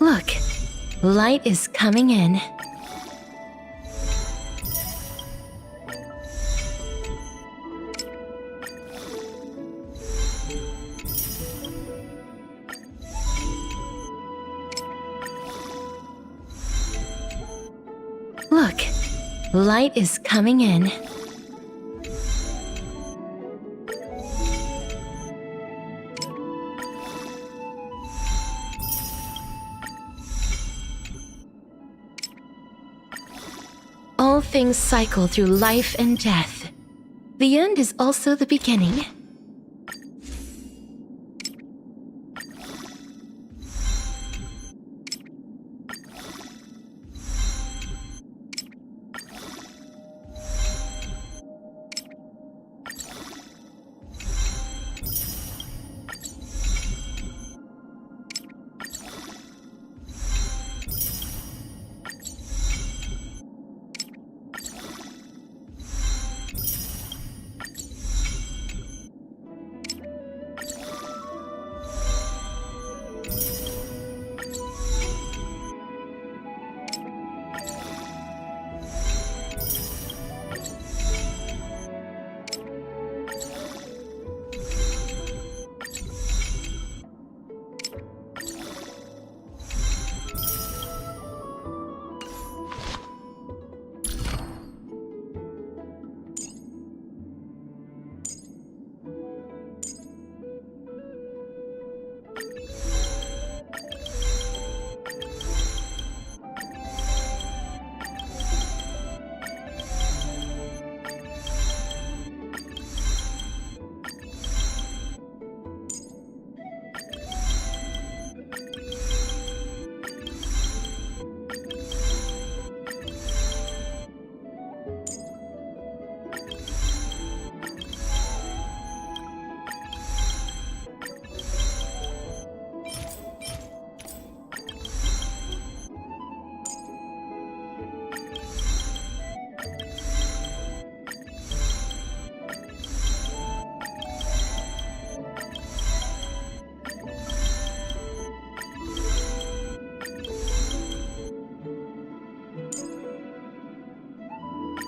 Look, light is coming in. Look, light is coming in. All things cycle through life and death. The end is also the beginning.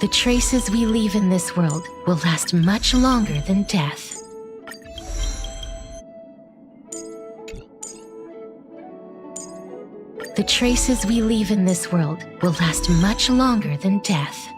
The traces we leave in this world will last much longer than death. The traces we leave in this world will last much longer than death.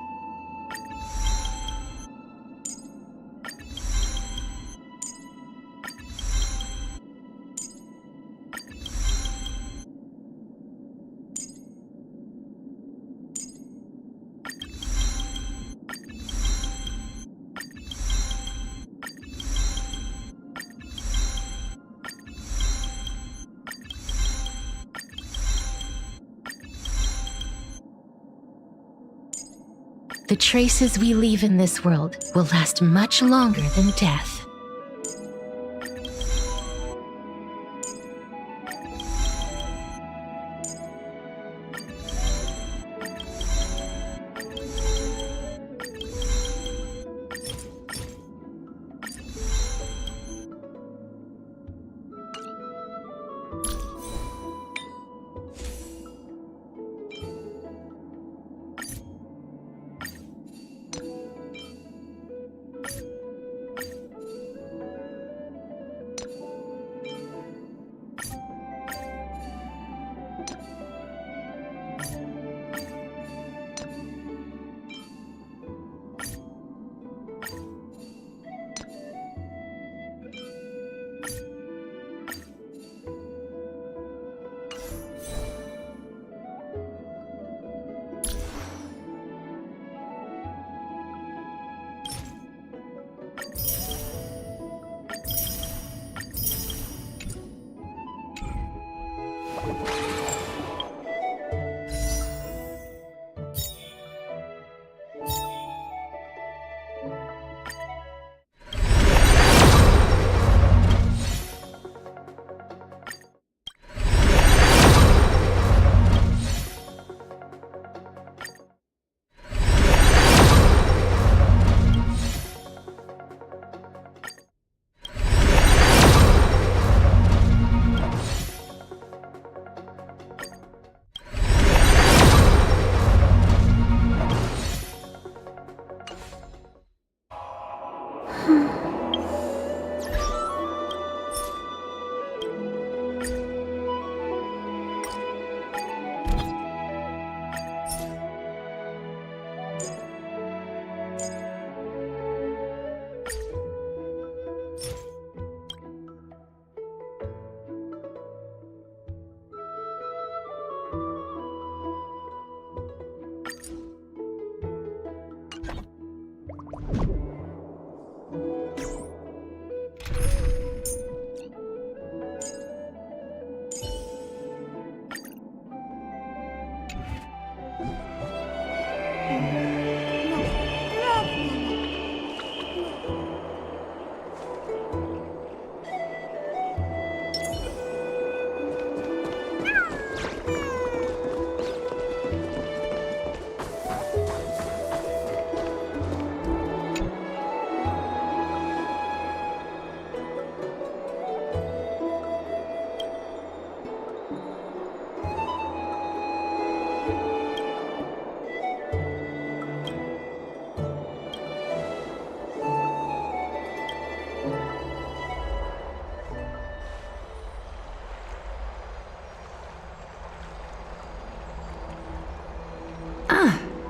The traces we leave in this world will last much longer than death.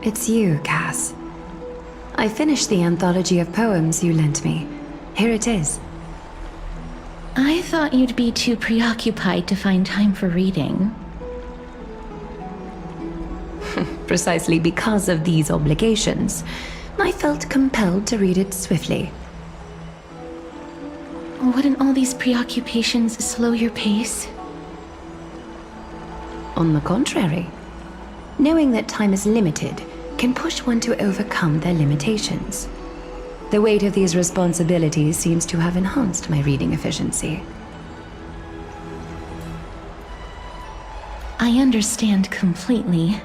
It's you, Cass. I finished the anthology of poems you lent me. Here it is. I thought you'd be too preoccupied to find time for reading. Precisely because of these obligations, I felt compelled to read it swiftly. Wouldn't all these preoccupations slow your pace? On the contrary, knowing that time is limited can push one to overcome their limitations. The weight of these responsibilities seems to have enhanced my reading efficiency. I understand completely.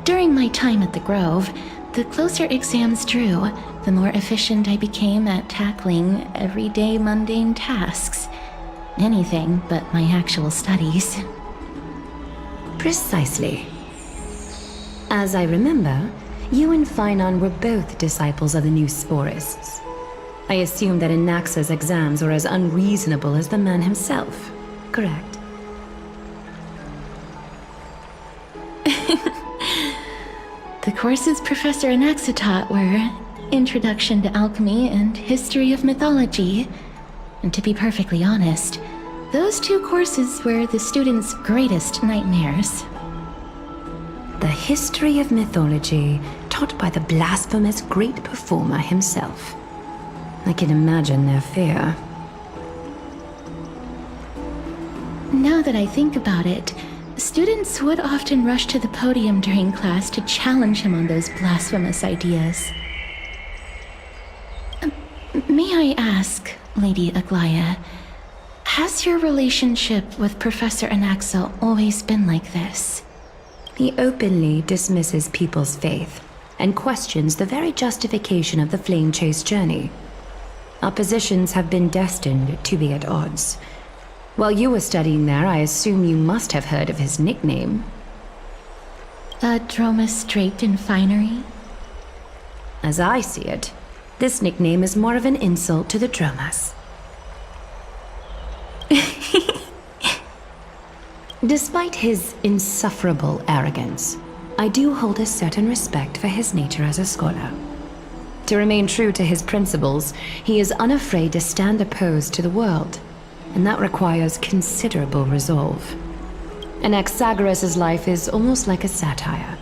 During my time at the Grove, the closer exams drew, the more efficient I became at tackling everyday mundane tasks. Anything but my actual studies. Precisely. As I remember, you and Finon were both disciples of the new Sporists. I assume that Anaxa's exams were as unreasonable as the man himself, correct? The courses Professor Anaxa taught were Introduction to Alchemy and History of Mythology. And to be perfectly honest, those two courses were the students' greatest nightmares. The history of mythology, taught by the blasphemous great performer himself. I can imagine their fear. Now that I think about it, students would often rush to the podium during class to challenge him on those blasphemous ideas. May I ask, Lady Aglaya, has your relationship with Professor Anaxa always been like this? He openly dismisses people's faith and questions the very justification of the Flame Chase journey. Our positions have been destined to be at odds. While you were studying there, I assume you must have heard of his nickname. A Dromus draped in finery? As I see it, this nickname is more of an insult to the Dromas. Despite his insufferable arrogance, I do hold a certain respect for his nature as a scholar. To remain true to his principles, he is unafraid to stand opposed to the world, and that requires considerable resolve. Anaxagoras' life is almost like a satire.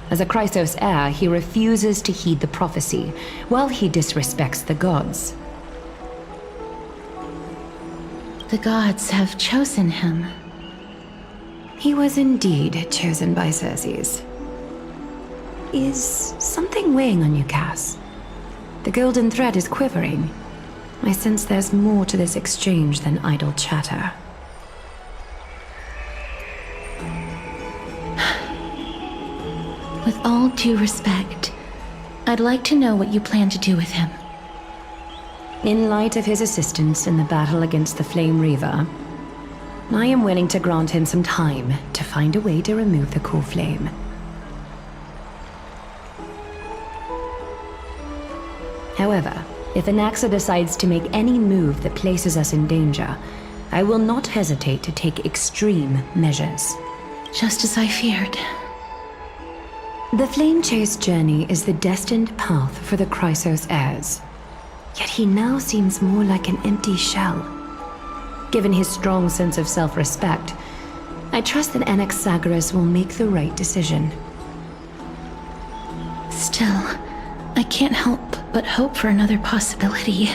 As a Chrysos heir, he refuses to heed the prophecy, while he disrespects the gods. The gods have chosen him. He was indeed chosen by Circes. Is something weighing on you, Cass? The golden thread is quivering. I sense there's more to this exchange than idle chatter. With all due respect, I'd like to know what you plan to do with him. In light of his assistance in the battle against the Flame Reaver, I am willing to grant him some time to find a way to remove the core flame. However, if Anaxa decides to make any move that places us in danger, I will not hesitate to take extreme measures. Just as I feared. The Flame Chase journey is the destined path for the Chrysos heirs. Yet he now seems more like an empty shell. Given his strong sense of self-respect, I trust that Anaxagoras will make the right decision. Still, I can't help but hope for another possibility.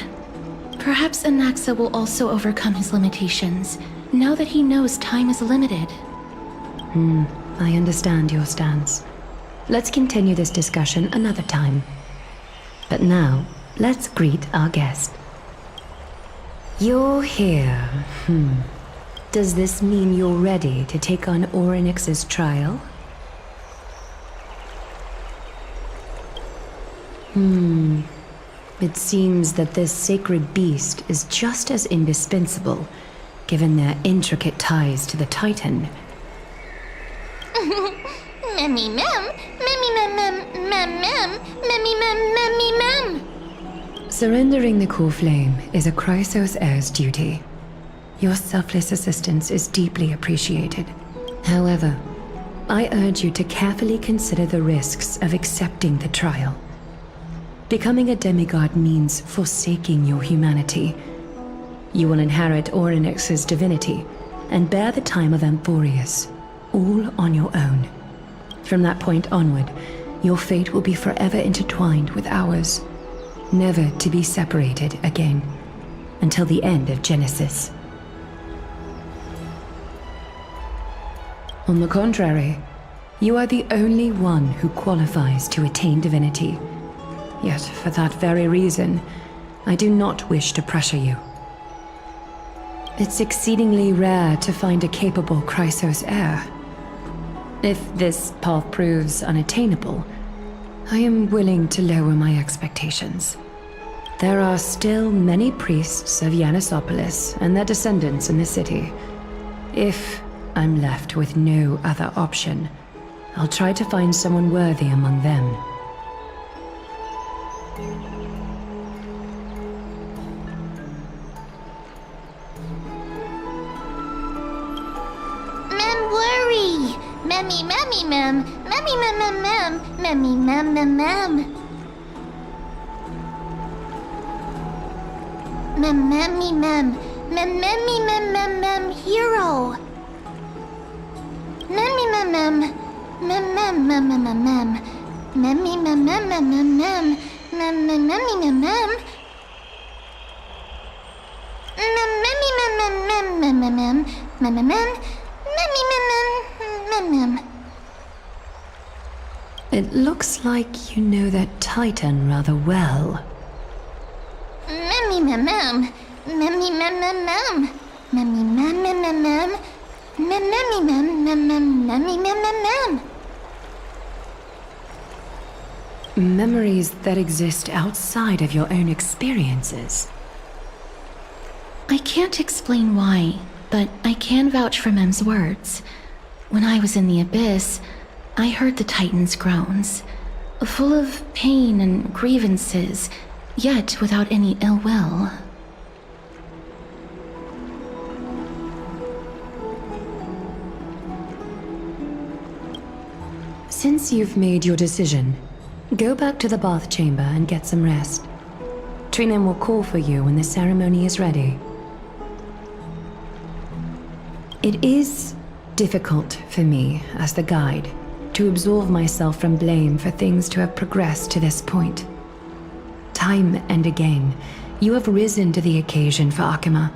Perhaps Anaxa will also overcome his limitations, now that he knows time is limited. I understand your stance. Let's continue this discussion another time. But now, let's greet our guest. You're here. Does this mean you're ready to take on Orynyx's trial? It seems that this sacred beast is just as indispensable, given their intricate ties to the Titan. Memmy mem, memmy mem mem mem mem, memmy mem memmy mem. Surrendering the core flame is a Chrysos heir's duty. Your selfless assistance is deeply appreciated. However, I urge you to carefully consider the risks of accepting the trial. Becoming a demigod means forsaking your humanity. You will inherit Orynyx's divinity and bear the time of Amphoreus, all on your own. From that point onward, your fate will be forever intertwined with ours, never to be separated again, until the end of Genesis. On the contrary, you are the only one who qualifies to attain divinity. Yet, for that very reason, I do not wish to pressure you. It's exceedingly rare to find a capable Chrysos heir. If this path proves unattainable, I am willing to lower my expectations. There are still many priests of Yanissopolis and their descendants in the city. If I'm left with no other option, I'll try to find someone worthy among them. Memmy memmy mem, memmy mem mem mem, memmy mem mem mem. Mem memmy mem, mem memmy mem mem mem hero. Memmy mem mem, mem mem mem mem mem mem, memmy mem mem mem mem mem, mem mem memmy mem mem. Mem memmy mem mem mem mem mem mem, mem mem mem, memmy mem mem. It looks like you know that Titan rather well. Memmy mem mem, memmy mem mem mem, memmy mem mem mem mem, memmy mem mem mem, memmy mem mem mem. Memories that exist outside of your own experiences. I can't explain why, but I can vouch for Mem's words. When I was in the abyss, I heard the Titan's groans, full of pain and grievances, yet without any ill will. Since you've made your decision, go back to the bath chamber and get some rest. Trinem will call for you when the ceremony is ready. It is difficult for me, as the guide, to absolve myself from blame for things to have progressed to this point. Time and again, you have risen to the occasion for Akima.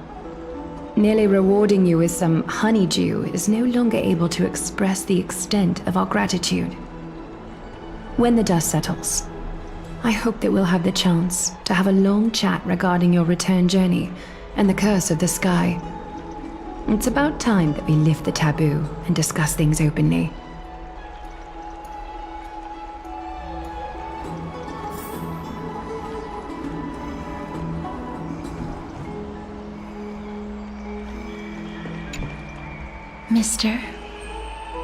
Merely rewarding you with some honeydew is no longer able to express the extent of our gratitude. When the dust settles, I hope that we'll have the chance to have a long chat regarding your return journey and the curse of the sky. It's about time that we lift the taboo and discuss things openly. Mister,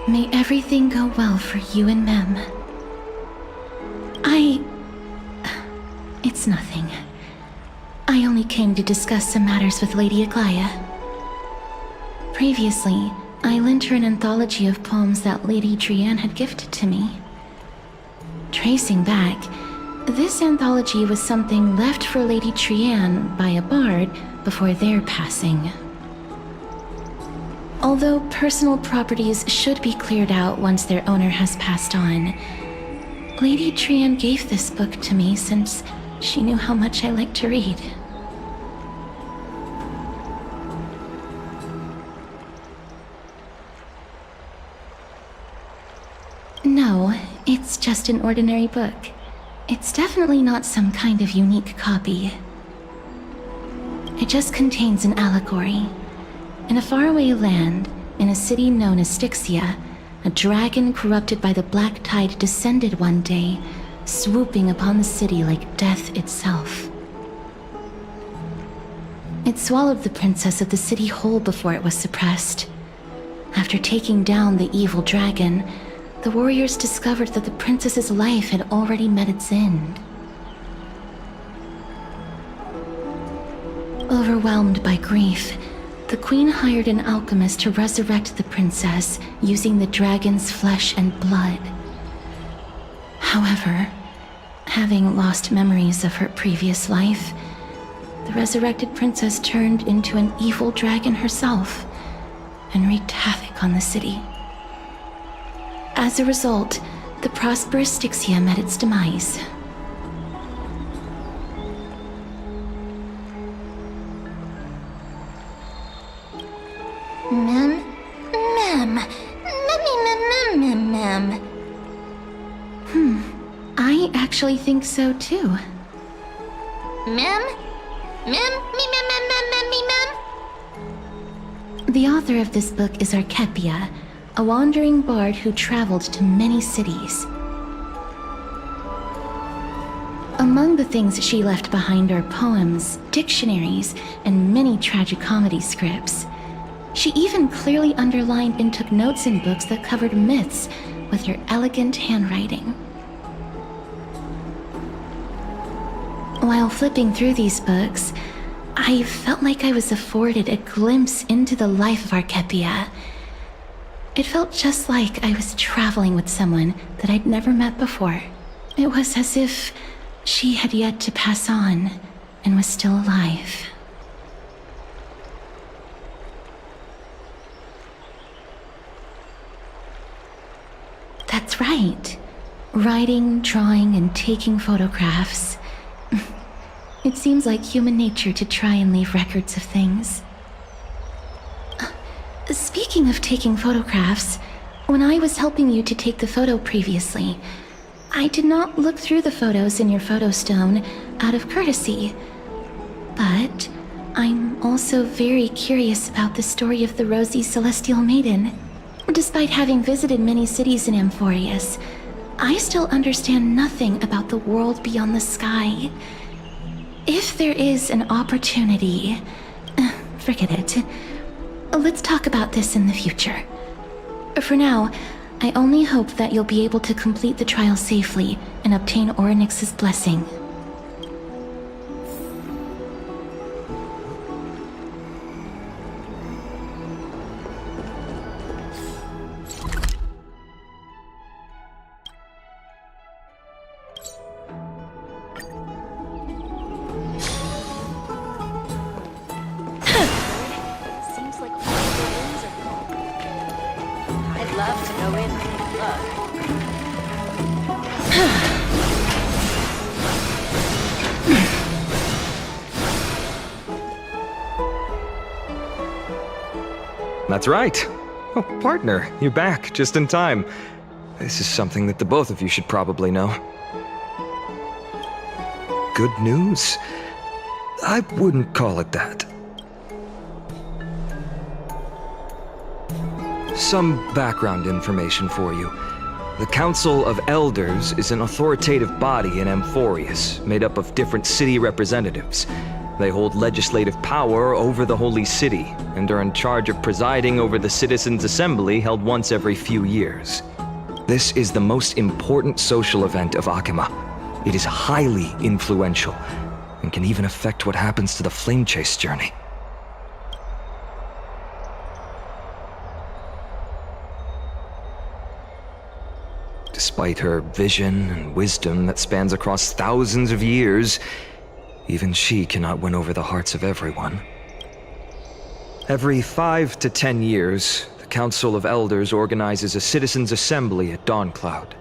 may everything go well for you and Mem. It's nothing. I only came to discuss some matters with Lady Aglaya. Previously, I lent her an anthology of poems that Lady Trianne had gifted to me. Tracing back, this anthology was something left for Lady Trianne by a bard before their passing. Although personal properties should be cleared out once their owner has passed on, Lady Trianne gave this book to me since she knew how much I like to read. It's just an ordinary book. It's definitely not some kind of unique copy. It just contains an allegory. In a faraway land, in a city known as Stixia, a dragon corrupted by the black tide descended one day, swooping upon the city like death itself. It swallowed the princess of the city whole before it was suppressed. After taking down the evil dragon, the warriors discovered that the princess's life had already met its end. Overwhelmed by grief, the queen hired an alchemist to resurrect the princess using the dragon's flesh and blood. However, having lost memories of her previous life, the resurrected princess turned into an evil dragon herself and wreaked havoc on the city. As a result, the prosperous Stixia met its demise. I actually think so too. The author of this book is Archepia, a wandering bard who traveled to many cities. Among the things she left behind are poems, dictionaries, and many tragicomedy scripts. She even clearly underlined and took notes in books that covered myths with her elegant handwriting. While flipping through these books, I felt like I was afforded a glimpse into the life of Archepia. It felt just like I was traveling with someone that I'd never met before. It was as if she had yet to pass on and was still alive. That's right. Writing, drawing, and taking photographs. It seems like human nature to try and leave records of things. Speaking of taking photographs, when I was helping you to take the photo previously, I did not look through the photos in your photo stone out of courtesy. But I'm also very curious about the story of the rosy celestial maiden. Despite having visited many cities in Amphoreus, I still understand nothing about the world beyond the sky. If there is an opportunity, forget it. Let's talk about this in the future. For now, I only hope that you'll be able to complete the trial safely and obtain Orynyx's blessing. That's right. Oh, partner, you're back just in time. This is something that the both of you should probably know. Good news? I wouldn't call it that. Some background information for you. The Council of Elders is an authoritative body in Amphoreus, made up of different city representatives. They hold legislative power over the Holy City, and are in charge of presiding over the Citizens' Assembly held once every few years. This is the most important social event of Akima. It is highly influential, and can even affect what happens to the Flame Chase journey. Despite her vision and wisdom that spans across thousands of years, even she cannot win over the hearts of everyone. Every 5 to 10 years, the Council of Elders organizes a Citizens' Assembly at Dawncloud.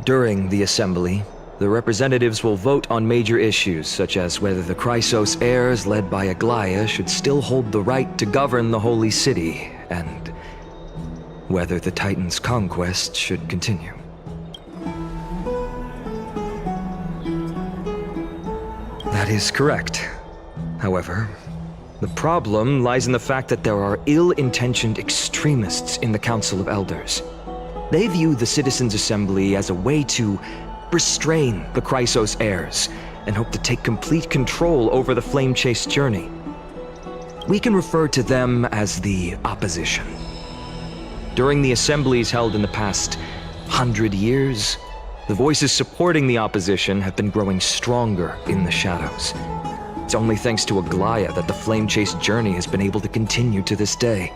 During the assembly, the representatives will vote on major issues, such as whether the Chrysos heirs led by Aglaia should still hold the right to govern the Holy City, and whether the Titan's conquest should continue. That is correct. However, the problem lies in the fact that there are ill-intentioned extremists in the Council of Elders. They view the Citizens' Assembly as a way to restrain the Chrysos heirs and hope to take complete control over the flame-chase journey. We can refer to them as the opposition. During the assemblies held in the past 100 years, the voices supporting the opposition have been growing stronger in the shadows. It's only thanks to Aglaya that the flame-chase journey has been able to continue to this day.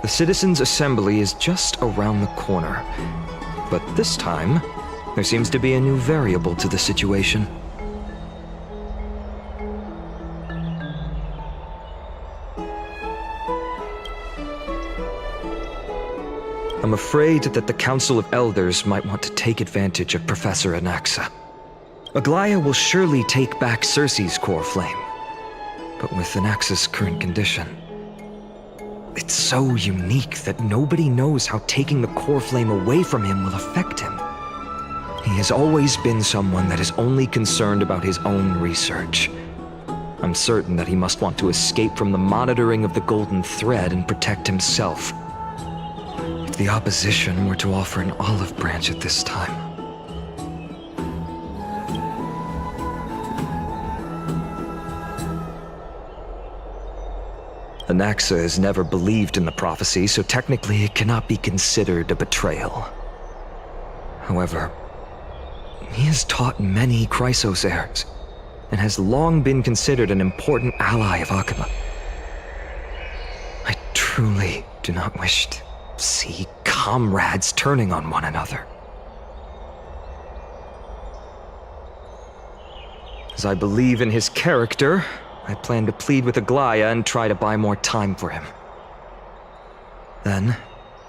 The Citizens' Assembly is just around the corner, but this time, there seems to be a new variable to the situation. I'm afraid that the Council of Elders might want to take advantage of Professor Anaxa. Aglaya will surely take back Circe's core flame, but with Anaxa's current condition, it's so unique that nobody knows how taking the core flame away from him will affect him. He has always been someone that is only concerned about his own research. I'm certain that he must want to escape from the monitoring of the Golden Thread and protect himself. If the opposition were to offer an olive branch at this time. Anaxa has never believed in the prophecy, so technically it cannot be considered a betrayal. However, he has taught many Chrysos heirs, and has long been considered an important ally of Akaba. I truly do not wish to see comrades turning on one another. As I believe in his character, I plan to plead with Aglaya and try to buy more time for him. Then,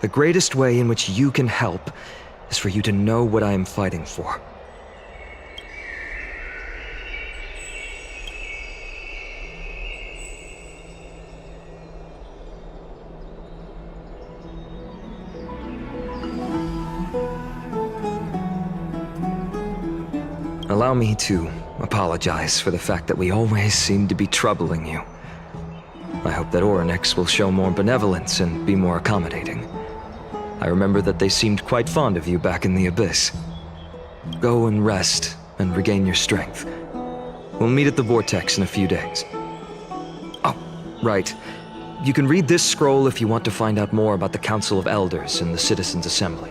the greatest way in which you can help is for you to know what I am fighting for. Allow me to apologize for the fact that we always seem to be troubling you. I hope that Orynyx will show more benevolence and be more accommodating. I remember that they seemed quite fond of you back in the Abyss. Go and rest and regain your strength. We'll meet at the Vortex in a few days. Oh, right. You can read this scroll if you want to find out more about the Council of Elders and the Citizens' Assembly.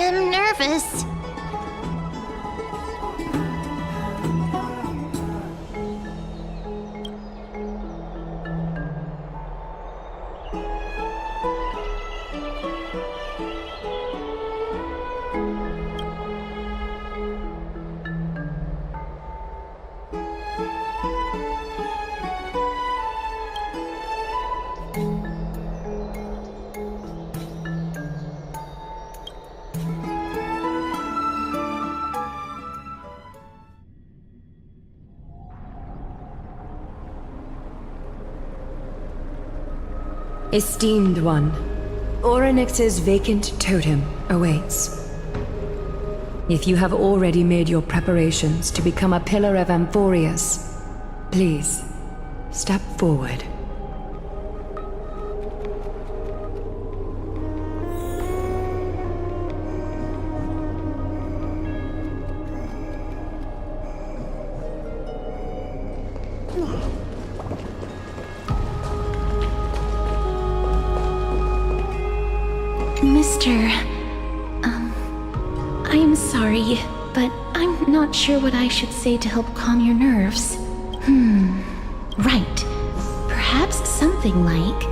Nervous. Esteemed one, Orynyx's vacant totem awaits. If you have already made your preparations to become a pillar of Amphoreus, please, step forward. I'm sorry, but I'm not sure what I should say to help calm your nerves. Right. Perhaps something like,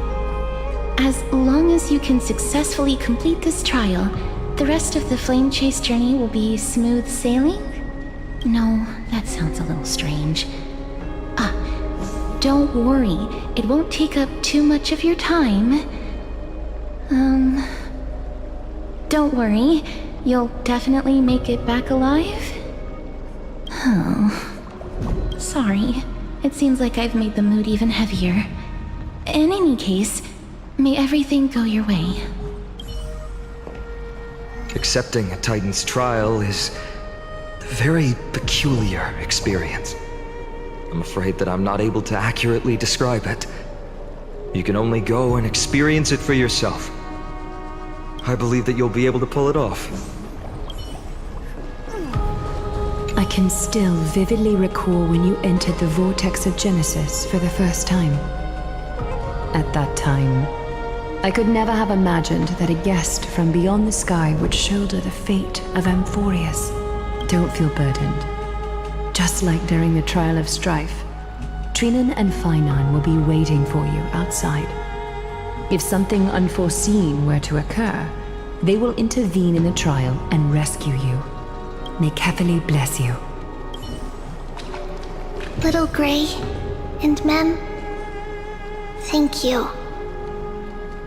as long as you can successfully complete this trial, the rest of the flame chase journey will be smooth sailing? No, that sounds a little strange. don't worry. It won't take up too much of your time. Don't worry. You'll definitely make it back alive? Oh. Sorry. It seems like I've made the mood even heavier. In any case, may everything go your way. Accepting a Titan's trial is a very peculiar experience. I'm afraid that I'm not able to accurately describe it. You can only go and experience it for yourself. I believe that you'll be able to pull it off. I can still vividly recall when you entered the vortex of Genesis for the first time. At that time, I could never have imagined that a guest from beyond the sky would shoulder the fate of Amphoreus. Don't feel burdened. Just like during the trial of strife, Trinan and Finan will be waiting for you outside. If something unforeseen were to occur, they will intervene in the trial and rescue you. May Kefali bless you. Little Grey and Mem, thank you.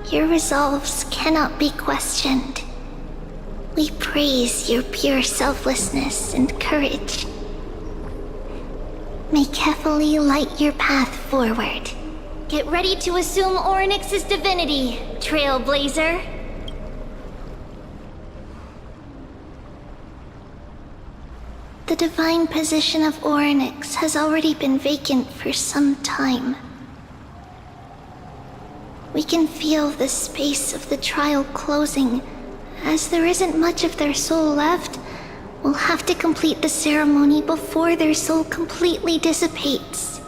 Your resolves cannot be questioned. We praise your pure selflessness and courage. May Kefali light your path forward. Get ready to assume Orynyx's divinity, Trailblazer. The divine position of Orynyx has already been vacant for some time. We can feel the space of the trial closing. As there isn't much of their soul left, we'll have to complete the ceremony before their soul completely dissipates.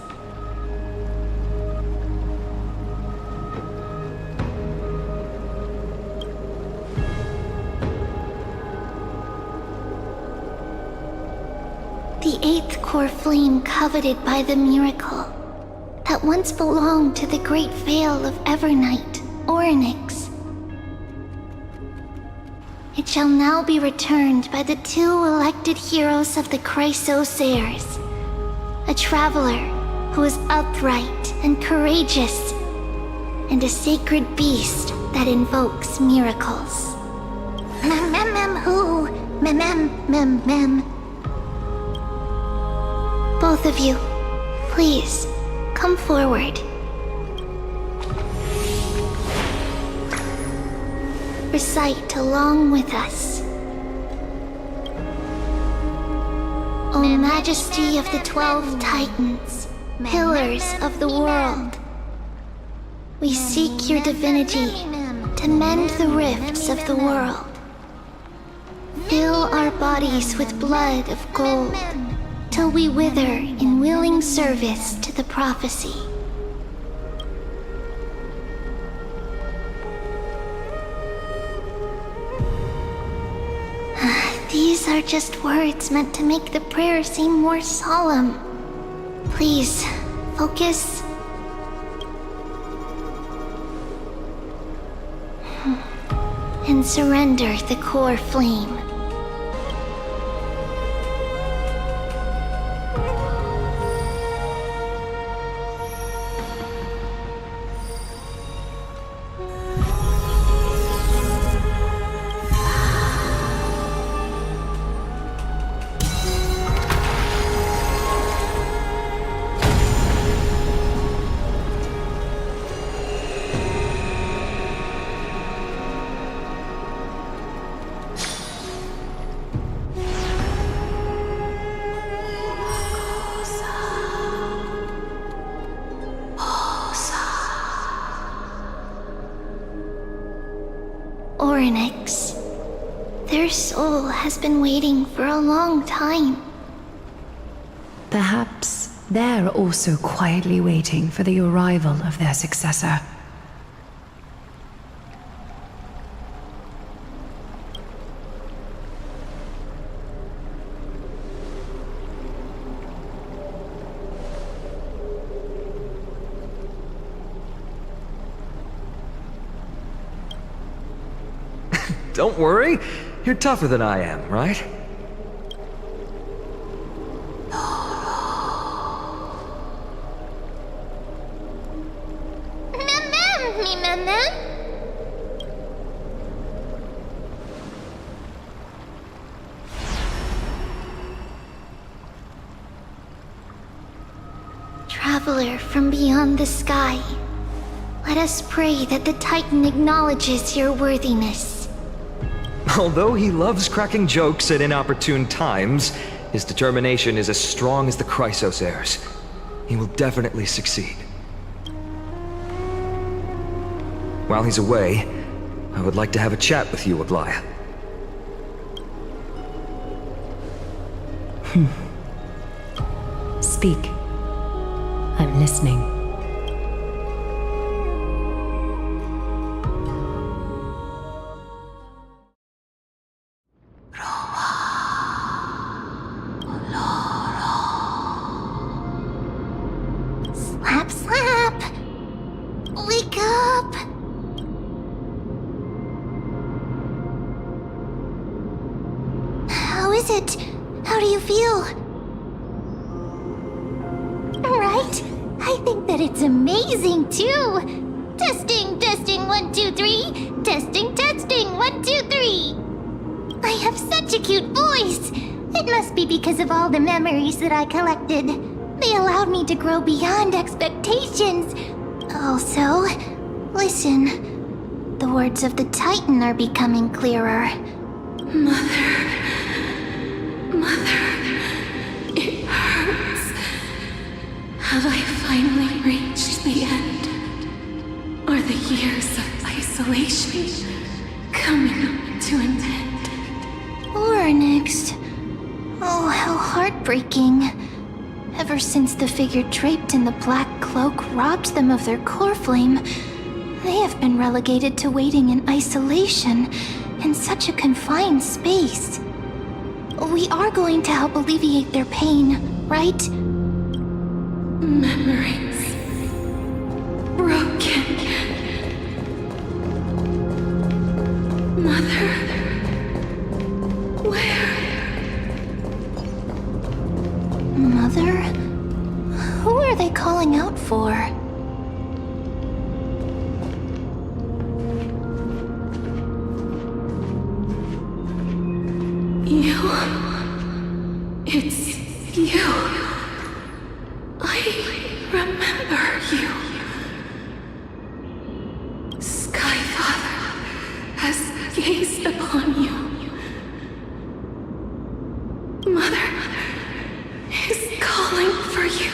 The eighth core flame coveted by the miracle that once belonged to the great Veil of Evernight, Orynyx. It shall now be returned by the two elected heroes of the Chrysosairs, a traveler who is upright and courageous, and a sacred beast that invokes miracles. Who? Both of you, please, come forward. Recite along with us. O Majesty of the 12 Titans, pillars of the world, we seek your divinity to mend the rifts of the world. Fill our bodies with blood of gold, till we wither in willing service to the prophecy. These are just words meant to make the prayer seem more solemn. Please, focus. And surrender the core flame. Orynyx. Their soul has been waiting for a long time. Perhaps they're also quietly waiting for the arrival of their successor. Don't worry, you're tougher than I am, right? me mem. Traveler from beyond the sky, let us pray that the Titan acknowledges your worthiness. Although he loves cracking jokes at inopportune times, his determination is as strong as the Chrysos heirs. He will definitely succeed. While he's away, I would like to have a chat with you, Aglaya. Speak. I'm listening. Slap, slap! Wake up! How is it? How do you feel? Right? I think that it's amazing too! Testing, testing, 1, 2, 3! Testing, testing, 1, 2, 3! I have such a cute voice! It must be because of all the memories that I collected. They allowed me to grow beyond expectations. Also, listen. The words of the Titan are becoming clearer. Mother, it hurts. Have I finally reached the end? Are the years of isolation coming to an end? Or next. Oh, how heartbreaking. Ever since the figure draped in the black cloak robbed them of their core flame, they have been relegated to waiting in isolation in such a confined space. We are going to help alleviate their pain, right? Memories broken. Mother, where? Mother? Who are they calling out for? You. It's you. I remember you. Skyfather has gazed upon you. Mother is calling for you.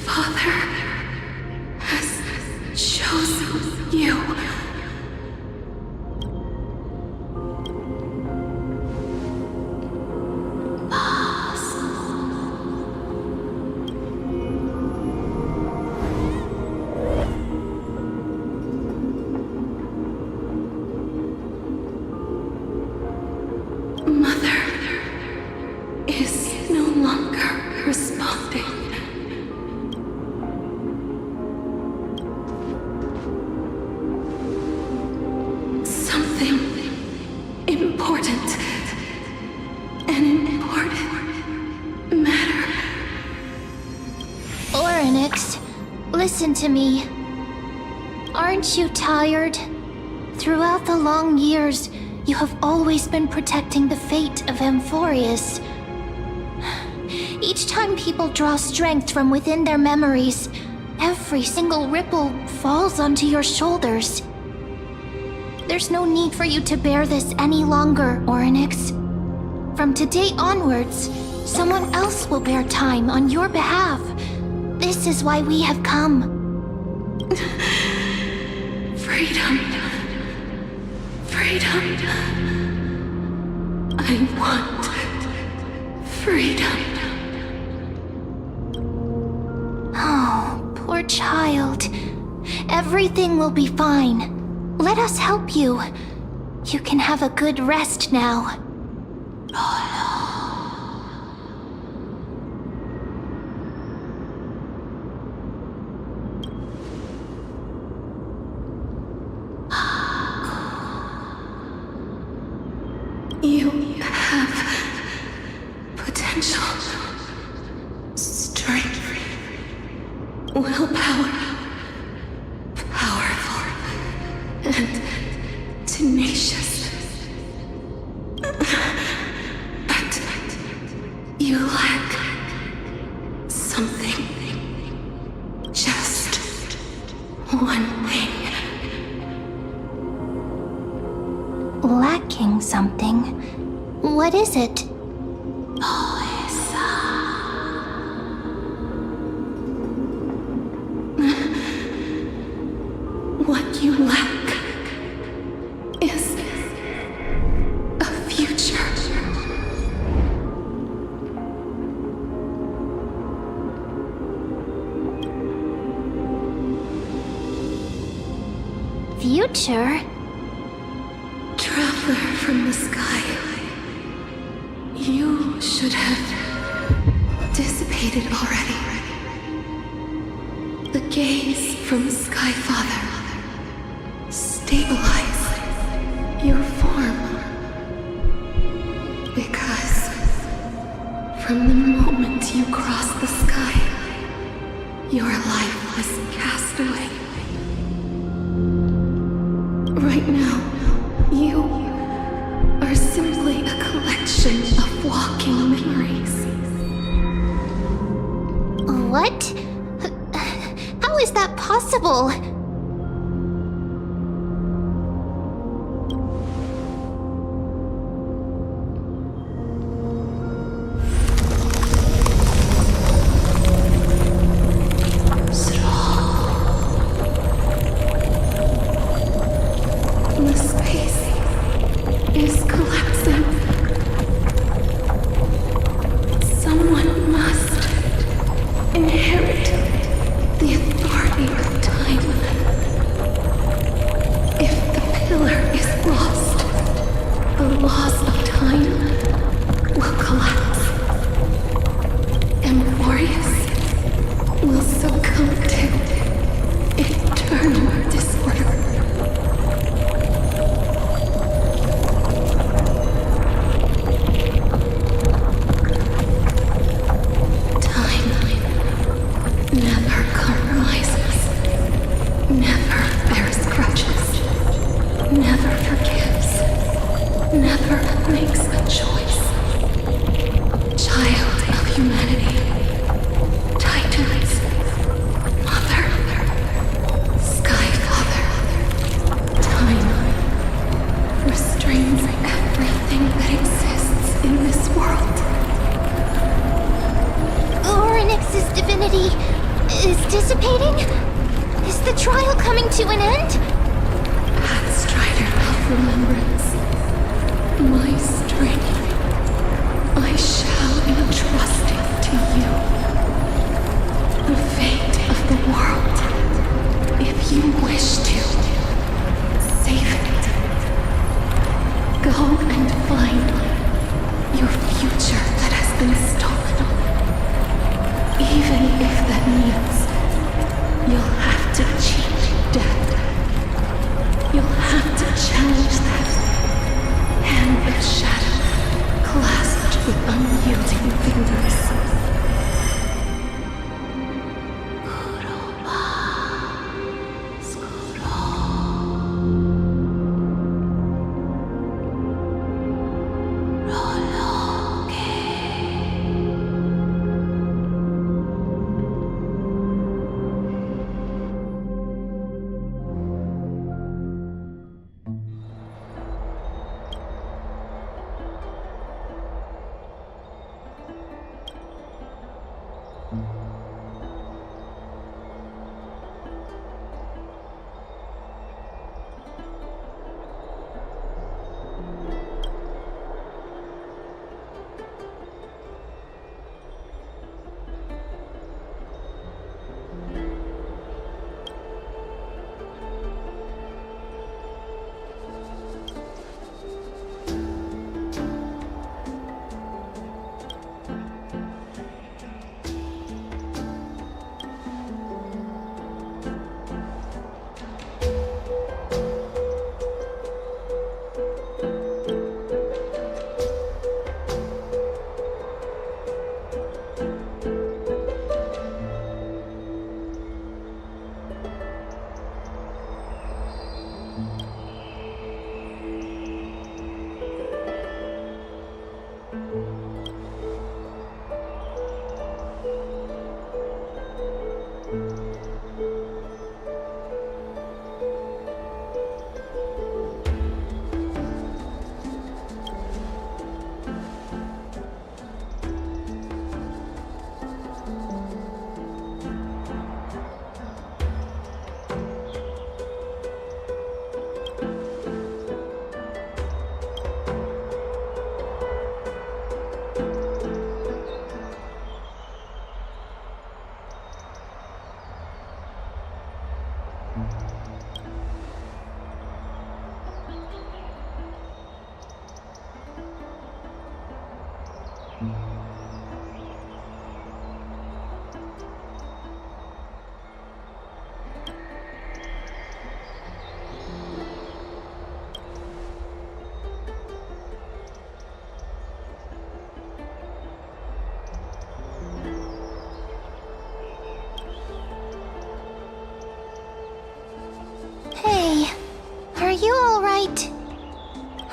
Father has chosen you. Mother is no longer responding. Important. An important matter. Oryx, listen to me. Aren't you tired? Throughout the long years, you have always been protecting the fate of Amphoreus. Each time people draw strength from within their memories, every single ripple falls onto your shoulders. There's no need for you to bear this any longer, Oryx. From today onwards, someone else will bear time on your behalf. This is why we have come. Freedom. Freedom. I want freedom. Oh, poor child. Everything will be fine. Let us help you. You can have a good rest now. You have potential, strength, willpower, powerful, and tenacious. But you lack something. Just one thing. Lacking something? What is it? What you lack is a future. Future? Traveler from the sky. You should have dissipated already. The gaze from Sky Father stabilized your form. Because from the moment you crossed the sky, your life was cast away. Right now, you are simply a collection of walking memories. What? How is that possible? The space is collapsing. Someone must inherit the authority of time. If the pillar is lost, the laws of time will collapse. Amphoreus will succumb to eternal disorder. Never compromises, never bears grudges, never forgives, never makes a choice. Child of humanity, Titans, Mother, Sky Father, time restrains everything that exists in this world. Orynyx's divinity is dissipating? Is the trial coming to an end? Pathstrider of remembrance, my strength, I shall entrust it to you. The fate of the world, if you wish to, save it. Go and find your future that has been stolen. Even if that means you'll have to cheat death. You'll have to challenge that hand of shadow clasped with unyielding fingers.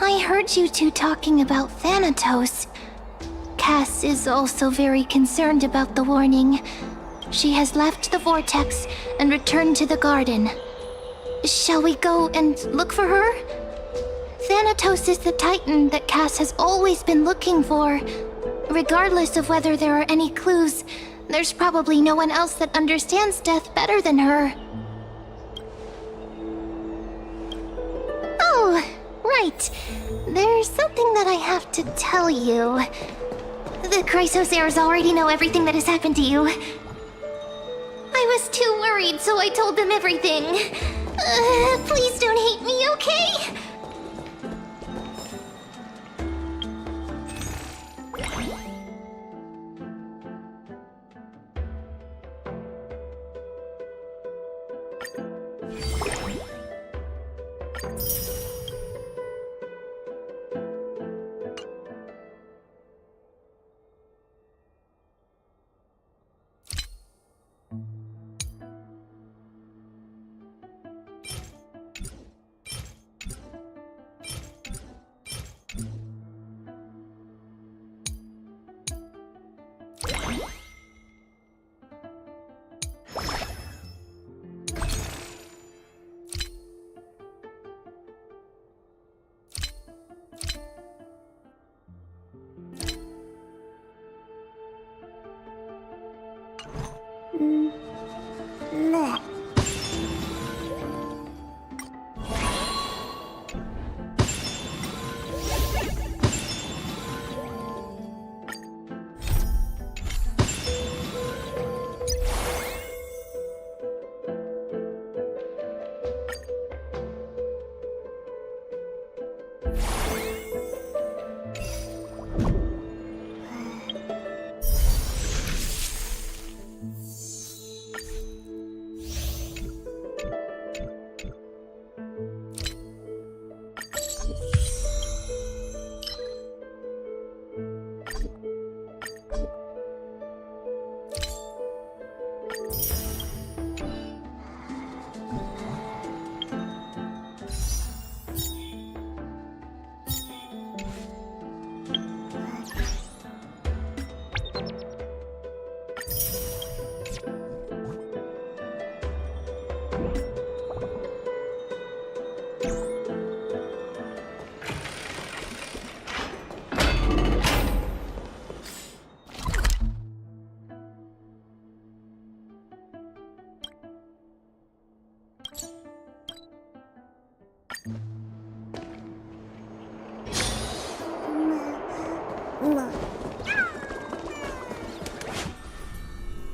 I heard you two talking about Thanatos. Cass is also very concerned about the warning. She has left the vortex and returned to the garden. Shall we go and look for her? Thanatos is the Titan that Cass has always been looking for. Regardless of whether there are any clues, there's probably no one else that understands death better than her. Oh, right. There's something that I have to tell you. The Chrysosairs already know everything that has happened to you. I was too worried, so I told them everything. Please don't hate me, okay?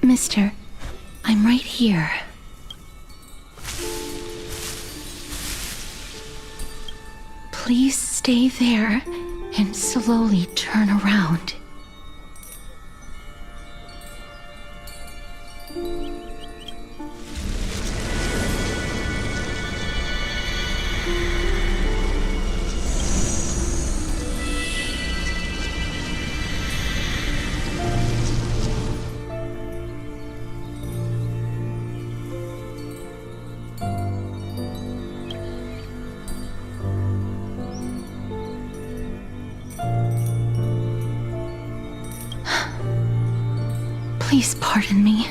Mister, I'm right here. Please stay there and slowly turn around. Please pardon me.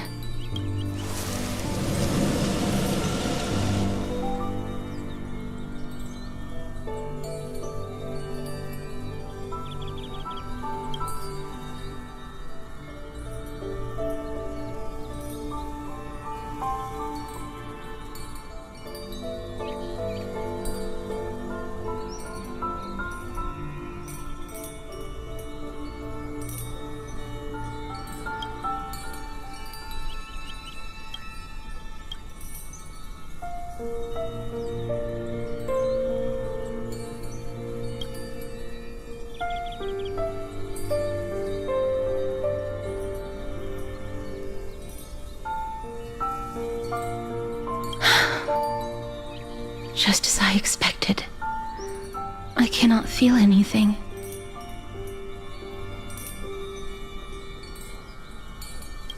Just as I expected. I cannot feel anything.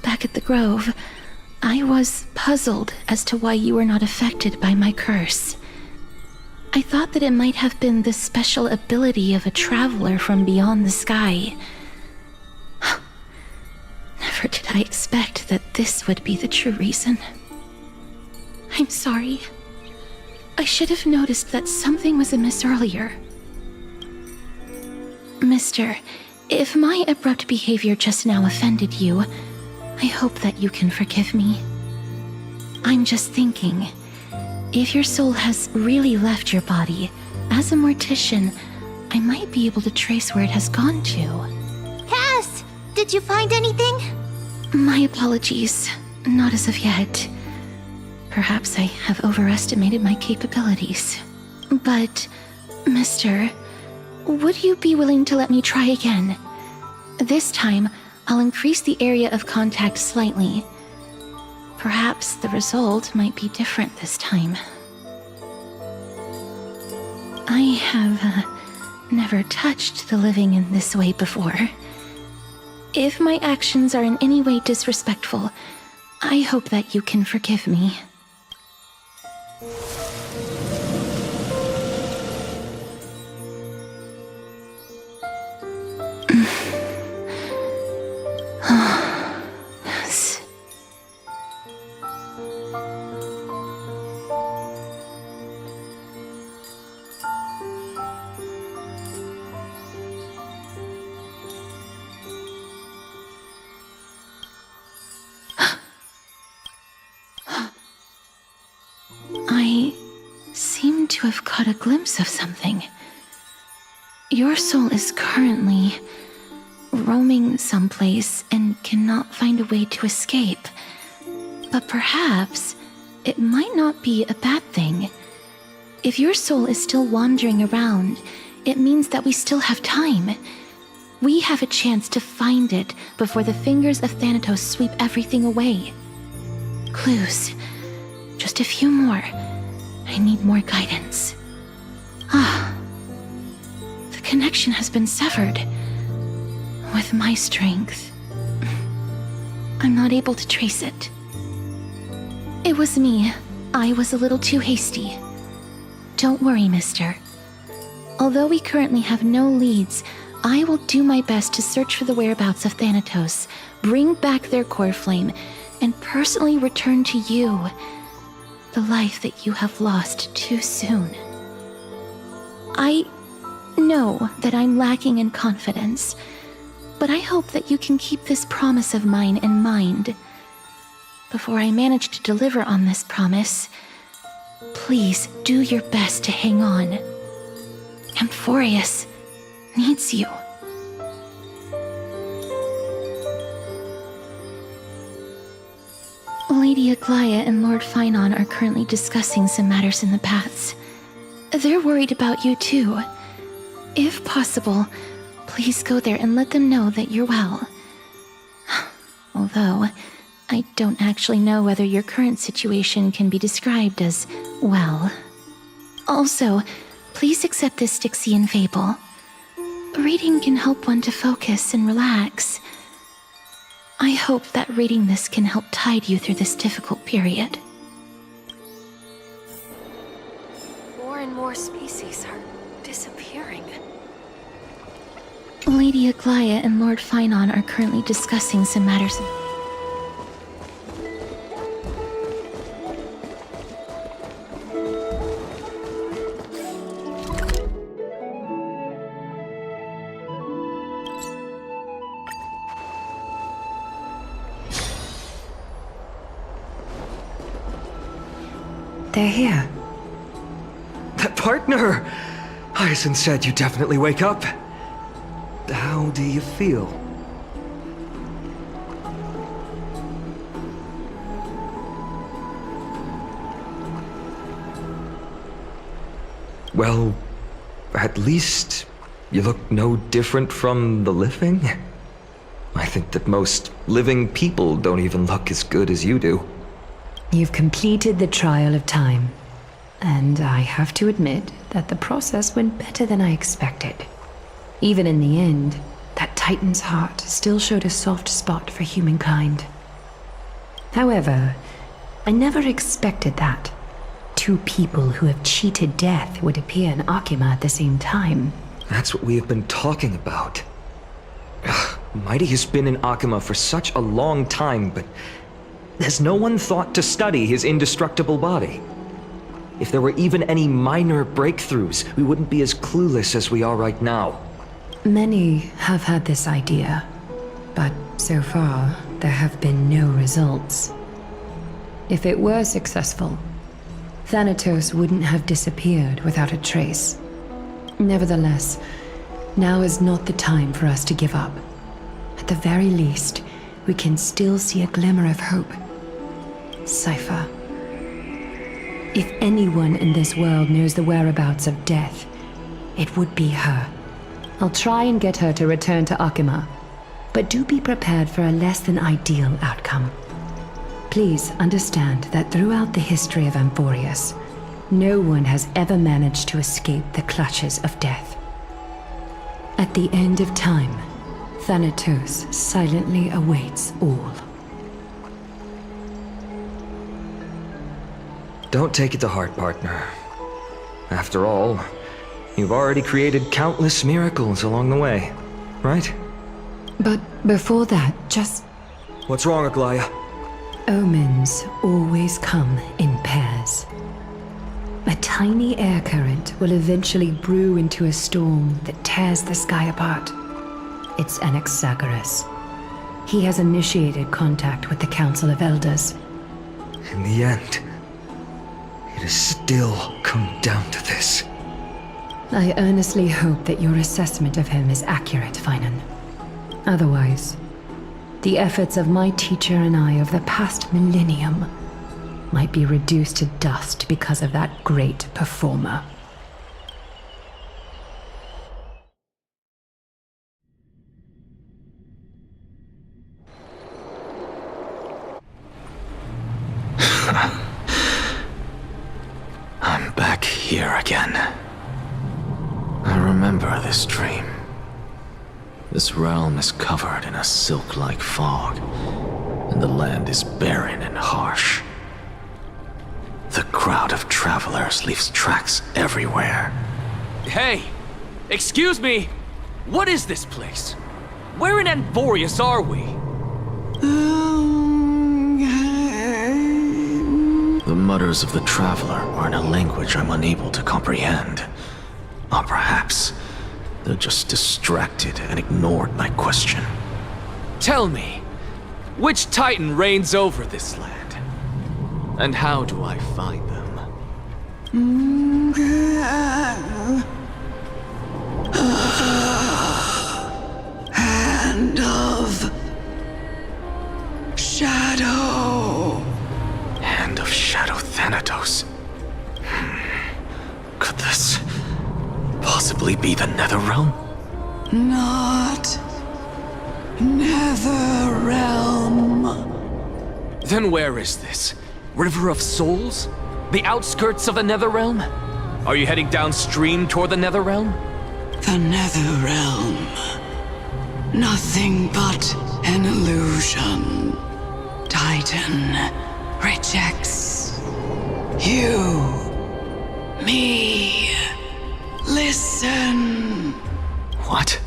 Back at the Grove, I was puzzled as to why you were not affected by my curse. I thought that it might have been the special ability of a traveler from beyond the sky. Never did I expect that this would be the true reason. I'm sorry. I should have noticed that something was amiss earlier. Mister, if my abrupt behavior just now offended you, I hope that you can forgive me. I'm just thinking, if your soul has really left your body, as a mortician, I might be able to trace where it has gone to. Cass! Did you find anything? My apologies. Not as of yet. Perhaps I have overestimated my capabilities. But, mister, would you be willing to let me try again? This time, I'll increase the area of contact slightly. Perhaps the result might be different this time. I have never touched the living in this way before. If my actions are in any way disrespectful, I hope that you can forgive me. Yes. I seem to have caught a glimpse of something. Your soul is currently roaming someplace and cannot find a way to escape. But perhaps it might not be a bad thing. If your soul is still wandering around, it means that we still have time. We have a chance to find it before the fingers of Thanatos sweep everything away. Clues. Just a few more. I need more guidance. The connection has been severed. With my strength, I'm not able to trace it. It was me. I was a little too hasty. Don't worry, mister. Although we currently have no leads, I will do my best to search for the whereabouts of Thanatos, bring back their core flame, and personally return to you the life that you have lost too soon. I know that I'm lacking in confidence, but I hope that you can keep this promise of mine in mind. Before I manage to deliver on this promise, please do your best to hang on. Amphoreus needs you. Lady Aglaia and Lord Finon are currently discussing some matters in the paths. They're worried about you too. If possible, please go there and let them know that you're well. Although, I don't actually know whether your current situation can be described as well. Also, please accept this Stixian fable. Reading can help one to focus and relax. I hope that reading this can help tide you through this difficult period. More and more species are disappearing. Lady Aglaia and Lord Finon are currently discussing some matters. They're here. Partner! Hyacinth said you definitely wake up. How do you feel? Well, at least you look no different from the living. I think that most living people don't even look as good as you do. You've completed the trial of time, and I have to admit that the process went better than I expected. Even in the end, that Titan's heart still showed a soft spot for humankind. However, I never expected that. two people who have cheated death would appear in Akima at the same time. That's what we have been talking about. Mighty has been in Akima for such a long time, but has no one thought to study his indestructible body? If there were even any minor breakthroughs, we wouldn't be as clueless as we are right now. Many have had this idea, but so far, there have been no results. If it were successful, Thanatos wouldn't have disappeared without a trace. Nevertheless, now is not the time for us to give up. At the very least, we can still see a glimmer of hope. Cipher. If anyone in this world knows the whereabouts of death, it would be her. I'll try and get her to return to Akima, but do be prepared for a less than ideal outcome. Please understand that throughout the history of Amphoreus, no one has ever managed to escape the clutches of death. At the end of time, Thanatos silently awaits all. Don't take it to heart, partner. After all, you've already created countless miracles along the way, right? But before that, just... What's wrong, Aglaya? Omens always come in pairs. A tiny air current will eventually brew into a storm that tears the sky apart. It's Anaxagoras. He has initiated contact with the Council of Elders. In the end, it has still come down to this. I earnestly hope that your assessment of him is accurate, Finan. Otherwise, the efforts of my teacher and I of the past millennium might be reduced to dust because of that great performer. I'm back here again. I remember this dream. This realm is covered in a silk-like fog, and the land is barren and harsh. The crowd of travelers leaves tracks everywhere. Hey! Excuse me! What is this place? Where in Amphoreus are we? The mutters of the traveler are in a language I'm unable to comprehend. Or perhaps they're just distracted and ignored my question. Tell me, which Titan reigns over this land? And how do I find them? Hand of Shadow. Hand of Shadow Thanatos. Could this possibly be the Nether Realm? Not Nether Realm. Then where is this? River of Souls? The outskirts of the Nether Realm? Are you heading downstream toward the Nether Realm? The Nether Realm. Nothing but an illusion. Titan rejects you. Me. Listen. What?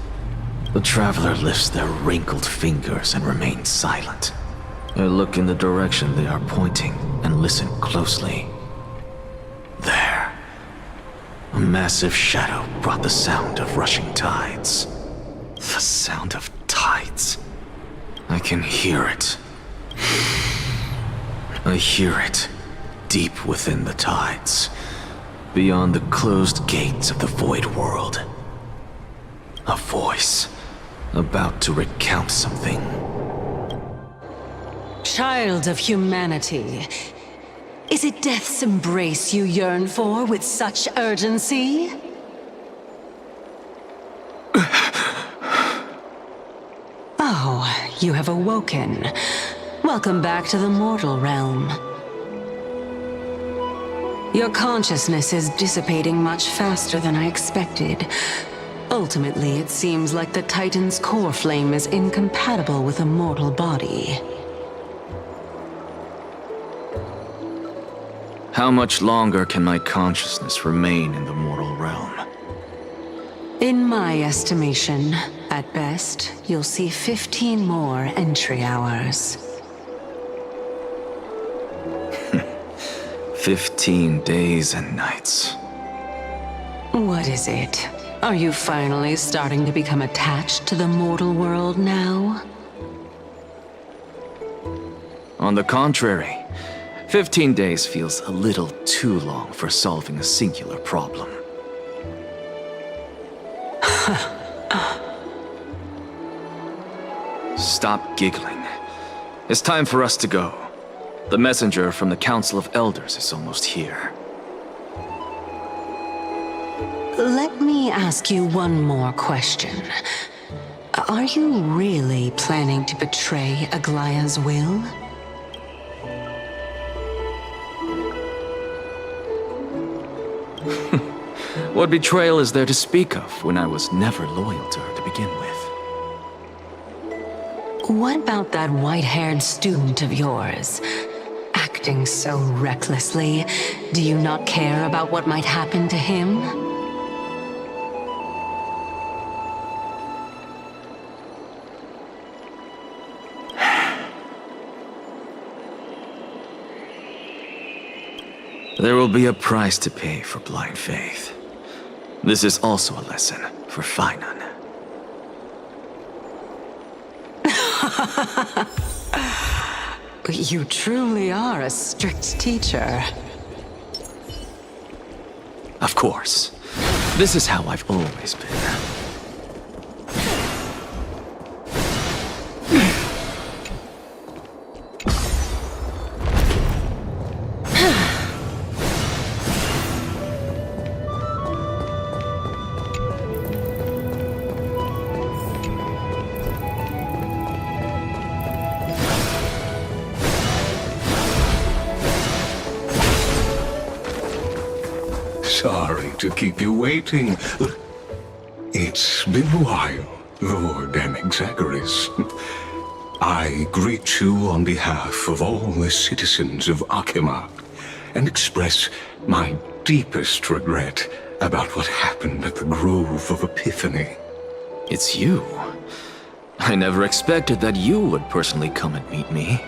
The traveler lifts their wrinkled fingers and remains silent. I look in the direction they are pointing and listen closely. There. A massive shadow brought the sound of rushing tides. The sound of tides. I can hear it. I hear it deep within the tides, beyond the closed gates of the void world. A voice about to recount something. Child of humanity, is it death's embrace you yearn for with such urgency? Oh, you have awoken. Welcome back to the mortal realm. Your consciousness is dissipating much faster than I expected. Ultimately, it seems like the Titan's core flame is incompatible with a mortal body. How much longer can my consciousness remain in the mortal realm? In my estimation, at best, you'll see 15 more entry hours. 15 days and nights. What is it? Are you finally starting to become attached to the mortal world now? On the contrary, 15 days feels a little too long for solving a singular problem. Stop giggling. It's time for us to go. The messenger from the Council of Elders is almost here. Let me ask you one more question. Are you really planning to betray Aglaya's will? What betrayal is there to speak of when I was never loyal to her to begin with? What about that white-haired student of yours? Acting so recklessly, do you not care about what might happen to him? There will be a price to pay for blind faith. This is also a lesson for Finan. You truly are a strict teacher. Of course. This is how I've always been. Sorry to keep you waiting. It's been a while, Lord Anaxagoras. I greet you on behalf of all the citizens of Akima and express my deepest regret about what happened at the Grove of Epiphany. It's you. I never expected that you would personally come and meet me.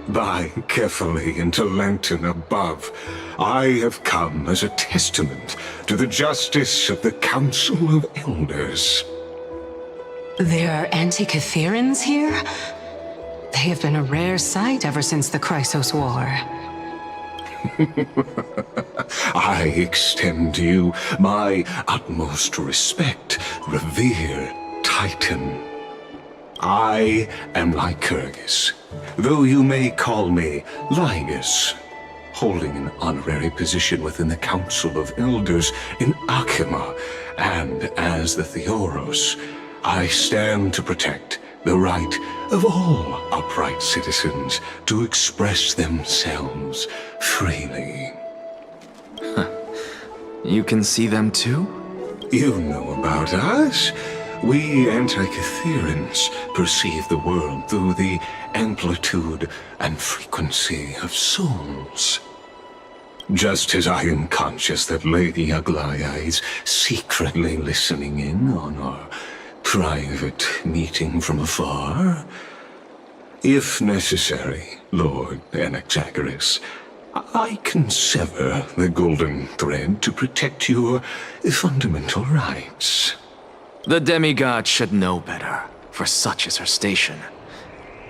By carefully into lantern above, I have come as a testament to the justice of the Council of Elders. There are anti-Catherans here? They have been a rare sight ever since the Chrysos War. I extend to you my utmost respect, revere, Titan. I am Lycurgus, though you may call me Lygus, holding an honorary position within the Council of Elders in Akima, and as the Theoros, I stand to protect the right of all upright citizens to express themselves freely. You can see them too? You know about us. We anti-Catherans perceive the world through the amplitude and frequency of souls. Just as I am conscious that Lady Aglaya is secretly listening in on our private meeting from afar, if necessary, Lord Anaxagoras, I can sever the golden thread to protect your fundamental rights. The demigod should know better, for such is her station.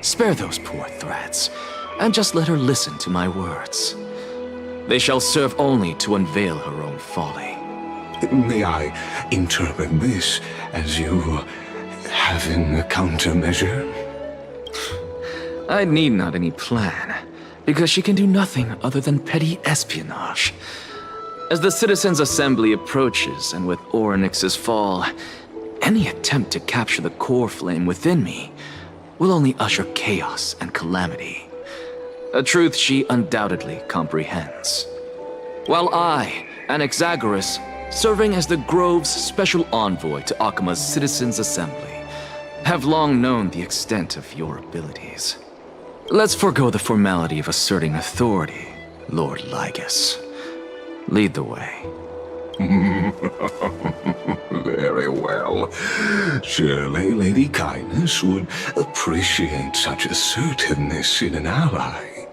Spare those poor threats, and just let her listen to my words. They shall serve only to unveil her own folly. May I interpret this as you having a countermeasure? I need not any plan, because she can do nothing other than petty espionage. As the Citizens' Assembly approaches, and with Orynyx's fall, any attempt to capture the core flame within me will only usher chaos and calamity. A truth she undoubtedly comprehends. While I, Anaxagoras, serving as the Grove's special envoy to Akima's Citizens' Assembly, have long known the extent of your abilities. Let's forego the formality of asserting authority, Lord Lygus. Lead the way. Very well. Surely Lady Kindness would appreciate such assertiveness in an ally.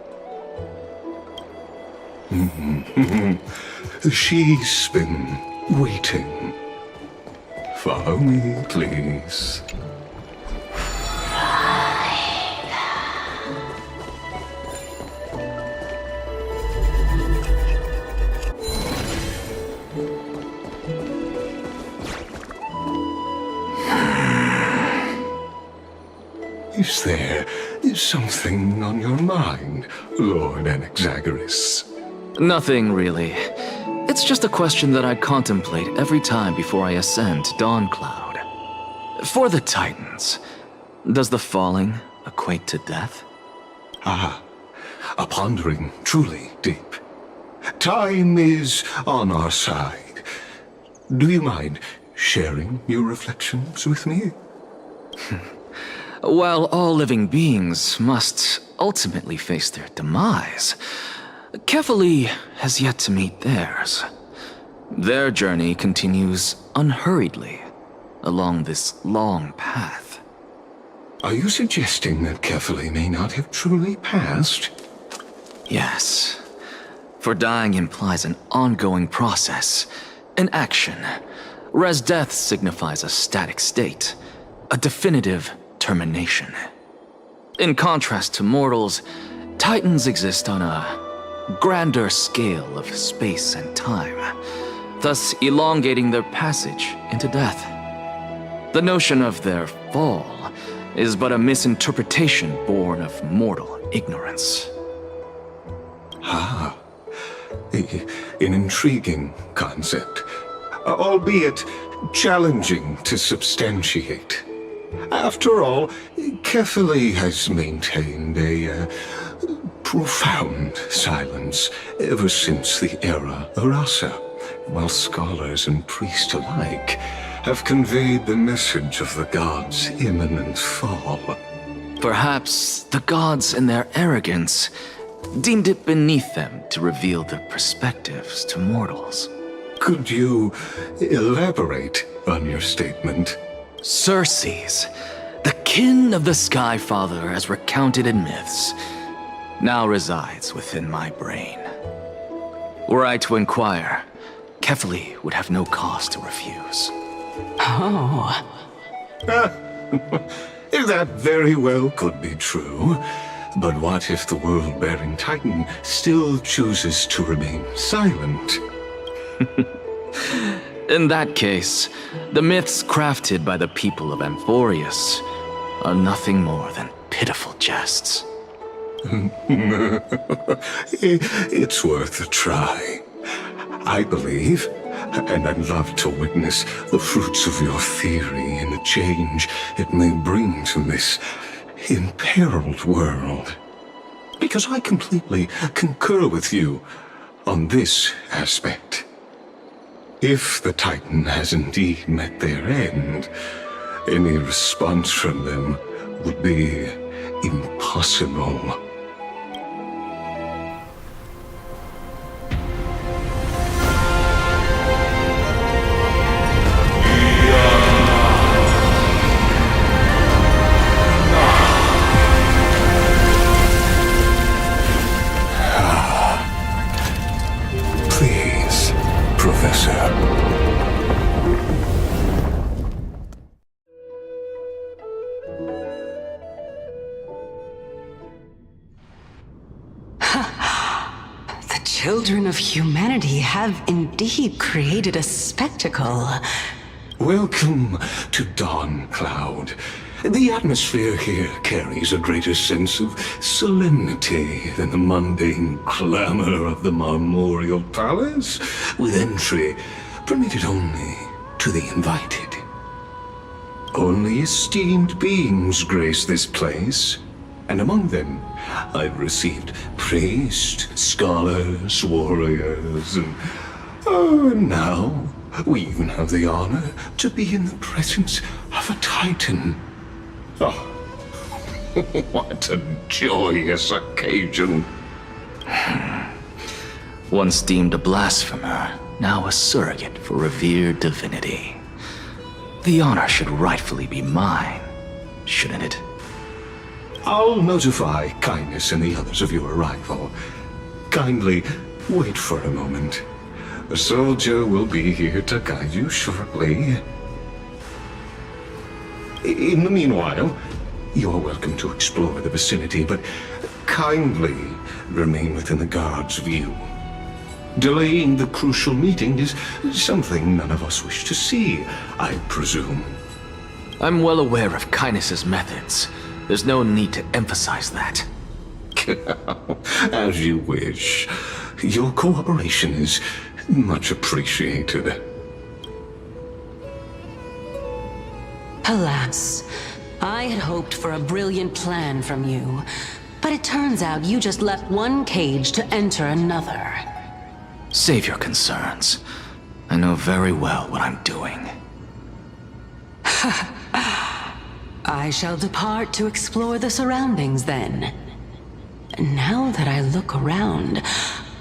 She's been waiting. Follow me, please. Is there something on your mind, Lord Anaxagoras? Nothing, really. It's just a question that I contemplate every time before I ascend to Dawncloud. For the Titans, does the falling equate to death? Ah, a pondering truly deep. Time is on our side. Do you mind sharing your reflections with me? While all living beings must ultimately face their demise, Kefali has yet to meet theirs. Their journey continues unhurriedly along this long path. Are you suggesting that Kefali may not have truly passed? Yes. For dying implies an ongoing process, an action, whereas death signifies a static state, a definitive termination. In contrast to mortals, Titans exist on a grander scale of space and time, thus elongating their passage into death. The notion of their fall is but a misinterpretation born of mortal ignorance. Ah, an intriguing concept, albeit challenging to substantiate. After all, Kefali has maintained a profound silence ever since the era Arasa, while scholars and priests alike have conveyed the message of the gods' imminent fall. Perhaps the gods in their arrogance deemed it beneath them to reveal their perspectives to mortals. Could you elaborate on your statement? Circes, the kin of the Sky Father as recounted in myths, now resides within my brain. Were I to inquire, Kefali would have no cause to refuse. Oh. That very well could be true. But what if the world-bearing Titan still chooses to remain silent? In that case, the myths crafted by the people of Amphoreus are nothing more than pitiful jests. It's worth a try. I believe, and I'd love to witness the fruits of your theory and the change it may bring to this imperiled world. Because I completely concur with you on this aspect. If the Titan has indeed met their end, any response from them would be impossible. Please, Professor. The children of humanity have indeed created a spectacle. Welcome to Dawncloud. The atmosphere here carries a greater sense of solemnity than the mundane clamor of the Marmorial Palace, with entry permitted only to the invited. Only esteemed beings grace this place, and among them I've received priests, scholars, warriors, and now we even have the honor to be in the presence of a Titan. Oh, What a joyous occasion. Once deemed a blasphemer, now a surrogate for revered divinity. The honor should rightfully be mine, shouldn't it? I'll notify Kindness and the others of your arrival. Kindly wait for a moment. A soldier will be here to guide you shortly. In the meanwhile, you're welcome to explore the vicinity, but kindly remain within the guard's view. Delaying the crucial meeting is something none of us wish to see, I presume. I'm well aware of Kindness's methods. There's no need to emphasize that. As you wish. Your cooperation is much appreciated. Alas, I had hoped for a brilliant plan from you, but it turns out you just left one cage to enter another. Save your concerns. I know very well what I'm doing. I shall depart to explore the surroundings then. Now that I look around,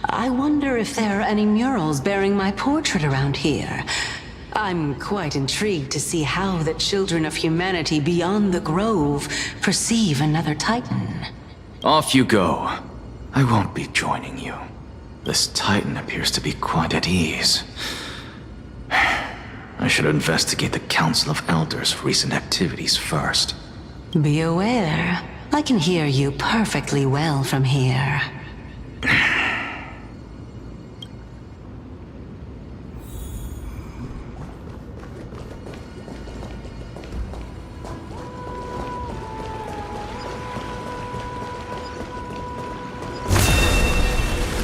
I wonder if there are any murals bearing my portrait around here. I'm quite intrigued to see how the children of humanity beyond the grove perceive another Titan. Off you go. I won't be joining you. This Titan appears to be quite at ease. I should investigate the Council of Elders' recent activities first. Be aware, I can hear you perfectly well from here.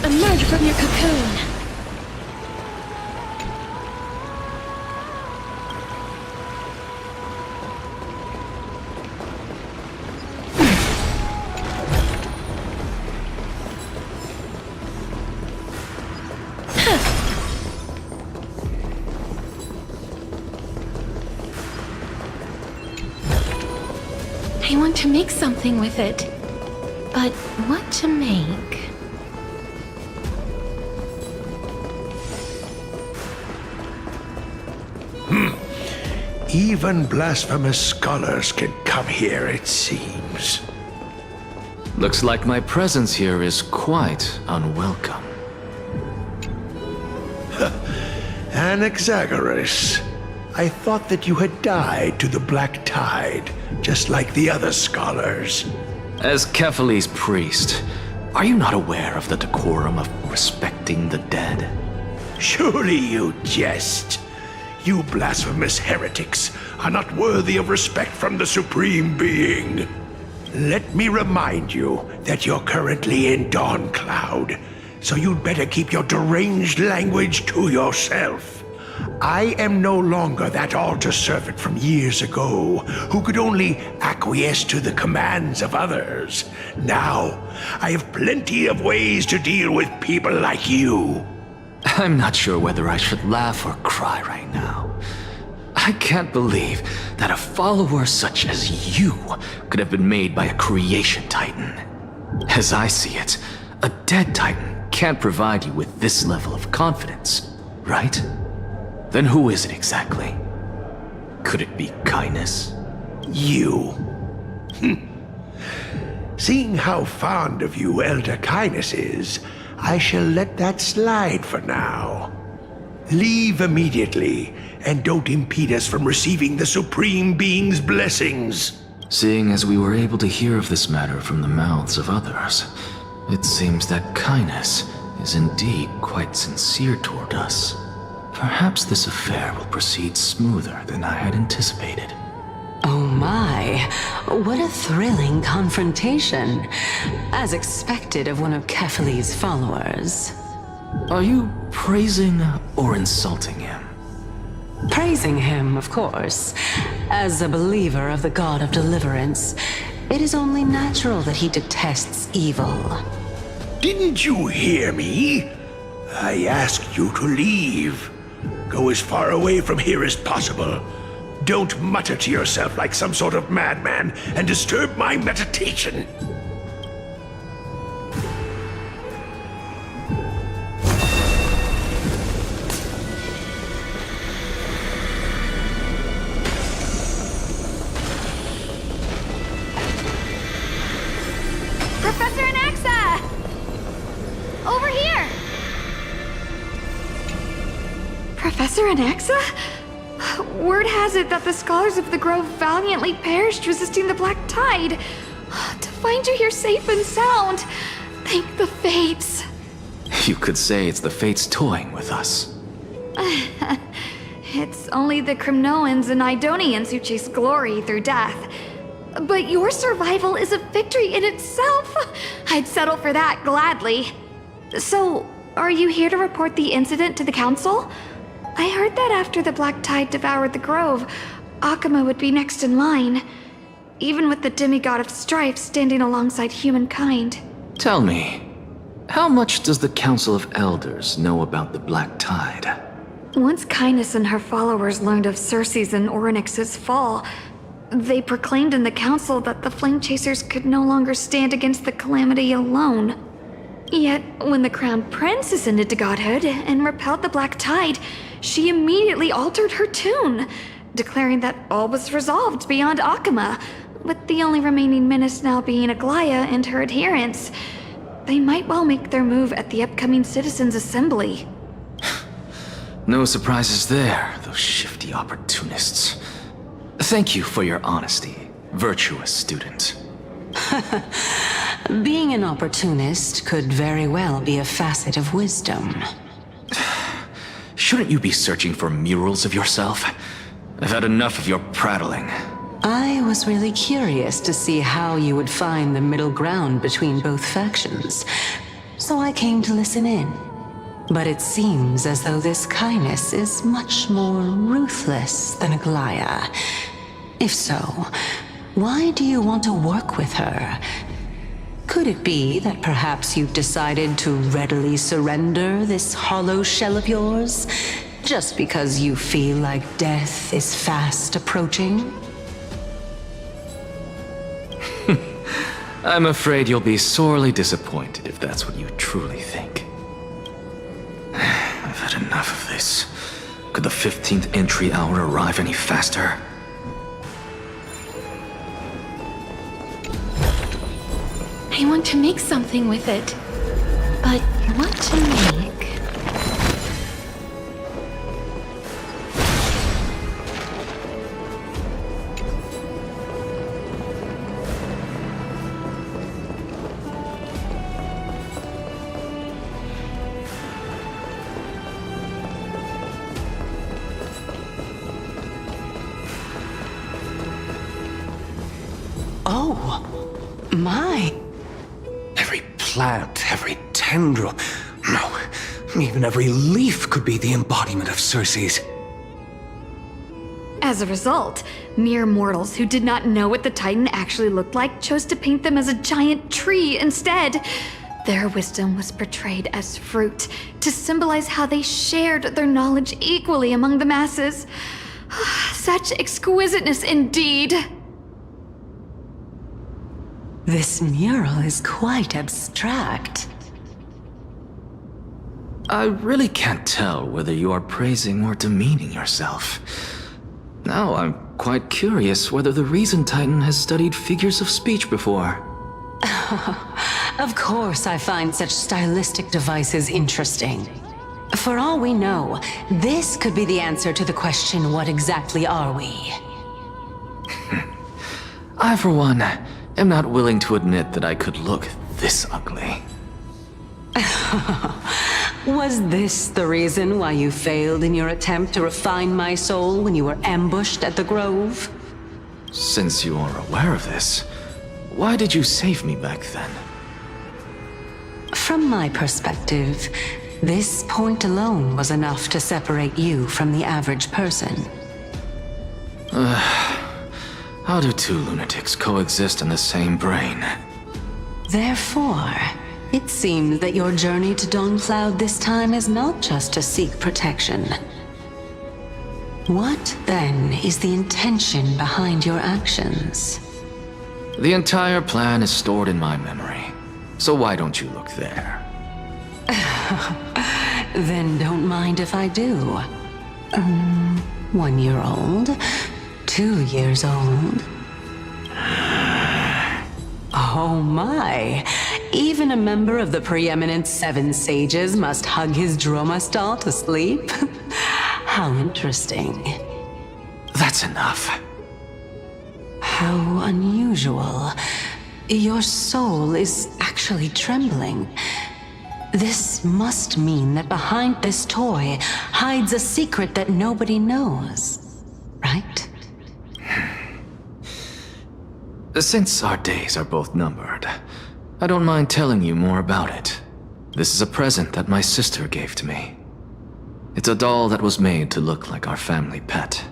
Emerge from your cocoon! I want to make something with it. But what to make? Even blasphemous scholars can come here, it seems. Looks like my presence here is quite unwelcome. Anaxagoras, I thought that you had died to the Black Tide, just like the other scholars. As Kephale's priest, are you not aware of the decorum of respecting the dead? Surely you jest. You blasphemous heretics are not worthy of respect from the Supreme Being. Let me remind you that you're currently in Dawn Cloud, so you'd better keep your deranged language to yourself. I am no longer that altar servant from years ago who could only acquiesce to the commands of others. Now, I have plenty of ways to deal with people like you. I'm not sure whether I should laugh or cry right now. I can't believe that a follower such as you could have been made by a creation titan. As I see it, a dead titan can't provide you with this level of confidence, right? Then who is it exactly? Could it be Kindness? You. Seeing how fond of you Elder Kindness is, I shall let that slide for now. Leave immediately, and don't impede us from receiving the Supreme Being's blessings. Seeing as we were able to hear of this matter from the mouths of others, it seems that Kindness is indeed quite sincere toward us. Perhaps this affair will proceed smoother than I had anticipated. Oh my, what a thrilling confrontation. As expected of one of Kephale's followers. Are you praising or insulting him? Praising him, of course. As a believer of the God of Deliverance, it is only natural that he detests evil. Didn't you hear me? I asked you to leave. Go as far away from here as possible. Don't mutter to yourself like some sort of madman and disturb my meditation. Professor Anaxa! Over here! Professor Anaxa? Word has it that the scholars of the Grove valiantly perished resisting the Black Tide. To find you here safe and sound, thank the Fates. You could say it's the Fates toying with us. It's only the Crimnoans and Idonians who chase glory through death. But your survival is a victory in itself. I'd settle for that gladly. So, are you here to report the incident to the Council? I heard that after the Black Tide devoured the Grove, Akama would be next in line, even with the demigod of strife standing alongside humankind. Tell me, how much does the Council of Elders know about the Black Tide? Once Kindness and her followers learned of Circe's and Orynyx's fall, they proclaimed in the Council that the Flame Chasers could no longer stand against the calamity alone. Yet, when the Crown Prince ascended to godhood and repelled the Black Tide, she immediately altered her tune, declaring that all was resolved beyond Akama, with the only remaining menace now being Aglaya and her adherents. They might well make their move at the upcoming Citizens' Assembly. No surprises there, those shifty opportunists. Thank you for your honesty, virtuous student. Being an opportunist could very well be a facet of wisdom. Shouldn't you be searching for murals of yourself? I've had enough of your prattling. I was really curious to see how you would find the middle ground between both factions, so I came to listen in. But it seems as though this Kindness is much more ruthless than Aglaya. If so, why do you want to work with her? Could it be that perhaps you've decided to readily surrender this hollow shell of yours, just because you feel like death is fast approaching? I'm afraid you'll be sorely disappointed if that's what you truly think. I've had enough of this. Could the 15th entry hour arrive any faster? I want to make something with it. But what to make? Oh, my. Every plant, every tendril, no, even every leaf could be the embodiment of Circe's. As a result, mere mortals who did not know what the Titan actually looked like chose to paint them as a giant tree instead. Their wisdom was portrayed as fruit, to symbolize how they shared their knowledge equally among the masses. Such exquisiteness indeed. This mural is quite abstract. I really can't tell whether you are praising or demeaning yourself. Now I'm quite curious whether the Reason Titan has studied figures of speech before. Of course I find such stylistic devices interesting. For all we know, this could be the answer to the question, what exactly are we? I, for one, am not willing to admit that I could look this ugly. Was this the reason why you failed in your attempt to refine my soul when you were ambushed at the Grove? Since you are aware of this, why did you save me back then? From my perspective, this point alone was enough to separate you from the average person. How do two lunatics coexist in the same brain? Therefore, it seems that your journey to Dawn Cloud this time is not just to seek protection. What, then, is the intention behind your actions? The entire plan is stored in my memory, so why don't you look there? Then don't mind if I do. 1 year old? 2 years old? Oh my! Even a member of the preeminent 7 sages must hug his droma stall to sleep? How interesting. That's enough. How unusual. Your soul is actually trembling. This must mean that behind this toy hides a secret that nobody knows, right? Since our days are both numbered, I don't mind telling you more about it. This is a present that my sister gave to me. It's a doll that was made to look like our family pet.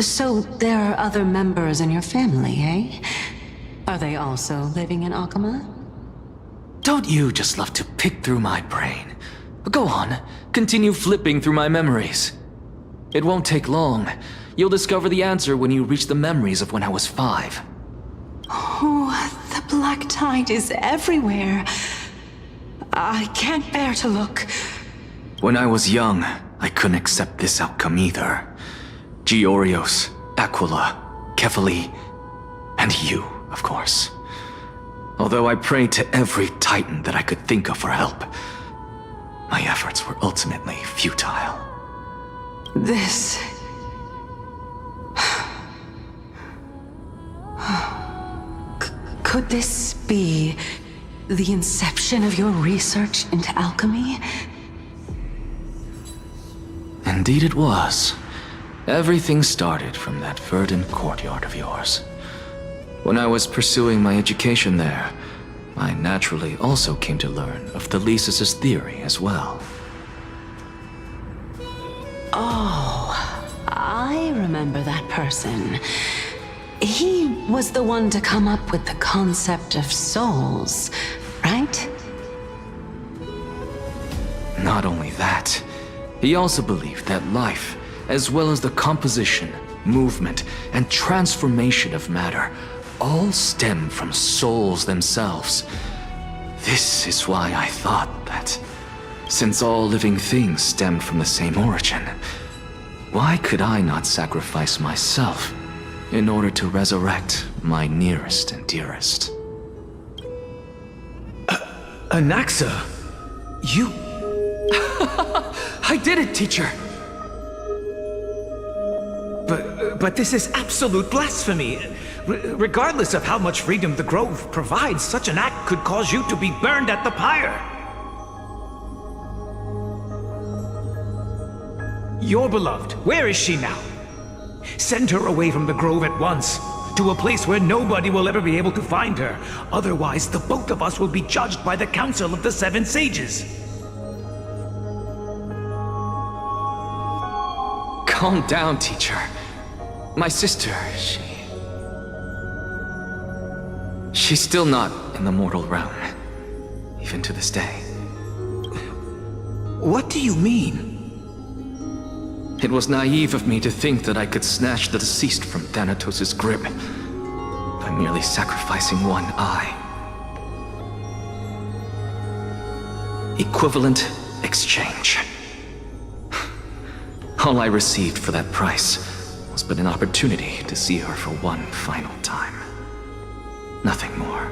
So there are other members in your family, eh? Are they also living in Akama? Don't you just love to pick through my brain? Go on, continue flipping through my memories. It won't take long. You'll discover the answer when you reach the memories of when I was 5. Oh, the black tide is everywhere. I can't bear to look. When I was young, I couldn't accept this outcome either. Georios, Aquila, Kefali, and you, of course. Although I prayed to every titan that I could think of for help, my efforts were ultimately futile. This... Could this be the inception of your research into alchemy? Indeed it was. Everything started from that verdant courtyard of yours. When I was pursuing my education there, I naturally also came to learn of Thelesis' theory as well. Oh, I remember that person. He was the one to come up with the concept of souls, right? Not only that, he also believed that life, as well as the composition, movement, and transformation of matter, all stem from souls themselves. This is why I thought that, since all living things stemmed from the same origin, why could I not sacrifice myself in order to resurrect my nearest and dearest? Anaxa, you... I did it, teacher! But this is absolute blasphemy. Regardless of how much freedom the Grove provides, such an act could cause you to be burned at the pyre. Your beloved, where is she now? Send her away from the Grove at once, to a place where nobody will ever be able to find her. Otherwise, the both of us will be judged by the Council of the 7 Sages. Calm down, teacher. My sister, she's still not in the mortal realm, even to this day. What do you mean? It was naive of me to think that I could snatch the deceased from Thanatos' grip by merely sacrificing one eye. Equivalent exchange. All I received for that price was but an opportunity to see her for one final time. Nothing more.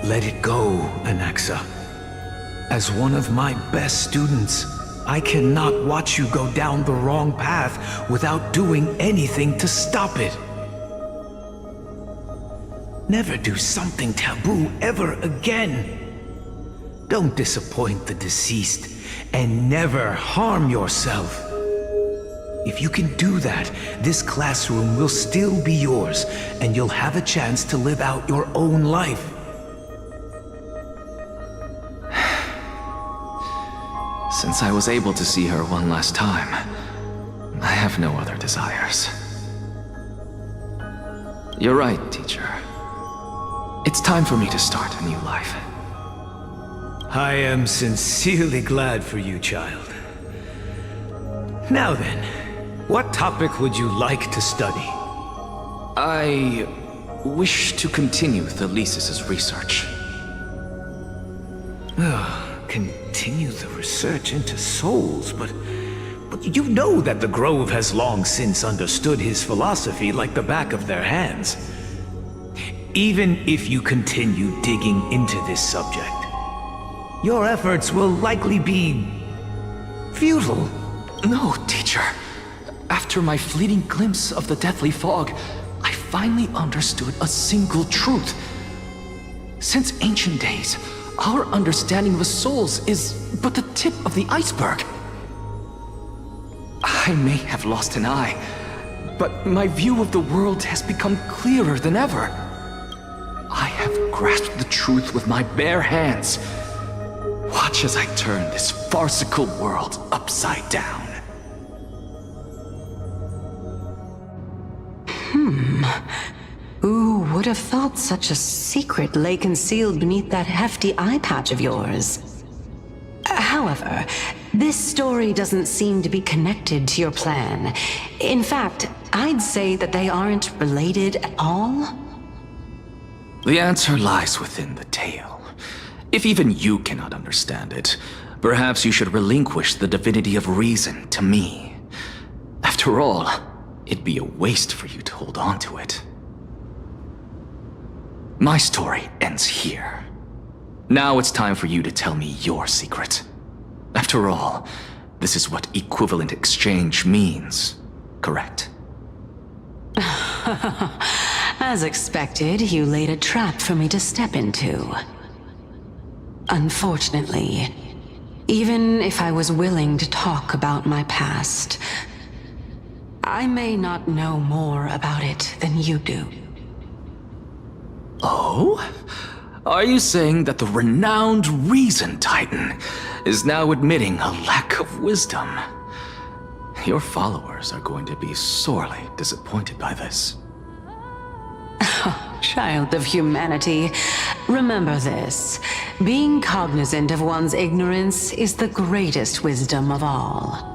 Let it go, Anaxa. As one of my best students, I cannot watch you go down the wrong path without doing anything to stop it. Never do something taboo ever again. Don't disappoint the deceased, and never harm yourself. If you can do that, this classroom will still be yours, and you'll have a chance to live out your own life. Since I was able to see her one last time, I have no other desires. You're right, teacher. It's time for me to start a new life. I am sincerely glad for you, child. Now then, what topic would you like to study? I wish to continue Thalesis' research. Continue the research into souls, but you know that the Grove has long since understood his philosophy like the back of their hands. Even if you continue digging into this subject, your efforts will likely be futile. No, teacher. After my fleeting glimpse of the deathly fog, I finally understood a single truth. Since ancient days, our understanding of the souls is but the tip of the iceberg. I may have lost an eye, but my view of the world has become clearer than ever. I have grasped the truth with my bare hands. Watch as I turn this farcical world upside down. Who would have thought such a secret lay concealed beneath that hefty eye patch of yours? However, this story doesn't seem to be connected to your plan. In fact, I'd say that they aren't related at all. The answer lies within the tale. If even you cannot understand it, perhaps you should relinquish the divinity of reason to me. After all, it'd be a waste for you to hold on to it. My story ends here. Now it's time for you to tell me your secret. After all, this is what equivalent exchange means, correct? As expected, you laid a trap for me to step into. Unfortunately, even if I was willing to talk about my past, I may not know more about it than you do. Oh? Are you saying that the renowned Reason Titan is now admitting a lack of wisdom? Your followers are going to be sorely disappointed by this. Child of humanity, remember this. Being cognizant of one's ignorance is the greatest wisdom of all.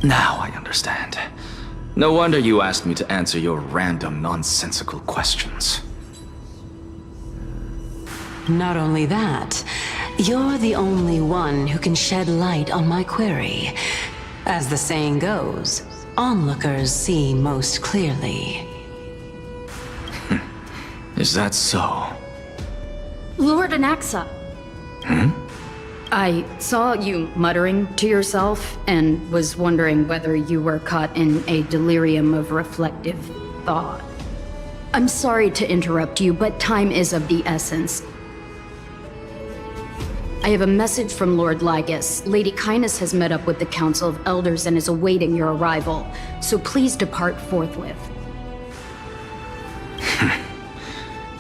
Now I understand. No wonder you asked me to answer your random, nonsensical questions. Not only that, you're the only one who can shed light on my query. As the saying goes, onlookers see most clearly. Is that so? Lord Anaxa. I saw you muttering to yourself and was wondering whether you were caught in a delirium of reflective thought. I'm sorry to interrupt you, but time is of the essence. I have a message from Lord Lygus. Lady Kindness has met up with the Council of Elders and is awaiting your arrival, so please depart forthwith.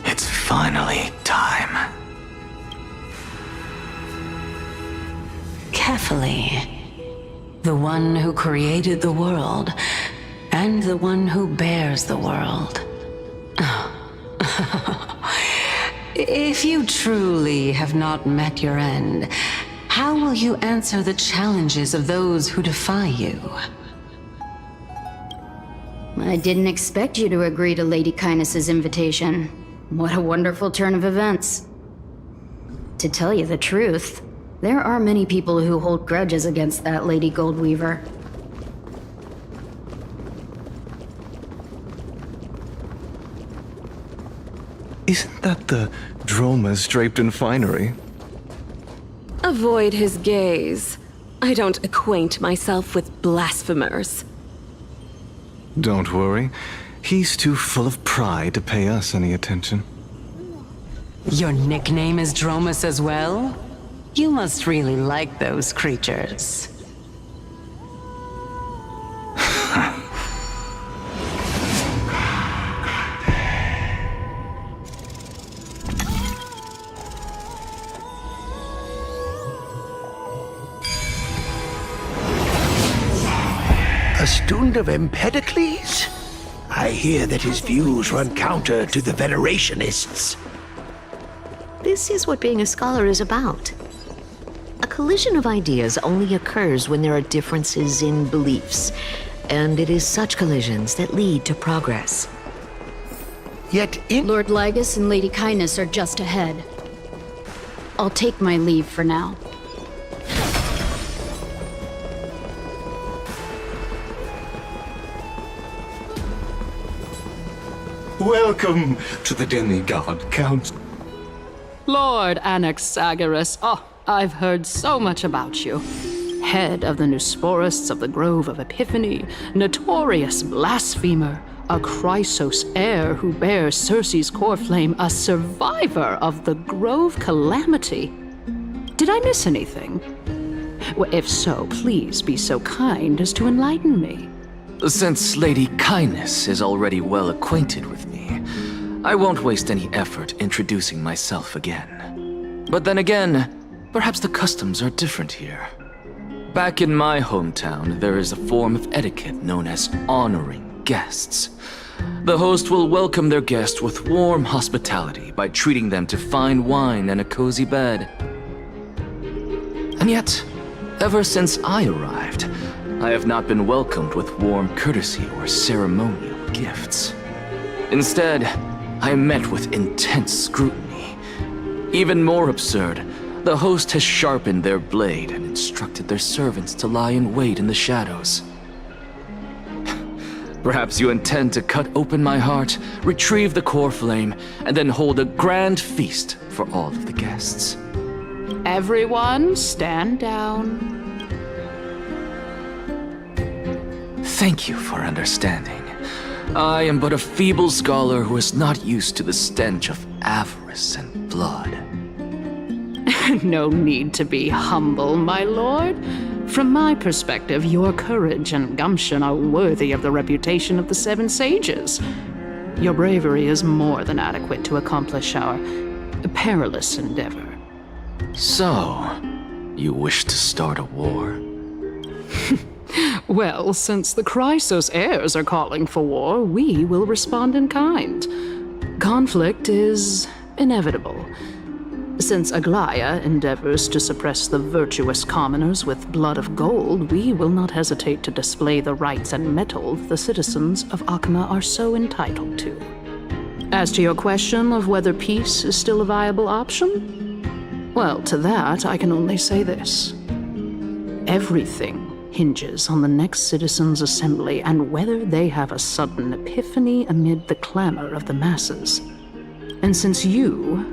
It's finally time. Carefully. The one who created the world, and the one who bears the world. If you truly have not met your end, how will you answer the challenges of those who defy you? I didn't expect you to agree to Lady Kindness's invitation. What a wonderful turn of events. To tell you the truth, there are many people who hold grudges against that Lady Goldweaver. Isn't that the Dromas draped in finery? Avoid his gaze. I don't acquaint myself with blasphemers. Don't worry. He's too full of pride to pay us any attention. Your nickname is Dromas as well? You must really like those creatures. A student of Empedocles? I hear that his views run counter to the Venerationists. This is what being a scholar is about. A collision of ideas only occurs when there are differences in beliefs, and it is such collisions that lead to progress. Yet Lord Lygus and Lady Kindness are just ahead. I'll take my leave for now. Welcome to the Demigod Council. Lord Anaxagoras, I've heard so much about you. Head of the Nusporists of the Grove of Epiphany, notorious blasphemer, a Chrysos heir who bears Circe's core flame, a survivor of the Grove calamity. Did I miss anything? Well, if so, please be so kind as to enlighten me. Since Lady Kindness is already well acquainted with me, I won't waste any effort introducing myself again. But then again, perhaps the customs are different here. Back in my hometown, there is a form of etiquette known as honoring guests. The host will welcome their guest with warm hospitality by treating them to fine wine and a cozy bed. And yet, ever since I arrived, I have not been welcomed with warm courtesy or ceremonial gifts. Instead, I am met with intense scrutiny. Even more absurd, the host has sharpened their blade and instructed their servants to lie in wait in the shadows. Perhaps you intend to cut open my heart, retrieve the core flame, and then hold a grand feast for all of the guests. Everyone, stand down. Thank you for understanding. I am but a feeble scholar who is not used to the stench of avarice and blood. No need to be humble, my lord. From my perspective, your courage and gumption are worthy of the reputation of the Seven Sages. Your bravery is more than adequate to accomplish our perilous endeavor. So, you wish to start a war? Well, since the Chrysos heirs are calling for war, we will respond in kind. Conflict is inevitable. Since Aglaya endeavors to suppress the virtuous commoners with blood of gold, we will not hesitate to display the rights and mettle the citizens of Akama are so entitled to. As to your question of whether peace is still a viable option, well, to that I can only say this. Everything hinges on the next citizens' assembly and whether they have a sudden epiphany amid the clamor of the masses. And since you,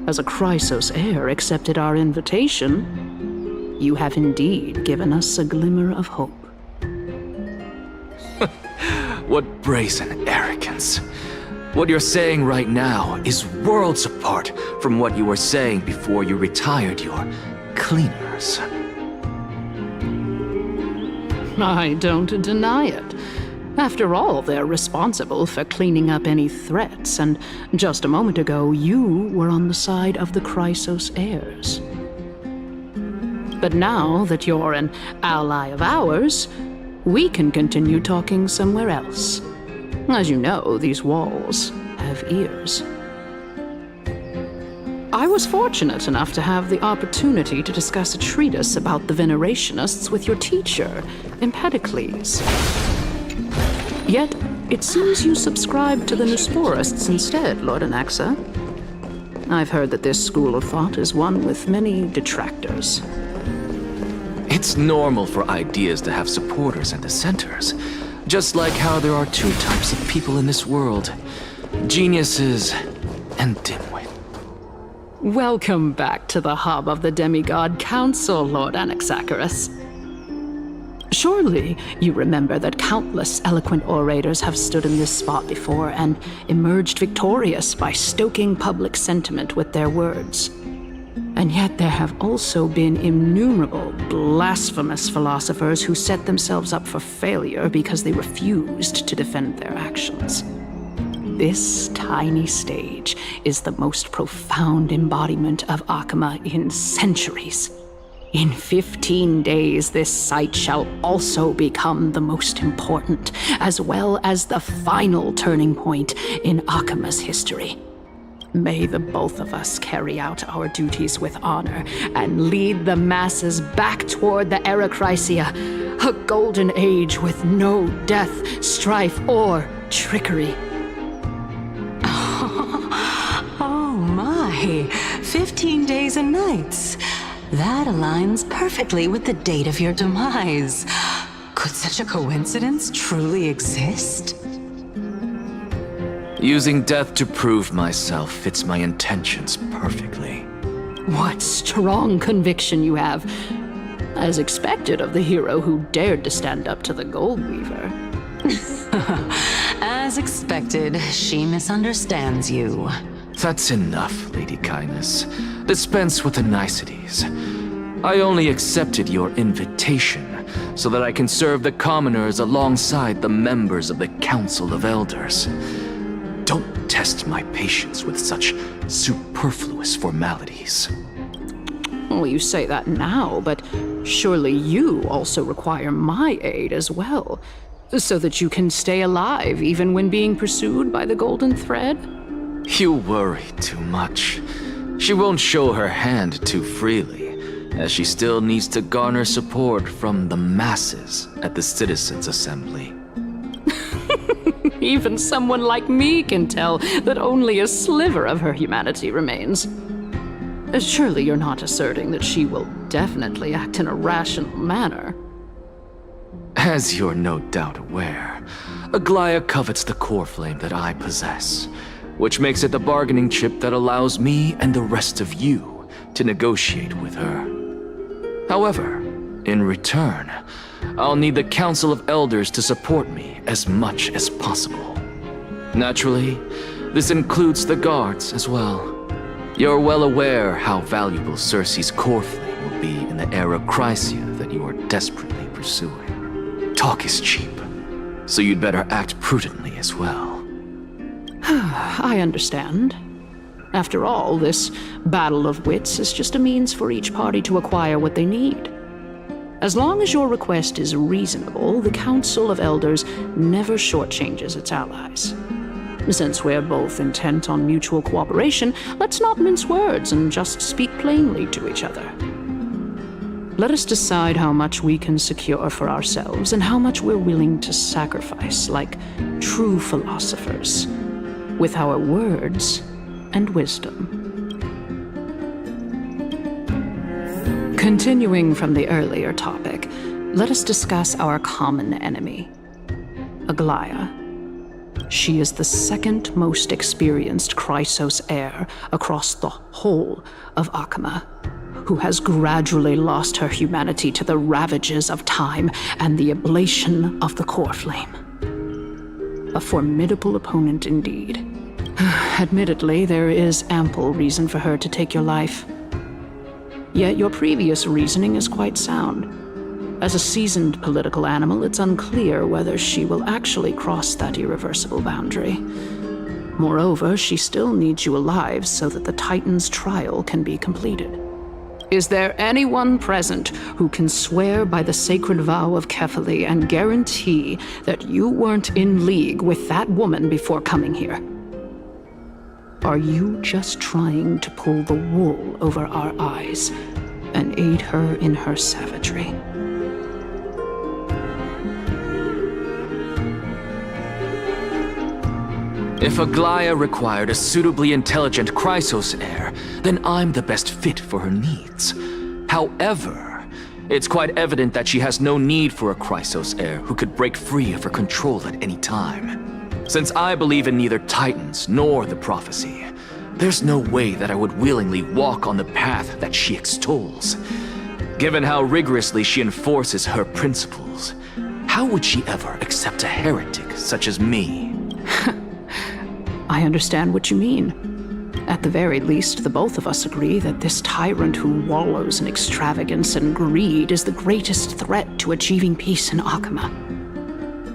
as a Chrysos heir, accepted our invitation, you have indeed given us a glimmer of hope. What brazen arrogance. What you're saying right now is worlds apart from what you were saying before you retired your cleaners. I don't deny it. After all, they're responsible for cleaning up any threats, and just a moment ago, you were on the side of the Chrysos heirs. But now that you're an ally of ours, we can continue talking somewhere else. As you know, these walls have ears. I was fortunate enough to have the opportunity to discuss a treatise about the Venerationists with your teacher, Empedocles. Yet, it seems you subscribe to the Nusporists instead, Lord Anaxa. I've heard that this school of thought is one with many detractors. It's normal for ideas to have supporters and dissenters, just like how there are two types of people in this world, geniuses and dimwits. Welcome back to the hub of the Demigod Council, Lord Anaxagoras. Surely you remember that countless eloquent orators have stood in this spot before and emerged victorious by stoking public sentiment with their words. And yet there have also been innumerable blasphemous philosophers who set themselves up for failure because they refused to defend their actions. This tiny stage is the most profound embodiment of Akama in centuries. In 15 days, this site shall also become the most important, as well as the final turning point in Akama's history. May the both of us carry out our duties with honor and lead the masses back toward the Erechrysia, a golden age with no death, strife, or trickery. Oh my, 15 days and nights. That aligns perfectly with the date of your demise. Could such a coincidence truly exist? Using death to prove myself fits my intentions perfectly. What strong conviction you have. As expected of the hero who dared to stand up to the Gold Weaver. As expected, she misunderstands you. That's enough, Lady Kindness. Dispense with the niceties. I only accepted your invitation so that I can serve the commoners alongside the members of the Council of Elders. Don't test my patience with such superfluous formalities. Well, you say that now, but surely you also require my aid as well, so that you can stay alive even when being pursued by the Golden Thread? You worry too much. She won't show her hand too freely, as she still needs to garner support from the masses at the Citizens' Assembly. Even someone like me can tell that only a sliver of her humanity remains. Surely you're not asserting that she will definitely act in a rational manner. As you're no doubt aware, Aglaya covets the core flame that I possess, which makes it the bargaining chip that allows me and the rest of you to negotiate with her. However, in return, I'll need the Council of Elders to support me as much as possible. Naturally, this includes the guards as well. You're well aware how valuable Circe's core flame will be in the Erechrysia that you are desperately pursuing. Talk is cheap, so you'd better act prudently as well. I understand. After all, this battle of wits is just a means for each party to acquire what they need. As long as your request is reasonable, the Council of Elders never shortchanges its allies. Since we're both intent on mutual cooperation, let's not mince words and just speak plainly to each other. Let us decide how much we can secure for ourselves and how much we're willing to sacrifice, like true philosophers, with our words and wisdom. Continuing from the earlier topic, let us discuss our common enemy, Aglaya. She is the second most experienced Chrysos heir across the whole of Akama, who has gradually lost her humanity to the ravages of time and the ablation of the core flame. A formidable opponent indeed. Admittedly, there is ample reason for her to take your life. Yet your previous reasoning is quite sound. As a seasoned political animal, it's unclear whether she will actually cross that irreversible boundary. Moreover, she still needs you alive so that the Titan's trial can be completed. Is there anyone present who can swear by the sacred vow of Kefali and guarantee that you weren't in league with that woman before coming here? Are you just trying to pull the wool over our eyes and aid her in her savagery? If Aglaya required a suitably intelligent Chrysos heir, then I'm the best fit for her needs. However, it's quite evident that she has no need for a Chrysos heir who could break free of her control at any time. Since I believe in neither Titans nor the prophecy, there's no way that I would willingly walk on the path that she extols. Given how rigorously she enforces her principles, how would she ever accept a heretic such as me? I understand what you mean. At the very least, the both of us agree that this tyrant who wallows in extravagance and greed is the greatest threat to achieving peace in Akama.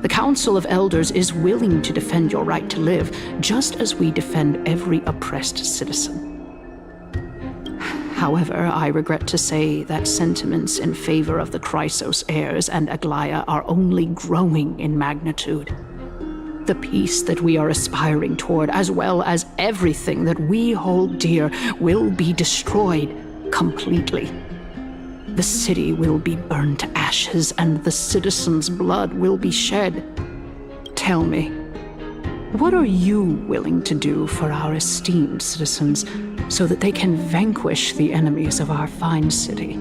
The Council of Elders is willing to defend your right to live, just as we defend every oppressed citizen. However, I regret to say that sentiments in favor of the Chrysos heirs and Aglaya are only growing in magnitude. the peace that we are aspiring toward, as well as everything that we hold dear, will be destroyed completely. The city will be burned to ashes, and the citizens' blood will be shed. Tell me, what are you willing to do for our esteemed citizens so that they can vanquish the enemies of our fine city?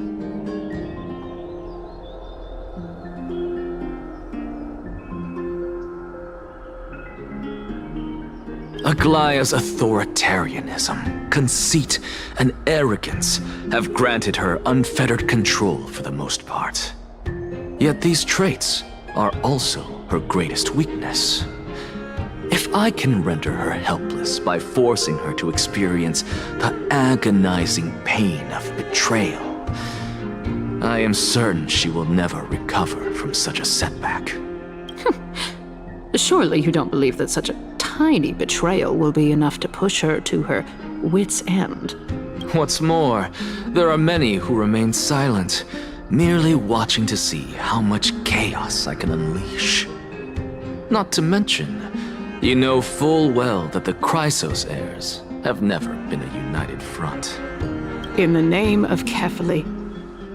Aglaya's authoritarianism, conceit, and arrogance have granted her unfettered control for the most part. Yet these traits are also her greatest weakness. If I can render her helpless by forcing her to experience the agonizing pain of betrayal, I am certain she will never recover from such a setback. Surely you don't believe that such a tiny betrayal will be enough to push her to her wit's end. What's more, there are many who remain silent, merely watching to see how much chaos I can unleash. Not to mention, you know full well that the Chrysos heirs have never been a united front. In the name of Kefali,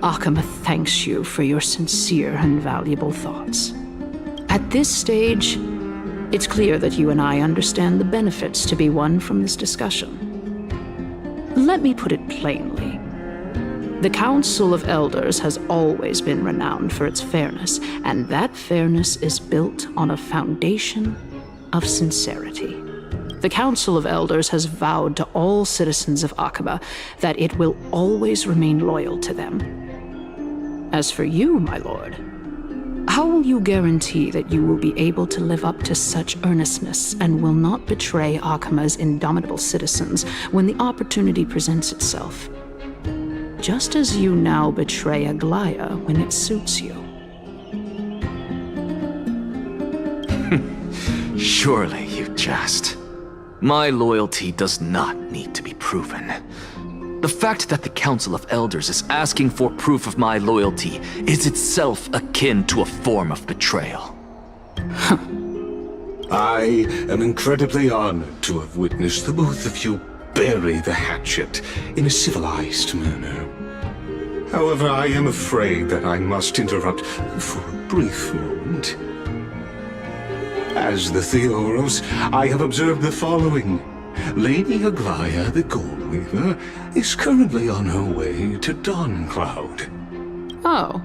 Akama thanks you for your sincere and valuable thoughts. At this stage, it's clear that you and I understand the benefits to be won from this discussion. Let me put it plainly. The Council of Elders has always been renowned for its fairness, and that fairness is built on a foundation of sincerity. The Council of Elders has vowed to all citizens of Akaba that it will always remain loyal to them. As for you, my lord, how will you guarantee that you will be able to live up to such earnestness and will not betray Akama's indomitable citizens when the opportunity presents itself? Just as you now betray Aglaya when it suits you. Surely you jest. My loyalty does not need to be proven. The fact that the Council of Elders is asking for proof of my loyalty is itself akin to a form of betrayal. I am incredibly honored to have witnessed the both of you bury the hatchet in a civilized manner. However, I am afraid that I must interrupt for a brief moment. As the Theoros, I have observed the following. Lady Aglaya, the Goldweaver, is currently on her way to Dawncloud. Oh.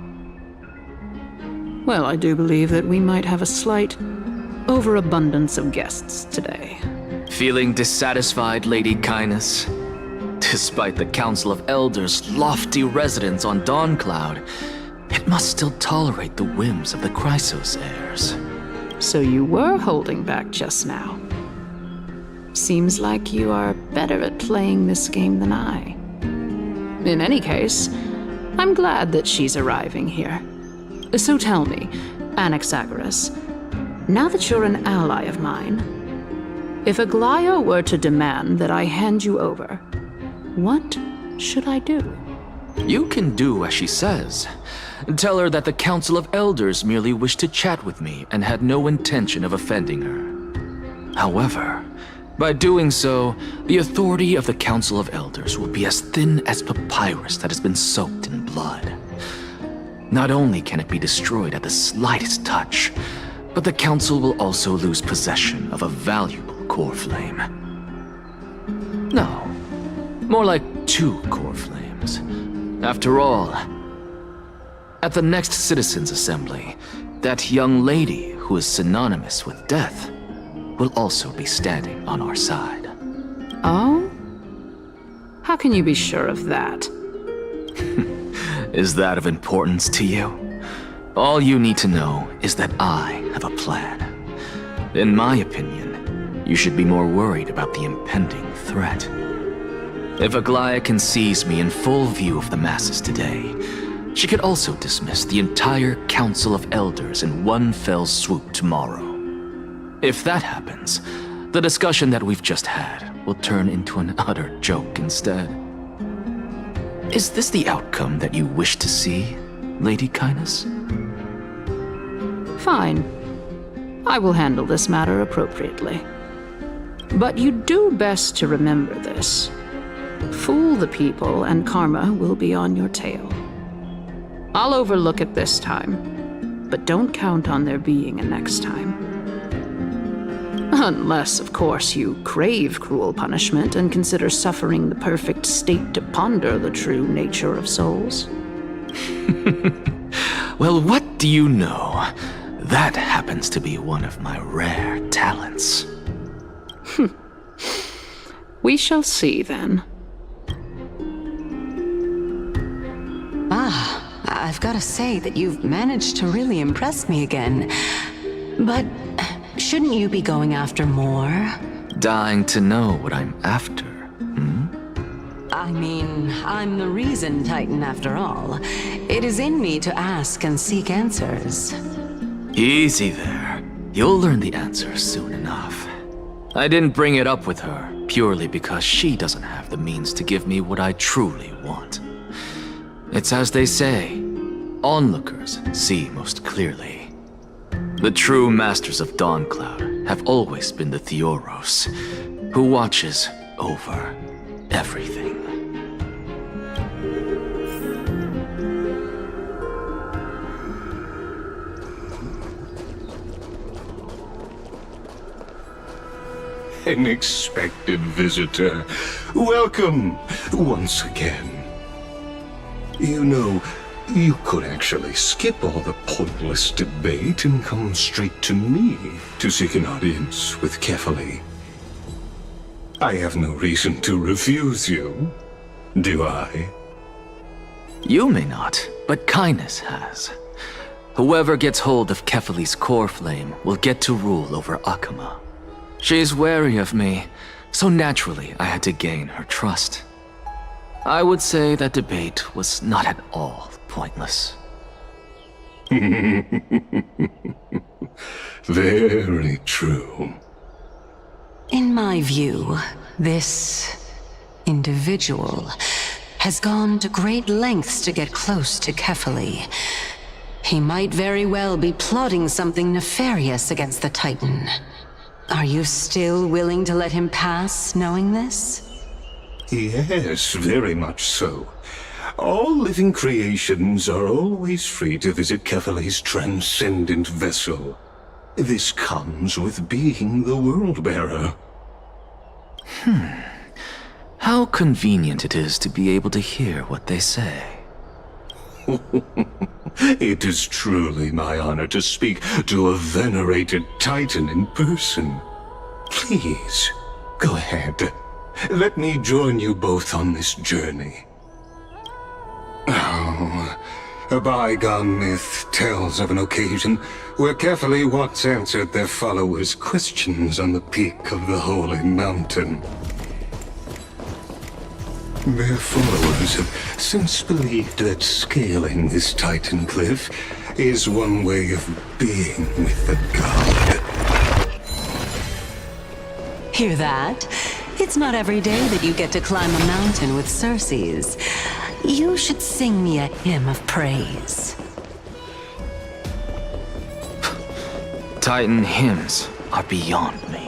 Well, I do believe that we might have a slight overabundance of guests today. Feeling dissatisfied, Lady Kindness? Despite the Council of Elders' lofty residence on Dawncloud, it must still tolerate the whims of the Chrysos heirs. So you were holding back just now. Seems like you are better at playing this game than I. In any case, I'm glad that she's arriving here. So tell me, Anaxagoras, now that you're an ally of mine, if Aglaya were to demand that I hand you over, what should I do? You can do as she says. Tell her that the Council of Elders merely wished to chat with me and had no intention of offending her. However, by doing so, the authority of the Council of Elders will be as thin as papyrus that has been soaked in blood. Not only can it be destroyed at the slightest touch, but the Council will also lose possession of a valuable core flame. No, more like 2 core flames. After all, at the next Citizens' Assembly, that young lady who is synonymous with death will also be standing on our side. Oh? How can you be sure of that? Is that of importance to you? All you need to know is that I have a plan. In my opinion, you should be more worried about the impending threat. If Aglaya can seize me in full view of the masses today, she could also dismiss the entire Council of Elders in one fell swoop tomorrow. If that happens, the discussion that we've just had will turn into an utter joke instead. Is this the outcome that you wish to see, Lady Kindness? Fine. I will handle this matter appropriately. But you do best to remember this. Fool the people, and karma will be on your tail. I'll overlook it this time, but don't count on there being a next time. Unless, of course, you crave cruel punishment and consider suffering the perfect state to ponder the true nature of souls. Well, what do you know? That happens to be one of my rare talents. We shall see, then. I've got to say that you've managed to really impress me again. But shouldn't you be going after more? Dying to know what I'm after, I mean, I'm the reason Titan after all. It is in me to ask and seek answers. Easy there. You'll learn the answer soon enough. I didn't bring it up with her purely because she doesn't have the means to give me what I truly want. It's as they say, onlookers see most clearly. The true masters of Dawncloud have always been the Theoros, who watches over everything. An expected visitor. Welcome once again. You know, you could actually skip all the pointless debate and come straight to me to seek an audience with Kefali. I have no reason to refuse you, do I? You may not, but Kindness has. Whoever gets hold of Kefali's core flame will get to rule over Akama. She's wary of me, so naturally I had to gain her trust. I would say that debate was not at all pointless. Very true. In my view, this individual has gone to great lengths to get close to Kefali. He might very well be plotting something nefarious against the Titan. Are you still willing to let him pass, knowing this? Yes, very much so. All living creations are always free to visit Kefali's transcendent vessel. This comes with being the World-Bearer. How convenient it is to be able to hear what they say. It is truly my honor to speak to a venerated Titan in person. Please, go ahead. Let me join you both on this journey. Oh, a bygone myth tells of an occasion where Kefali once answered their followers' questions on the peak of the Holy Mountain. Their followers have since believed that scaling this Titan cliff is one way of being with the god. Hear that? It's not every day that you get to climb a mountain with Circes. You should sing me a hymn of praise. Titan hymns are beyond me.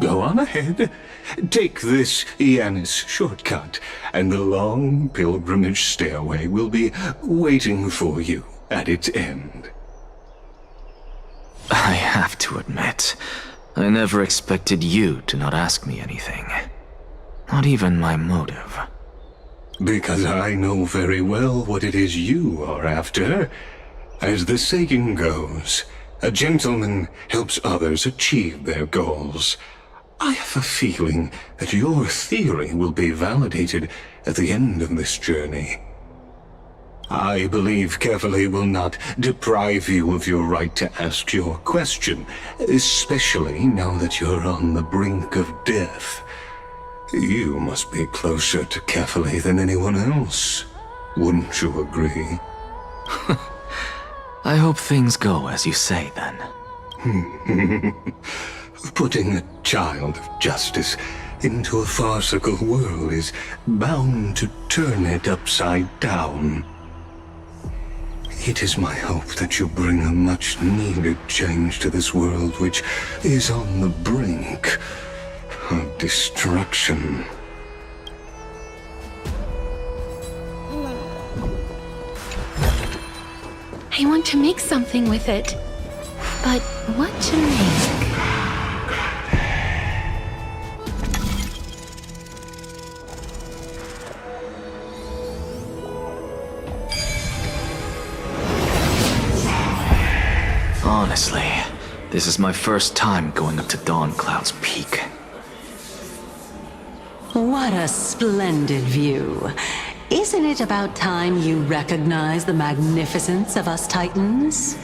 Go on ahead. Take this Yanis shortcut, and the long pilgrimage stairway will be waiting for you at its end. I have to admit, I never expected you to not ask me anything. Not even my motive. Because I know very well what it is you are after. As the saying goes, a gentleman helps others achieve their goals. I have a feeling that your theory will be validated at the end of this journey. I believe Kefali will not deprive you of your right to ask your question, especially now that you're on the brink of death. You must be closer to Kefali than anyone else. Wouldn't you agree? I hope things go as you say, then. Putting a child of justice into a farcical world is bound to turn it upside down. It is my hope that you bring a much-needed change to this world which is on the brink of destruction. I want to make something with it. But what to make? Honestly, this is my first time going up to Dawn Cloud's peak. What a splendid view. Isn't it about time you recognize the magnificence of us Titans?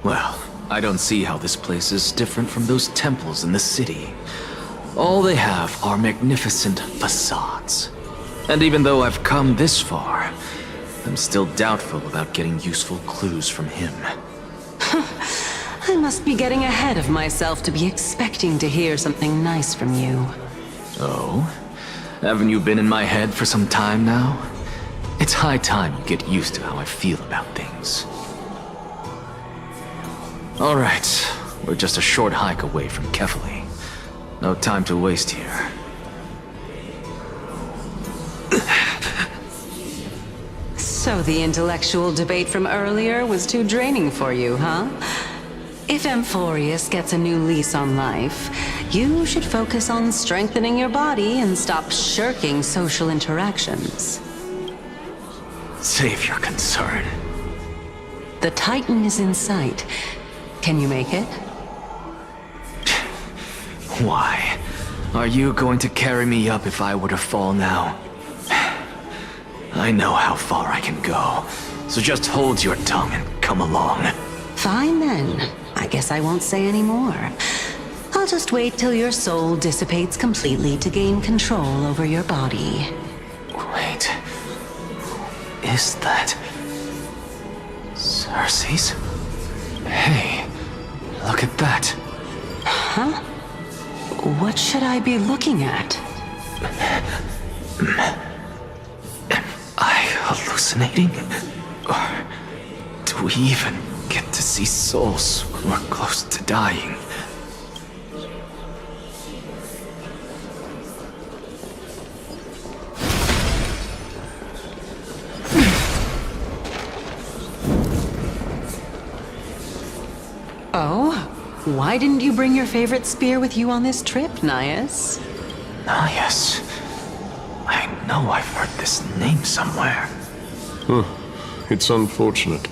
Well, I don't see how this place is different from those temples in the city. All they have are magnificent facades. And even though I've come this far, I'm still doubtful about getting useful clues from him. I must be getting ahead of myself to be expecting to hear something nice from you. Oh? Haven't you been in my head for some time now? It's high time you get used to how I feel about things. Alright, we're just a short hike away from Kefali. No time to waste here. So the intellectual debate from earlier was too draining for you, huh? If Amphoreus gets a new lease on life, you should focus on strengthening your body and stop shirking social interactions. Save your concern. The Titan is in sight. Can you make it? Why? Are you going to carry me up if I were to fall now? I know how far I can go, so just hold your tongue and come along. Fine then. I guess I won't say any more. I'll just wait till your soul dissipates completely to gain control over your body. Wait. Who is that? Cersei's? Hey, look at that. Huh? What should I be looking at? Am I hallucinating? Or do we even get to see souls who are close to dying? Oh? Why didn't you bring your favorite spear with you on this trip, Nias? Nias? I know I've heard this name somewhere. It's unfortunate.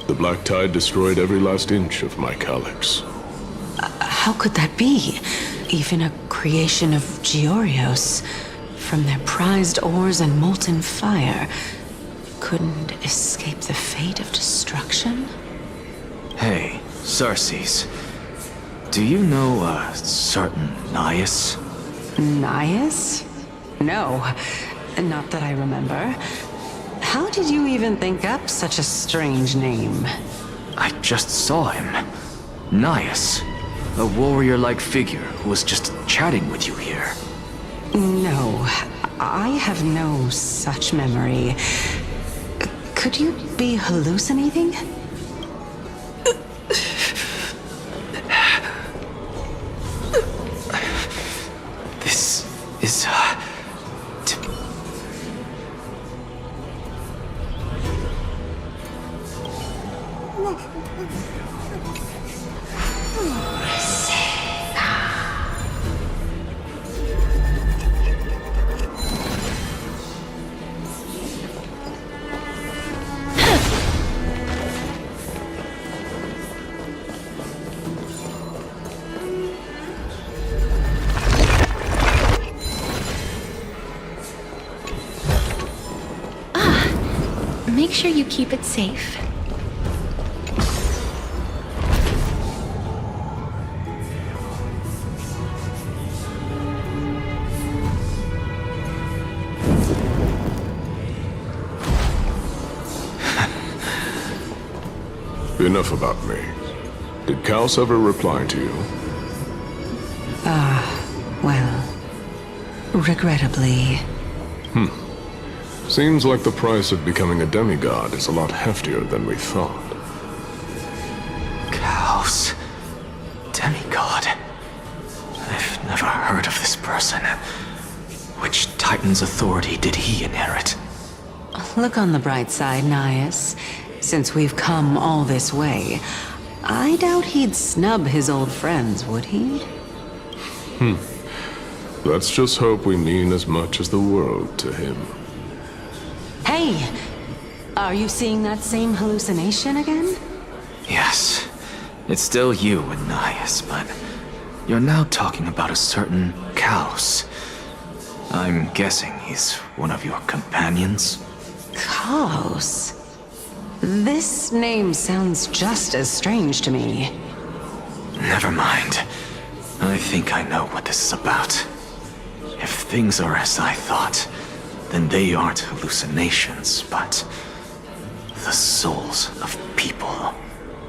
The Black Tide destroyed every last inch of my calyx. How could that be? Even a creation of Georios, from their prized ores and molten fire, couldn't escape the fate of destruction? Hey, Cersei's. Do you know a certain Nias? Nias? No, not that I remember. How did you even think up such a strange name? I just saw him. Nias. A warrior-like figure who was just chatting with you here. No, I have no such memory. Could you be hallucinating? This is, make sure you keep it safe. Enough about me. Did Kaos ever reply to you? Well, regrettably. Seems like the price of becoming a demigod is a lot heftier than we thought. Kaos. Demigod. I've never heard of this person. Which Titan's authority did he inherit? Look on the bright side, Nias. Since we've come all this way, I doubt he'd snub his old friends, would he? Let's just hope we mean as much as the world to him. Hey! Are you seeing that same hallucination again? Yes. It's still you and Nias, but you're now talking about a certain Kaos. I'm guessing he's one of your companions? Kaos? This name sounds just as strange to me. Never mind. I think I know what this is about. If things are as I thought, then they aren't hallucinations, but the souls of people.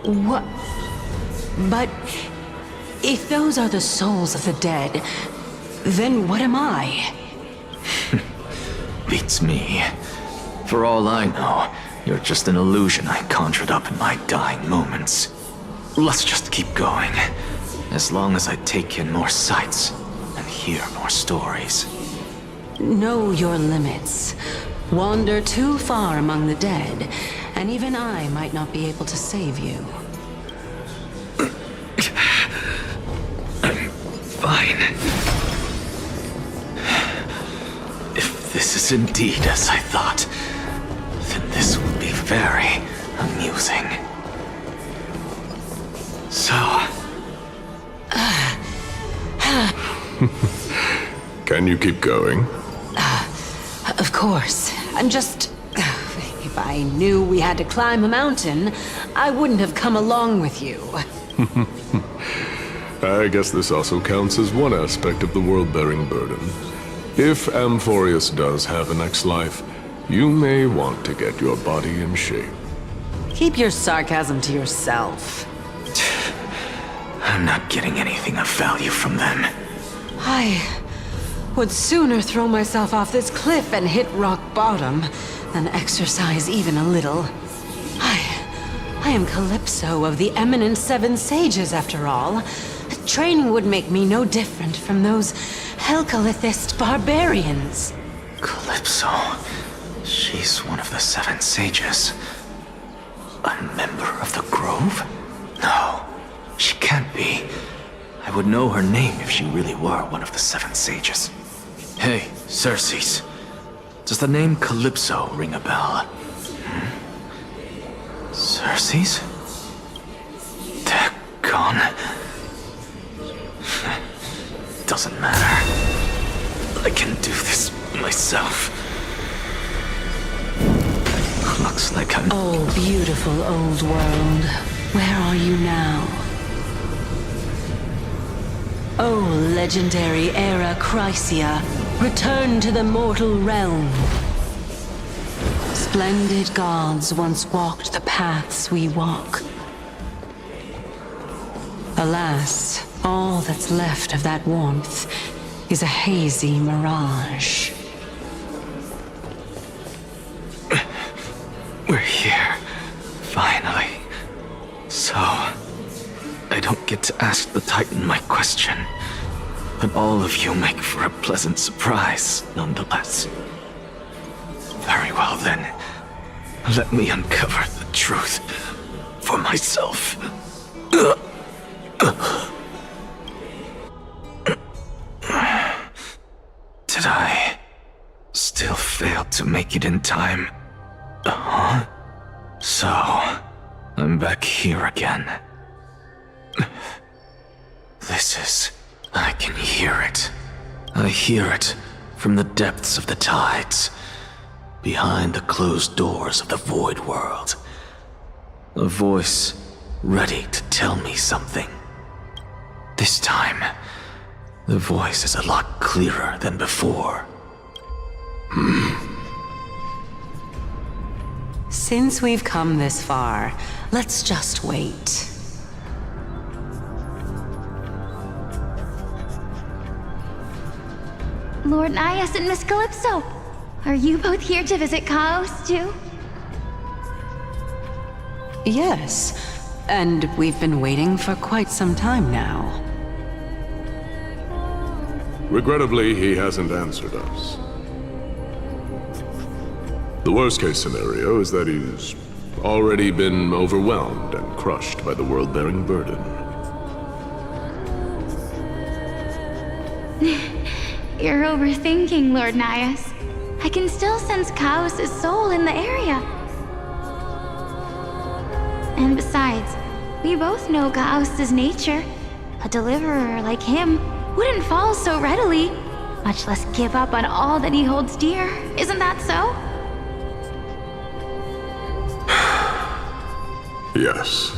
What? But if those are the souls of the dead, then what am I? Beats me. For all I know, you're just an illusion I conjured up in my dying moments. Let's just keep going. As long as I take in more sights and hear more stories. Know your limits. Wander too far among the dead, and even I might not be able to save you. I'm fine. If this is indeed as I thought, then this will be very amusing. So... Can you keep going? Of course. I'm just... If I knew we had to climb a mountain, I wouldn't have come along with you. I guess this also counts as one aspect of the world-bearing burden. If Amphoreus does have a next life, you may want to get your body in shape. Keep your sarcasm to yourself. I'm not getting anything of value from them. I would sooner throw myself off this cliff and hit rock bottom than exercise even a little. I am Calypso of the eminent Seven Sages, after all. Training would make me no different from those Helcalithist barbarians. Calypso. She's one of the Seven Sages. A member of the Grove? No, she can't be. I would know her name if she really were one of the Seven Sages. Hey, Circes. Does the name Calypso ring a bell? Circes? They're gone. Doesn't matter. I can do this myself. Looks like I'm... Oh, beautiful old world. Where are you now? Oh, legendary era Chrysia, return to the mortal realm. Splendid gods once walked the paths we walk. Alas, all that's left of that warmth is a hazy mirage. We're here, finally. So, I don't get to ask the Titan my question, but all of you make for a pleasant surprise, nonetheless. Very well then, let me uncover the truth for myself. Did I still fail to make it in time? So, I'm back here again. This is... I can hear it. I hear it from the depths of the tides. behind the closed doors of the Void World. A voice ready to tell me something. This time, the voice is a lot clearer than before. Since we've come this far, let's just wait. Lord Nias and Miss Calypso, are you both here to visit Chaos too? Yes, and we've been waiting for quite some time now. Regrettably, he hasn't answered us. The worst-case scenario is that he's already been overwhelmed and crushed by the world-bearing burden. You're overthinking, Lord Nias. I can still sense Chaos' soul in the area. And besides, we both know Chaos' nature. A deliverer like him wouldn't fall so readily, much less give up on all that he holds dear. Isn't that so? Yes,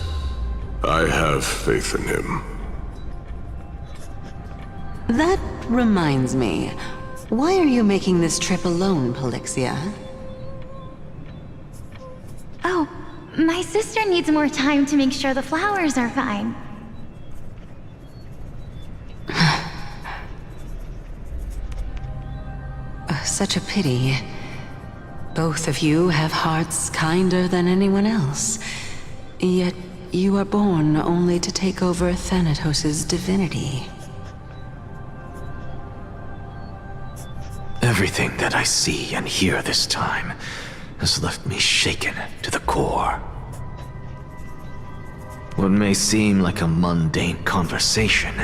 I have faith in him. That reminds me, why are you making this trip alone, Polixia? Oh, my sister needs more time to make sure the flowers are fine. Such a pity. Both of you have hearts kinder than anyone else. Yet you are born only to take over Thanatos' divinity. Everything that I see and hear this time has left me shaken to the core. What may seem like a mundane conversation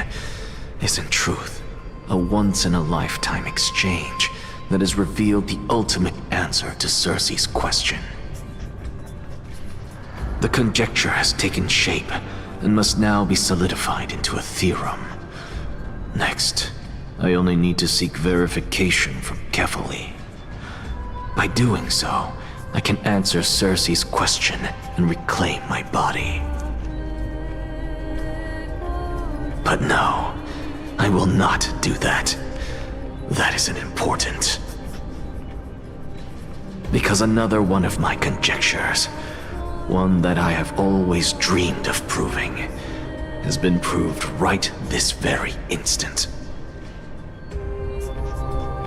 is in truth a once-in-a-lifetime exchange that has revealed the ultimate answer to Circe's question. The conjecture has taken shape and must now be solidified into a theorem. Next, I only need to seek verification from Kefali. By doing so, I can answer Circe's question and reclaim my body. But no, I will not do that. That isn't important. Because another one of my conjectures, one that I have always dreamed of proving, has been proved right this very instant.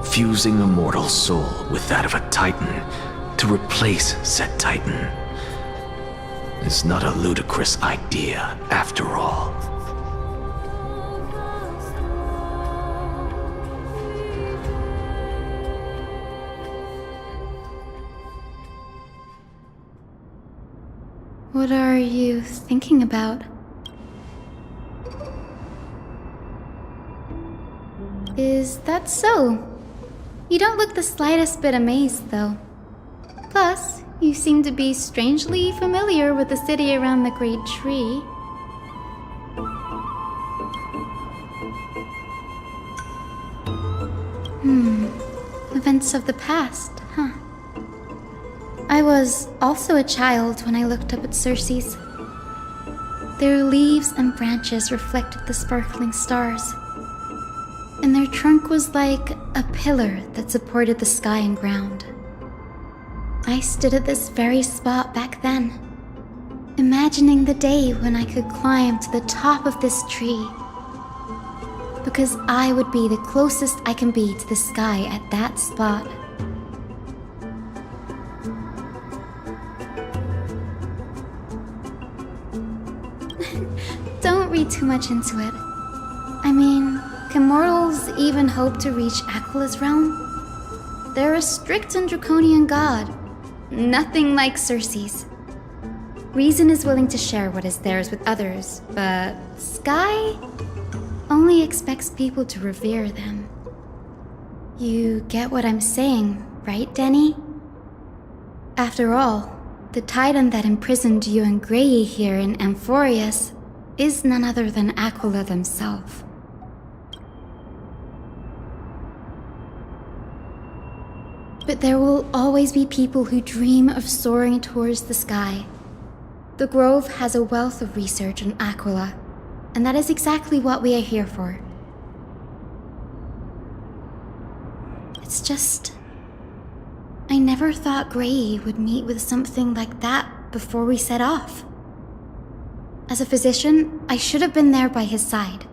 Fusing a mortal soul with that of a Titan to replace said Titan is not a ludicrous idea after all. What are you thinking about? Is that so? You don't look the slightest bit amazed, though. Plus, you seem to be strangely familiar with the city around the Great Tree. Events of the past, huh? I was also a child when I looked up at Circe's. Their leaves and branches reflected the sparkling stars, and their trunk was like a pillar that supported the sky and ground. I stood at this very spot back then, imagining the day when I could climb to the top of this tree, because I would be the closest I can be to the sky at that spot. Don't read too much into it. I mean, can mortals even hope to reach Aquila's realm? They're a strict and draconian god. Nothing like Circe's. Reason is willing to share what is theirs with others, but Sky only expects people to revere them. You get what I'm saying, right, Denny? After all, the Titan that imprisoned you and Grey here in Amphoreus is none other than Aquila themselves. But there will always be people who dream of soaring towards the sky. The Grove has a wealth of research on Aquila, and that is exactly what we are here for. It's just... I never thought Gray would meet with something like that before we set off. As a physician, I should have been there by his side.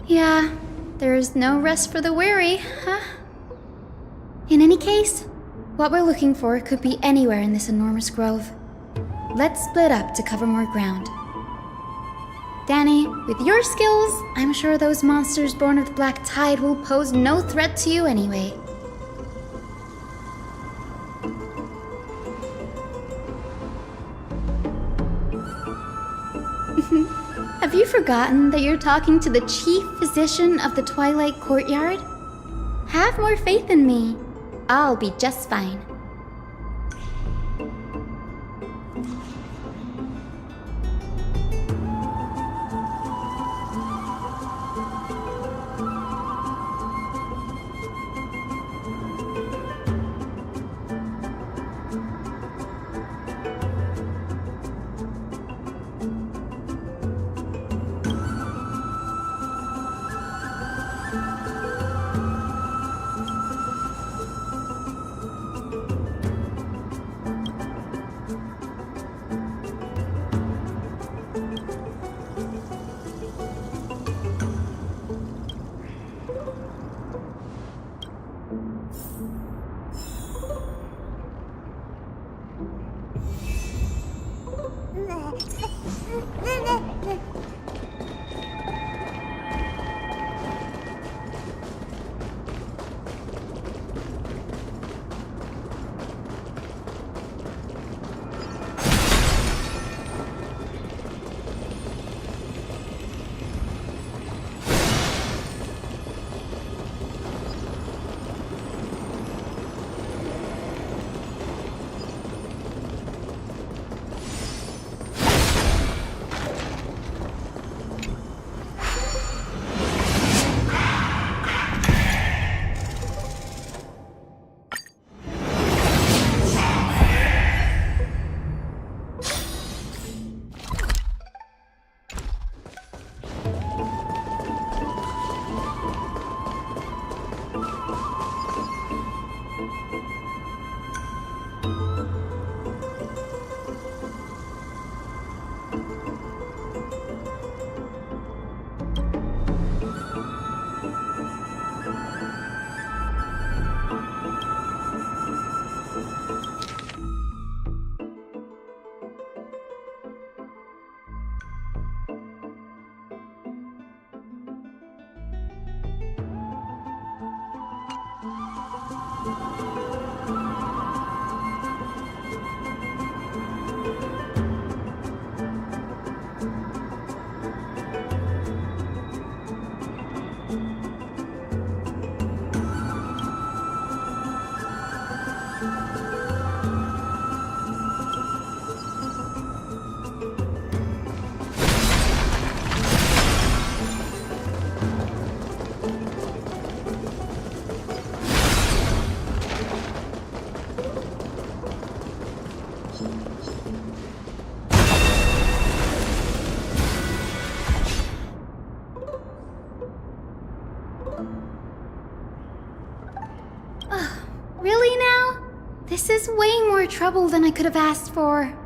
Yeah, there is no rest for the weary, huh? In any case, what we're looking for could be anywhere in this enormous grove. Let's split up to cover more ground. Danny, with your skills, I'm sure those monsters born of the Black Tide will pose no threat to you anyway. Have you forgotten that you're talking to the chief physician of the Twilight Courtyard? Have more faith in me. I'll be just fine. Really now? This is way more trouble than I could have asked for.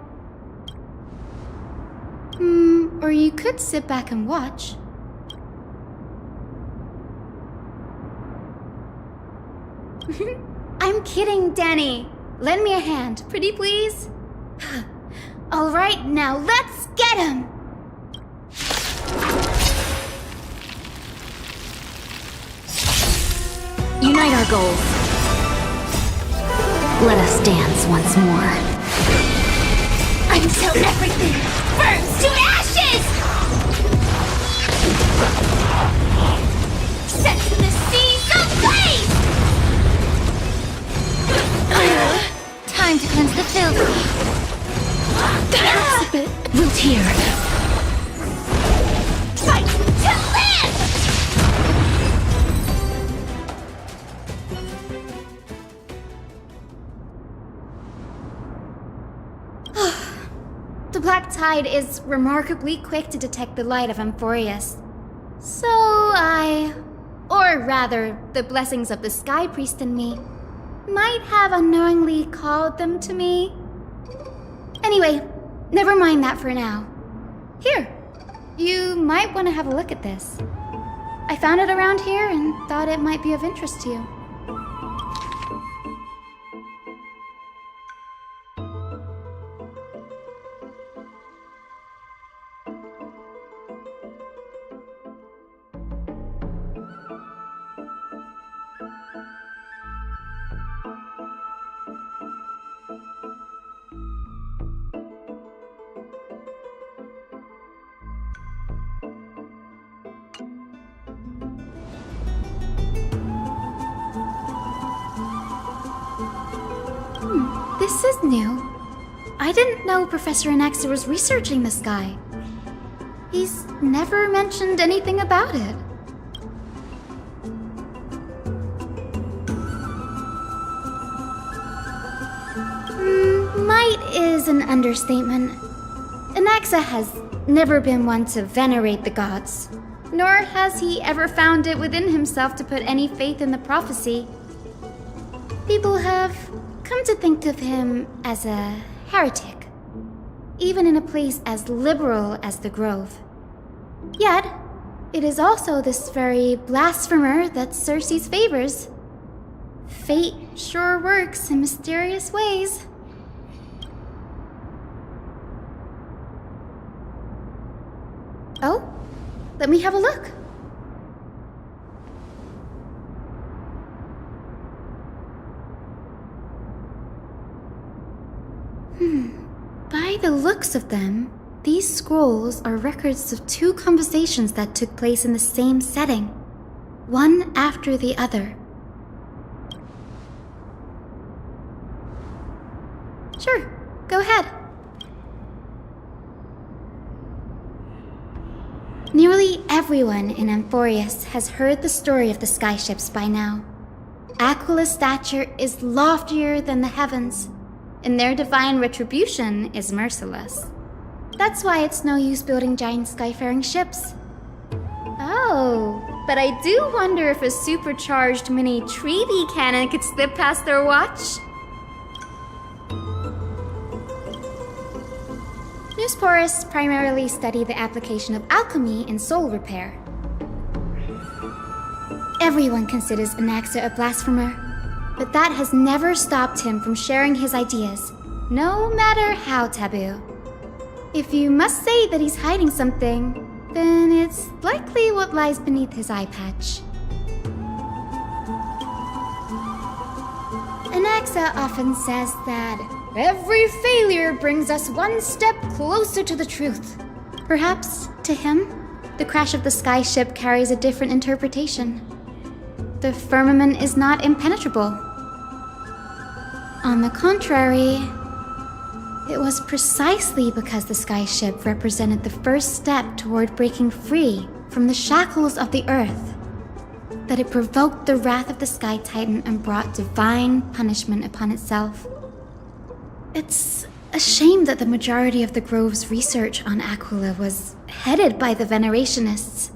Or you could sit back and watch. I'm kidding, Danny. Lend me a hand, pretty please? All right, now let's get him! Unite our goals. Let us dance once more. Until everything burns to ashes! Set the seas ablaze! It's here. Fight to live! The Black Tide is remarkably quick to detect the light of Amphoreus. So or rather, the blessings of the Sky Priest in me, might have unknowingly called them to me. Anyway, never mind that for now. Here, you might want to have a look at this. I found it around here and thought it might be of interest to you. This is new. I didn't know Professor Anaxa was researching the sky. He's never mentioned anything about it. Might is an understatement. Anaxa has never been one to venerate the gods, nor has he ever found it within himself to put any faith in the prophecy. People have come to think of him as a heretic, even in a place as liberal as the Grove. Yet, it is also this very blasphemer that Circe's favors. Fate sure works in mysterious ways. Oh, let me have a look. By the looks of them, these scrolls are records of two conversations that took place in the same setting, one after the other. Sure, go ahead. Nearly everyone in Amphoreus has heard the story of the skyships by now. Aquila's stature is loftier than the heavens, and their divine retribution is merciless. That's why it's no use building giant skyfaring ships. Oh, but I do wonder if a supercharged mini Trevi cannon could slip past their watch. Newsporists primarily study the application of alchemy in soul repair. Everyone considers Anaxa a blasphemer, but that has never stopped him from sharing his ideas, no matter how taboo. If you must say that he's hiding something, then it's likely what lies beneath his eye patch. Anaxa often says that every failure brings us one step closer to the truth. Perhaps, to him, the crash of the skyship carries a different interpretation. The firmament is not impenetrable. On the contrary, it was precisely because the skyship represented the first step toward breaking free from the shackles of the earth that it provoked the wrath of the Sky Titan and brought divine punishment upon itself. It's a shame that the majority of the Grove's research on Aquila was headed by the Venerationists,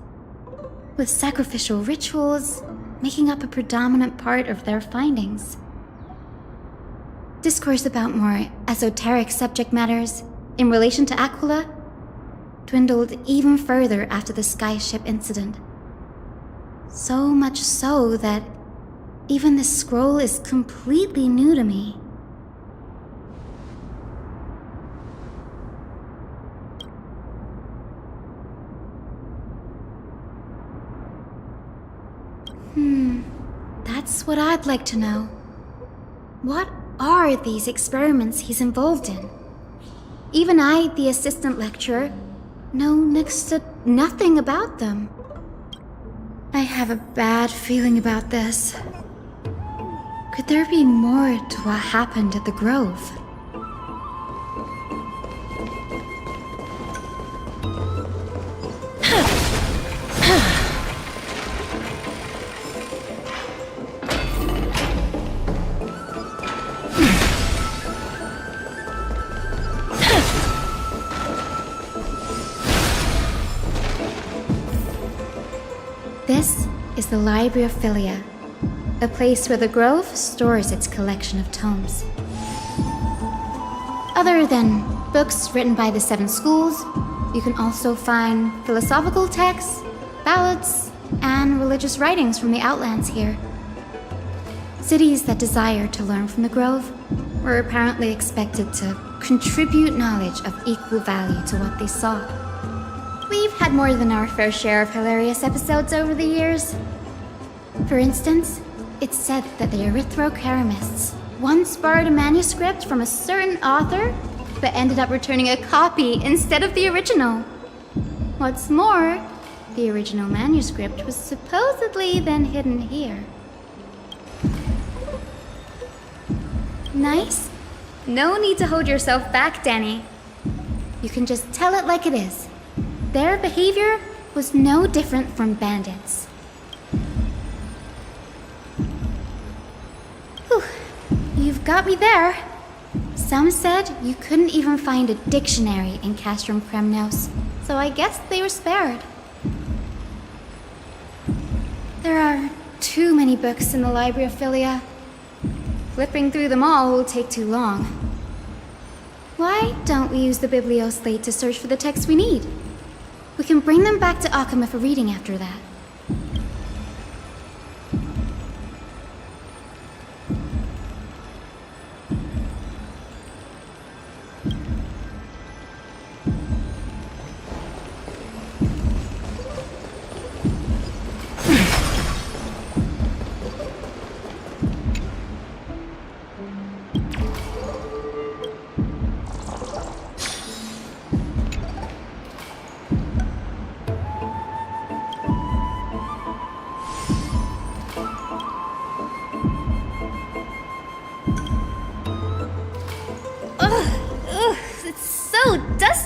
with sacrificial rituals making up a predominant part of their findings. Discourse about more esoteric subject matters in relation to Aquila dwindled even further after the skyship incident. So much so that even this scroll is completely new to me. That's what I'd like to know. What are these experiments he's involved in? Even I, the assistant lecturer, know next to nothing about them. I have a bad feeling about this. Could there be more to what happened at the Grove? is the Library of Philia, a place where the Grove stores its collection of tomes. Other than books written by the 7 schools, you can also find philosophical texts, ballads, and religious writings from the Outlands here. Cities that desire to learn from the Grove were apparently expected to contribute knowledge of equal value to what they saw. We've had more than our fair share of hilarious episodes over the years. For instance, it's said that the Erythrocheramists once borrowed a manuscript from a certain author, but ended up returning a copy instead of the original. What's more, the original manuscript was supposedly then hidden here. Nice? No need to hold yourself back, Danny. You can just tell it like it is. Their behavior was no different from bandits. Whew. You've got me there. Some said you couldn't even find a dictionary in Castrum Kremnos, so I guess they were spared. There are too many books in the Library of Philia. Flipping through them all will take too long. Why don't we use the Biblioslate to search for the texts we need? We can bring them back to Occama for reading after that.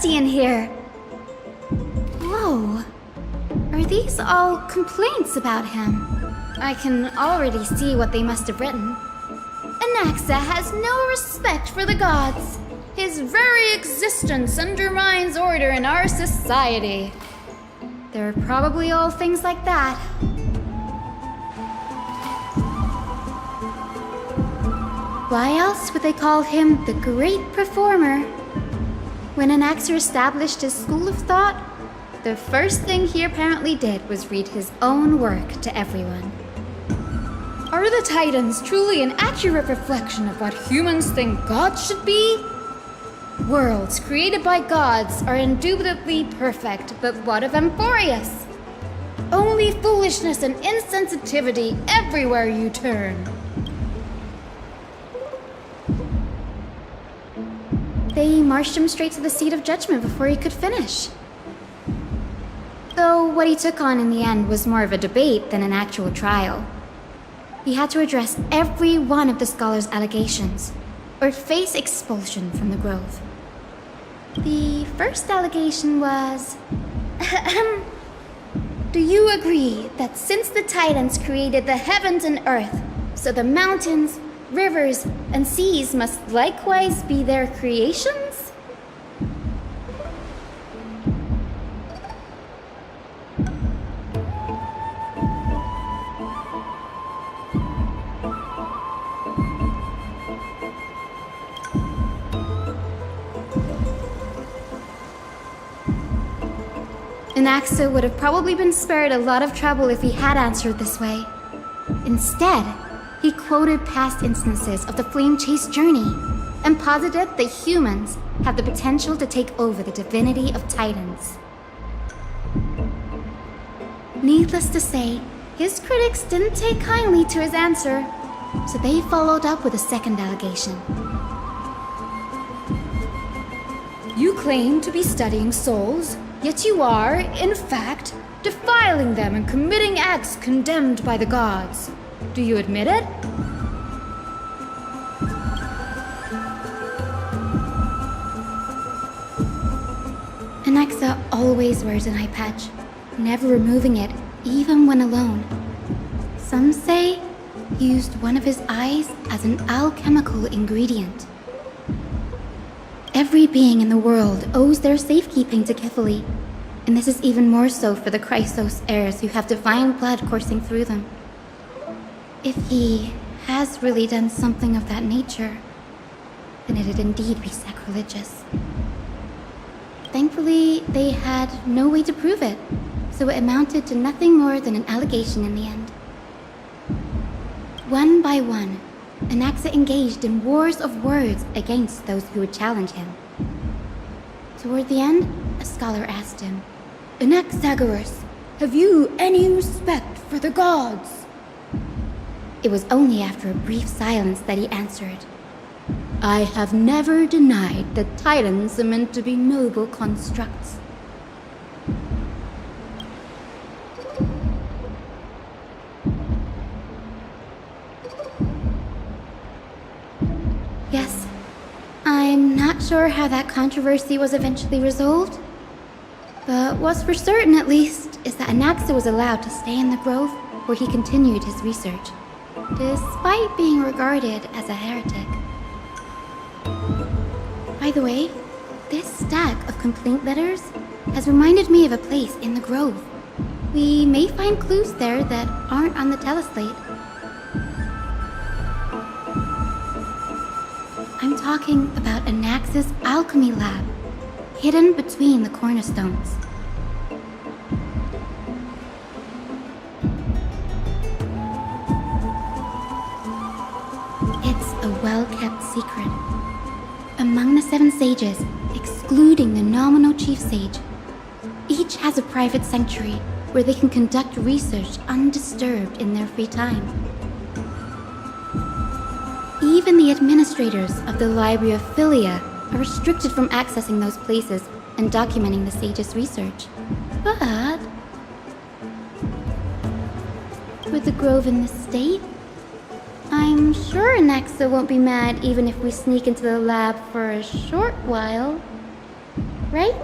In here. Whoa. Are these all complaints about him? I can already see what they must have written. Anaxa has no respect for the gods. His very existence undermines order in our society. They're probably all things like that. Why else would they call him the Great Performer? When Anaxer established his school of thought, the first thing he apparently did was read his own work to everyone. Are the Titans truly an accurate reflection of what humans think gods should be? Worlds created by gods are indubitably perfect, but what of Amphoreus? Only foolishness and insensitivity everywhere you turn. They marched him straight to the seat of judgment before he could finish. Though what he took on in the end was more of a debate than an actual trial. He had to address every one of the scholar's allegations, or face expulsion from the Grove. The first allegation was... Do you agree that since the Titans created the heavens and earth, so the mountains, rivers, and seas must likewise be their creations? Anaxa would have probably been spared a lot of trouble if he had answered this way. Instead, he quoted past instances of the Flame Chase journey and posited that humans have the potential to take over the divinity of Titans. Needless to say, his critics didn't take kindly to his answer, so they followed up with a second allegation. You claim to be studying souls, yet you are, in fact, defiling them and committing acts condemned by the gods. Do you admit it? Anaxa always wears an eye patch, never removing it, even when alone. Some say he used one of his eyes as an alchemical ingredient. Every being in the world owes their safekeeping to Kifili, And this is even more so for the Chrysos heirs who have divine blood coursing through them. If he has really done something of that nature, then it'd indeed be sacrilegious. Thankfully, they had no way to prove it, so it amounted to nothing more than an allegation in the end. One by one, Anaxa engaged in wars of words against those who would challenge him. Toward the end, a scholar asked him, "Anaxagoras, have you any respect for the gods?" It was only after a brief silence that he answered, "I have never denied that titans are meant to be noble constructs." Yes, I'm not sure how that controversy was eventually resolved, but what's for certain at least is that Anaxa was allowed to stay in the grove where he continued his research, despite being regarded as a heretic. By the way, this stack of complaint letters has reminded me of a place in the grove. We may find clues there that aren't on the teleslate. I'm talking about Anaxa's alchemy lab, hidden between the cornerstones. It's a well-kept secret. Among the 7 sages, excluding the nominal chief sage, each has a private sanctuary where they can conduct research undisturbed in their free time. Even the administrators of the Library of Philia are restricted from accessing those places and documenting the sage's research. But with the grove in this state, I'm sure Anaxa won't be mad even if we sneak into the lab for a short while, right?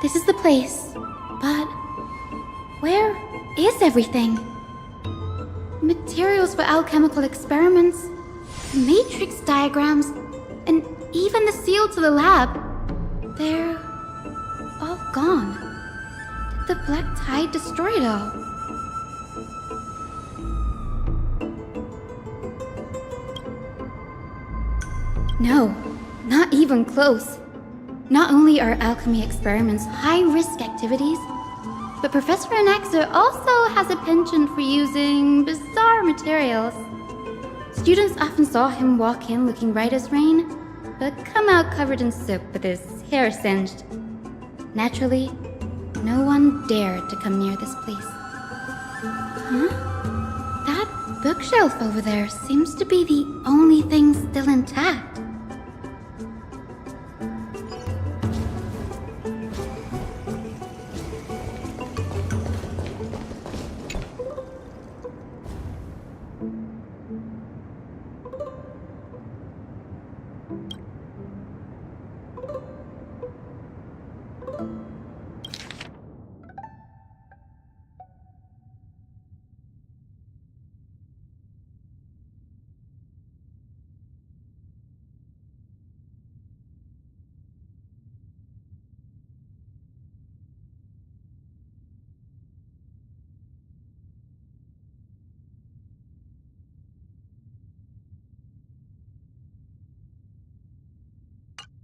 This is the place, but where is everything? Materials for alchemical experiments, matrix diagrams, and even the seal to the lab. They're all gone. Did the black tide destroy it all? No, not even close. Not only are alchemy experiments high-risk activities, but Professor Anaxa also has a penchant for using bizarre materials. Students often saw him walk in looking right as rain, but come out covered in soot with his hair singed. Naturally, no one dared to come near this place. Huh? That bookshelf over there seems to be the only thing still intact.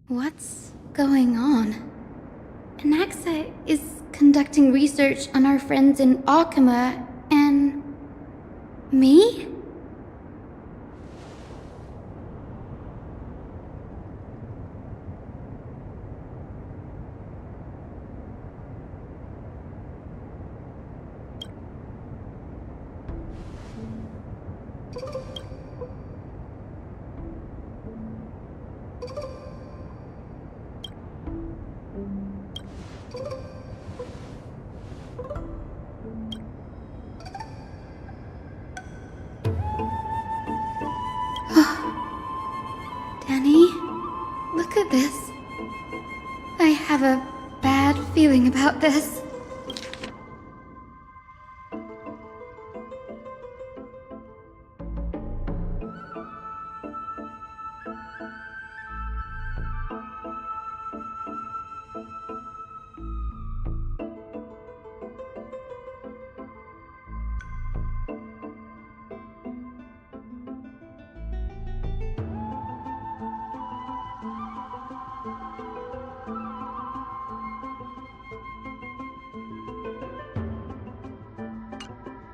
What's going on? Anaxa is conducting research on our friends in Alchema, and Me? Danny, look at this. I have a bad feeling about this.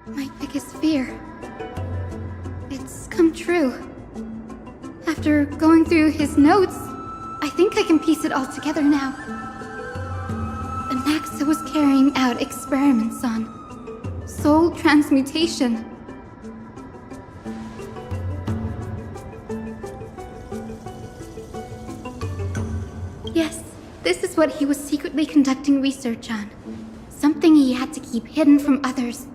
My biggest fear. It's come true. After going through his notes, I think I can piece it all together now. Anaxa was carrying out experiments on soul transmutation. Yes, this is what he was secretly conducting research on. Something he had to keep hidden from others.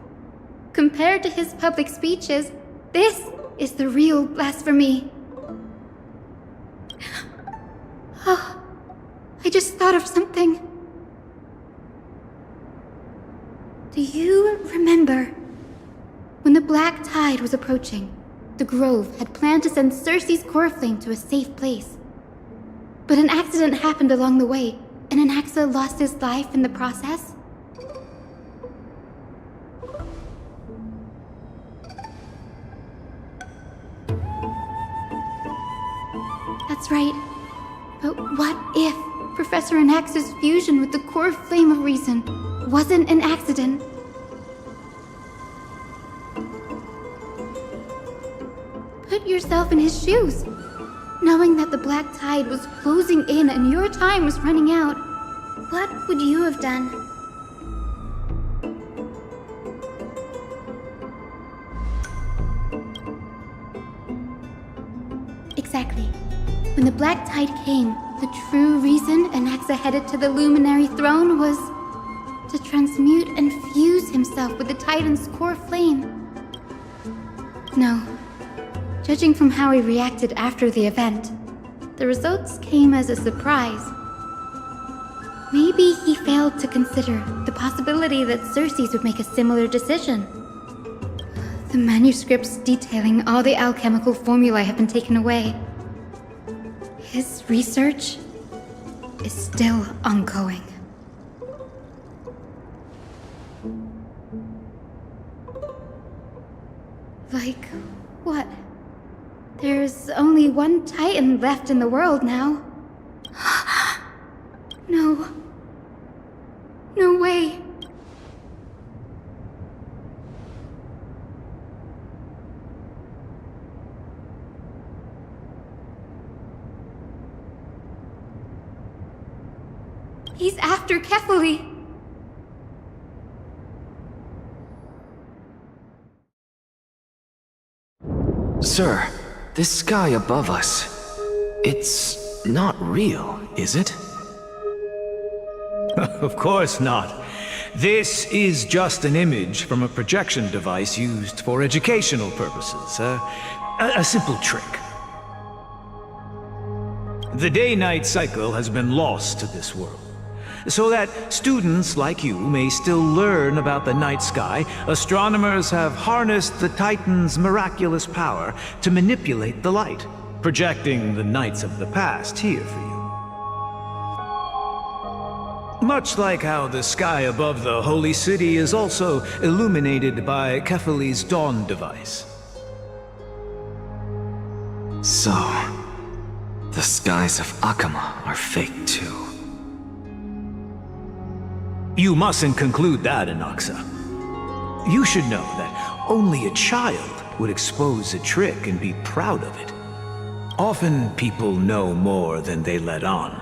Compared to his public speeches, this is the real blasphemy. Oh, I just thought of something. Do you remember when the Black Tide was approaching? The Grove had planned to send Circe's core flame to a safe place. But an accident happened along the way, and Anaxa lost his life in the process? That's right. But what if Professor Anaxa's fusion with the core flame of reason wasn't an accident? Put yourself in his shoes. Knowing that the Black Tide was closing in and your time was running out, what would you have done? Exactly. When the Black Tide came, the true reason Anaxa headed to the Luminary Throne was to transmute and fuse himself with the Titan's core flame. No. Judging from how he reacted after the event, the results came as a surprise. Maybe he failed to consider the possibility that Circe's would make a similar decision. The manuscripts detailing all the alchemical formulae have been taken away. His research is still ongoing. Like what? There's only one Titan left in the world now. No. No way. He's after Kefali. Sir, this sky above us, it's not real, is it? Of course not. This is just an image from a projection device used for educational purposes. A simple trick. The day-night cycle has been lost to this world, so that students like you may still learn about the night sky. Astronomers have harnessed the Titan's miraculous power to manipulate the light, projecting the nights of the past here for you. Much like how the sky above the Holy City is also illuminated by Kefali's dawn device. So, the skies of Akama are fake too. You mustn't conclude that, Anaxa. You should know that only a child would expose a trick and be proud of it. Often people know more than they let on.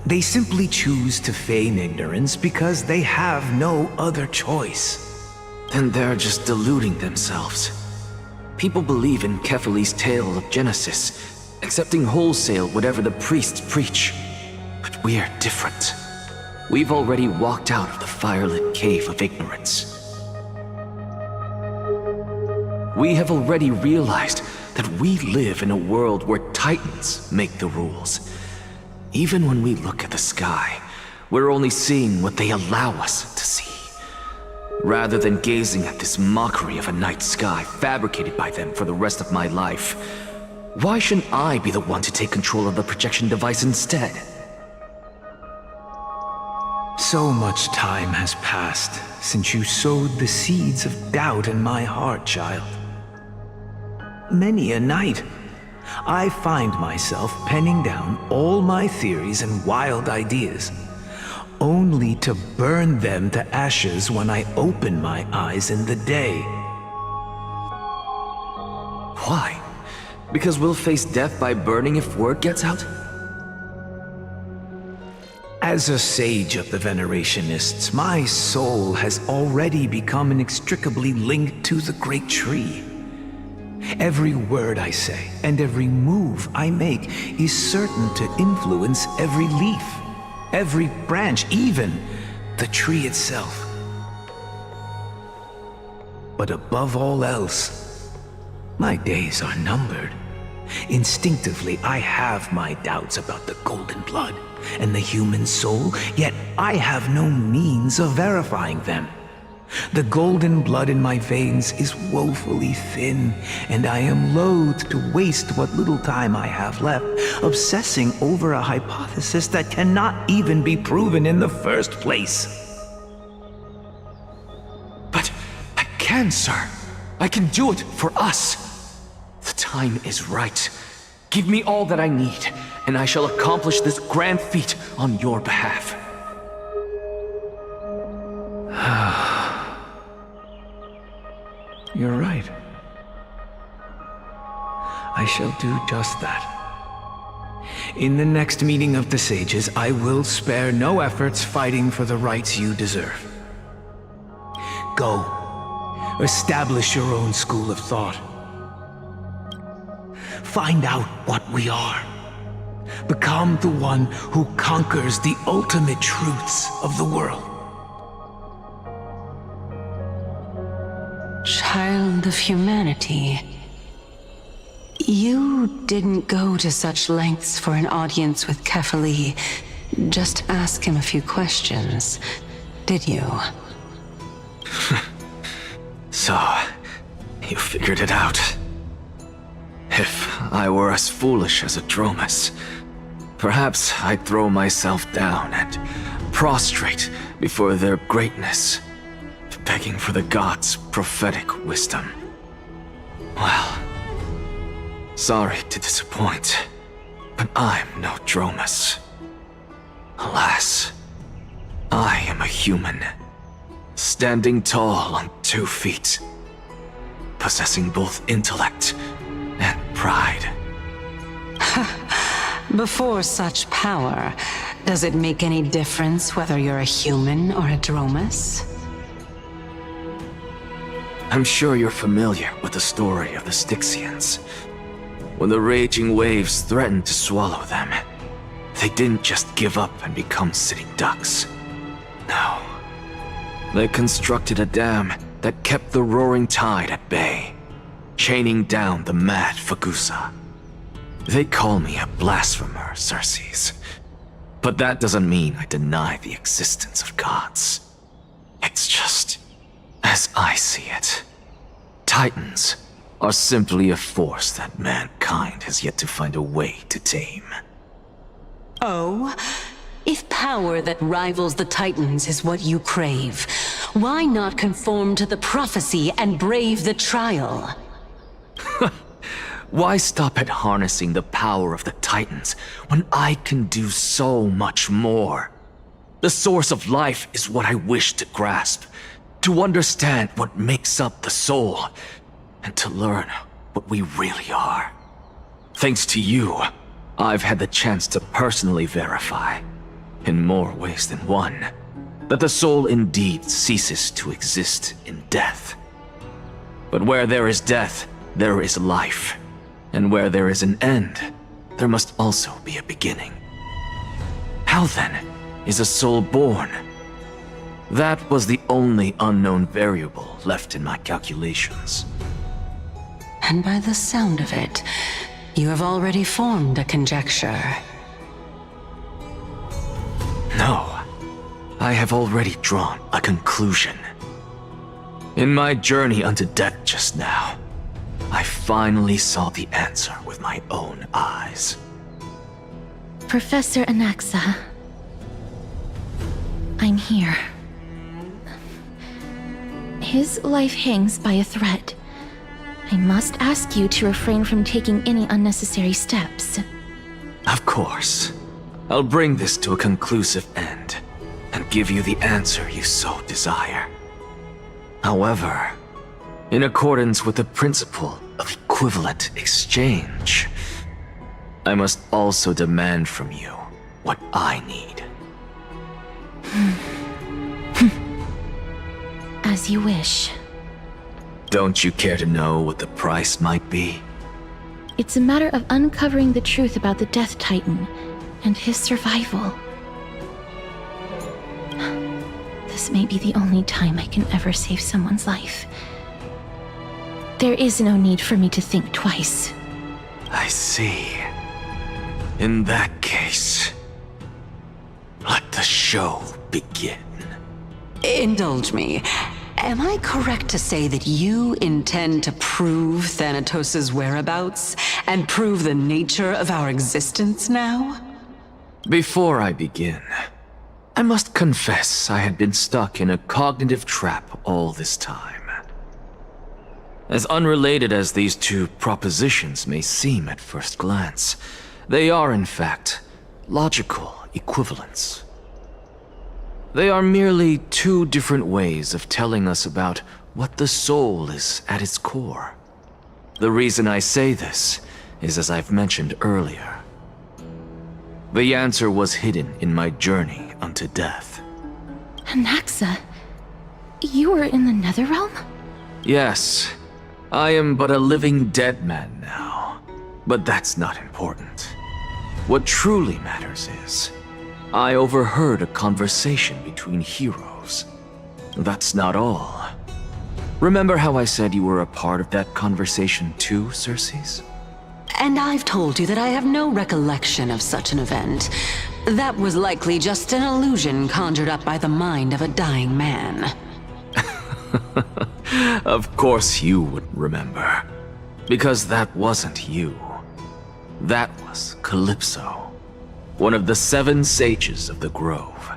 They simply choose to feign ignorance because they have no other choice. Then they're just deluding themselves. People believe in Kefali's tale of Genesis, accepting wholesale whatever the priests preach. But we're different. We've already walked out of the firelit cave of ignorance. We have already realized that we live in a world where Titans make the rules. Even when we look at the sky, we're only seeing what they allow us to see. Rather than gazing at this mockery of a night sky fabricated by them for the rest of my life, why shouldn't I be the one to take control of the projection device instead? So much time has passed since you sowed the seeds of doubt in my heart, child. Many a night, I find myself penning down all my theories and wild ideas, only to burn them to ashes when I open my eyes in the day. Why? Because we'll face death by burning if word gets out? As a sage of the Venerationists, my soul has already become inextricably linked to the great tree. Every word I say and every move I make is certain to influence every leaf, every branch, even the tree itself. But above all else, my days are numbered. Instinctively, I have my doubts about the golden blood and the human soul, yet I have no means of verifying them. The golden blood in my veins is woefully thin, and I am loath to waste what little time I have left obsessing over a hypothesis that cannot even be proven in the first place. But I can, sir. I can do it for us. The time is right. Give me all that I need, and I shall accomplish this grand feat on your behalf. You're right. I shall do just that. In the next meeting of the sages, I will spare no efforts fighting for the rights you deserve. Go. Establish your own school of thought. Find out what we are. Become the one who conquers the ultimate truths of the world. Child of humanity. You didn't go to such lengths for an audience with Kefali. Just ask him a few questions, did you? So, you figured it out. If I were as foolish as a Dromus, perhaps I'd throw myself down and prostrate before their greatness, begging for the gods' prophetic wisdom. Well, sorry to disappoint, but I'm no Dromus. Alas, I am a human, standing tall on 2 feet, possessing both intellect and pride. Before such power, does it make any difference whether you're a human or a Dromus? I'm sure you're familiar with the story of the Stixians. When the raging waves threatened to swallow them, they didn't just give up and become sitting ducks. No. They constructed a dam that kept the roaring tide at bay, chaining down the mad Fagusa. They call me a blasphemer, Xerxes. But that doesn't mean I deny the existence of gods. It's just, as I see it, Titans are simply a force that mankind has yet to find a way to tame. Oh? If power that rivals the Titans is what you crave, why not conform to the prophecy and brave the trial? Why stop at harnessing the power of the Titans when I can do so much more? The source of life is what I wish to grasp, to understand what makes up the soul, and to learn what we really are. Thanks to you, I've had the chance to personally verify, in more ways than one, that the soul indeed ceases to exist in death. But where there is death, there is life. And where there is an end, there must also be a beginning. How then is a soul born? That was the only unknown variable left in my calculations. And by the sound of it, you have already formed a conjecture. No, I have already drawn a conclusion. In my journey unto death just now, I finally saw the answer with my own eyes. Professor Anaxa, I'm here. His life hangs by a thread. I must ask you to refrain from taking any unnecessary steps. Of course. I'll bring this to a conclusive end, and give you the answer you so desire. However, in accordance with the principle of equivalent exchange, I must also demand from you what I need. As you wish. Don't you care to know what the price might be? It's a matter of uncovering the truth about the Death Titan and his survival. This may be the only time I can ever save someone's life. There is no need for me to think twice. I see. In that case, let the show begin. Indulge me. Am I correct to say that you intend to prove Thanatos' whereabouts and prove the nature of our existence now? Before I begin, I must confess I had been stuck in a cognitive trap all this time. As unrelated as these two propositions may seem at first glance, they are in fact logical equivalents. They are merely two different ways of telling us about what the soul is at its core. The reason I say this is as I've mentioned earlier. The answer was hidden in my journey unto death. Anaxa, you were in the Netherrealm? Yes, I am but a living dead man now, but that's not important. What truly matters is, I overheard a conversation between heroes. That's not all. Remember how I said you were a part of that conversation too, Circes? And I've told you that I have no recollection of such an event. That was likely just an illusion conjured up by the mind of a dying man. Of course you wouldn't remember. Because that wasn't you. That was Calypso, one of the 7 sages of the Grove.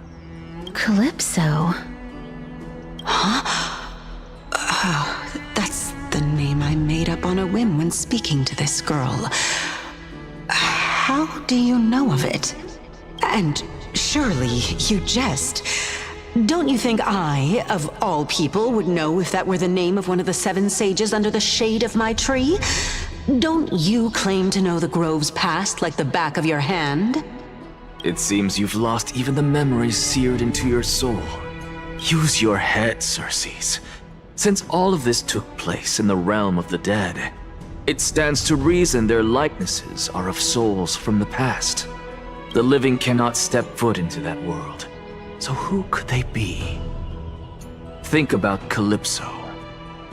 Calypso? Huh? Oh, that's the name I made up on a whim when speaking to this girl. How do you know of it? And surely you jest. Don't you think I, of all people, would know if that were the name of one of the 7 sages under the shade of my tree? Don't you claim to know the Grove's past like the back of your hand? It seems you've lost even the memories seared into your soul. Use your head, Circes. Since all of this took place in the realm of the dead, it stands to reason their likenesses are of souls from the past. The living cannot step foot into that world. So who could they be? Think about Calypso.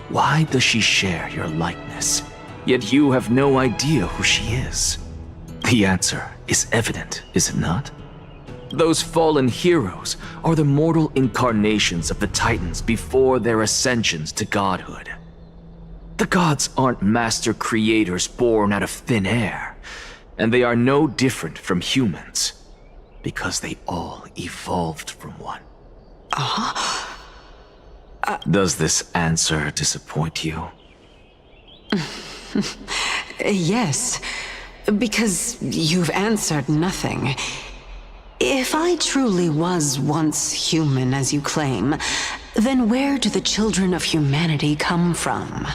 Why does she share your likeness, yet you have no idea who she is? The answer is evident, is it not? Those fallen heroes are the mortal incarnations of the Titans before their ascensions to godhood. The gods aren't master creators born out of thin air, and they are no different from humans, because they all evolved from one. Does this answer disappoint you? Yes, because you've answered nothing. If I truly was once human, as you claim, Then where do the children of humanity come from?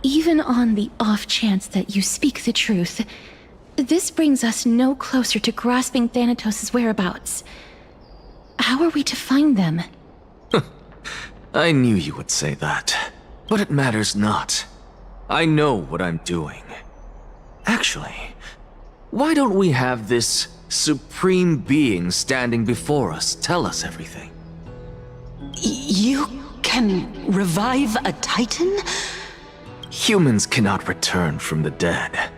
Even on the off chance that you speak the truth, this brings us no closer to grasping Thanatos' whereabouts. How are we to find them? I knew you would say that, but it matters not. I know what I'm doing. Actually, why don't we have this supreme being standing before us tell us everything? You can revive a Titan? Humans cannot return from the dead.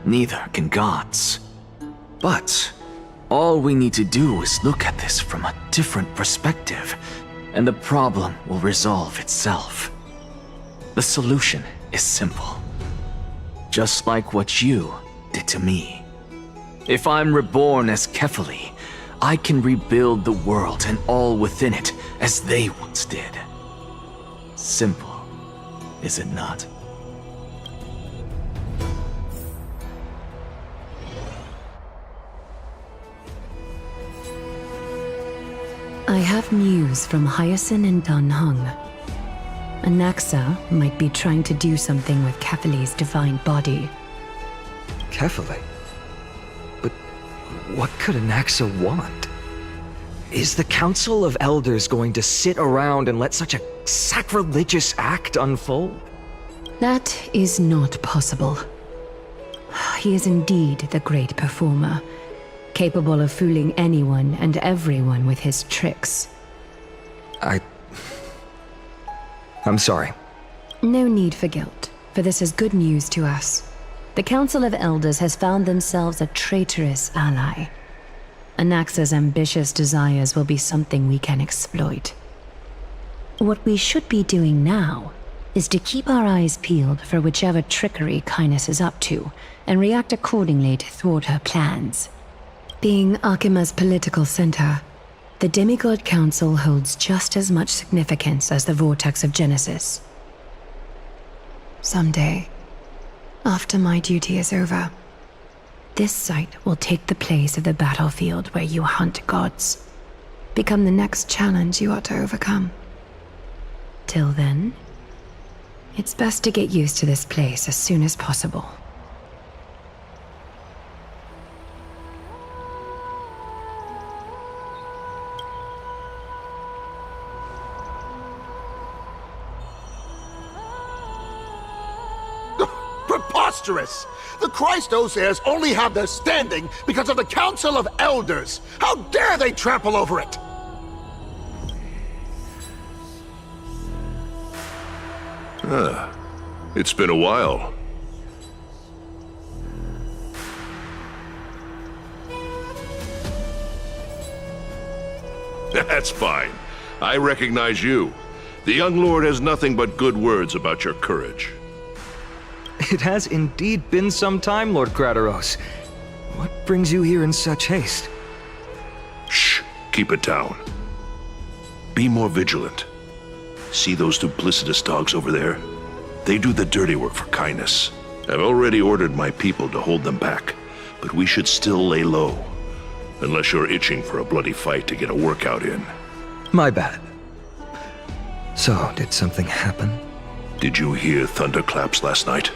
Neither can gods. But all we need to do is look at this from a different perspective, and the problem will resolve itself. The solution is simple. Just like what you did to me. If I'm reborn as Kefali, I can rebuild the world and all within it as they once did. Simple, is it not? I have news from Hyacinth and Danhung. Anaxa might be trying to do something with Kefali's divine body. Kefali? But what could Anaxa want? Is the Council of Elders going to sit around and let such a sacrilegious act unfold? That is not possible. He is indeed the great performer, capable of fooling anyone and everyone with his tricks. I'm sorry. No need for guilt, for this is good news to us. The Council of Elders has found themselves a traitorous ally. Anaxa's ambitious desires will be something we can exploit. What we should be doing now is to keep our eyes peeled for whichever trickery Kynus is up to, and react accordingly to thwart her plans. Being Akima's political center, the Demigod Council holds just as much significance as the Vortex of Genesis. Someday, after my duty is over, this site will take the place of the battlefield where you hunt gods, become the next challenge you ought to overcome. Till then, it's best to get used to this place as soon as possible. Preposterous! The Christos heirs only have their standing because of the Council of Elders! How dare they trample over it! It's been a while. That's fine. I recognize you. The young lord has nothing but good words about your courage. It has indeed been some time, Lord Crateros. What brings you here in such haste? Shh, keep it down. Be more vigilant. See those duplicitous dogs over there? They do the dirty work for Kynus. I've already ordered my people to hold them back, but we should still lay low. Unless you're itching for a bloody fight to get a workout in. My bad. So, did something happen? Did you hear thunderclaps last night?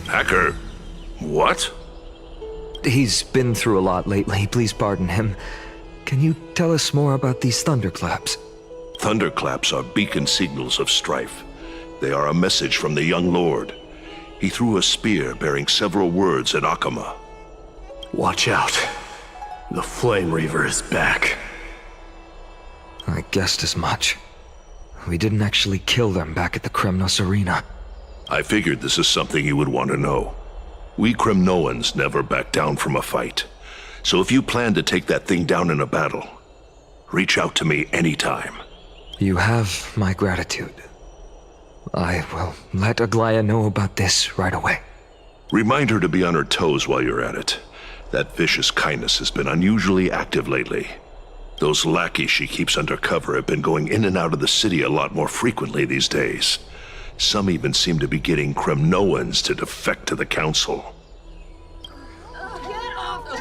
Hacker, what? He's been through a lot lately, please pardon him. Can you tell us more about these thunderclaps? Thunderclaps are beacon signals of strife. They are a message from the young lord. He threw a spear bearing several words at Akama. Watch out. The Flame Reaver is back. I guessed as much. We didn't actually kill them back at the Kremnos Arena. I figured this is something you would want to know. We Kremnoans never back down from a fight. So if you plan to take that thing down in a battle, reach out to me anytime. You have my gratitude. I will let Aglaya know about this right away. Remind her to be on her toes while you're at it. That vicious Kynus has been unusually active lately. Those lackeys she keeps under cover have been going in and out of the city a lot more frequently these days. Some even seem to be getting Kremnoans to defect to the Council. Get off the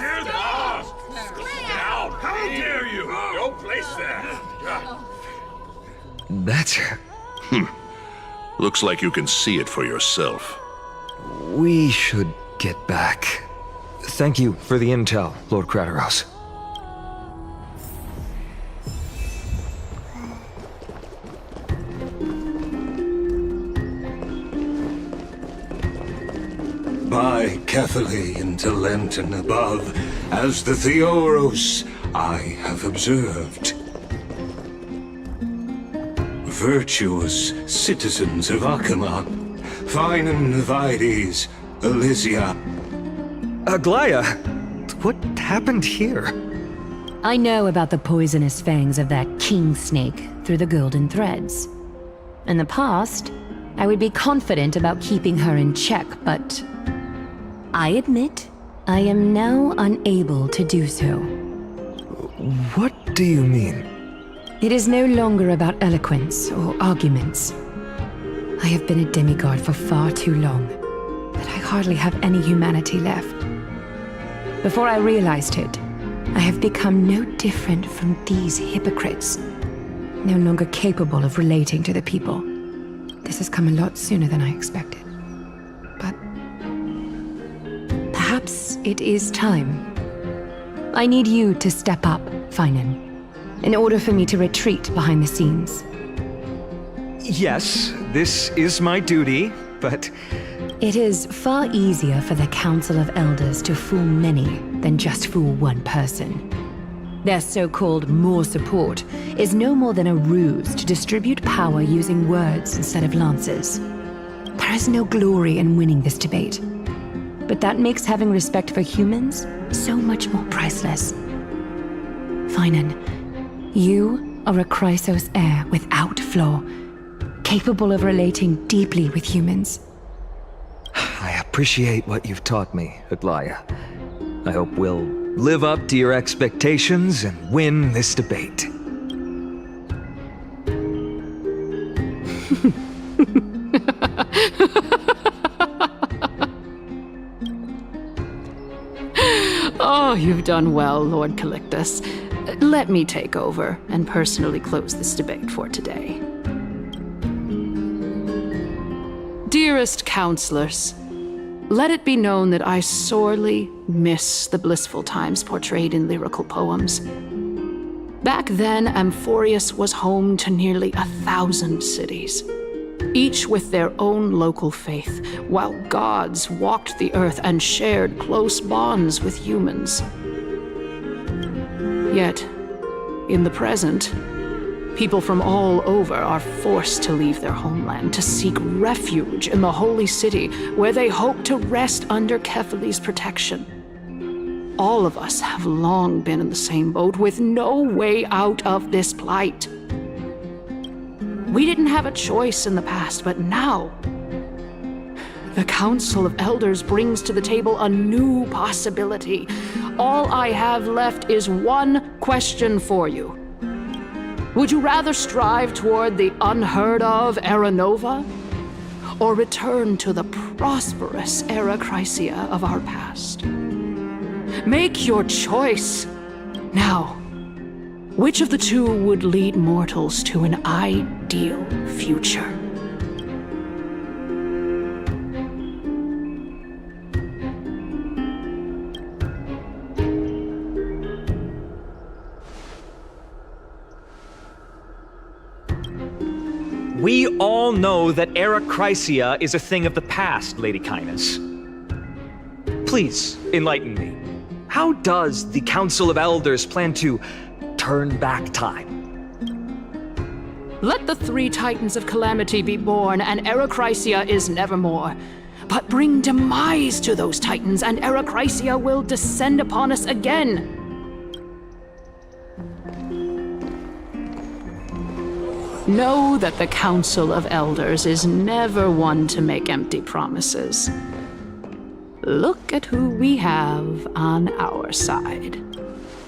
better. Looks like you can see it for yourself. We should get back. Thank you for the intel, Lord Crateros. By Catholic into Lenten above, as the Theoros I have observed. Virtuous citizens of Akamon, Finan Vides, Elysia. Aglaya, what happened here? I know about the poisonous fangs of that king snake through the golden threads. In the past, I would be confident about keeping her in check, but I admit I am now unable to do so. What do you mean? It is no longer about eloquence or arguments. I have been a demigod for far too long that I hardly have any humanity left. Before I realized it, I have become no different from these hypocrites, no longer capable of relating to the people. This has come a lot sooner than I expected. But perhaps it is time. I need you to step up, Finan, in order for me to retreat behind the scenes. Yes, this is my duty, but... It is far easier for the Council of Elders to fool many than just fool one person. Their so-called more support is no more than a ruse to distribute power using words instead of lances. There is no glory in winning this debate, but that makes having respect for humans so much more priceless. Finan, you are a Chrysos heir without flaw, capable of relating deeply with humans. I appreciate what you've taught me, Aglaya. I hope we'll live up to your expectations and win this debate. Oh, you've done well, Lord Calictus. Let me take over and personally close this debate for today. Dearest counselors, let it be known that I sorely miss the blissful times portrayed in lyrical poems. Back then, Amphoreus was home to nearly 1,000 cities, each with their own local faith, while gods walked the earth and shared close bonds with humans. Yet, in the present, people from all over are forced to leave their homeland to seek refuge in the holy city, where they hope to rest under Kephali's protection. All of us have long been in the same boat, with no way out of this plight. We didn't have a choice in the past, but now, the Council of Elders brings to the table a new possibility. All I have left is one question for you. Would you rather strive toward the unheard of Era Nova, or return to the prosperous Era Chrysia of our past? Make your choice. Now, which of the two would lead mortals to an ideal future? We all know that Era Chrysia is a thing of the past, Lady Kindness. Please, enlighten me. How does the Council of Elders plan to turn back time? Let the 3 Titans of Calamity be born, and Era Chrysia is nevermore. But bring demise to those Titans, and Era Chrysia will descend upon us again. Know that the Council of Elders is never one to make empty promises. Look at who we have on our side.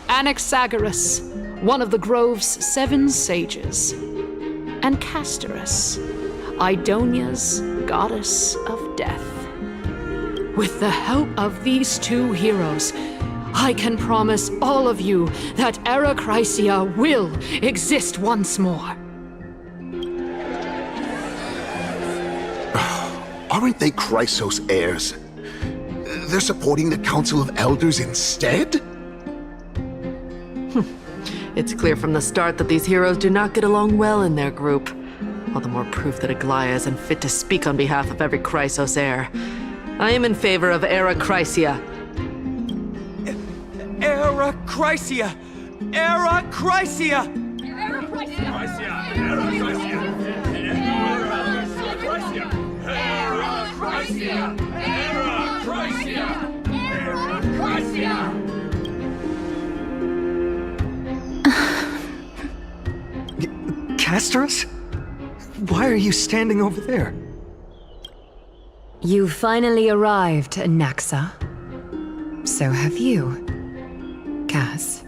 Anaxagoras, one of the Grove's 7 sages, and Castorus, Idonia's goddess of death. With the help of these 2 heroes, I can promise all of you that Era Chrysia will exist once more. Aren't they Chrysos heirs? They're supporting the Council of Elders instead? It's clear from the start that these heroes do not get along well in their group. All the more proof that Aglaya is unfit to speak on behalf of every Chrysos heir. I am in favor of Era Chrysia. Era Chrysia! Era Chrysia! Era Chrysia! Castorus? Why are you standing over there? You finally arrived, Naxa. So have you, Cass.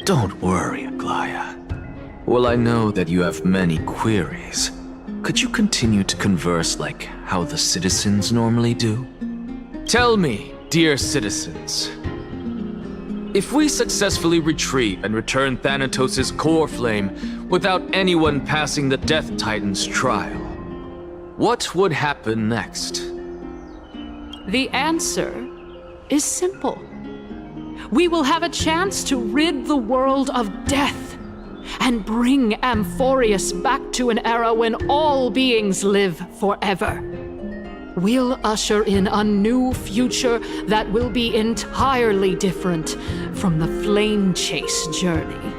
Don't worry, Aglaya. Well, I know that you have many queries. Could you continue to converse like how the citizens normally do? Tell me, dear citizens, if we successfully retrieve and return Thanatos' core flame without anyone passing the Death Titan's trial, what would happen next? The answer is simple. We will have a chance to rid the world of death and bring Amphoreus back to an era when all beings live forever. We'll usher in a new future that will be entirely different from the flame chase journey.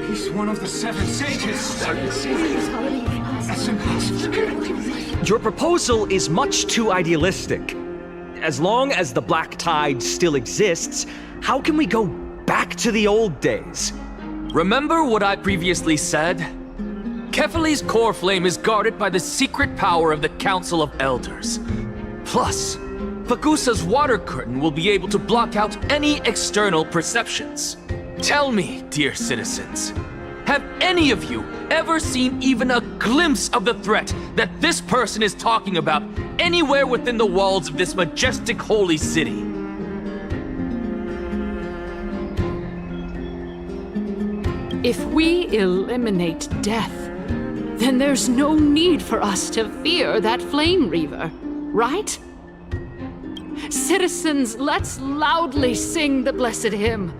He's one of the 7 sages. That's impossible. Your proposal is much too idealistic. As long as the Black Tide still exists, how can we go back to the old days? Remember what I previously said? Kephale's core flame is guarded by the secret power of the Council of Elders. Plus, Fagusa's water curtain will be able to block out any external perceptions. Tell me, dear citizens, have any of you ever seen even a glimpse of the threat that this person is talking about anywhere within the walls of this majestic holy city? If we eliminate death, then there's no need for us to fear that Flame Reaver, right? Citizens, let's loudly sing the blessed hymn.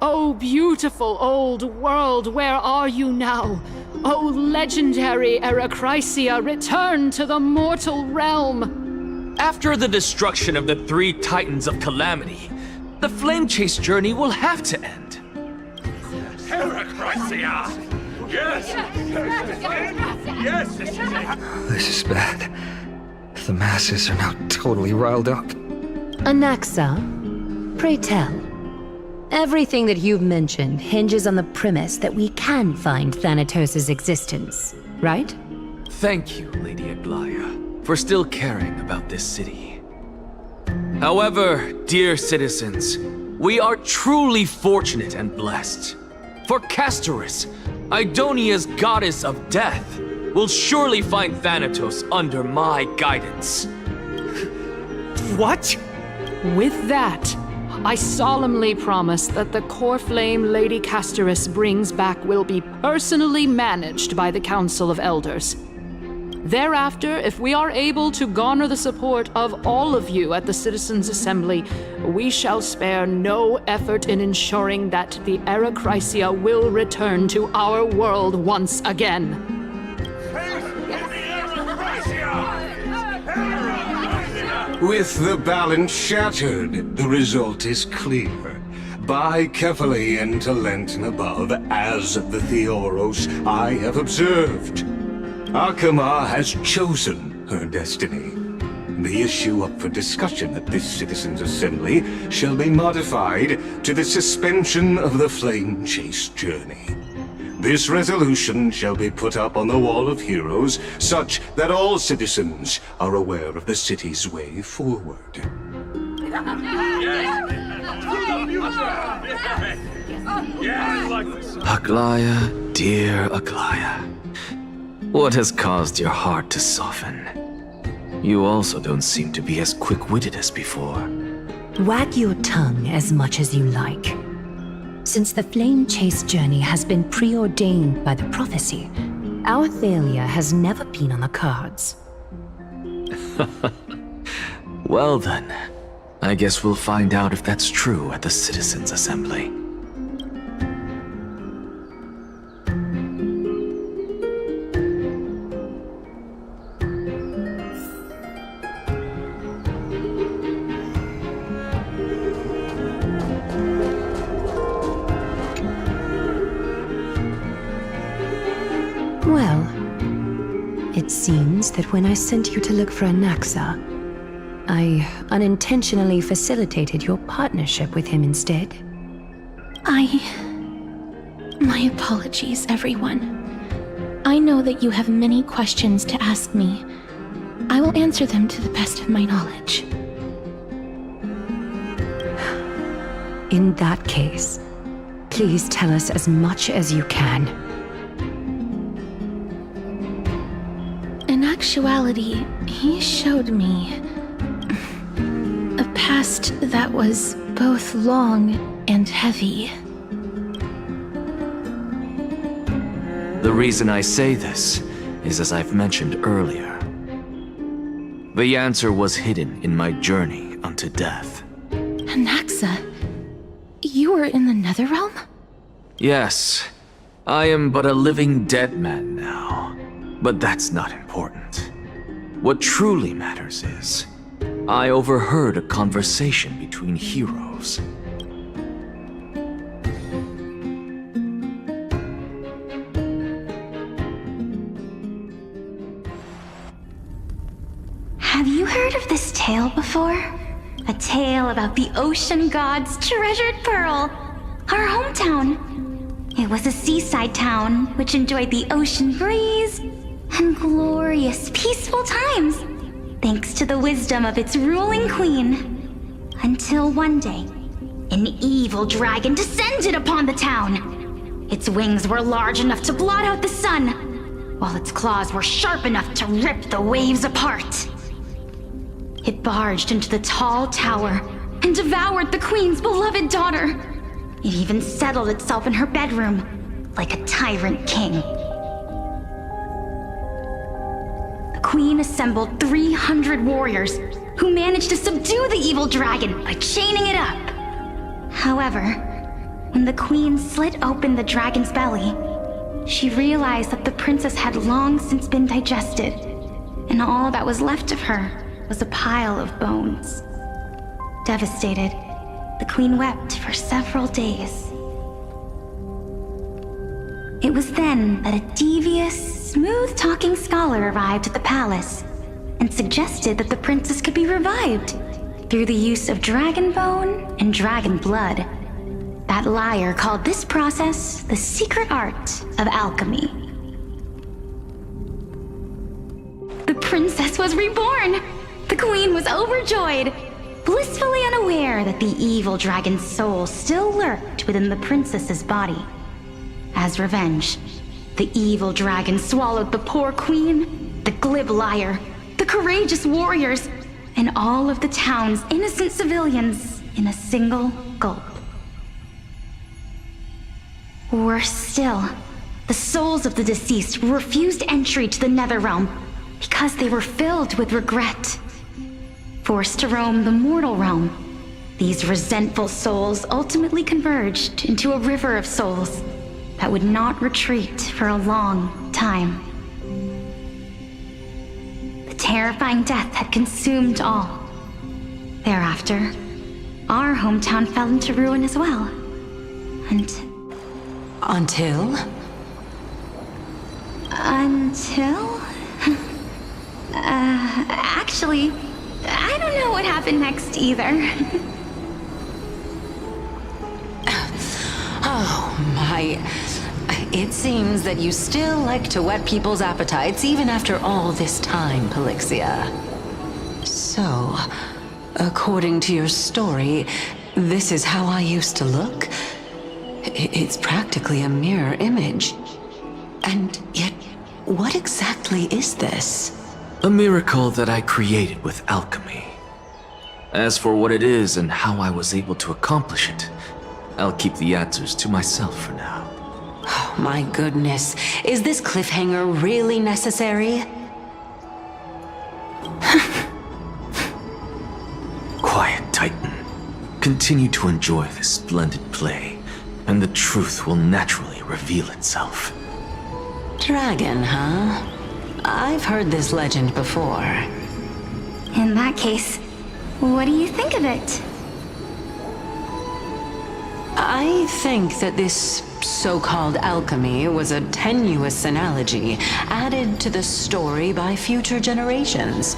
Oh, beautiful old world, where are you now? Oh, legendary Erechrysia, return to the mortal realm. After the destruction of the 3 Titans of Calamity, the Flame Chase journey will have to end. Erechrysia! Yes! Yes! This is bad. The masses are now totally riled up. Anaxa, pray tell. Everything that you've mentioned hinges on the premise that we can find Thanatos' existence, right? Thank you, Lady Aglaya, for still caring about this city. However, dear citizens, we are truly fortunate and blessed. For Castorus, Idonia's goddess of death, will surely find Thanatos under my guidance. What? With that, I solemnly promise that the core flame Lady Castorus brings back will be personally managed by the Council of Elders. Thereafter, if we are able to garner the support of all of you at the Citizens' Assembly, we shall spare no effort in ensuring that the Erechrysia will return to our world once again. With the balance shattered, the result is clear. By Kephale and Talent above, as the Theoros I have observed, Akama has chosen her destiny. The issue up for discussion at this Citizens' Assembly shall be modified to the suspension of the Flame Chase journey. This resolution shall be put up on the Wall of Heroes, such that all citizens are aware of the city's way forward. Aglaya, dear Aglaya, what has caused your heart to soften? You also don't seem to be as quick-witted as before. Wag your tongue as much as you like. Since the Flame Chase journey has been preordained by the prophecy, our failure has never been on the cards. Well then, I guess we'll find out if that's true at the Citizens' Assembly. Well, it seems that when I sent you to look for Anaxa, I unintentionally facilitated your partnership with him instead. My apologies, everyone. I know that you have many questions to ask me. I will answer them to the best of my knowledge. In that case, please tell us as much as you can. In actuality, he showed me a past that was both long and heavy. The reason I say this is as I've mentioned earlier. The answer was hidden in my journey unto death. Anaxa, you were in the Netherrealm? Yes, I am but a living dead man now. But that's not important. What truly matters is, I overheard a conversation between heroes. Have you heard of this tale before? A tale about the ocean god's treasured pearl, our hometown. It was a seaside town which enjoyed the ocean breeze and glorious, peaceful times, thanks to the wisdom of its ruling queen. Until one day, an evil dragon descended upon the town. Its wings were large enough to blot out the sun, while its claws were sharp enough to rip the waves apart. It barged into the tall tower and devoured the queen's beloved daughter. It even settled itself in her bedroom, like a tyrant king. The queen assembled 300 warriors who managed to subdue the evil dragon by chaining it up. However, when the queen slit open the dragon's belly, she realized that the princess had long since been digested, and all that was left of her was a pile of bones. Devastated, the queen wept for several days. It was then that a devious, smooth-talking scholar arrived at the palace and suggested that the princess could be revived through the use of dragon bone and dragon blood. That liar called this process the secret art of alchemy. The princess was reborn! The queen was overjoyed, blissfully unaware that the evil dragon's soul still lurked within the princess's body. As revenge, the evil dragon swallowed the poor queen, the glib liar, the courageous warriors, and all of the town's innocent civilians in a single gulp. Worse still, the souls of the deceased refused entry to the Netherrealm because they were filled with regret. Forced to roam the mortal realm, these resentful souls ultimately converged into a river of souls that would not retreat for a long time. The terrifying death had consumed all. Thereafter, our hometown fell into ruin as well. Until? Actually, I don't know what happened next either. Oh my. It seems that you still like to whet people's appetites even after all this time, Pelixia. So, according to your story, this is how I used to look? It's practically a mirror image. And yet, what exactly is this? A miracle that I created with alchemy. As for what it is and how I was able to accomplish it, I'll keep the answers to myself for now. Oh, my goodness. Is this cliffhanger really necessary? Continue to enjoy this splendid play, and the truth will naturally reveal itself. Dragon, huh? I've heard this legend before. In that case, what do you think of it? I think that this so-called alchemy was a tenuous analogy added to the story by future generations.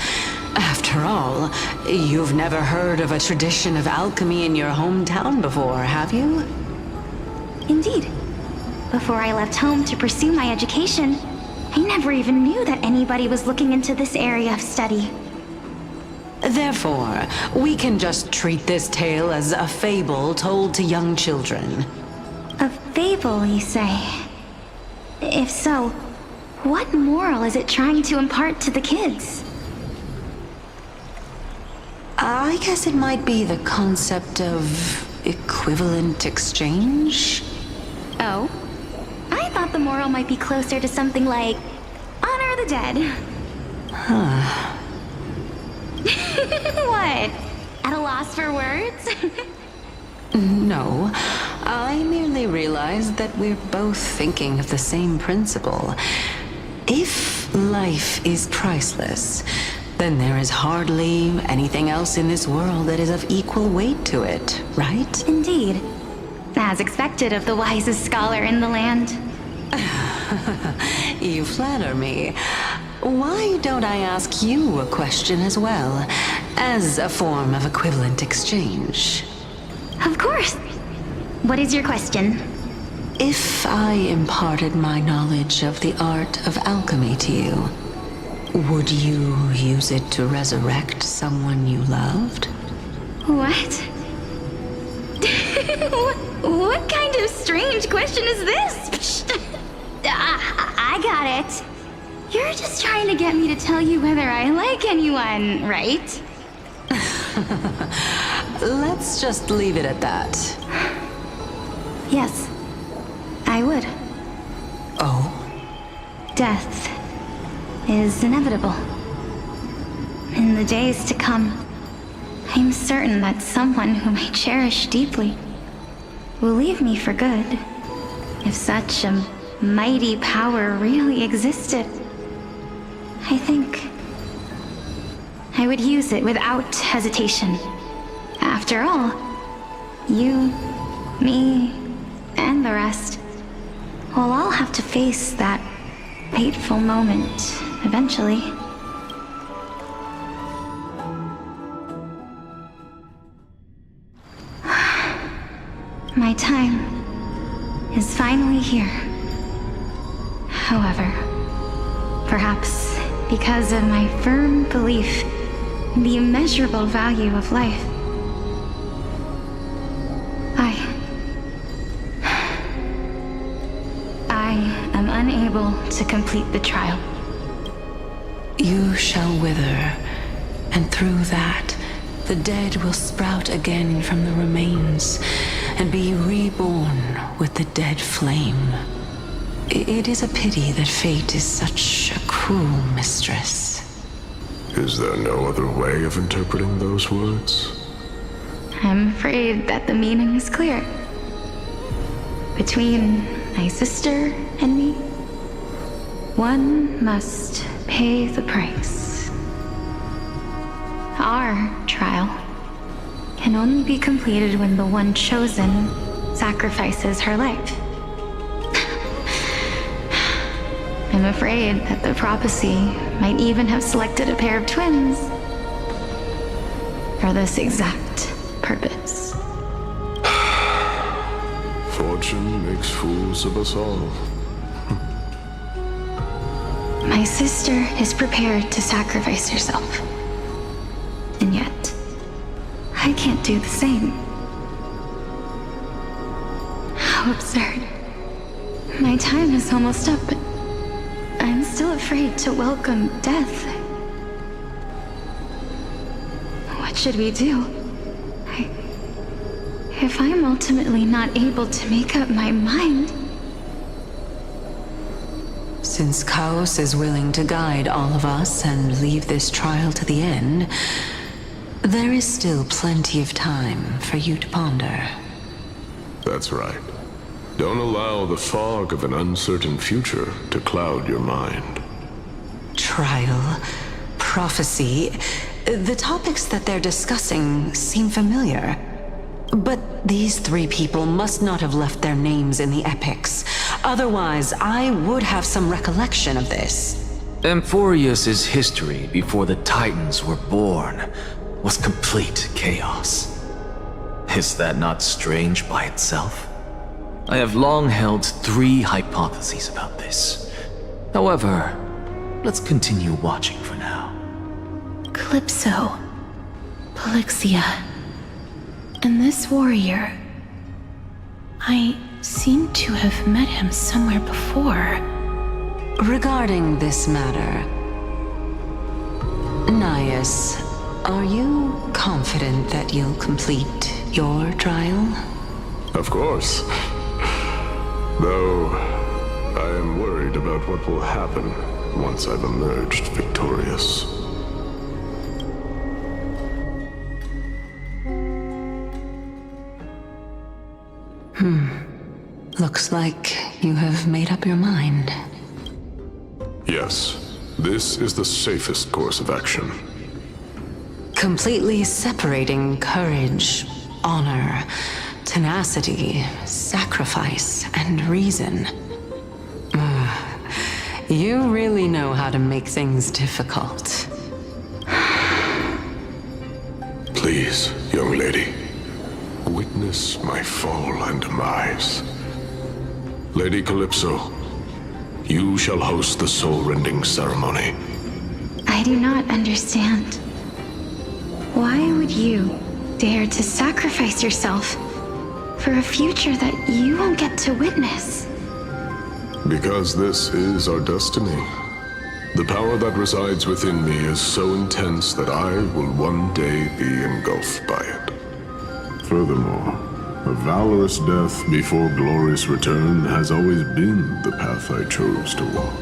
After all, you've never heard of a tradition of alchemy in your hometown before, have you? Indeed. Before I left home to pursue my education, I never even knew that anybody was looking into this area of study. Therefore, we can just treat this tale as a fable told to young children. A fable, you say? If so, what moral is it trying to impart to the kids? I guess it might be the concept of equivalent exchange? Oh? I thought the moral might be closer to something like honor the dead. Huh. What? At a loss for words? No, I merely realized that we're both thinking of the same principle. If life is priceless, then there is hardly anything else in this world that is of equal weight to it, right? Indeed. As expected of the wisest scholar in the land. You flatter me. Why don't I ask you a question as well, as a form of equivalent exchange? Of course. What is your question? If I imparted my knowledge of the art of alchemy to you, would you use it to resurrect someone you loved? What? What kind of strange question is this? I got it. You're just trying to get me to tell you whether I like anyone, right? Let's just leave it at that. Yes, I would. Oh? Death is inevitable. In the days to come, I'm certain that someone whom I cherish deeply will leave me for good. If such a mighty power really existed, I think I would use it without hesitation. After all, you, me, and the rest will all have to face that fateful moment eventually. My time is finally here. However, perhaps because of my firm belief in the immeasurable value of life, I am unable to complete the trial. You shall wither, and through that, the dead will sprout again from the remains and be reborn with the dead flame. It is a pity that fate is such a cruel mistress. Is there no other way of interpreting those words? I'm afraid that the meaning is clear. Between my sister and me, one must pay the price. Our trial can only be completed when the one chosen sacrifices her life. I'm afraid that the prophecy might even have selected a pair of twins for this exact purpose. Fortune makes fools of us all. My sister is prepared to sacrifice herself. And yet, I can't do the same. How absurd. My time is almost up, but I'm still afraid to welcome death. What should we do? If I'm ultimately not able to make up my mind... Since Chaos is willing to guide all of us and leave this trial to the end, There is still plenty of time for you to ponder. That's right. Don't allow the fog of an uncertain future to cloud your mind. Trial, prophecy, the topics that they're discussing seem familiar. But these three people must not have left their names in the epics. Otherwise, I would have some recollection of this. Amphoreus' history before the Titans were born was complete chaos. Is that not strange by itself? I have long held 3 hypotheses about this. However, let's continue watching for now. Calypso, Polixia, and this warrior. I seem to have met him somewhere before. Regarding this matter, Nias, are you confident that you'll complete your trial? Of course. Though, I am worried about what will happen once I've emerged victorious. Looks like you have made up your mind. Yes, this is the safest course of action. Completely separating courage, honor, tenacity, sacrifice, and reason. You really know how to make things difficult. Please, young lady, witness my fall and demise. Lady Calypso, you shall host the soul-rending ceremony. I do not understand. Why would you dare to sacrifice yourself for a future that you won't get to witness? Because this is our destiny. The power that resides within me is so intense that I will one day be engulfed by it. Furthermore, a valorous death before glorious return has always been the path I chose to walk.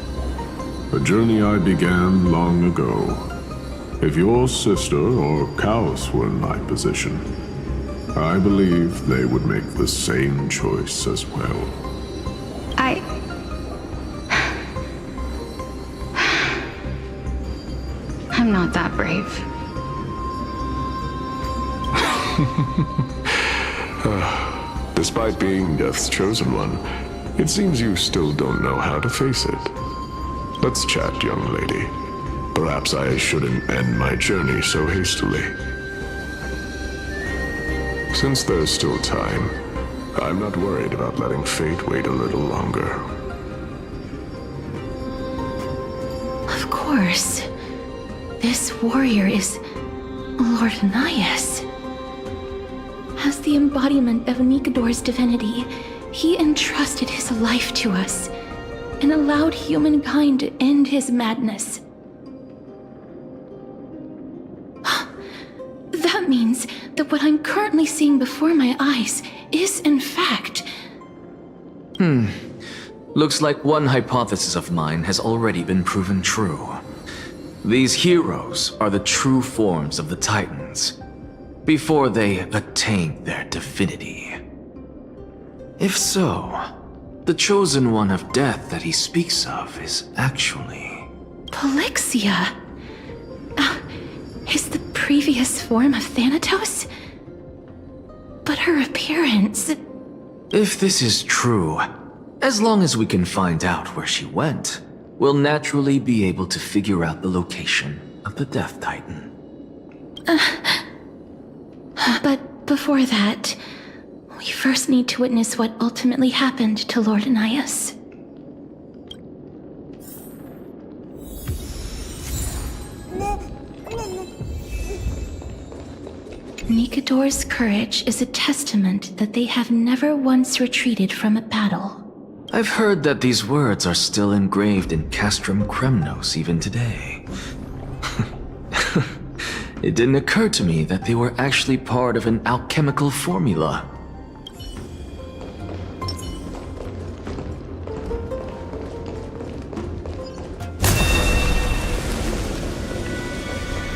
A journey I began long ago. If your sister or Chaos were in my position, I believe they would make the same choice as well. I'm not that brave. Despite being Death's chosen one, it seems you still don't know how to face it. Let's chat, young lady. Perhaps I shouldn't end my journey so hastily. Since there's still time, I'm not worried about letting fate wait a little longer. Of course. This warrior is Lord Nias. As the embodiment of Nikador's divinity, he entrusted his life to us and allowed humankind to end his madness. That means that what I'm currently seeing before my eyes is, in fact... Looks like one hypothesis of mine has already been proven true. These heroes are the true forms of the Titans, before they attained their divinity. If so, the chosen one of death that he speaks of is actually... Polixia? Is the previous form of Thanatos? But her appearance... If this is true, as long as we can find out where she went, we'll naturally be able to figure out the location of the Death Titan. But before that, we first need to witness what ultimately happened to Lord Nias. Nikador's courage is a testament that they have never once retreated from a battle. I've heard that these words are still engraved in Castrum Kremnos even today. It didn't occur to me that they were actually part of an alchemical formula.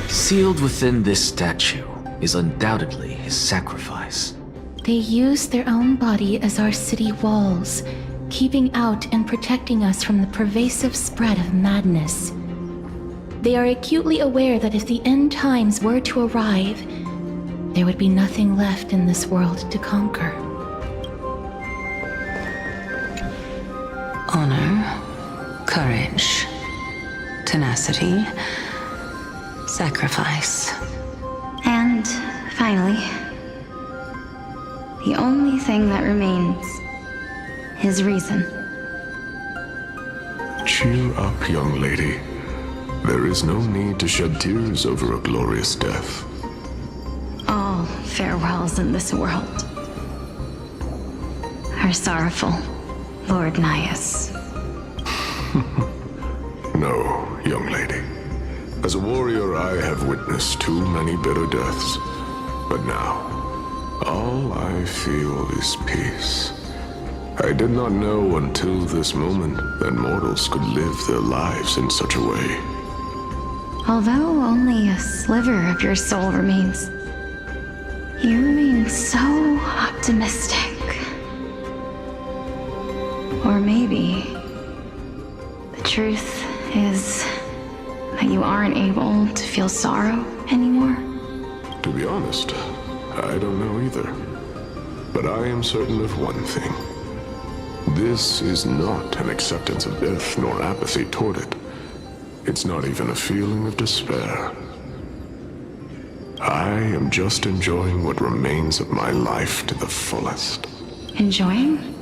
Sealed within this statue is undoubtedly his sacrifice. They use their own body as our city walls, keeping out and protecting us from the pervasive spread of madness. They are acutely aware that if the end times were to arrive, there would be nothing left in this world to conquer. Honor, courage, tenacity, sacrifice. And finally, the only thing that remains is reason. Cheer up, young lady. There is no need to shed tears over a glorious death. All farewells in this world are sorrowful, Lord Nias. No, young lady. As a warrior, I have witnessed too many bitter deaths. But now, all I feel is peace. I did not know until this moment that mortals could live their lives in such a way. Although only a sliver of your soul remains, you remain so optimistic. Or maybe the truth is that you aren't able to feel sorrow anymore. To be honest, I don't know either. But I am certain of one thing. This is not an acceptance of death nor apathy toward it. It's not even a feeling of despair. I am just enjoying what remains of my life to the fullest. Enjoying?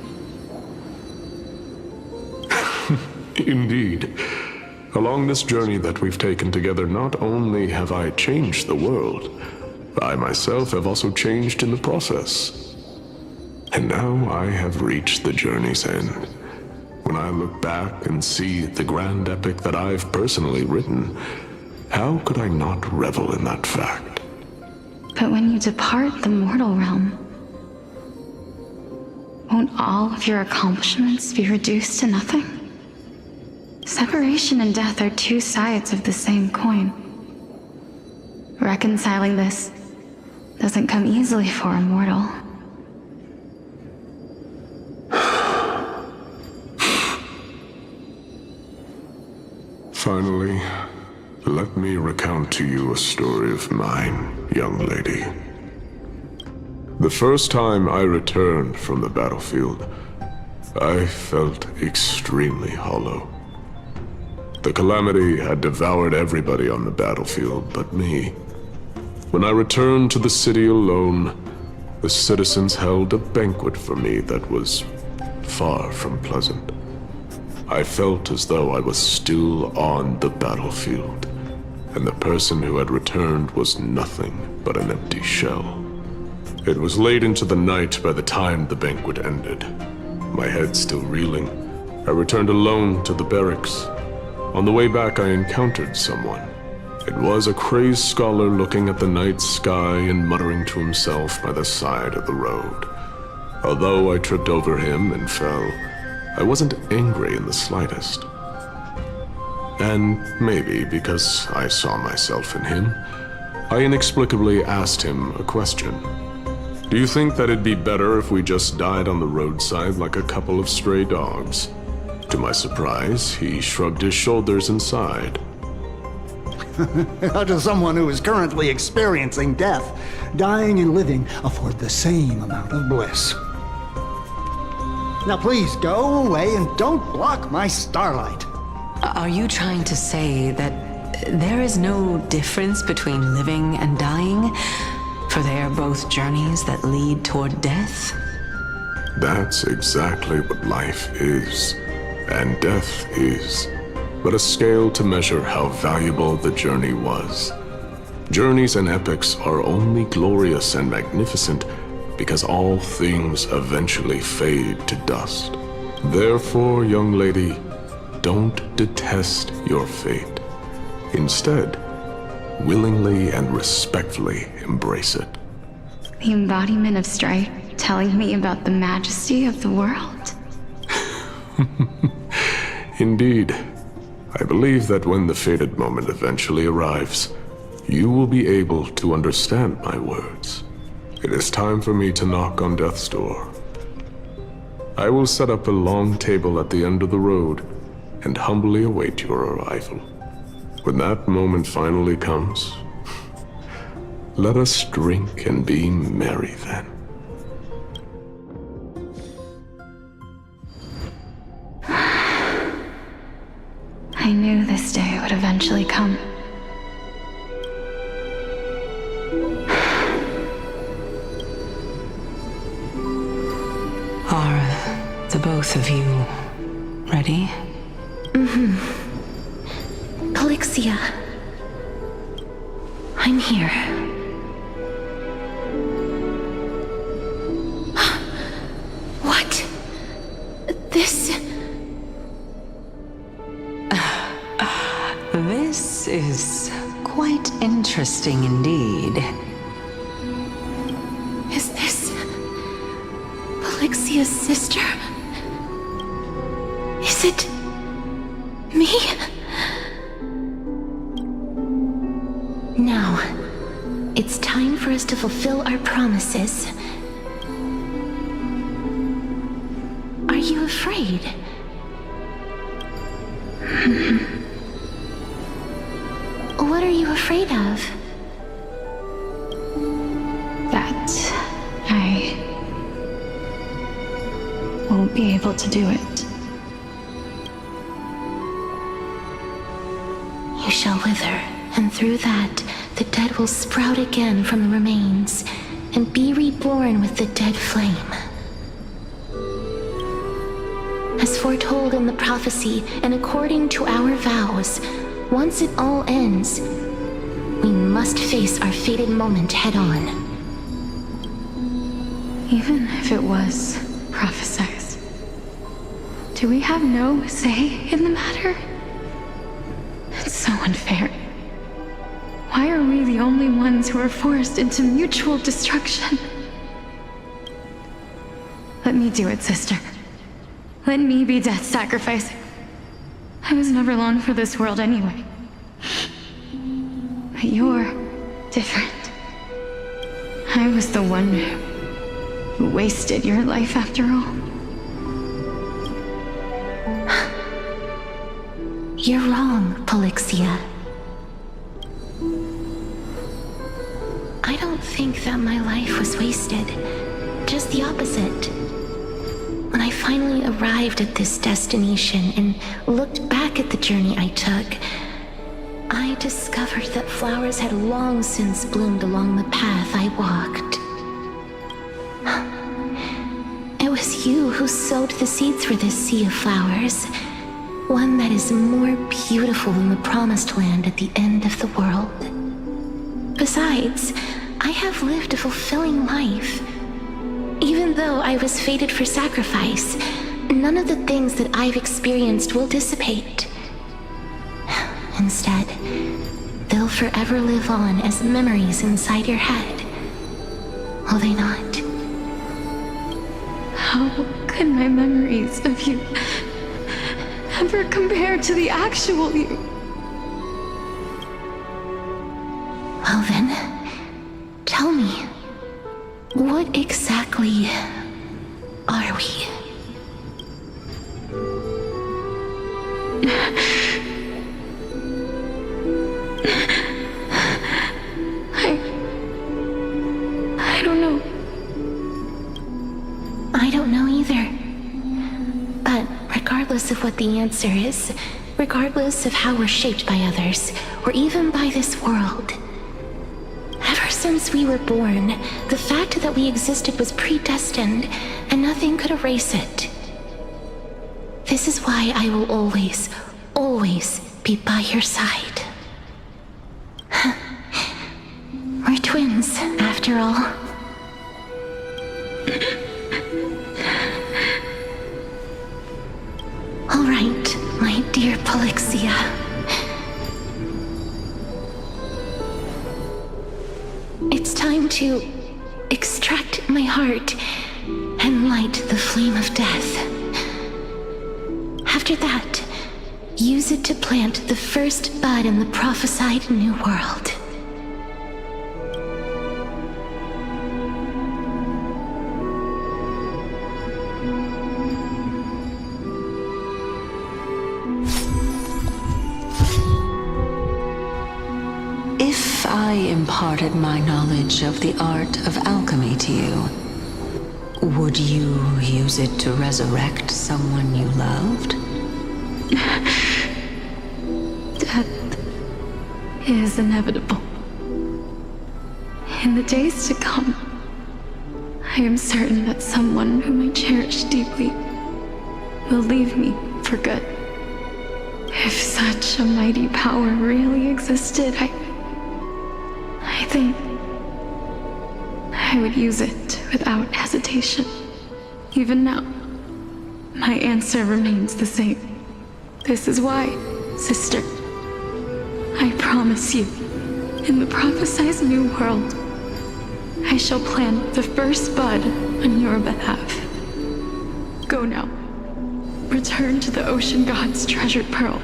Indeed. Along this journey that we've taken together, not only have I changed the world, I myself have also changed in the process. And now I have reached the journey's end. When I look back and see the grand epic that I've personally written, how could I not revel in that fact? But when you depart the mortal realm, won't all of your accomplishments be reduced to nothing? Separation and death are two sides of the same coin. Reconciling this doesn't come easily for a mortal. Finally, let me recount to you a story of mine, young lady. The first time I returned from the battlefield, I felt extremely hollow. The calamity had devoured everybody on the battlefield but me. When I returned to the city alone, the citizens held a banquet for me that was far from pleasant. I felt as though I was still on the battlefield, and the person who had returned was nothing but an empty shell. It was late into the night by the time the banquet ended. My head still reeling, I returned alone to the barracks. On the way back, I encountered someone. It was a crazed scholar looking at the night sky and muttering to himself by the side of the road. Although I tripped over him and fell, I wasn't angry in the slightest. And maybe because I saw myself in him, I inexplicably asked him a question. Do you think that it'd be better if we just died on the roadside like a couple of stray dogs? To my surprise, he shrugged his shoulders and sighed. How does someone who is currently experiencing death, dying and living, afford the same amount of bliss? Now please go away and don't block my starlight. Are you trying to say that there is no difference between living and dying? For they are both journeys that lead toward death? That's exactly what life is, and death is, but a scale to measure how valuable the journey was. Journeys and epics are only glorious and magnificent because all things eventually fade to dust. Therefore, young lady, don't detest your fate. Instead, willingly and respectfully embrace it. The embodiment of strife telling me about the majesty of the world. Indeed. I believe that when the fated moment eventually arrives, you will be able to understand my words. It is time for me to knock on death's door. I will set up a long table at the end of the road and humbly await your arrival. When that moment finally comes, let us drink and be merry then. I knew this day would eventually come. Are the both of you ready? Mm-hmm. Polixia. I'm here. What? This... This is quite interesting indeed. Is this... Polixia's sister? Is it... me? Now, it's time for us to fulfill our promises. Are you afraid? What are you afraid of? That I won't be able to do it. You shall wither, and through that, the dead will sprout again from the remains, and be reborn with the dead flame. As foretold in the prophecy, and according to our vows, once it all ends, we must face our fated moment head-on. Even if it was prophesied, do we have no say in the matter? It's so unfair. Why are we the only ones who are forced into mutual destruction? Let me do it, sister. Let me be death's sacrifice. I was never long for this world anyway. But you're different. I was the one who wasted your life after all. You're wrong, Polixia. I don't think that my life was wasted. Just the opposite. When I finally arrived at this destination and looked back at the journey I took, I discovered that flowers had long since bloomed along the path I walked. It was you who sowed the seeds for this sea of flowers, one that is more beautiful than the promised land at the end of the world. Besides, I have lived a fulfilling life. Even though I was fated for sacrifice, none of the things that I've experienced will dissipate. Instead, they'll forever live on as memories inside your head. Will they not? How could my memories of you ever compare to the actual you? Well then, tell me, what exactly are we? I don't know. I don't know either. But regardless of what the answer is, regardless of how we're shaped by others, or even by this world, ever since we were born, the fact that we existed was predestined, and nothing could erase it. This is why I will always, always be by your side. We're twins, after all. All right, my dear Polixia. It's time to extract my heart and light the flame of death. After that, use it to plant the first bud in the prophesied new world. imparted my knowledge of the art of alchemy to you, would you use it to resurrect someone you loved? Death is inevitable. In the days to come, I am certain that someone whom I cherish deeply will leave me for good. If such a mighty power really existed, I think I would use it without hesitation. Even now, my answer remains the same. This is why, sister, I promise you, in the prophesized new world, I shall plant the first bud on your behalf. Go now. Return to the ocean god's treasured pearl,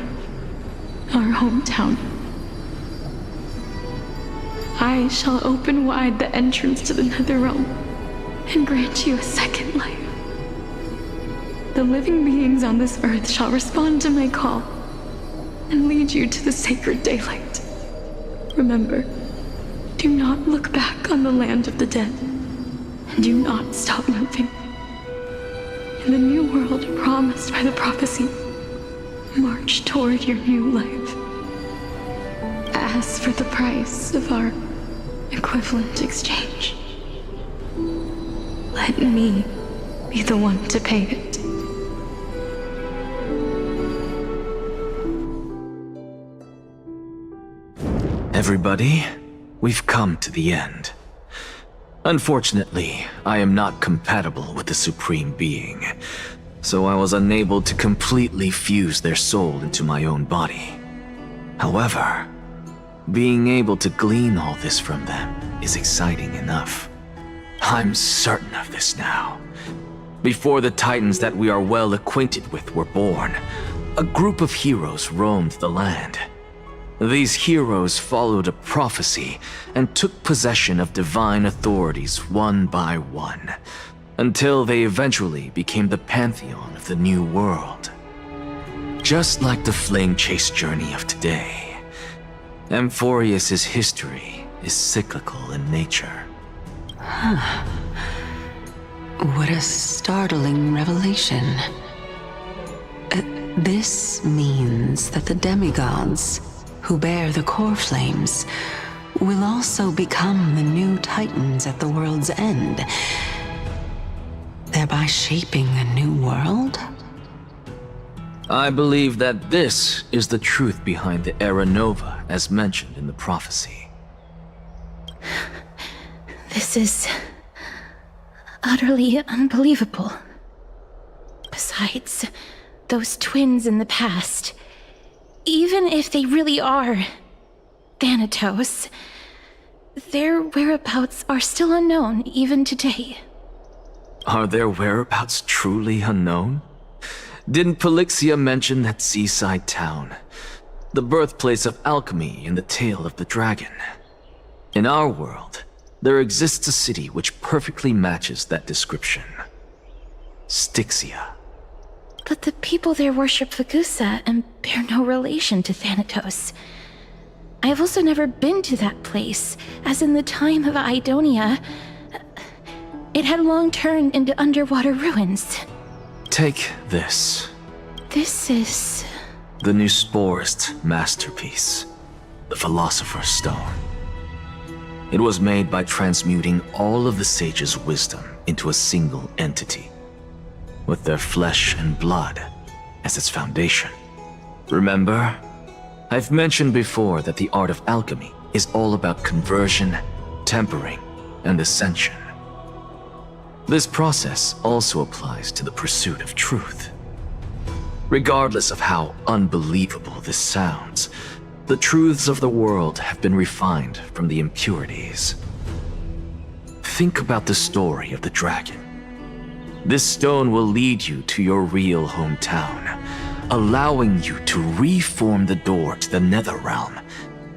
our hometown. I shall open wide the entrance to the Nether realm and grant you a second life. The living beings on this earth shall respond to my call and lead you to the sacred daylight. Remember, do not look back on the land of the dead, and do not stop moving. In the new world promised by the prophecy, march toward your new life. As for the price of our equivalent exchange, let me be the one to pay it. Everybody, we've come to the end. Unfortunately, I am not compatible with the Supreme Being, so I was unable to completely fuse their soul into my own body. However, being able to glean all this from them is exciting enough. I'm certain of this now. Before the Titans that we are well acquainted with were born, a group of heroes roamed the land. These heroes followed a prophecy and took possession of divine authorities one by one, until they eventually became the pantheon of the new world. Just like the flame chase journey of today, Amphoreus' history is cyclical in nature. Huh. What a startling revelation. This means that the demigods, who bear the core flames, will also become the new Titans at the world's end, thereby shaping a new world? I believe that this is the truth behind the Era Nova as mentioned in the prophecy. This is utterly unbelievable. Besides, those twins in the past, even if they really are Thanatos, their whereabouts are still unknown even today. Are their whereabouts truly unknown? Didn't Polixia mention that seaside town, the birthplace of alchemy in the tale of the dragon? In our world, there exists a city which perfectly matches that description. Stixia. But the people there worship Fagusa and bear no relation to Thanatos. I have also never been to that place, as in the time of Idonia, it had long turned into underwater ruins. Take this. This is... the new Sporist masterpiece, the Philosopher's Stone. It was made by transmuting all of the sages' wisdom into a single entity, with their flesh and blood as its foundation. Remember, I've mentioned before that the art of alchemy is all about conversion, tempering, and ascension. This process also applies to the pursuit of truth. Regardless of how unbelievable this sounds, the truths of the world have been refined from the impurities. Think about the story of the dragon. This stone will lead you to your real hometown, allowing you to reform the door to the Nether realm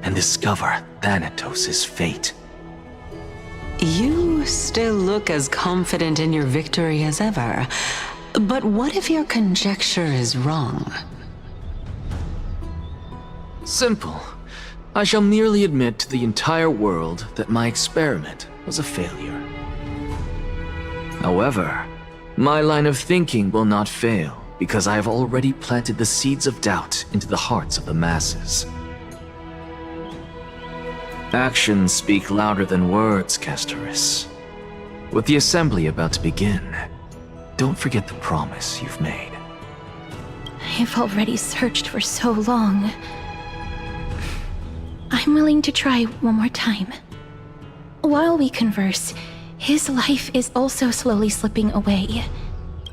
and discover Thanatos' fate. You still look as confident in your victory as ever, but what if your conjecture is wrong? Simple. I shall merely admit to the entire world that my experiment was a failure. However, my line of thinking will not fail because I have already planted the seeds of doubt into the hearts of the masses. Actions speak louder than words, Castorus. With the assembly about to begin, don't forget the promise you've made. I've already searched for so long. I'm willing to try one more time. While we converse, his life is also slowly slipping away.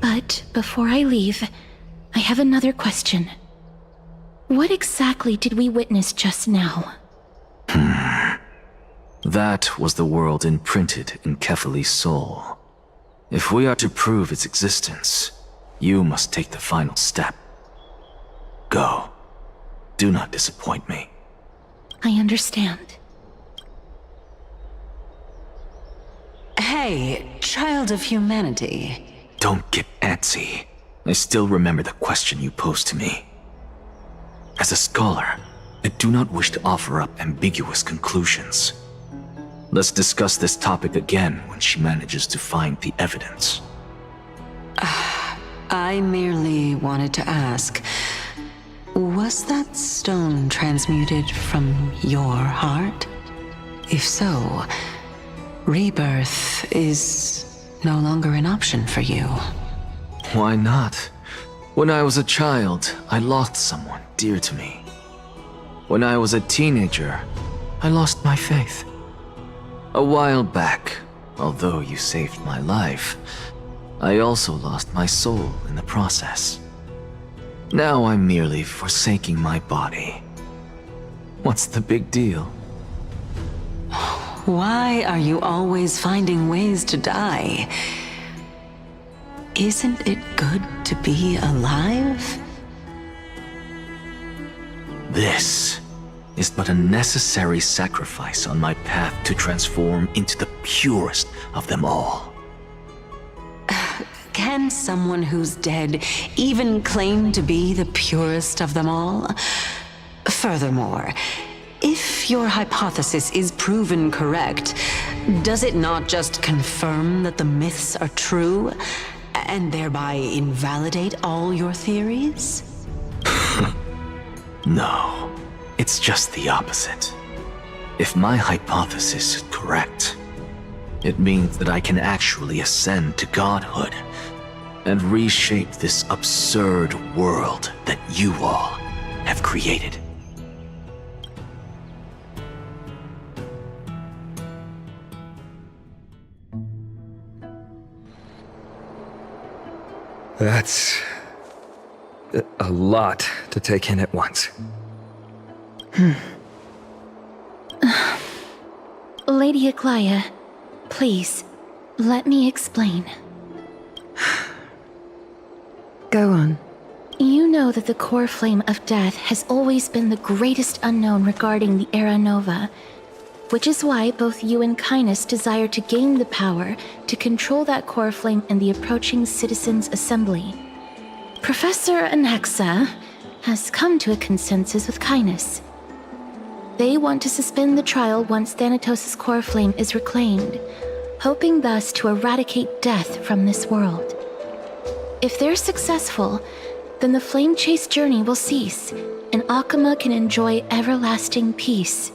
But before I leave, I have another question. What exactly did we witness just now? That was the world imprinted in Kefali's soul. If we are to prove its existence, you must take the final step. Go. Do not disappoint me. I understand. Hey, child of humanity. Don't get antsy. I still remember the question you posed to me. As a scholar, I do not wish to offer up ambiguous conclusions. Let's discuss this topic again when she manages to find the evidence. I merely wanted to ask, was that stone transmuted from your heart? If so, rebirth is no longer an option for you. Why not? When I was a child, I lost someone dear to me. When I was a teenager, I lost my faith. A while back, although you saved my life, I also lost my soul in the process. Now I'm merely forsaking my body. What's the big deal? Why are you always finding ways to die? Isn't it good to be alive? This is but a necessary sacrifice on my path to transform into the purest of them all. Can someone who's dead even claim to be the purest of them all? Furthermore, if your hypothesis is proven correct, does it not just confirm that the myths are true, and thereby invalidate all your theories? No, it's just the opposite. If my hypothesis is correct, it means that I can actually ascend to godhood and reshape this absurd world that you all have created. That's a lot to take in at once. Lady Aglaia, please, let me explain. Go on. You know that the core flame of death has always been the greatest unknown regarding the Era Nova, which is why both you and Kindness desire to gain the power to control that core flame in the approaching Citizens' Assembly. Professor Anaxa has come to a consensus with Kindness. They want to suspend the trial once Thanatos' core flame is reclaimed, hoping thus to eradicate death from this world. If they're successful, then the flame chase journey will cease, and Akama can enjoy everlasting peace.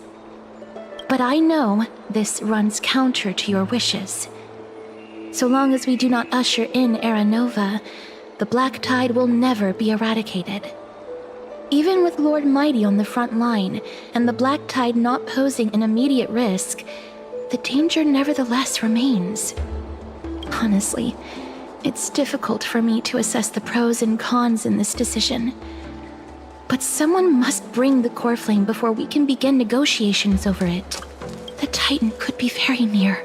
But I know this runs counter to your wishes. So long as we do not usher in Era Nova, the Black Tide will never be eradicated. Even with Lord Mighty on the front line, and the Black Tide not posing an immediate risk, the danger nevertheless remains. Honestly, it's difficult for me to assess the pros and cons in this decision. But someone must bring the core flame before we can begin negotiations over it. The Titan could be very near.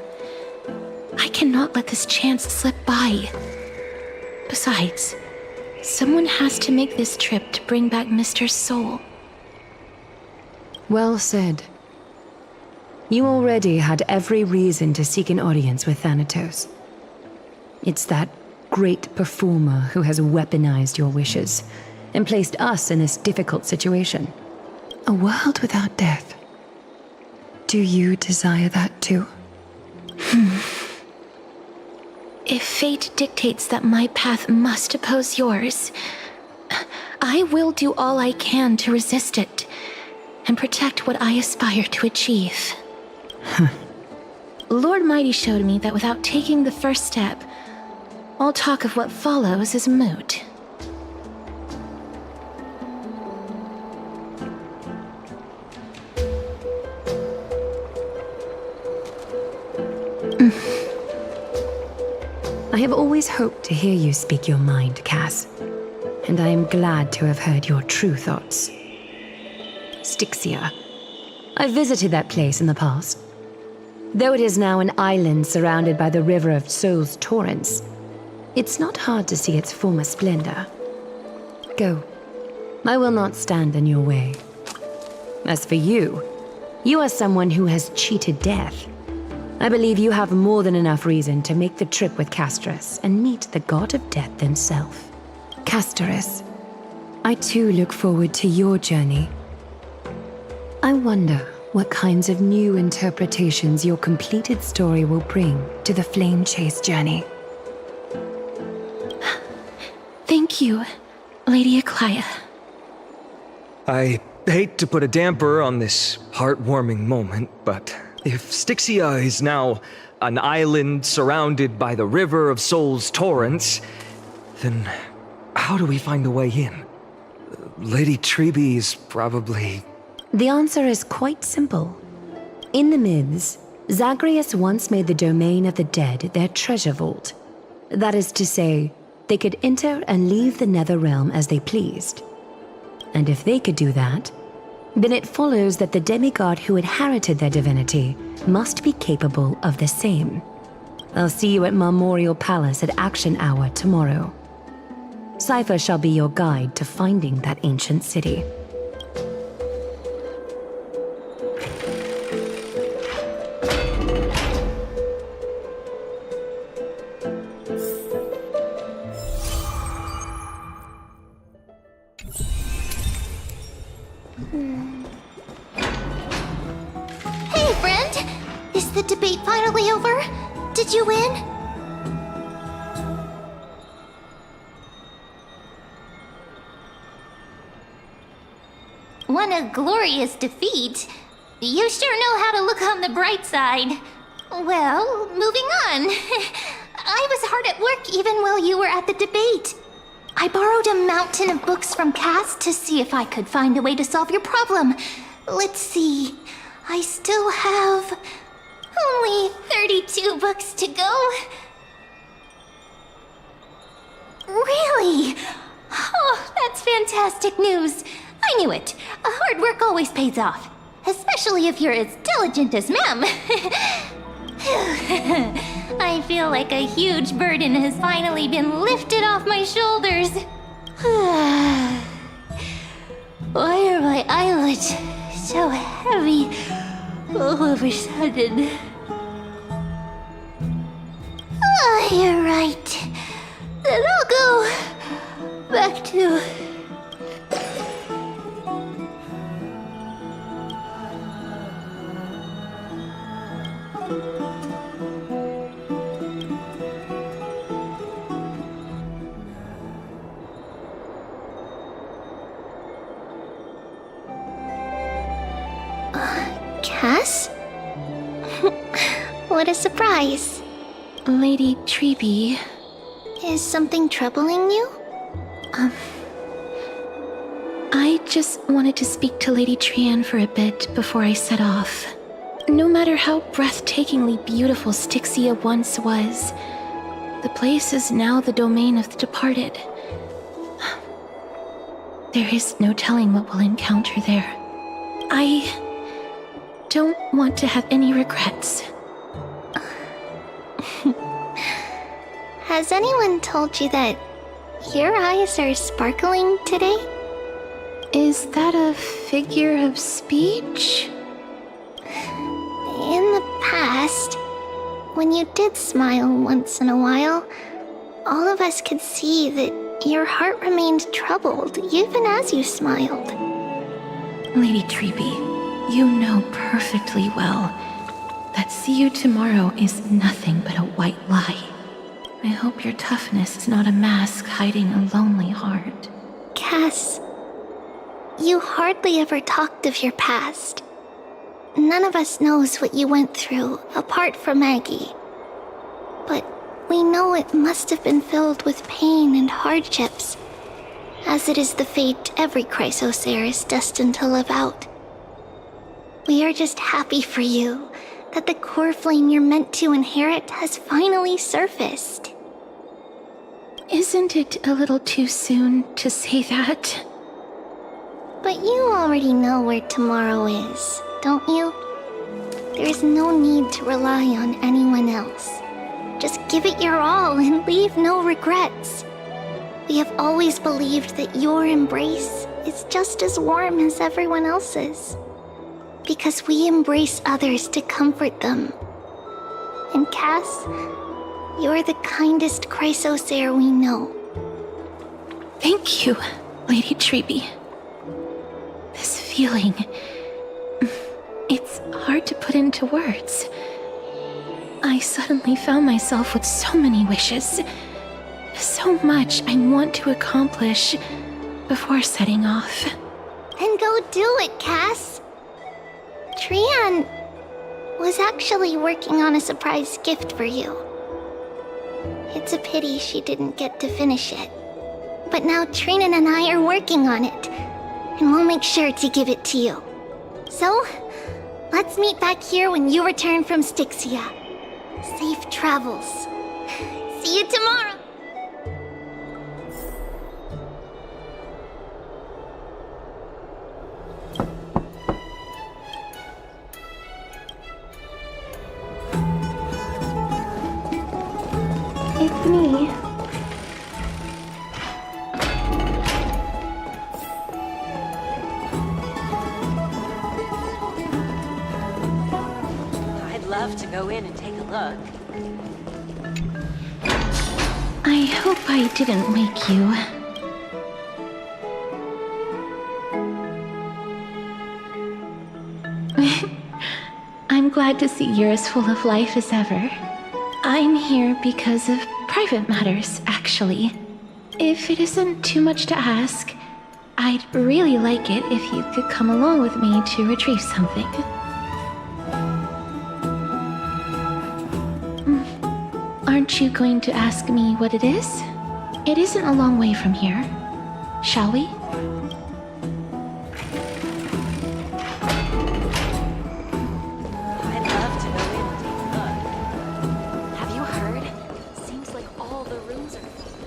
I cannot let this chance slip by. Besides, someone has to make this trip to bring back Mr. Soul. Well said. You already had every reason to seek an audience with Thanatos. It's that great performer who has weaponized your wishes and placed us in this difficult situation. A world without death. Do you desire that too? If fate dictates that my path must oppose yours, I will do all I can to resist it and protect what I aspire to achieve. Lord Mighty showed me that without taking the first step, all talk of what follows is moot. I have always hoped to hear you speak your mind, Cass, and I am glad to have heard your true thoughts. Stixia. I visited that place in the past. Though it is now an island surrounded by the river of Soul's torrents, it's not hard to see its former splendor. Go. I will not stand in your way. As for you, you are someone who has cheated death. I believe you have more than enough reason to make the trip with Castrus and meet the god of death himself. Castrus, I too look forward to your journey. I wonder what kinds of new interpretations your completed story will bring to the Flame Chase journey. Thank you, Lady Aglaia. I hate to put a damper on this heartwarming moment, but if Stixia is now an island surrounded by the river of Soul's torrents, then how do we find a way in? Lady Treby is probably... The answer is quite simple. In the myths, Zagreus once made the domain of the dead their treasure vault. That is to say, they could enter and leave the Nether realm as they pleased. And if they could do that, then it follows that the demigod who inherited their divinity must be capable of the same. I'll see you at Marmorial Palace at Action Hour tomorrow. Cipher shall be your guide to finding that ancient city. Hey, friend! Is the debate finally over? Did you win? What a glorious defeat. You sure know how to look on the bright side. Well, moving on. I was hard at work even while you were at the debate. I borrowed a mountain of books from Cass to see if I could find a way to solve your problem. Let's see. I still have only 32 books to go. Really? Oh, that's fantastic news. I knew it. Hard work always pays off. Especially if you're as diligent as Ma'am. I feel like a huge burden has finally been lifted off my shoulders. Why are my eyelids so heavy all of a sudden? Oh, you're right. Then I'll go back to... Cass? What a surprise. Lady Treby. Is something troubling you? I just wanted to speak to Lady Trian for a bit before I set off. No matter how breathtakingly beautiful Stixia once was, the place is now the domain of the departed. There is no telling what we'll encounter there. I don't want to have any regrets. Has anyone told you that your eyes are sparkling today? Is that a figure of speech? In the past, when you did smile once in a while, all of us could see that your heart remained troubled even as you smiled. Lady Treby, You know perfectly well that see you tomorrow is nothing but a white lie. I hope your toughness is not a mask hiding a lonely heart. Cass, you hardly ever talked of your past. None of us knows what you went through, apart from Maggie. But we know it must have been filled with pain and hardships, as it is the fate every Chrysosaur is destined to live out. We are just happy for you that the core flame you're meant to inherit has finally surfaced. Isn't it a little too soon to say that? But you already know where tomorrow is, don't you? There's no need to rely on anyone else. Just give it your all and leave no regrets. We have always believed that your embrace is just as warm as everyone else's. Because we embrace others to comfort them. And Cass, you're the kindest Chrysosaur we know. Thank you, Lady Treby. This feeling... it's hard to put into words. I suddenly found myself with so many wishes. So much I want to accomplish before setting off. Then go do it, Cass. Trian was actually working on a surprise gift for you. It's a pity she didn't get to finish it. But now Trinan and I are working on it, and we'll make sure to give it to you. So, let's meet back here when you return from Stixia. Safe travels. See you tomorrow! It's me. I'd love to go in and take a look. I hope I didn't wake you. I'm glad to see you're as full of life as ever. I'm here because of private matters, actually. If it isn't too much to ask, I'd really like it if you could come along with me to retrieve something. Aren't you going to ask me what it is? It isn't a long way from here. Shall we? I'd love to go in and take a look. Have you heard? Seems like all the rooms are full.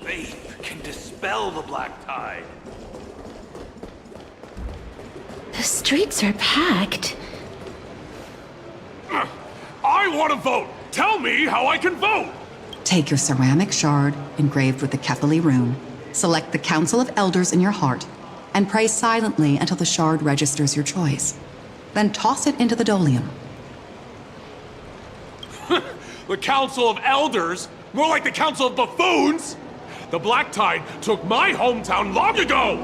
Faith can dispel the black tide. The streets are packed. I want to vote! Tell me how I can vote! Take your ceramic shard, engraved with the Kephili rune, select the Council of Elders in your heart, and pray silently until the shard registers your choice. Then toss it into the Dolium. The Council of Elders? More like the Council of Buffoons! The Black Tide took my hometown long ago!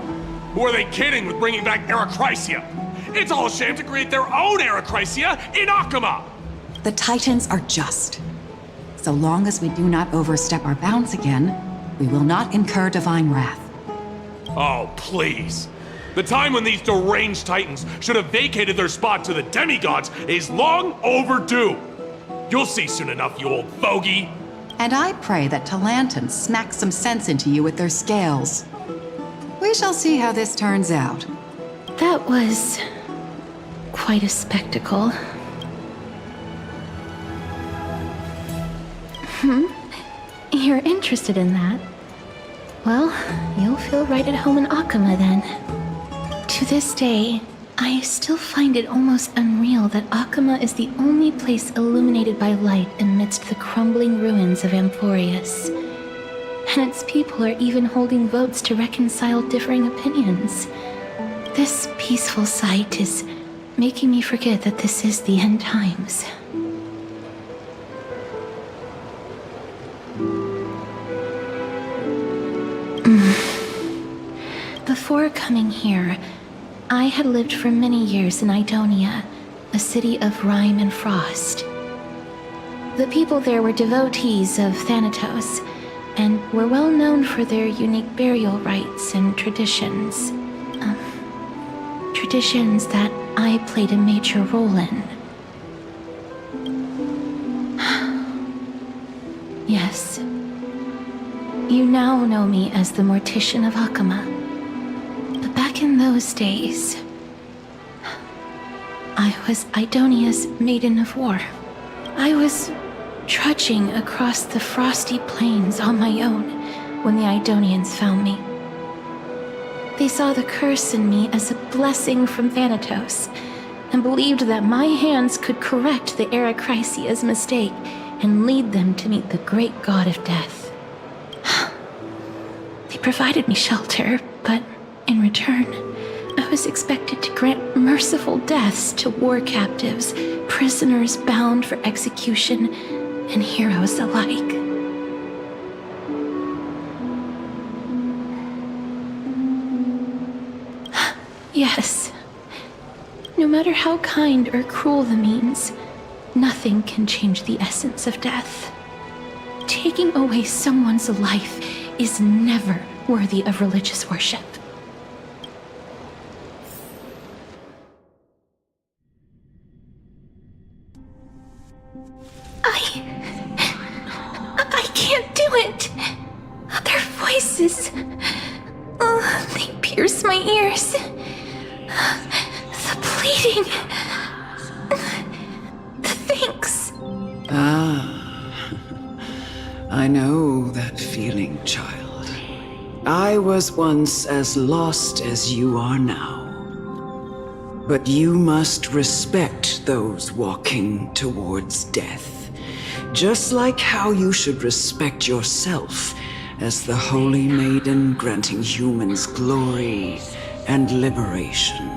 Who are they kidding with bringing back Eracrysia? It's all a shame to create their own Eracrysia in Akama! The Titans are just. So long as we do not overstep our bounds again, we will not incur divine wrath. Oh, please. The time when these deranged Titans should have vacated their spot to the demigods is long overdue. You'll see soon enough, you old bogey. And I pray that Talanton smacks some sense into you with their scales. We shall see how this turns out. That was quite a spectacle. You're interested in that? Well, you'll feel right at home in Akama then. To this day, I still find it almost unreal that Akama is the only place illuminated by light amidst the crumbling ruins of Amphoreus. And its people are even holding votes to reconcile differing opinions. This peaceful sight is making me forget that this is the end times. Before coming here, I had lived for many years in Idonia, a city of rime and frost. The people there were devotees of Thanatos, and were well known for their unique burial rites and traditions. Traditions that I played a major role in. Yes. You now know me as the Mortician of Akama. But back in those days, I was Idonia's Maiden of War. I was trudging across the frosty plains on my own when the Idonians found me. They saw the curse in me as a blessing from Thanatos, and believed that my hands could correct the Eracrisia's mistake and lead them to meet the great god of death. They provided me shelter, but in return, I was expected to grant merciful deaths to war captives, prisoners bound for execution, and heroes alike. Yes. No matter how kind or cruel the means, nothing can change the essence of death. Taking away someone's life is never worthy of religious worship. I can't do it. Their voices, they pierce my ears. The pleading. The thanks. I know that feeling, child. I was once as lost as you are now. But you must respect those walking towards death, just like how you should respect yourself as the Holy Maiden granting humans glory and liberation.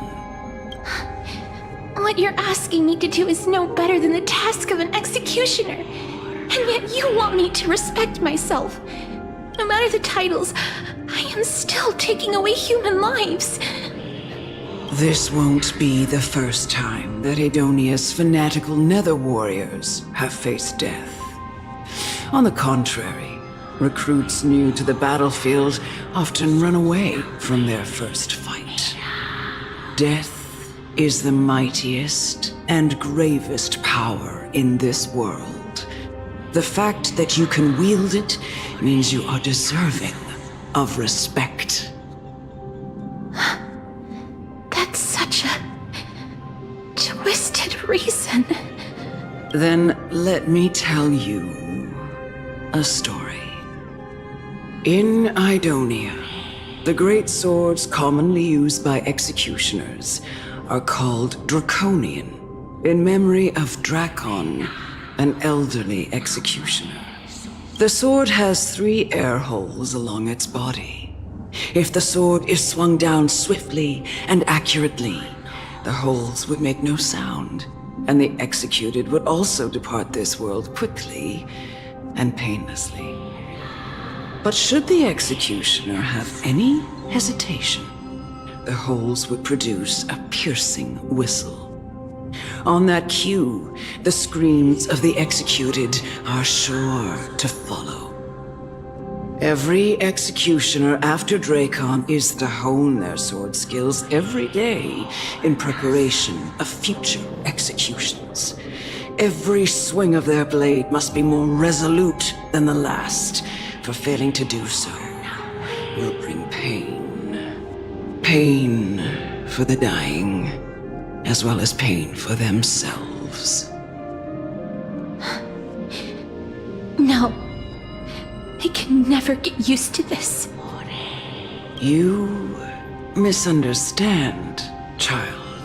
What you're asking me to do is no better than the task of an executioner. And yet you want me to respect myself. No matter the titles, I am still taking away human lives. This won't be the first time that Idonia's fanatical Nether warriors have faced death. On the contrary, recruits new to the battlefield often run away from their first fight. Death is the mightiest and gravest power in this world. The fact that you can wield it means you are deserving of respect. That's such a twisted reason. Then let me tell you a story. In Idonia, the great swords commonly used by executioners are called Draconian, in memory of Drakon, an elderly executioner. The sword has 3 air holes along its body. If the sword is swung down swiftly and accurately, the holes would make no sound, and the executed would also depart this world quickly and painlessly. But should the executioner have any hesitation, the holes would produce a piercing whistle. On that cue, the screams of the executed are sure to follow. Every executioner after Drakon is to hone their sword skills every day in preparation of future executions. Every swing of their blade must be more resolute than the last, for failing to do so will bring pain. Pain for the dying, as well as pain for themselves. No. I can never get used to this. You misunderstand, child.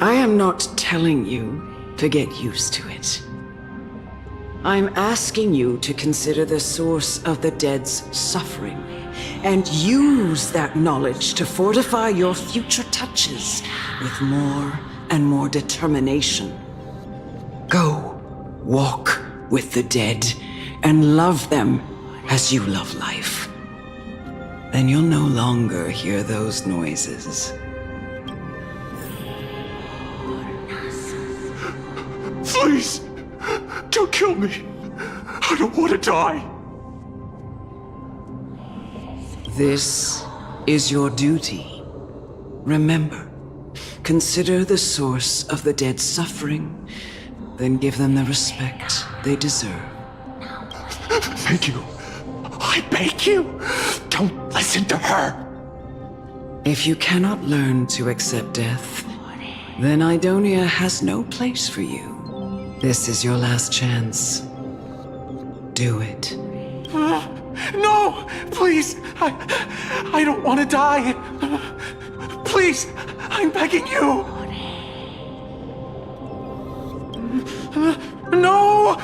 I am not telling you to get used to it. I'm asking you to consider the source of the dead's suffering and use that knowledge to fortify your future touches with more and more determination. Go, walk with the dead and love them as you love life. then you'll no longer hear those noises. Please, don't kill me. I don't want to die. This is your duty. Remember, consider the source of the dead's suffering, then give them the respect they deserve. Thank you. I beg you, don't listen to her. If you cannot learn to accept death, then Idonia has no place for you. This is your last chance. Do it. No, please, I don't want to die. Please, I'm begging you. No!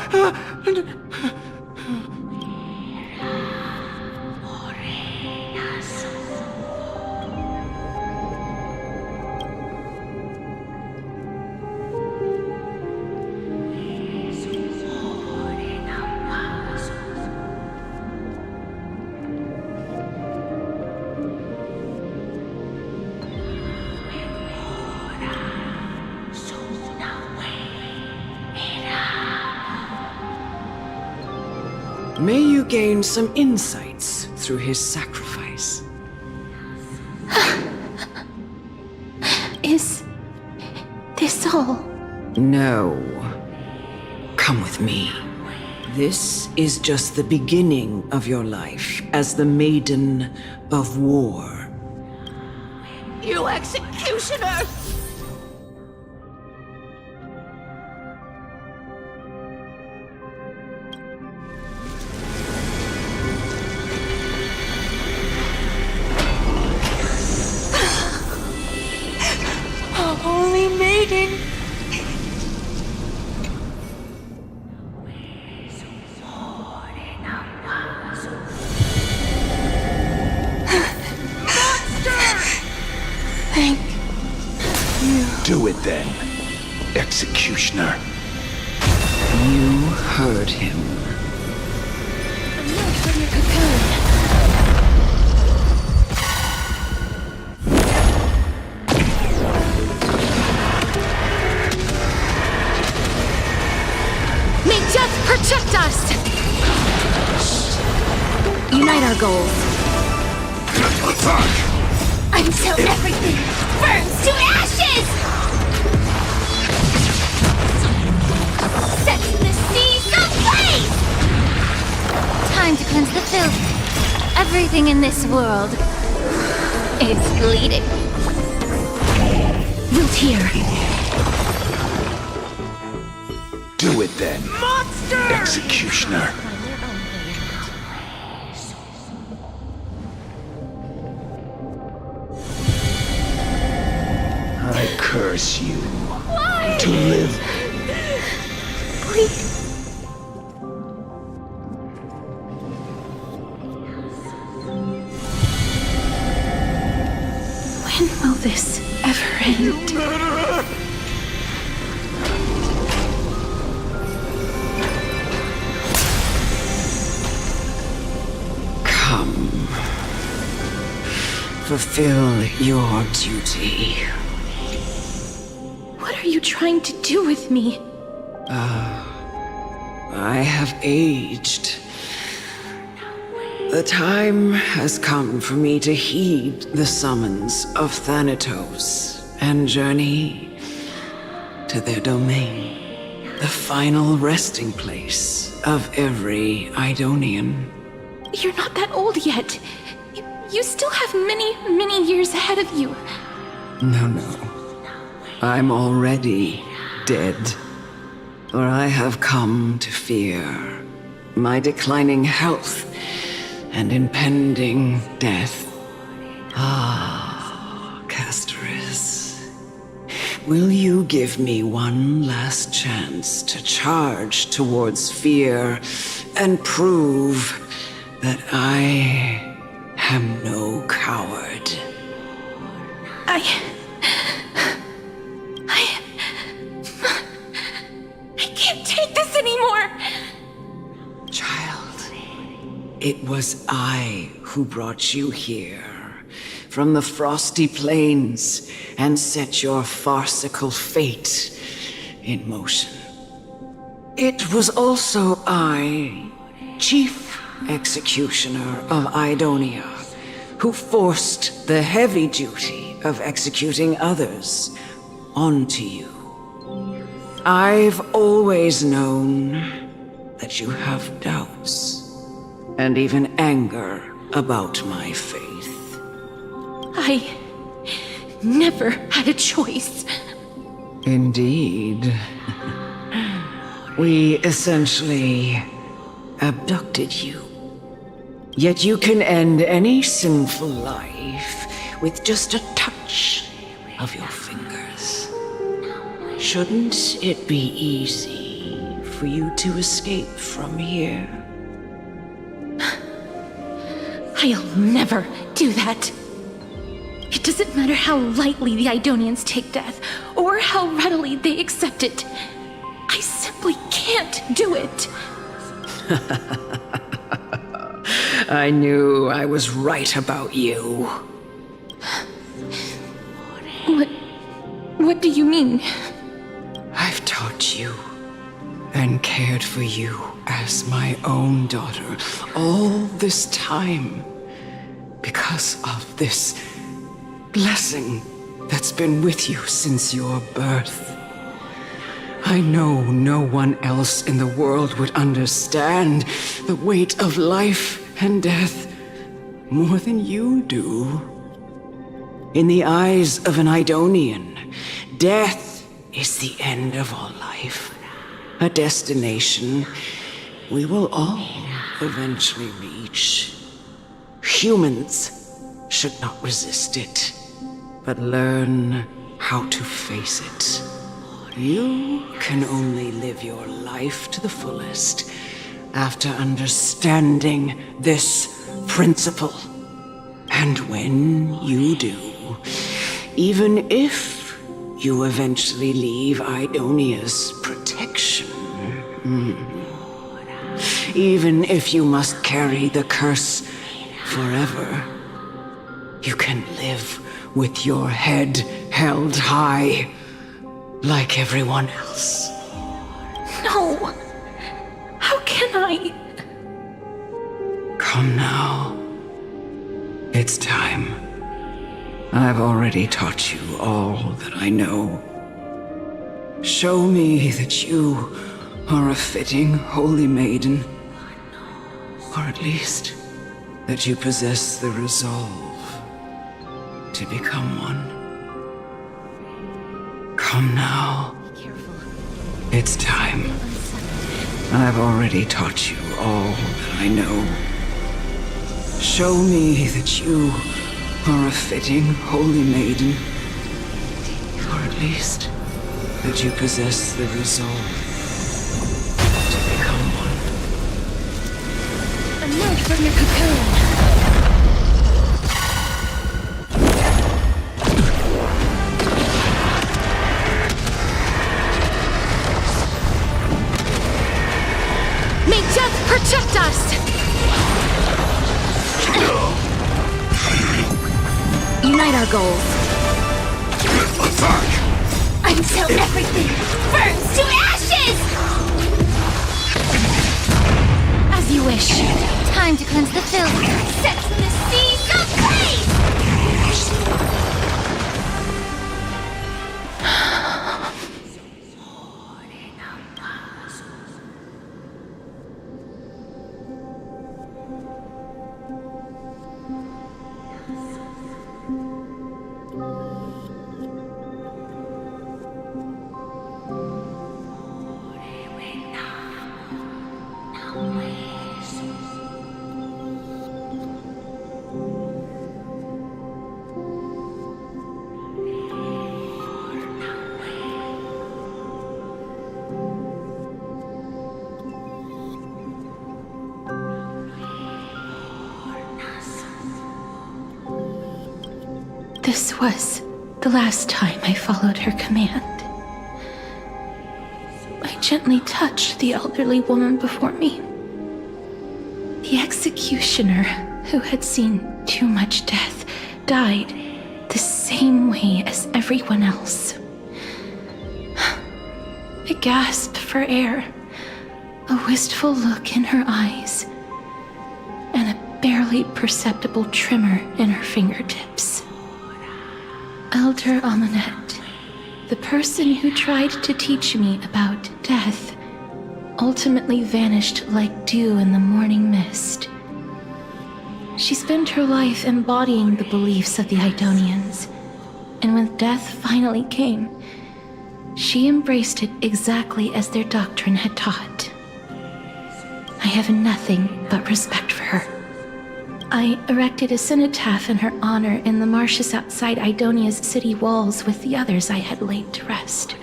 May you gain some insights through his sacrifice. Is this all? No. Come with me. This is just the beginning of your life as the Maiden of War. You executioner! Holy Maiden! Thank you. Do it then, executioner. You heard him. Emerge from your cocoon. May death protect us! Unite our goals. Attack! Until everything burns to ashes! Set the seas ablaze! Time to cleanse the filth. Everything in this world is bleeding. Wilt here. Do it then, executioner. I curse you. Why? To live. Please. When will this ever end? You murderer! Come. Fulfill your duty. What are you trying to do with me? I have aged. The time has come for me to heed the summons of Thanatos and journey to their domain, the final resting place of every Idonian. You're not that old yet. You still have many, many years ahead of you. No. I'm already dead. For I have come to fear my declining health and impending death. Ah, Castoris. Will you give me one last chance to charge towards fear and prove that I am no coward? I can't take this anymore! Child, it was I who brought you here, from the frosty plains, and set your farcical fate in motion. It was also I, Chief Executioner of Idonia, who forced the heavy duty of executing others onto you. I've always known that you have doubts and even anger about my faith. I never had a choice. Indeed. We essentially abducted you. Yet you can end any sinful life with just a touch of your fingers. Shouldn't it be easy for you to escape from here? I'll never do that. It doesn't matter how lightly the Idonians take death, or how readily they accept it. I simply can't do it. I knew I was right about you. What do you mean? I've taught you and cared for you as my own daughter all this time because of this blessing that's been with you since your birth. I know no one else in the world would understand the weight of life and death more than you do. In the eyes of an Idonian, death is the end of all life, a destination we will all eventually reach. Humans should not resist it, but learn how to face it. You can only live your life to the fullest after understanding this principle. And when you do, even if you eventually leave Idonia's protection, even if you must carry the curse forever, you can live with your head held high, like everyone else. No! How can I? Come now. It's time. I've already taught you all that I know. Show me that you are a fitting holy maiden, or at least that you possess the resolve to become one. Come now. It's time. I've already taught you all that I know. Show me that you are a fitting holy maiden, or at least that you possess the resolve to become one. Emerge from your cocoon! May death protect us! Unite our goals. Attack! Until everything burns to ashes! As you wish. Time to cleanse the filth. Set in the seas of faith! This was the last time I followed her command. I gently touched the elderly woman before me. The executioner who had seen too much death, died the same way as everyone else. A gasp for air, a wistful look in her eyes, and a barely perceptible tremor in her fingertips. Elder Amunet, the person who tried to teach me about death, ultimately vanished like dew in the morning mist. She spent her life embodying the beliefs of the Idonians, and when death finally came, she embraced it exactly as their doctrine had taught. I have nothing but respect for her. I erected a cenotaph in her honor in the marshes outside Idonia's city walls with the others I had laid to rest.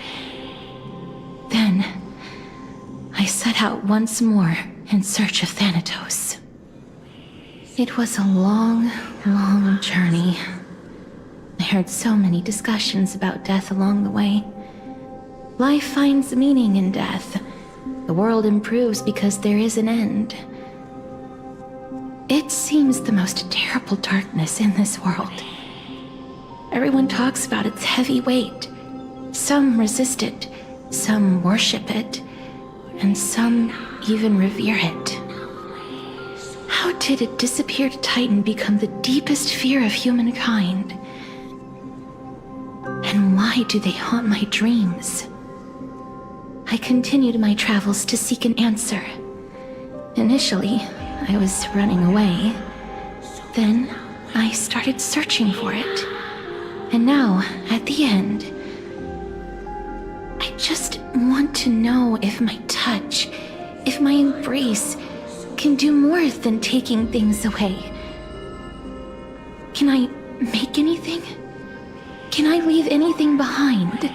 Then, I set out once more in search of Thanatos. It was a long, long journey. I heard so many discussions about death along the way. Life finds meaning in death. The world improves because there is an end. It seems the most terrible darkness in this world. Everyone talks about its heavy weight. Some resist it, some worship it, and some even revere it. How did a disappeared titan become the deepest fear of humankind? And why do they haunt my dreams? I continued my travels to seek an answer. Initially, I was running away. Then, I started searching for it. And now, at the end, I just want to know if my touch, if my embrace, can do more than taking things away. Can I make anything? Can I leave anything behind?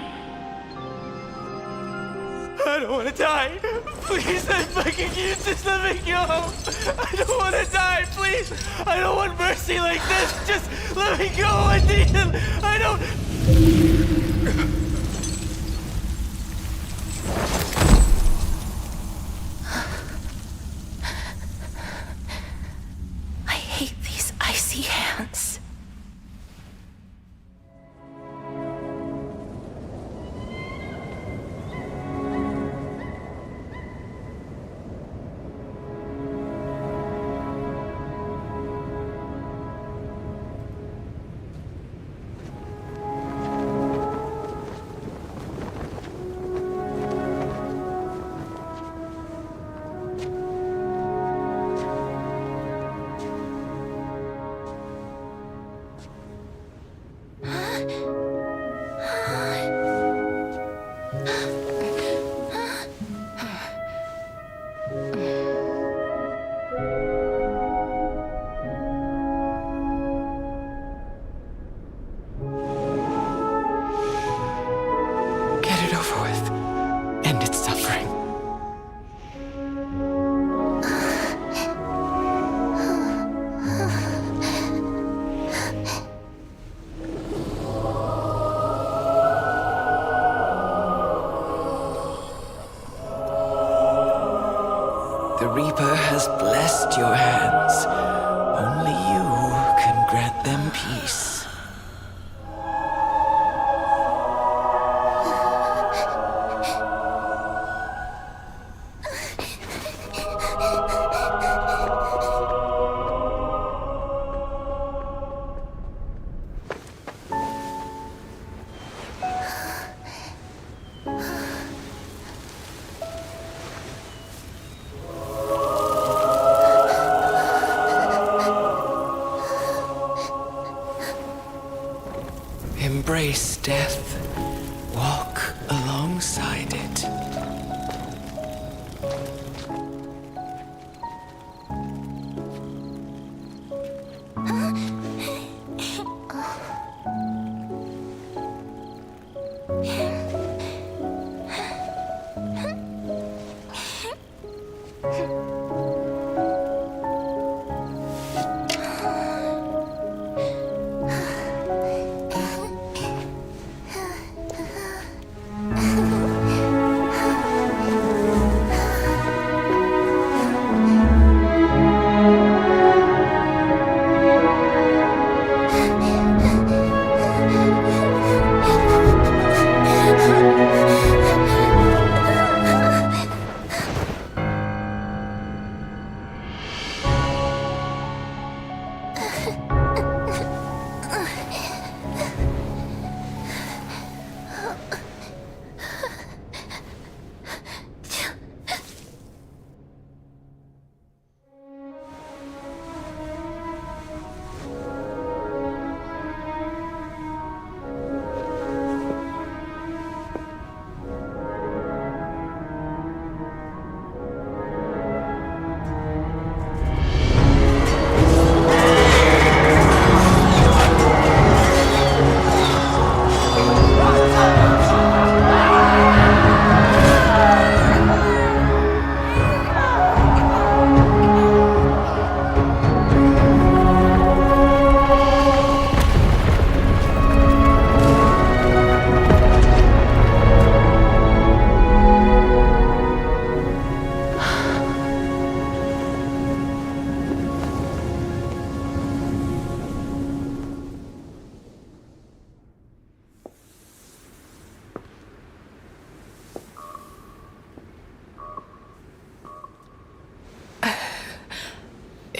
I don't want to die. Please, I fucking you, just let me go. I don't want to die, please. I don't want mercy like this. Just let me go. I need him. I don't... I hate these icy hands. The Reaper has blessed your hands. Only you can grant them peace. Embrace death. Walk alongside it.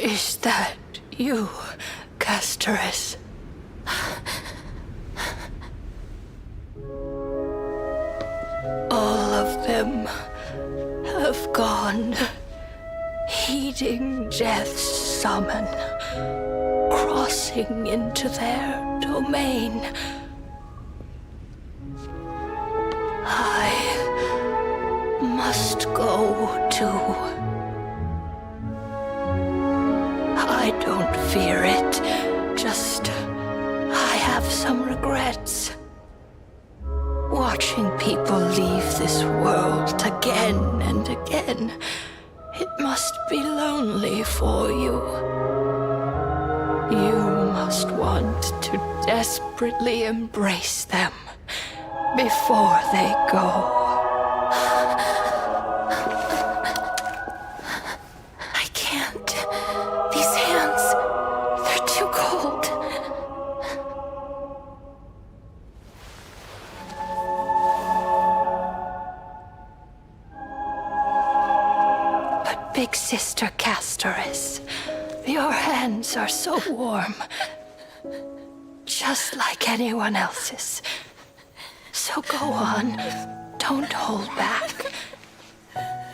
Is that you, Castorus? All of them have gone, heeding death's summon, crossing into their domain. I must go too. I don't fear it, just I have some regrets. Watching people leave this world again and again, it must be lonely for you. You must want to desperately embrace them before they go. I can't. These hands, they're too cold. But Big Sister Castorus, your hands are so warm. Just like anyone else's. So go on. Don't hold back.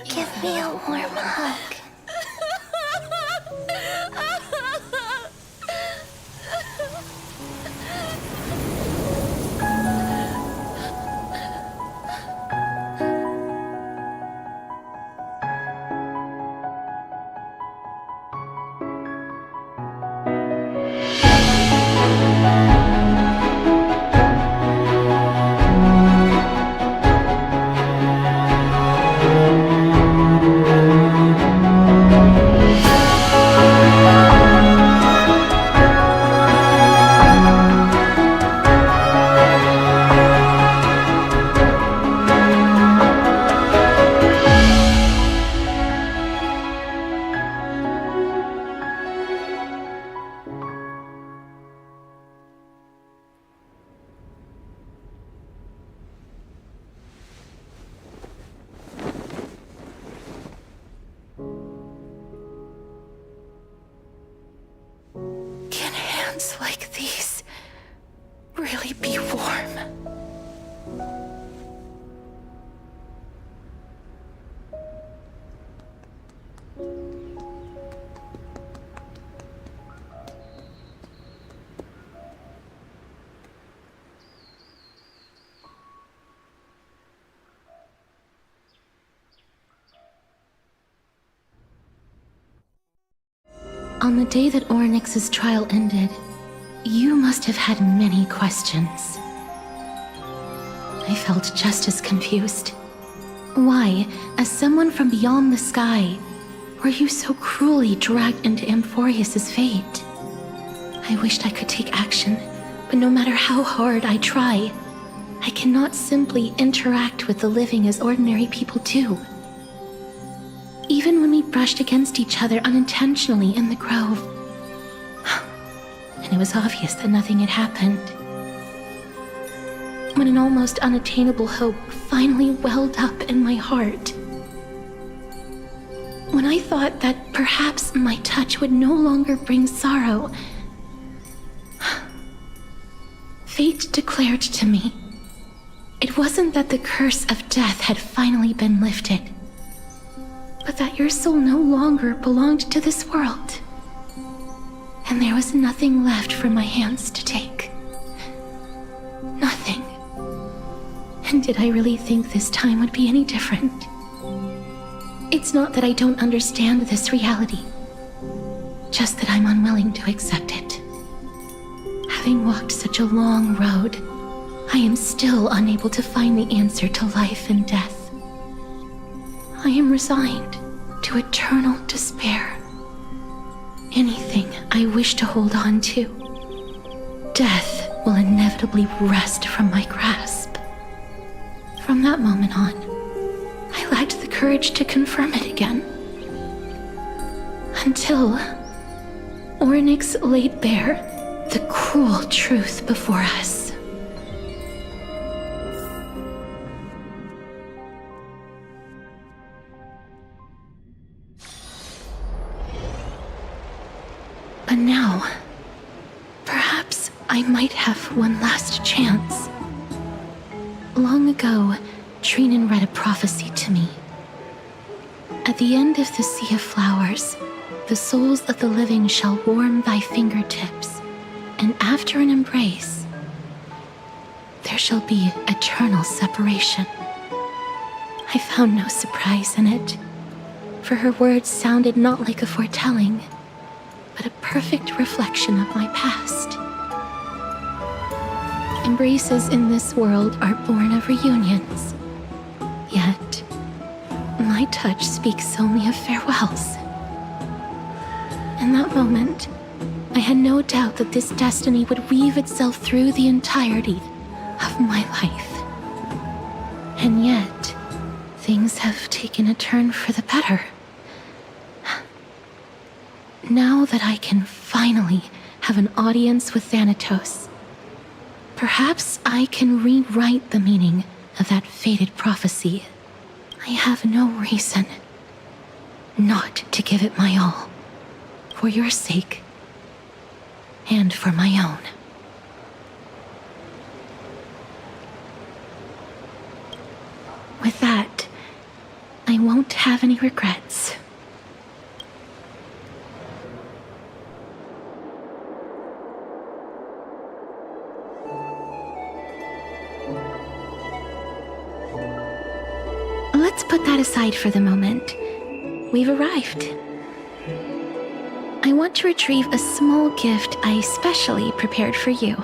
Give me a warm hug. Can hands like these really be warm? On the day that Oryx's trial ended, you must have had many questions. I felt just as confused. Why, as someone from beyond the sky, were you so cruelly dragged into Amphoreus' fate? I wished I could take action, but no matter how hard I try, I cannot simply interact with the living as ordinary people do. Even when we brushed against each other unintentionally in the grove, and it was obvious that nothing had happened. When an almost unattainable hope finally welled up in my heart. When I thought that perhaps my touch would no longer bring sorrow, fate declared to me, it wasn't that the curse of death had finally been lifted, but that your soul no longer belonged to this world. And there was nothing left for my hands to take. Nothing. And did I really think this time would be any different? It's not that I don't understand this reality, just that I'm unwilling to accept it. Having walked such a long road, I am still unable to find the answer to life and death. I am resigned to eternal despair. Anything I wish to hold on to, death will inevitably wrest from my grasp. From that moment on, I lacked the courage to confirm it again. Until Oryx laid bare the cruel truth before us. And now, perhaps I might have one last chance. Long ago, Trinan read a prophecy to me. At the end of the Sea of Flowers, the souls of the living shall warm thy fingertips, and after an embrace, there shall be eternal separation. I found no surprise in it, for her words sounded not like a foretelling, but a perfect reflection of my past. Embraces in this world are born of reunions, yet my touch speaks only of farewells. In that moment, I had no doubt that this destiny would weave itself through the entirety of my life. And yet, things have taken a turn for the better. Now that I can finally have an audience with Thanatos, perhaps I can rewrite the meaning of that fated prophecy. I have no reason not to give it my all, for your sake, and for my own. With that, I won't have any regrets. Let's put that aside for the moment. We've arrived. I want to retrieve a small gift I specially prepared for you.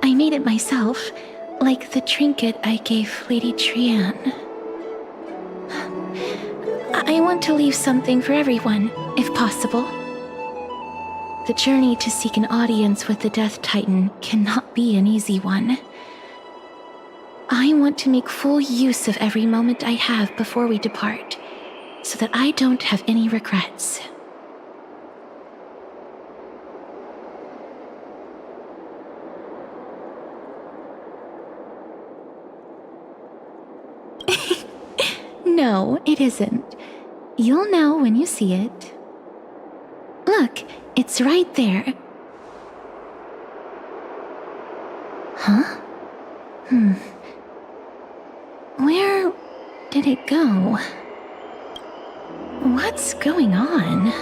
I made it myself, like the trinket I gave Lady Trianne. I want to leave something for everyone, if possible. The journey to seek an audience with the Death Titan cannot be an easy one. I want to make full use of every moment I have before we depart, so that I don't have any regrets. No, it isn't. You'll know when you see it. Look, it's right there. Huh? Where did it go? What's going on?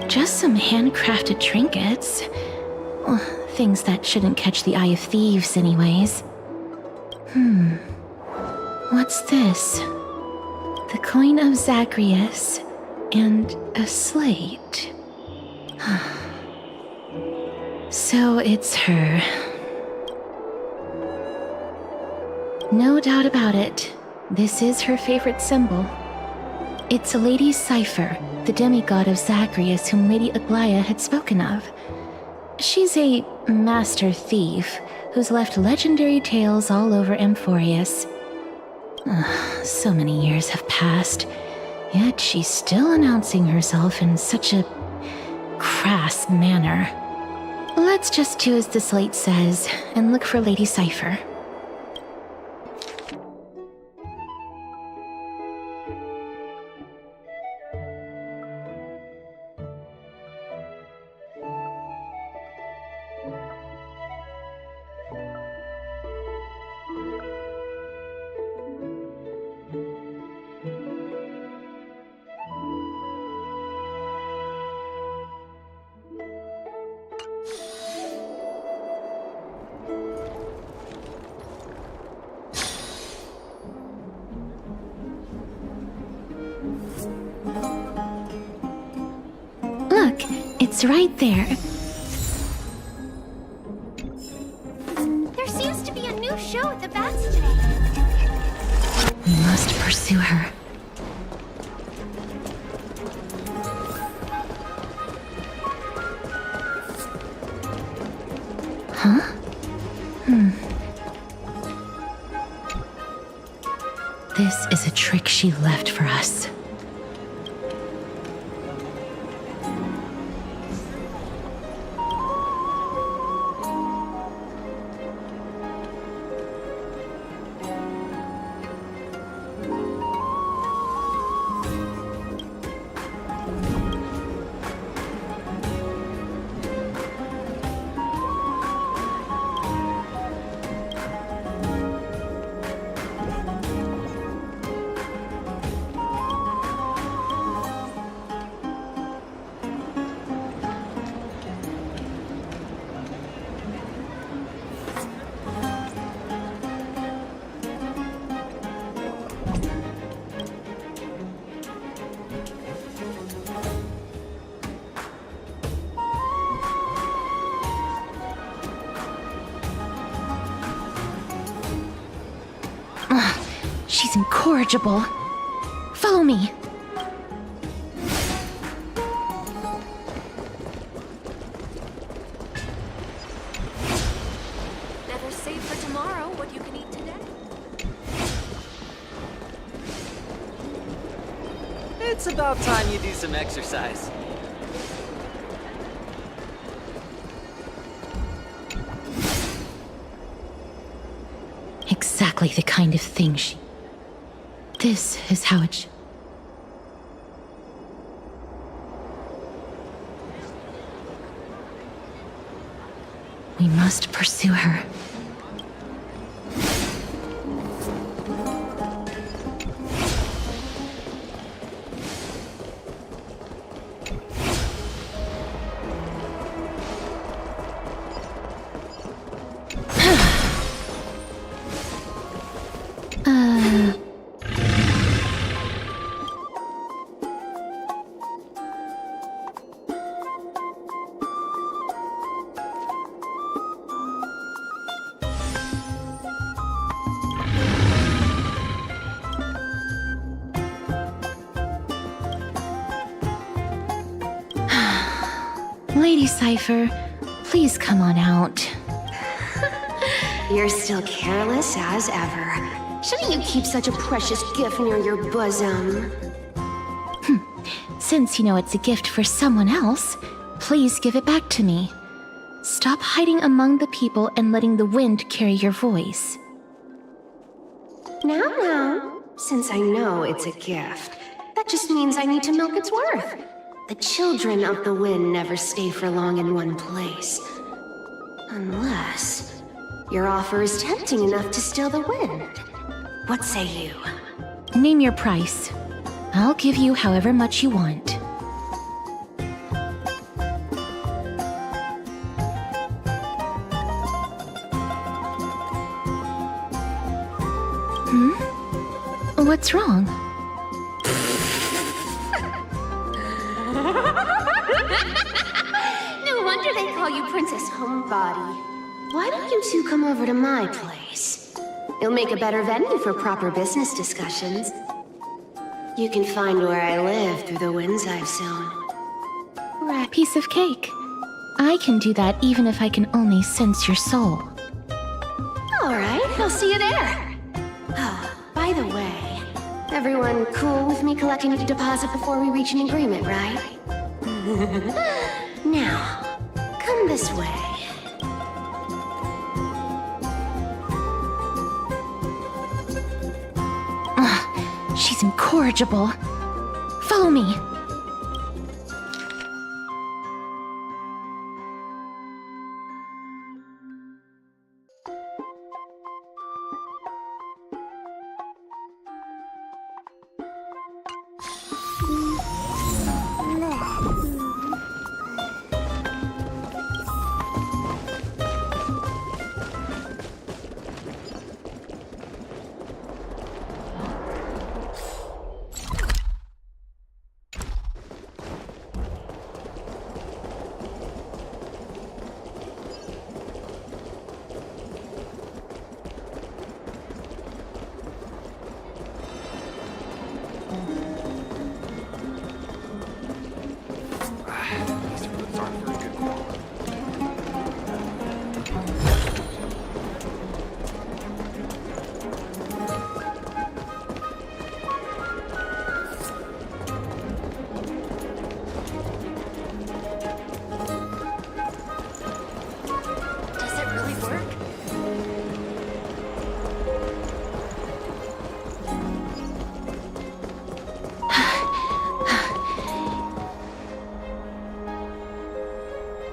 Just some handcrafted trinkets. Well, things that shouldn't catch the eye of thieves anyways. What's this? The coin of Zagreus and a slate. So it's her. No doubt about it. This is her favorite symbol. It's Lady Cipher, the demigod of Zagreus whom Lady Aglaia had spoken of. She's a master thief who's left legendary tales all over Amphoreus. So many years have passed, yet she's still announcing herself in such a crass manner. Let's just do as the slate says and look for Lady Cipher. Look, it's right there. There seems to be a new show at the bats today. We must pursue her. Huh? This is a trick she left for us. She's incorrigible. Follow me. Never save for tomorrow what you can eat today. It's about time you do some exercise. Exactly the kind of thing she... This is how it We must pursue her. Lady Cipher, please come on out. You're still careless as ever. Shouldn't you keep such a precious gift near your bosom? Since you know it's a gift for someone else, please give it back to me. Stop hiding among the people and letting the wind carry your voice. Now, since I know it's a gift, that just means I need to milk its worth. The children of the wind never stay for long in one place. Unless your offer is tempting enough to steal the wind. What say you? Name your price. I'll give you however much you want. What's wrong? No wonder they call you Princess Homebody. Why don't you two come over to my place? It'll make a better venue for proper business discussions. You can find where I live through the winds I've sown. Piece of cake. I can do that even if I can only sense your soul. Alright, I'll see you there. Oh, by the way, everyone cool with me collecting a deposit before we reach an agreement, right? Now, come this way. She's incorrigible. Follow me.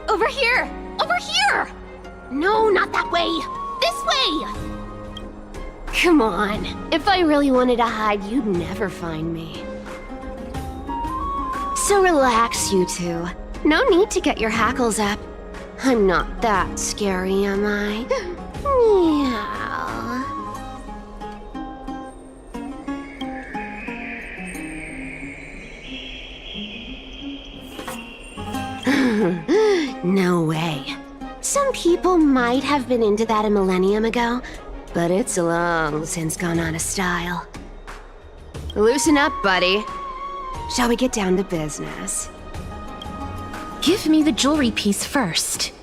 Over here! Over here! No, not that way! This way! Come on. If I really wanted to hide, you'd never find me. So relax, you two. No need to get your hackles up. I'm not that scary, am I? No way. Some people might have been into that a millennium ago, but it's long since gone out of style. Loosen up, buddy. Shall we get down to business? Give me the jewelry piece first,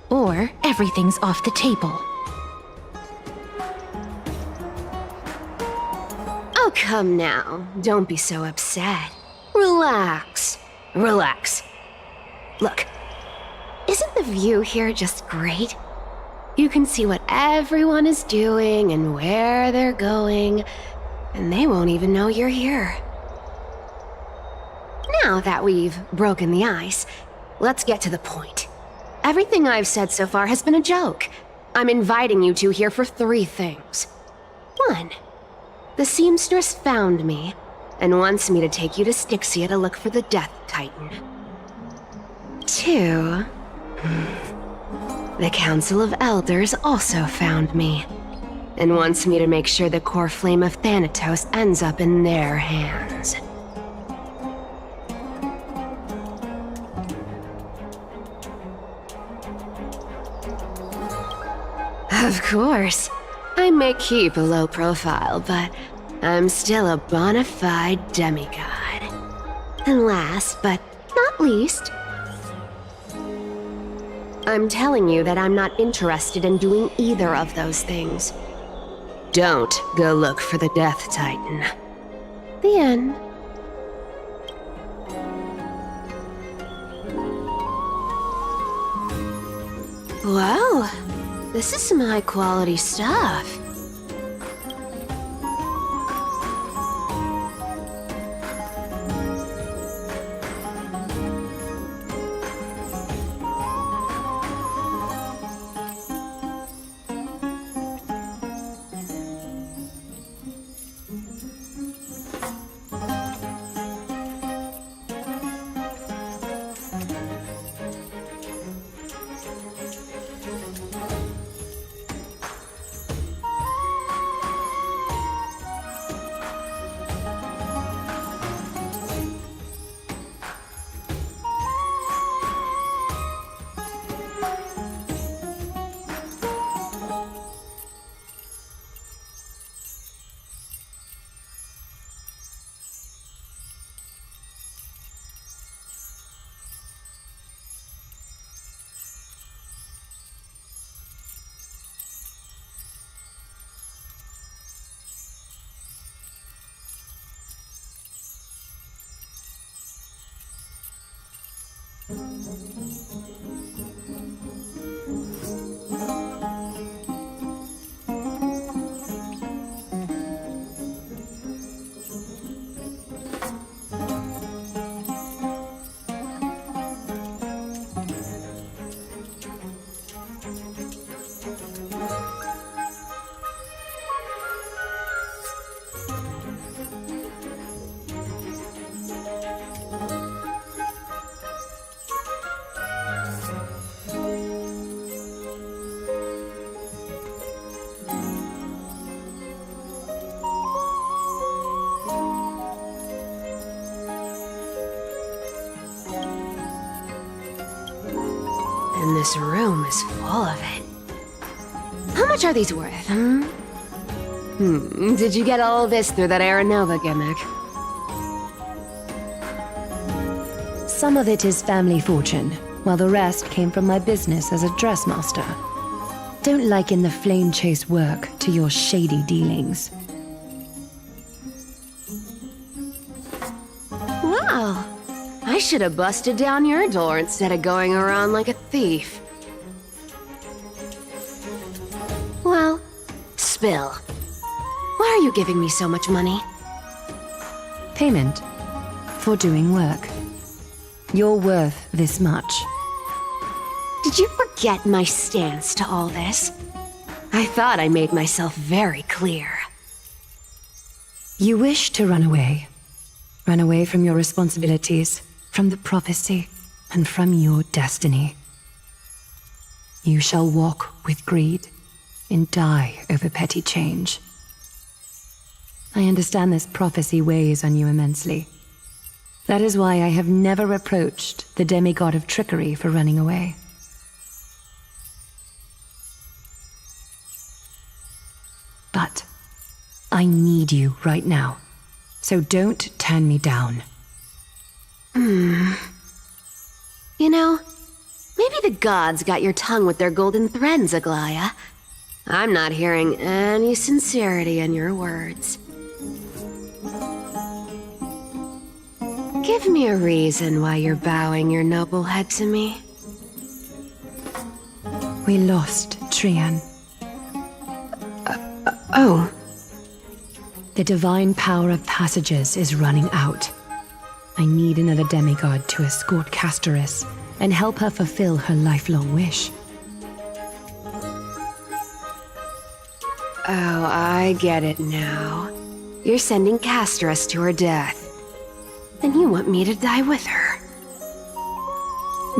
or everything's off the table. Oh, come now. Don't be so upset. Relax. Relax. Look, isn't the view here just great? You can see what everyone is doing and where they're going, and they won't even know you're here. Now that we've broken the ice, let's get to the point. Everything I've said so far has been a joke. I'm inviting you two here for 3 things. 1. The seamstress found me and wants me to take you to Stixia to look for the Death Titan. 2. The Council of Elders also found me and wants me to make sure the core flame of Thanatos ends up in their hands. Of course. I may keep a low profile, but I'm still a bona fide demigod. And last, but not least, I'm telling you that I'm not interested in doing either of those things. Don't go look for the Death Titan. The end. Wow. This is some high-quality stuff. And this room is full of it. How much are these worth, Did you get all this through that Aranova gimmick? Some of it is family fortune, while the rest came from my business as a dressmaster. Don't liken the flame chase work to your shady dealings. Wow. I should have busted down your door instead of going around like a thief. Well, spill. Why are you giving me so much money? Payment for doing work. You're worth this much. Did you forget my stance to all this? I thought I made myself very clear. You wish to run away. Run away from your responsibilities, from the prophecy, and from your destiny. You shall walk with greed and die over petty change. I understand this prophecy weighs on you immensely. That is why I have never approached the demigod of trickery for running away. But I need you right now. So don't turn me down. You know, maybe the gods got your tongue with their golden threads, Aglaya. I'm not hearing any sincerity in your words. Give me a reason why you're bowing your noble head to me. We lost Trian. Oh. The divine power of passages is running out. I need another demigod to escort Castorus and help her fulfill her lifelong wish. Oh, I get it now. You're sending Castorus to her death. And you want me to die with her.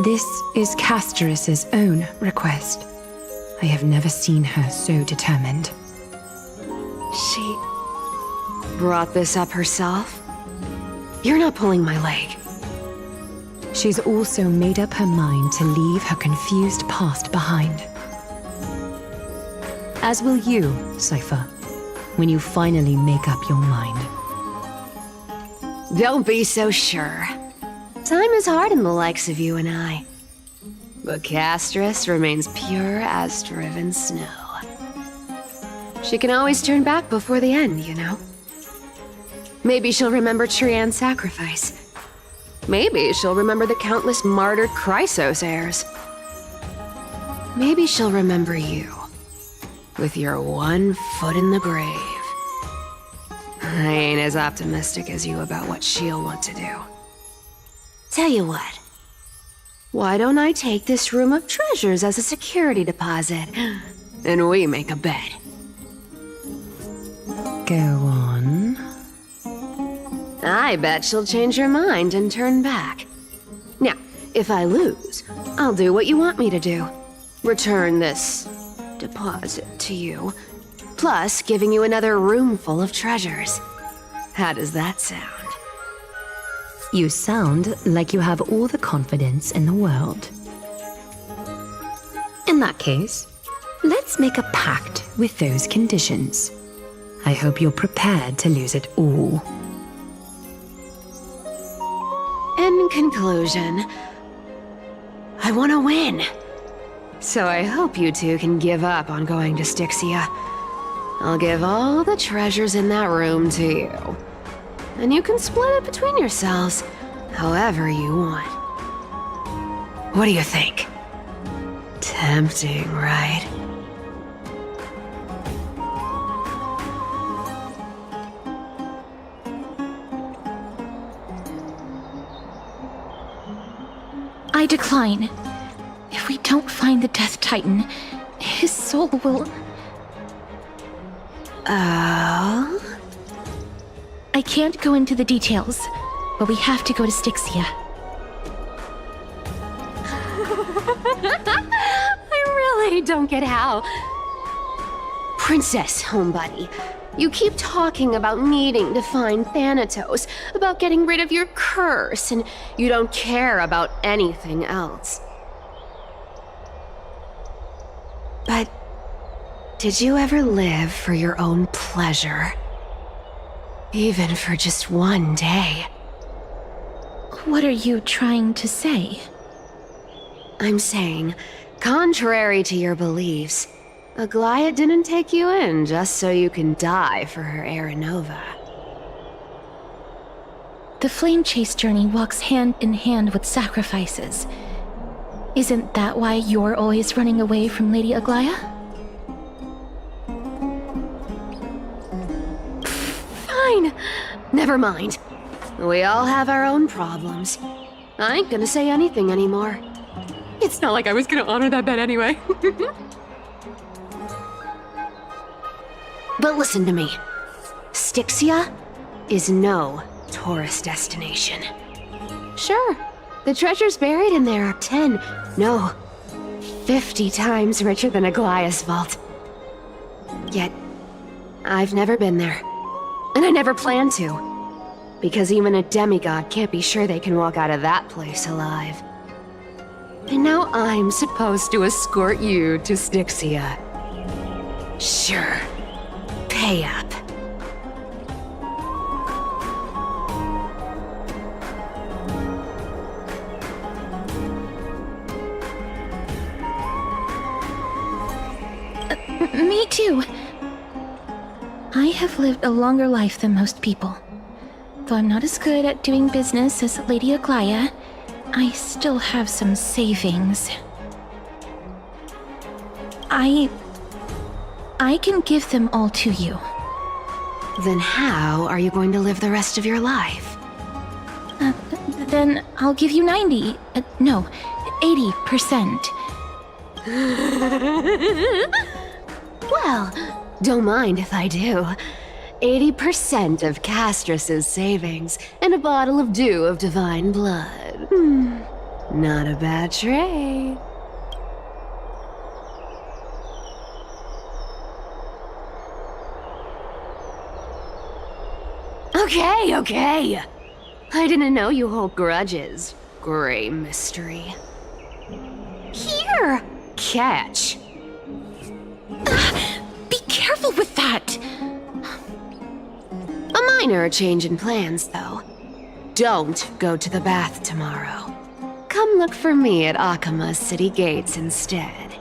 This is Castorus's own request. I have never seen her so determined. She brought this up herself? You're not pulling my leg. She's also made up her mind to leave her confused past behind. As will you, Cipher, when you finally make up your mind. Don't be so sure. Time is hard in the likes of you and I. But Castorus remains pure as driven snow. She can always turn back before the end, you know? Maybe she'll remember Trian's sacrifice. Maybe she'll remember the countless martyred Chrysos heirs. Maybe she'll remember you, with your one foot in the grave. I ain't as optimistic as you about what she'll want to do. Tell you what. Why don't I take this room of treasures as a security deposit, and we make a bet? Go on. I bet she'll change her mind and turn back. Now, if I lose, I'll do what you want me to do. Return this deposit to you, plus giving you another room full of treasures. How does that sound? You sound like you have all the confidence in the world. In that case, let's make a pact with those conditions. I hope you're prepared to lose it all. In conclusion, I want to win. So I hope you two can give up on going to Stixia. I'll give all the treasures in that room to you. And you can split it between yourselves, however you want. What do you think? Tempting, right? I decline. If we don't find the Death Titan, his soul will... Oh? I can't go into the details, but we have to go to Stixia. I really don't get how. Princess, homebuddy, you keep talking about needing to find Thanatos, about getting rid of your curse, and you don't care about anything else. But did you ever live for your own pleasure? Even for just one day? What are you trying to say? I'm saying, contrary to your beliefs, Aglaya didn't take you in just so you can die for her Aranova. The flame chase journey walks hand in hand with sacrifices. Isn't that why you're always running away from Lady Aglaya? Fine. Never mind. We all have our own problems. I ain't gonna say anything anymore. It's not like I was gonna honor that bet anyway. But listen to me. Stixia is no tourist destination. Sure, the treasures buried in there are 10, no, 50 times richer than Aglaya's vault. Yet, I've never been there. And I never plan to. Because even a demigod can't be sure they can walk out of that place alive. And now I'm supposed to escort you to Stixia. Sure. Pay up. Me too. I have lived a longer life than most people. Though I'm not as good at doing business as Lady Aglaya, I still have some savings. I can give them all to you. Then how are you going to live the rest of your life? Then I'll give you 90. No, 80%. Well, don't mind if I do. 80% of Castrus's savings and a bottle of dew of divine blood. Not a bad trade. Okay. I didn't know you hold grudges. Gray mystery. Here! Catch. Be careful with that! A minor change in plans, though. Don't go to the bath tomorrow. Come look for me at Akima's city gates instead.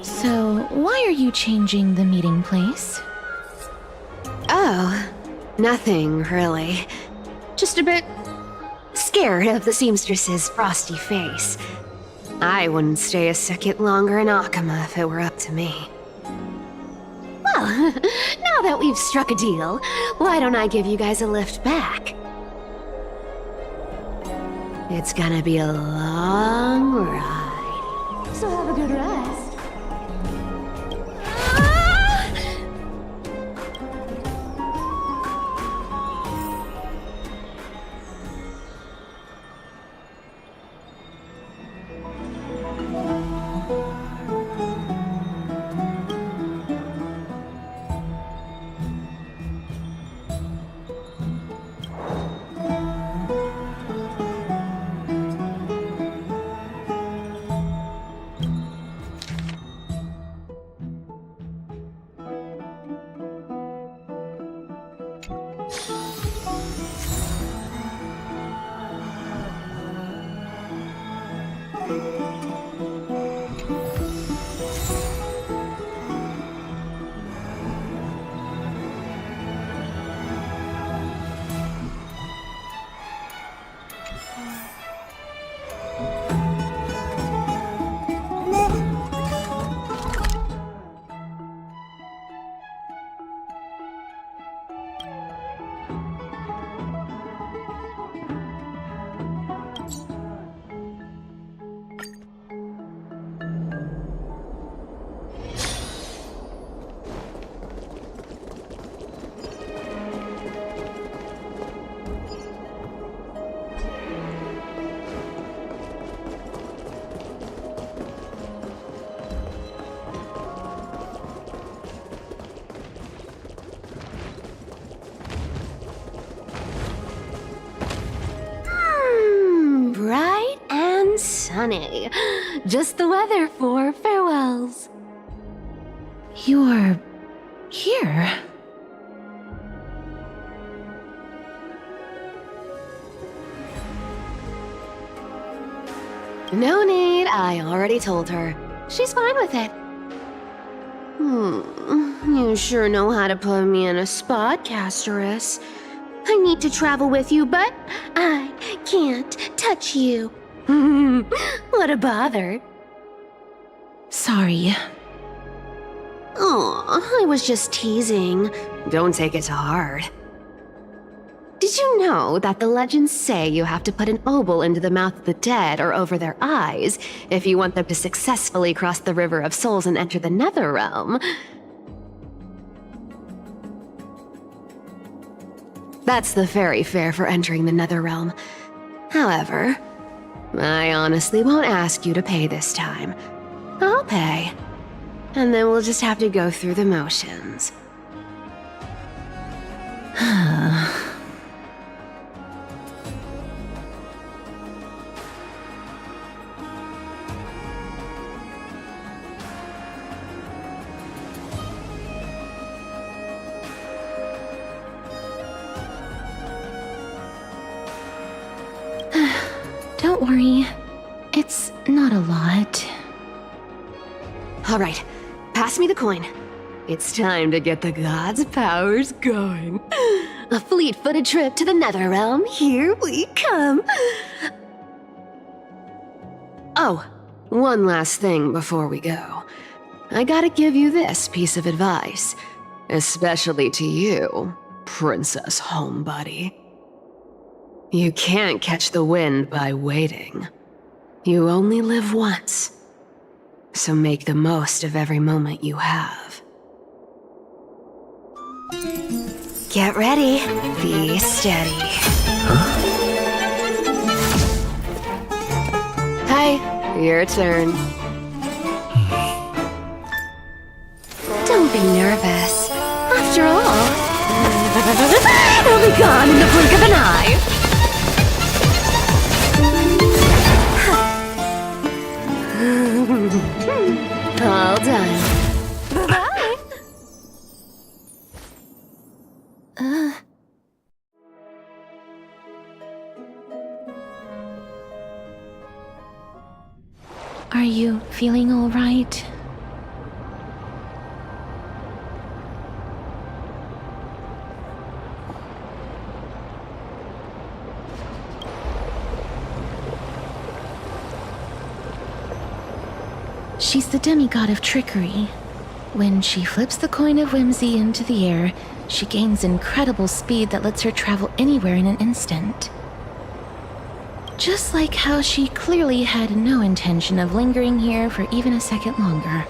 So, why are you changing the meeting place? Oh, nothing really. Just a bit scared of the seamstress's frosty face. I wouldn't stay a second longer in Akima if it were up to me. Well, now that we've struck a deal, why don't I give you guys a lift back? It's gonna be a long ride, so have a good rest. Bright and sunny. Just the weather for farewells. You're here. No need, I already told her. She's fine with it. You sure know how to put me in a spot, Casterus. I need to travel with you, but I can't touch you. What a bother. Sorry. Aw, I was just teasing. Don't take it to heart. Did you know that the legends say you have to put an obol into the mouth of the dead or over their eyes if you want them to successfully cross the River of Souls and enter the Nether realm? That's the fairy fare for entering the Nether realm. However, I honestly won't ask you to pay this time. I'll pay. And then we'll just have to go through the motions. Don't worry. It's not a lot. All right, pass me the coin. It's time to get the gods' powers going. A fleet-footed trip to the Nether realm. Here we come. Oh, one last thing before we go. I gotta give you this piece of advice, especially to you, Princess Homebody. You can't catch the wind by waiting. You only live once, so make the most of every moment you have. Get ready. Be steady. Hi, your turn. Don't be nervous. After all, it'll be gone in the blink of an eye. All done. Are you feeling all right? She's the demigod of trickery. When she flips the coin of whimsy into the air, she gains incredible speed that lets her travel anywhere in an instant. Just like how she clearly had no intention of lingering here for even a second longer.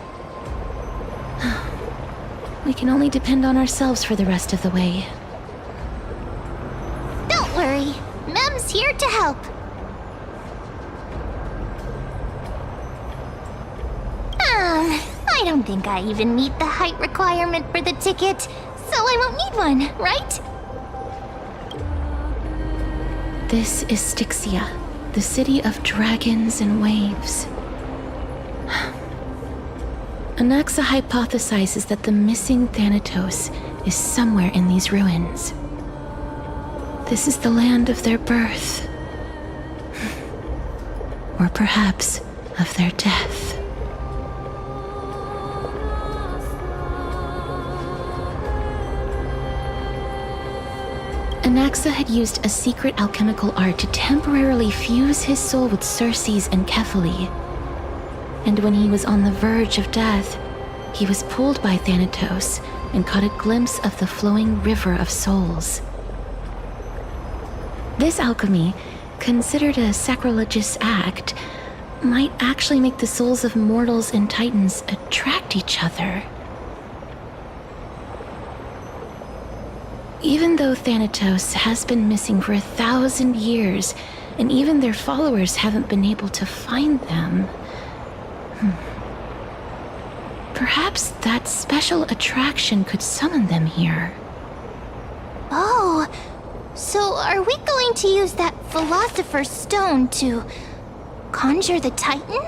We can only depend on ourselves for the rest of the way. Don't worry. Mem's here to help. I don't think I even meet the height requirement for the ticket, so I won't need one, right? This is Stixia, the city of dragons and waves. Anaxa hypothesizes that the missing Thanatos is somewhere in these ruins. This is the land of their birth. Or perhaps of their death. Anaxa had used a secret alchemical art to temporarily fuse his soul with Circe's and Kephale. And when he was on the verge of death, he was pulled by Thanatos and caught a glimpse of the flowing river of souls. This alchemy, considered a sacrilegious act, might actually make the souls of mortals and titans attract each other. Even though Thanatos has been missing for 1,000 years, and even their followers haven't been able to find them, perhaps that special attraction could summon them here. Oh, so are we going to use that Philosopher's Stone to conjure the Titan?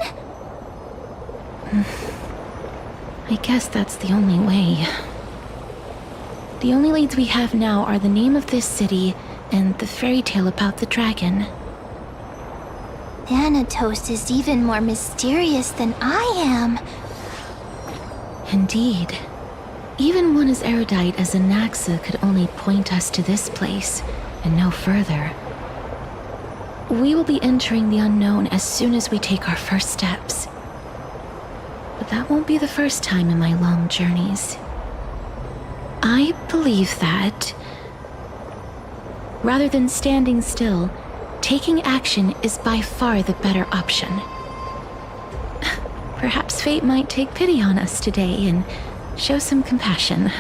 I guess that's the only way. The only leads we have now are the name of this city and the fairy tale about the dragon. Thanatos is even more mysterious than I am. Indeed. Even one as erudite as Anaxa could only point us to this place, and no further. We will be entering the unknown as soon as we take our first steps. But that won't be the first time in my long journeys. I believe that, rather than standing still, taking action is by far the better option. Perhaps fate might take pity on us today and show some compassion.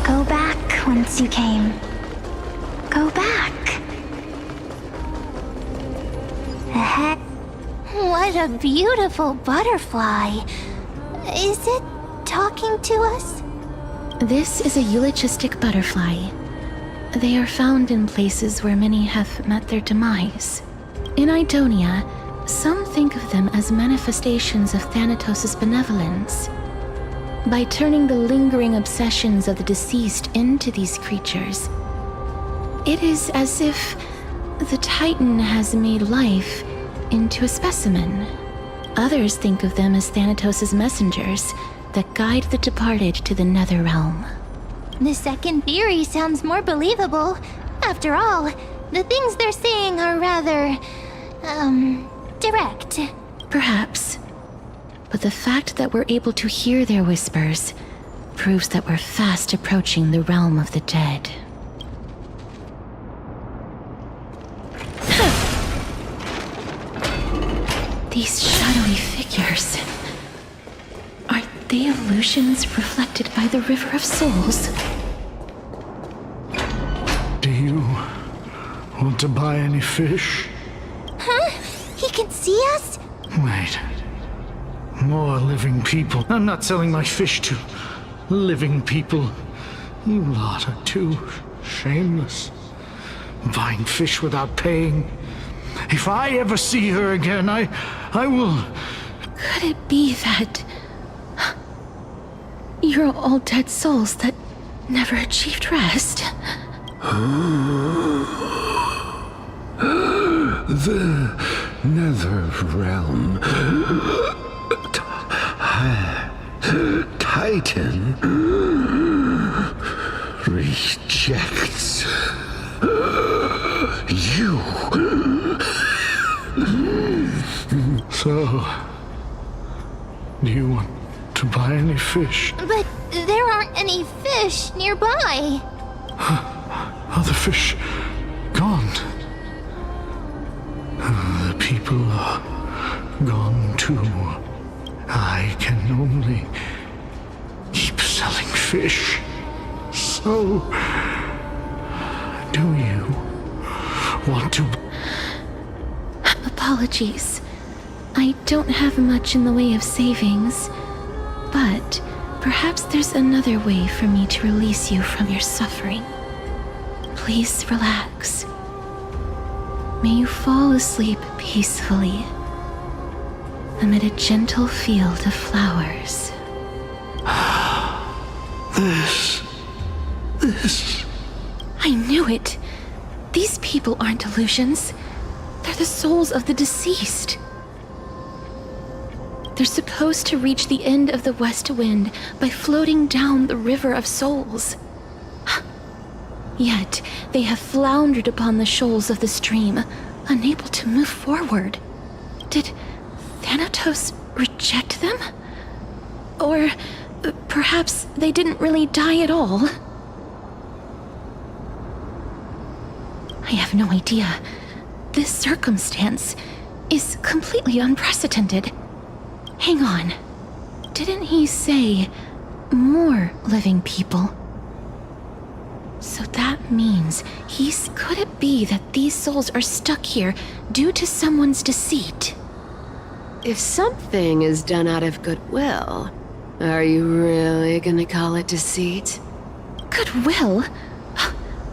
Go back whence you came. Go back. Ahead. What a beautiful butterfly. Is it talking to us? This is a eulogistic butterfly. They are found in places where many have met their demise. In Idonia, Some think of them as manifestations of Thanatos' benevolence. By turning the lingering obsessions of the deceased into these creatures, it is as if the Titan has made life into a specimen. Others think of them as Thanatos' messengers that guide the departed to the Nether realm. The second theory sounds more believable. After all, the things they're saying are rather, direct. Perhaps. But the fact that we're able to hear their whispers proves that we're fast approaching the realm of the dead. These shadowy figures. Are they illusions reflected by the River of Souls? Do you want to buy any fish? Huh? He can see us? Wait. More living people. I'm not selling my fish to living people. You lot are too shameless. Buying fish without paying. If I ever see her again, I will... Could it be that... you're all dead souls that never achieved rest? The Nether realm. Titan rejects you. So, do you want to buy any fish? But there aren't any fish nearby. Other fish gone. The people are gone too. I can only keep selling fish. So, do you want to... Apologies. I don't have much in the way of savings, but perhaps there's another way for me to release you from your suffering. Please relax. May you fall asleep peacefully amid a gentle field of flowers. This... I knew it! These people aren't illusions. They're the souls of the deceased. They're supposed to reach the end of the west wind by floating down the River of Souls. Yet, they have floundered upon the shoals of the stream, unable to move forward. Did Thanatos reject them? Or perhaps they didn't really die at all? I have no idea. This circumstance is completely unprecedented. Hang on. Didn't he say more living people? So that means could it be that these souls are stuck here due to someone's deceit? If something is done out of goodwill, are you really gonna call it deceit? Goodwill?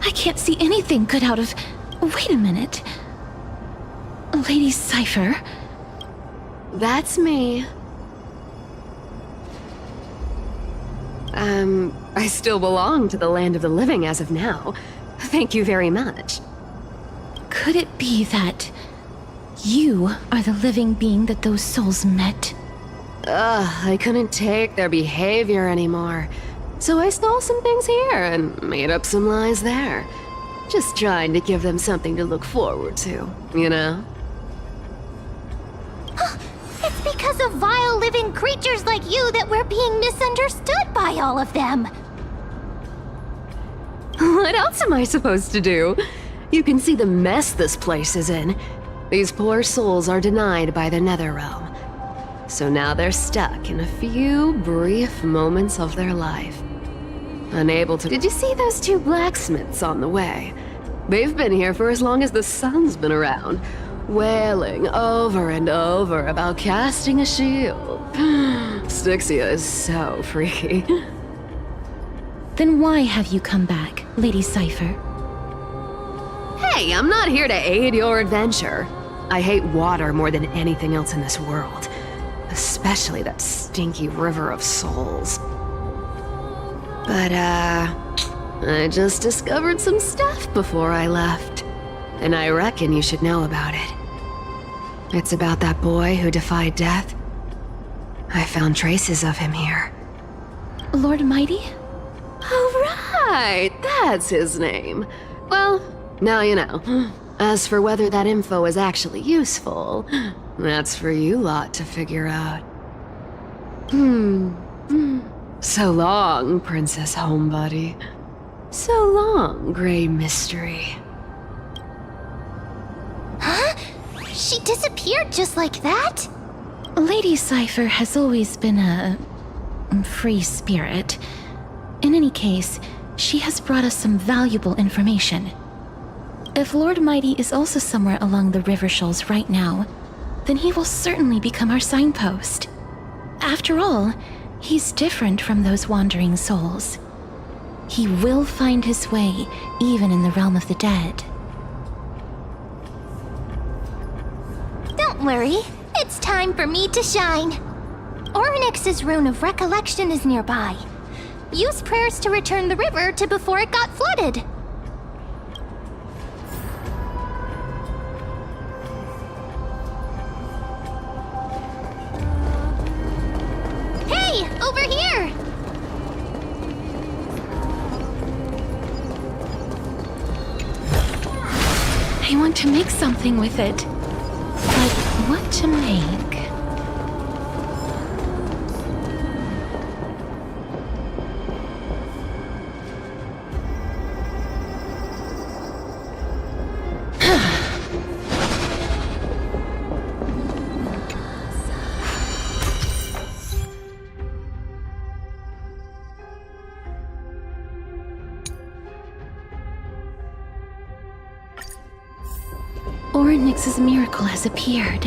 I can't see anything good out of... Wait a minute. Lady Cipher? That's me. I still belong to the land of the living as of now. Thank you very much. Could it be that you are the living being that those souls met? I couldn't take their behavior anymore. So I stole some things here and made up some lies there. Just trying to give them something to look forward to, you know? It's because of vile living creatures like you that we're being misunderstood by all of them. What else am I supposed to do? You can see the mess this place is in. These poor souls are denied by the Nether realm. So now they're stuck in a few brief moments of their life. Unable to... Did you see those two blacksmiths on the way? They've been here for as long as the sun's been around, wailing over and over about casting a shield. Stixia is so freaky. Then why have you come back, Lady Cipher? Hey, I'm not here to aid your adventure. I hate water more than anything else in this world. Especially that stinky river of souls. But, I just discovered some stuff before I left. And I reckon you should know about it. It's about that boy who defied death. I found traces of him here. Lord Mighty? Oh, right! That's his name. Well, now you know. As for whether that info is actually useful, that's for you lot to figure out. So long, Princess Homebody. So long, Grey Mystery. Huh? She disappeared just like that? Lady Cipher has always been a free spirit. In any case, she has brought us some valuable information. If Lord Mighty is also somewhere along the river shoals right now, then he will certainly become our signpost. After all, he's different from those wandering souls. He will find his way, even in the realm of the dead. Don't worry, it's time for me to shine. Ornyx's rune of recollection is nearby. Use prayers to return the river to before it got flooded. Hey, over here! I want to make something with it. But what to make? Ornyx's miracle has appeared.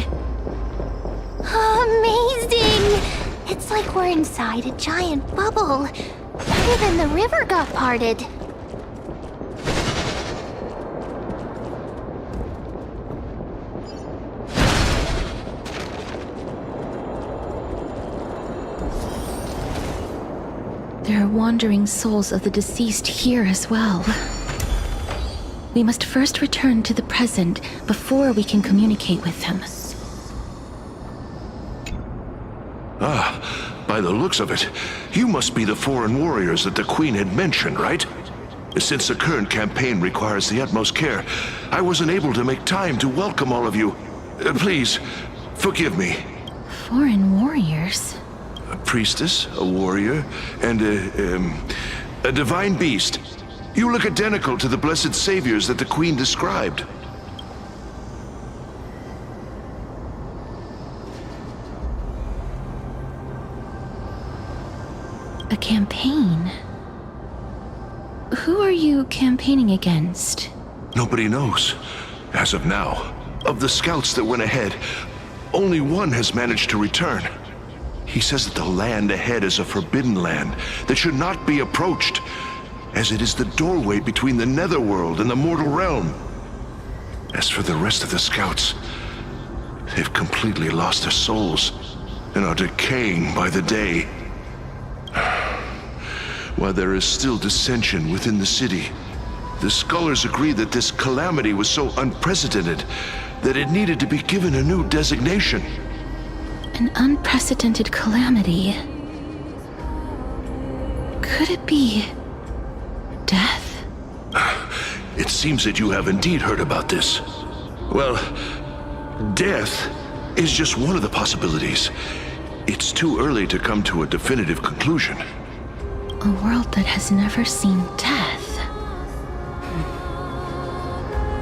Amazing! It's like we're inside a giant bubble. Even the river got parted. There are wandering souls of the deceased here as well. We must first return to the present before we can communicate with them. Ah, by the looks of it, you must be the foreign warriors that the Queen had mentioned, right? Since the current campaign requires the utmost care, I wasn't able to make time to welcome all of you. Please, forgive me. Foreign warriors? A priestess, a warrior, and a divine beast. You look identical to the blessed saviors that the Queen described. A campaign? Who are you campaigning against? Nobody knows. As of now, of the scouts that went ahead, only one has managed to return. He says that the land ahead is a forbidden land that should not be approached, as it is the doorway between the netherworld and the mortal realm. As for the rest of the scouts, they've completely lost their souls and are decaying by the day. While there is still dissension within the city, the scholars agree that this calamity was so unprecedented that it needed to be given a new designation. An unprecedented calamity. Could it be death? It seems that you have indeed heard about this. Well, death is just one of the possibilities. It's too early to come to a definitive conclusion. A world that has never seen death.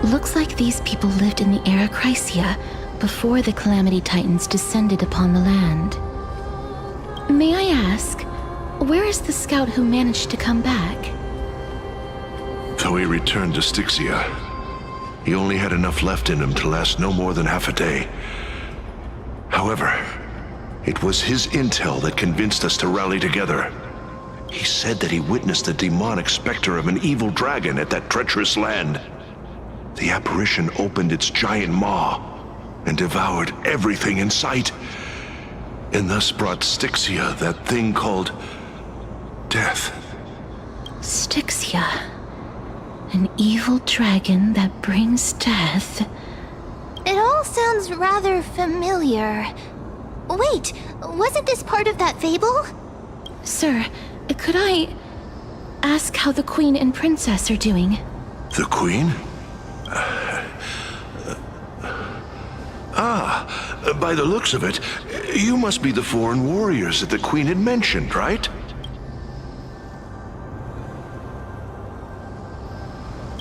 Looks like these people lived in the era Crycia before the Calamity Titans descended upon the land. May I ask, where is the scout who managed to come back? So he returned to Stixia. He only had enough left in him to last no more than half a day. However, it was his intel that convinced us to rally together. He said that he witnessed the demonic specter of an evil dragon at that treacherous land. The apparition opened its giant maw, and devoured everything in sight, and thus brought Stixia that thing called death. Stixia. An evil dragon that brings death. It all sounds rather familiar. Wait, wasn't this part of that fable? Sir, could I ask how the Queen and Princess are doing? The Queen? By the looks of it, you must be the foreign warriors that the Queen had mentioned, right?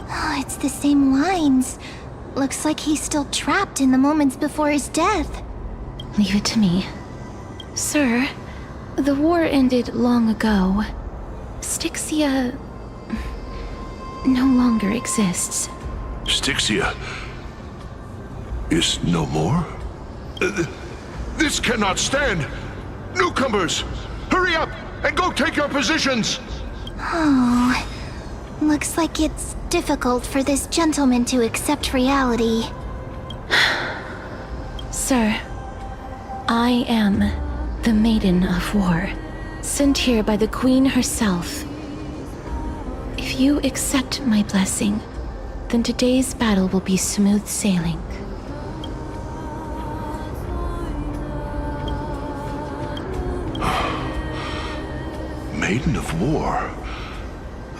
Oh, it's the same lines. Looks like he's still trapped in the moments before his death. Leave it to me. Sir, the war ended long ago. Stixia no longer exists. Stixia is no more? This cannot stand! Newcomers, hurry up and go take your positions! Oh, looks like it's difficult for this gentleman to accept reality. Sir, I am the Maiden of War, sent here by the Queen herself. If you accept my blessing, then today's battle will be smooth sailing. Maiden of War?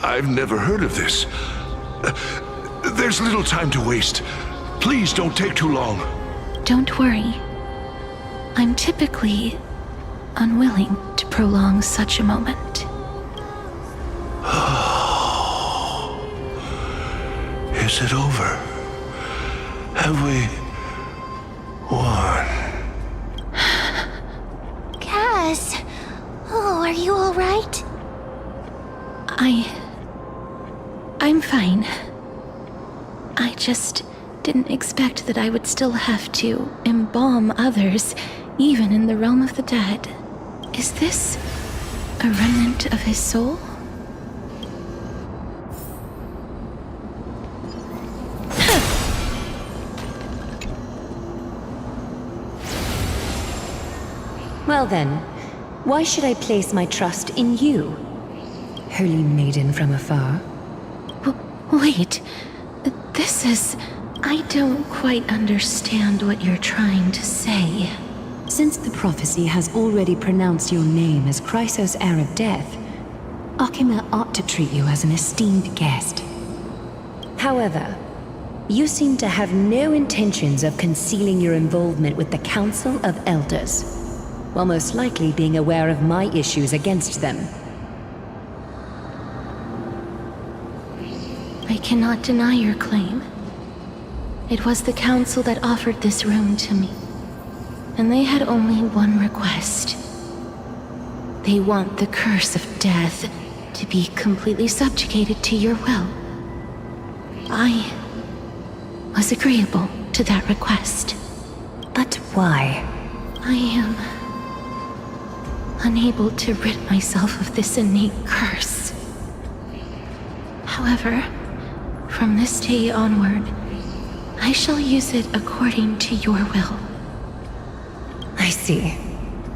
I've never heard of this. There's little time to waste. Please don't take too long. Don't worry. I'm typically unwilling to prolong such a moment. Is it over? Have we won? Cass, oh, are you all right? I'm fine. I just didn't expect that I would still have to embalm others, even in the realm of the dead. Is this a remnant of his soul? Well then, why should I place my trust in you, holy maiden from afar? Wait, this is... I don't quite understand what you're trying to say. Since the prophecy has already pronounced your name as Chrysos, heir of death, Akima ought to treat you as an esteemed guest. However, you seem to have no intentions of concealing your involvement with the Council of Elders, while most likely being aware of my issues against them. I cannot deny your claim. It was the Council that offered this room to me, and they had only one request. They want the curse of death to be completely subjugated to your will. I was agreeable to that request. But why? I am unable to rid myself of this innate curse. However, from this day onward, I shall use it according to your will. I see.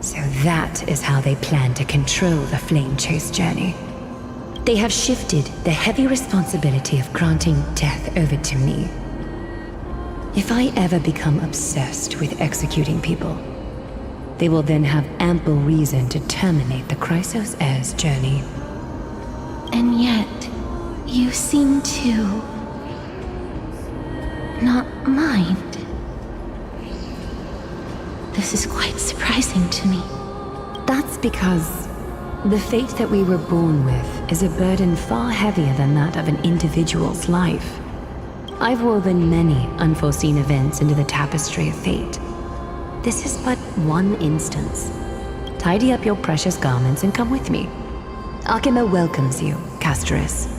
So that is how they plan to control the Flame Chase journey. They have shifted the heavy responsibility of granting death over to me. If I ever become obsessed with executing people, they will then have ample reason to terminate the Chrysos heir's journey. And yet, you seem to not mind. This is quite surprising to me. That's because the fate that we were born with is a burden far heavier than that of an individual's life. I've woven many unforeseen events into the tapestry of fate. This is but one instance. Tidy up your precious garments and come with me. Akima welcomes you, Casterus.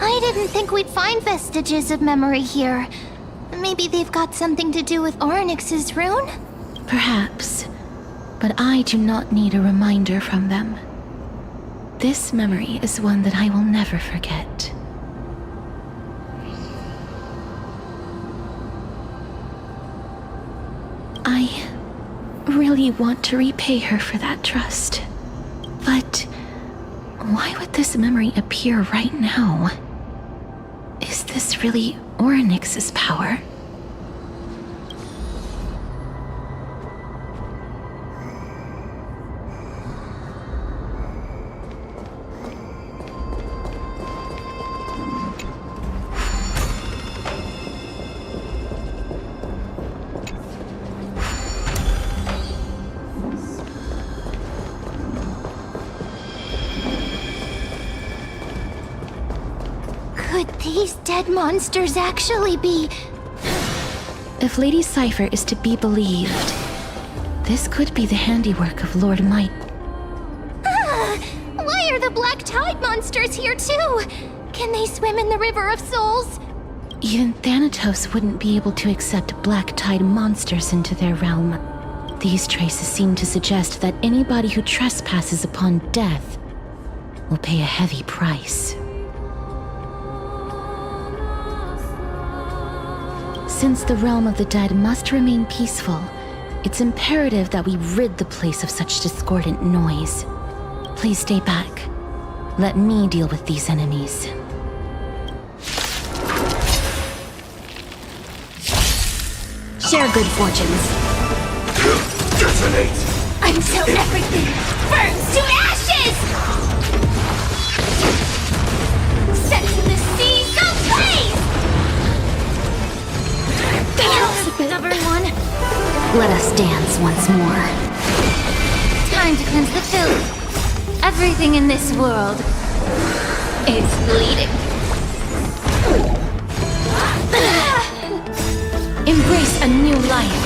I didn't think we'd find vestiges of memory here. Maybe they've got something to do with Ornyx's rune? Perhaps, but I do not need a reminder from them. This memory is one that I will never forget. I really want to repay her for that trust. But why would this memory appear right now? Is this really Orynyx's power? Could these dead monsters actually be... If Lady Cipher is to be believed, this could be the handiwork of Lord Might. Why are the Black Tide monsters here too? Can they swim in the River of Souls? Even Thanatos wouldn't be able to accept Black Tide monsters into their realm. These traces seem to suggest that anybody who trespasses upon death will pay a heavy price. Since the realm of the dead must remain peaceful, it's imperative that we rid the place of such discordant noise. Please stay back. Let me deal with these enemies. Share good fortunes. Detonate! Until everything burns to ashes! Set the seas ablaze! Everyone, Let us dance once more. time to cleanse the filth. Everything in this world is bleeding. Embrace a new life.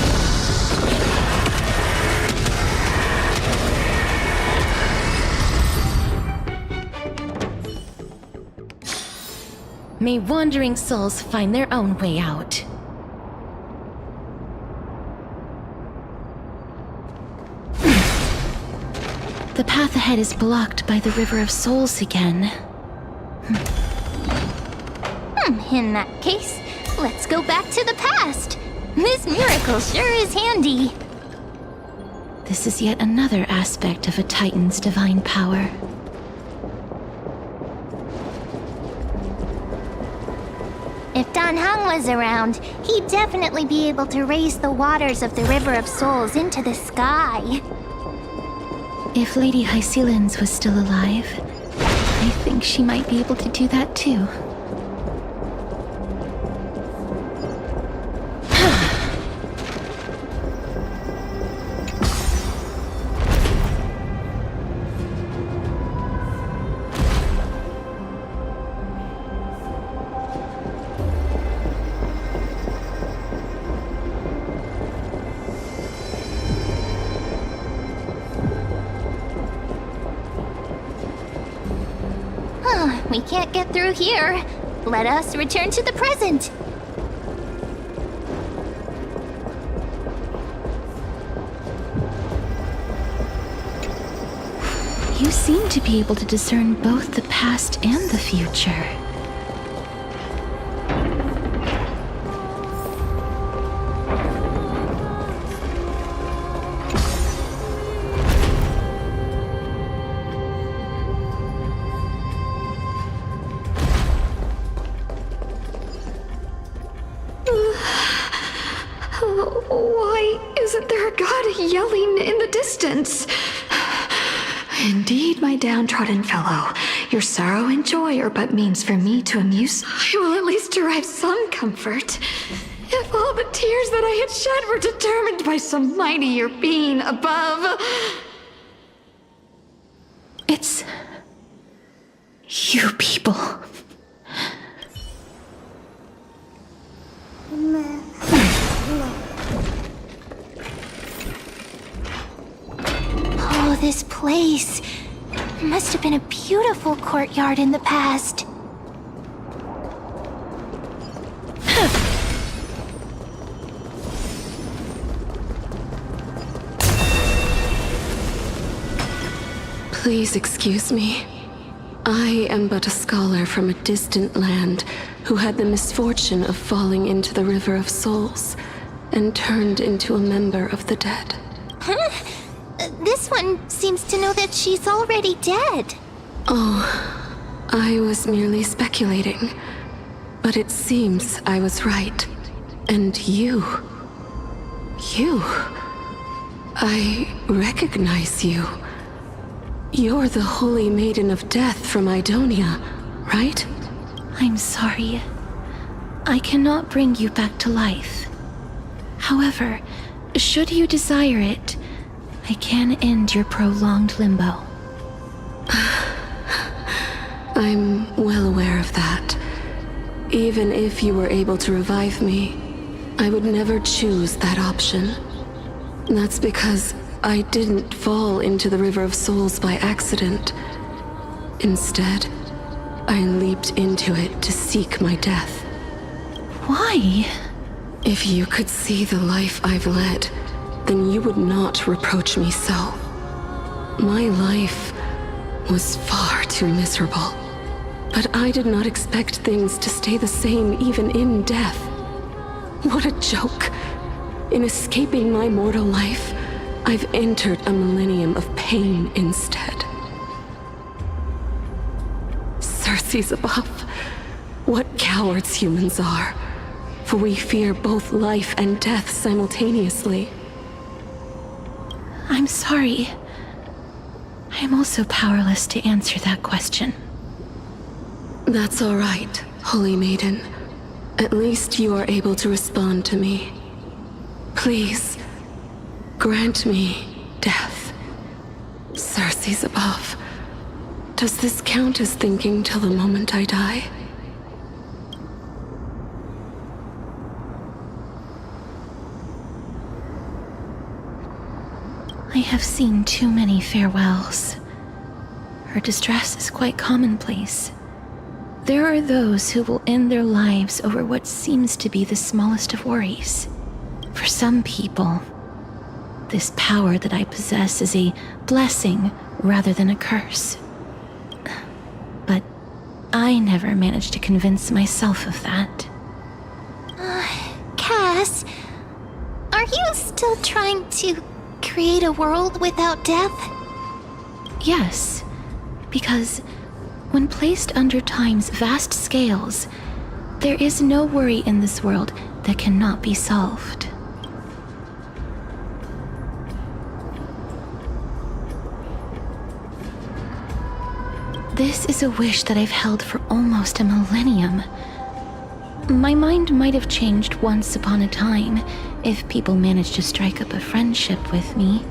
May wandering souls find their own way out. The path ahead is blocked by the River of Souls again. In that case, let's go back to the past. This miracle sure is handy. This is yet another aspect of a Titan's divine power. If Dan Heng was around, he'd definitely be able to raise the waters of the River of Souls into the sky. If Lady Hycelens was still alive, I think she might be able to do that too. We can't get through here. Let us return to the present. You seem to be able to discern both the past and the future. Why isn't there a god yelling in the distance? Indeed, my downtrodden fellow, your sorrow and joy are but means for me to amuse. I will at least derive some comfort. If all the tears that I had shed were determined by some mightier being above. It's you people. Oh, this place must have been a beautiful courtyard in the past. Please excuse me. I am but a scholar from a distant land who had the misfortune of falling into the River of Souls and turned into a member of the dead. Huh? This one seems to know that she's already dead. Oh, I was merely speculating. But it seems I was right. And you... I recognize you. You're the Holy Maiden of Death from Idonia, right? I'm sorry. I cannot bring you back to life. However, should you desire it, I can end your prolonged limbo. I'm well aware of that. Even if you were able to revive me, I would never choose that option. That's because I didn't fall into the River of Souls by accident. Instead, I leaped into it to seek my death. Why? If you could see the life I've led, then you would not reproach me so. My life was far too miserable. But I did not expect things to stay the same even in death. What a joke. In escaping my mortal life, I've entered a millennium of pain instead. Circe's above. What cowards humans are. For we fear both life and death simultaneously. I'm sorry. I am also powerless to answer that question. That's all right, Holy Maiden. At least you are able to respond to me. Please, grant me death. Circe's above. Does this count as thinking till the moment I die? I have seen too many farewells. Her distress is quite commonplace. There are those who will end their lives over what seems to be the smallest of worries. For some people, this power that I possess is a blessing rather than a curse. But I never managed to convince myself of that. Cass, are you still trying to create a world without death? Yes, because when placed under time's vast scales, there is no worry in this world that cannot be solved. This is a wish that I've held for almost a millennium. My mind might have changed once upon a time if people managed to strike up a friendship with me,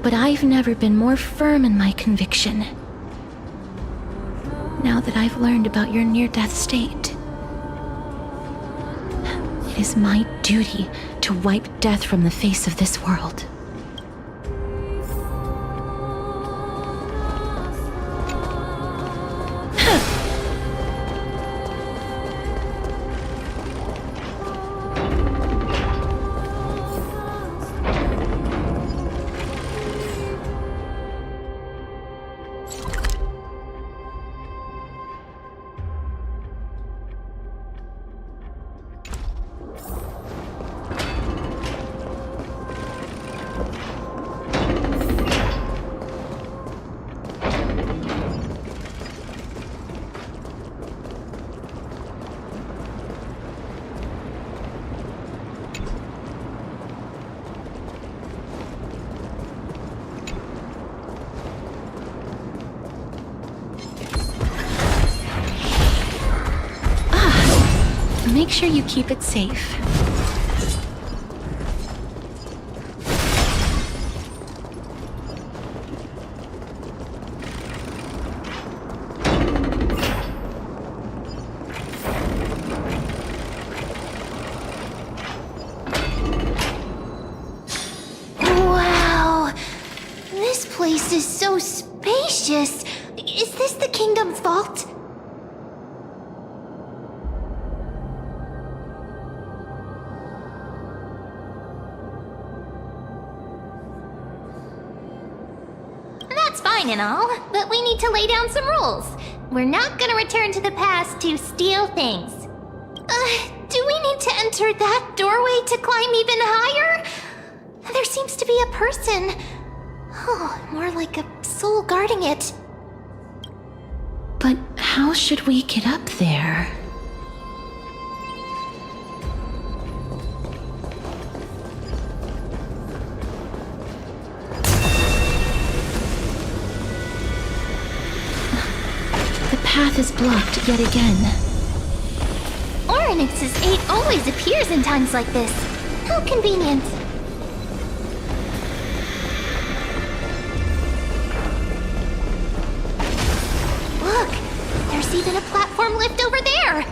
but I've never been more firm in my conviction. Now that I've learned about your near-death state, it is my duty to wipe death from the face of this world. Make sure you keep it safe. Wow! This place is so spacious. Is this the kingdom's vault? That's fine and all, but we need to lay down some rules. We're not gonna return to the past to steal things. Do we need to enter that doorway to climb even higher? There seems to be a person. Oh, more like a soul guarding it. But how should we get up there? The path is blocked yet again. Oryx's 8 always appears in times like this. How convenient. Look, there's even a platform lift over there.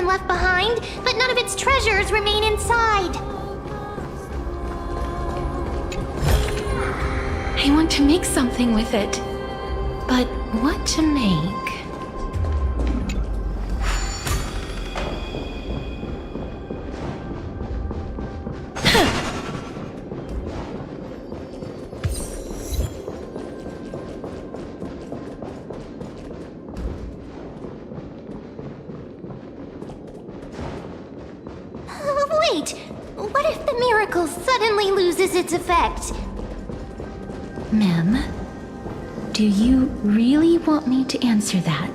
Left behind, but none of its treasures remain inside. I want to make something with it, but what to make? Wait, what if the miracle suddenly loses its effect? Mem, do you really want me to answer that?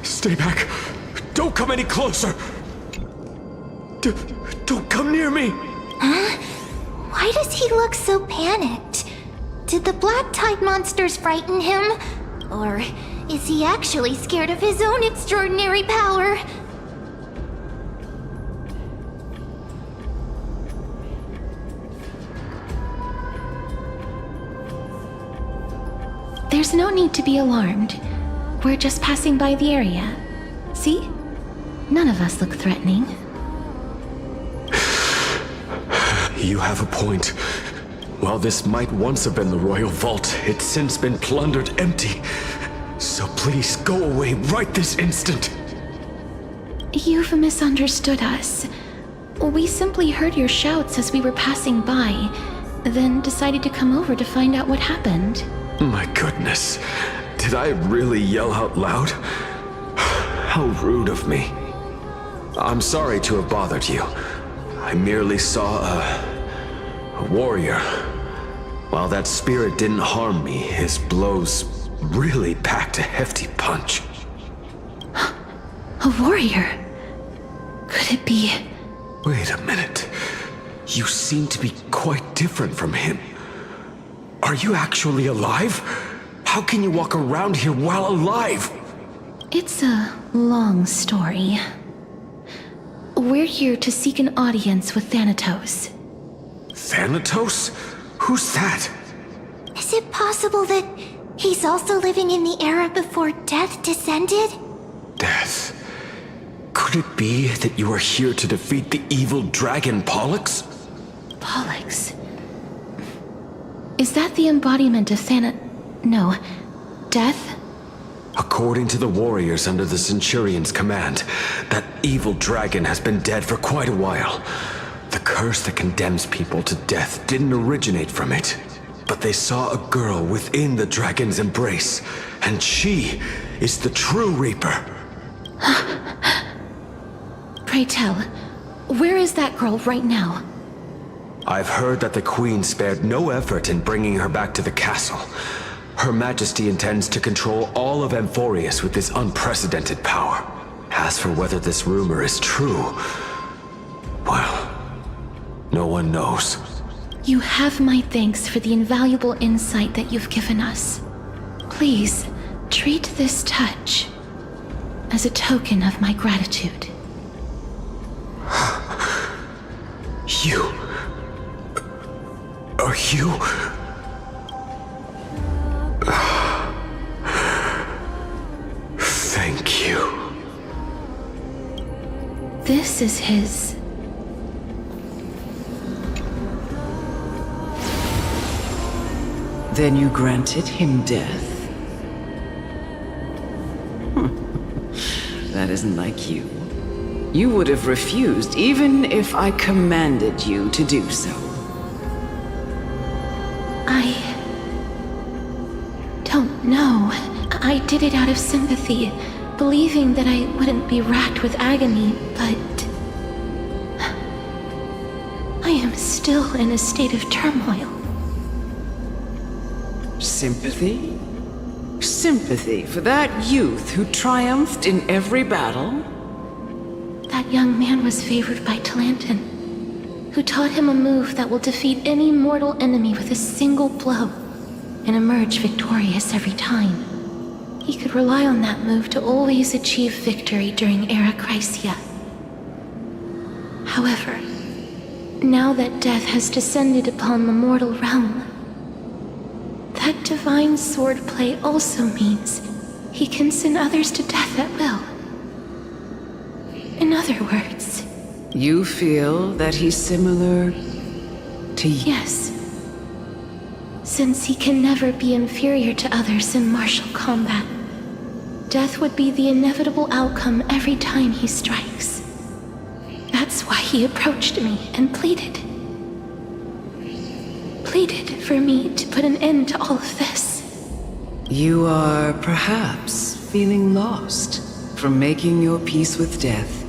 Stay back. Don't come any closer. Don't come near me. Huh? Why does he look so panicked? Did the black tide monsters frighten him? Or is he actually scared of his own extraordinary power? There's no need to be alarmed. We're just passing by the area. See? None of us look threatening. You have a point. While this might once have been the royal vault, it's since been plundered empty. So please go away right this instant. You've misunderstood us. We simply heard your shouts as we were passing by, then decided to come over to find out what happened. My goodness. Did I really yell out loud? How rude of me. I'm sorry to have bothered you. I merely saw a warrior. While that spirit didn't harm me, his blows really packed a hefty punch. A warrior? Could it be... Wait a minute. You seem to be quite different from him. Are you actually alive? How can you walk around here while alive? It's a long story. We're here to seek an audience with Thanatos. Thanatos? Who's that? Is it possible that he's also living in the era before death descended? Death? Could it be that you are here to defeat the evil dragon Pollux? Pollux? Is that the embodiment of No. Death? According to the warriors under the Centurion's command, that evil dragon has been dead for quite a while. The curse that condemns people to death didn't originate from it, but they saw a girl within the dragon's embrace, and she is the true Reaper. Pray tell, where is that girl right now? I've heard that the Queen spared no effort in bringing her back to the castle. Her Majesty intends to control all of Amphoreus with this unprecedented power. As for whether this rumor is true, well, no one knows. You have my thanks for the invaluable insight that you've given us. Please, treat this touch as a token of my gratitude. You... Are you... Thank you. This is his... Then you granted him death? That isn't like you. You would have refused even if I commanded you to do so. I don't know. I did it out of sympathy, believing that I wouldn't be racked with agony, but... I am still in a state of turmoil. Sympathy? Sympathy for that youth who triumphed in every battle? That young man was favored by Talantin, who taught him a move that will defeat any mortal enemy with a single blow and emerge victorious every time. He could rely on that move to always achieve victory during Era Chrysia. However, now that death has descended upon the mortal realm, that divine swordplay also means he can send others to death at will. In other words... You feel that he's similar to you? Yes. Since he can never be inferior to others in martial combat, death would be the inevitable outcome every time he strikes. That's why he approached me and pleaded. Pleaded for me to put an end to all of this. You are perhaps feeling lost from making your peace with death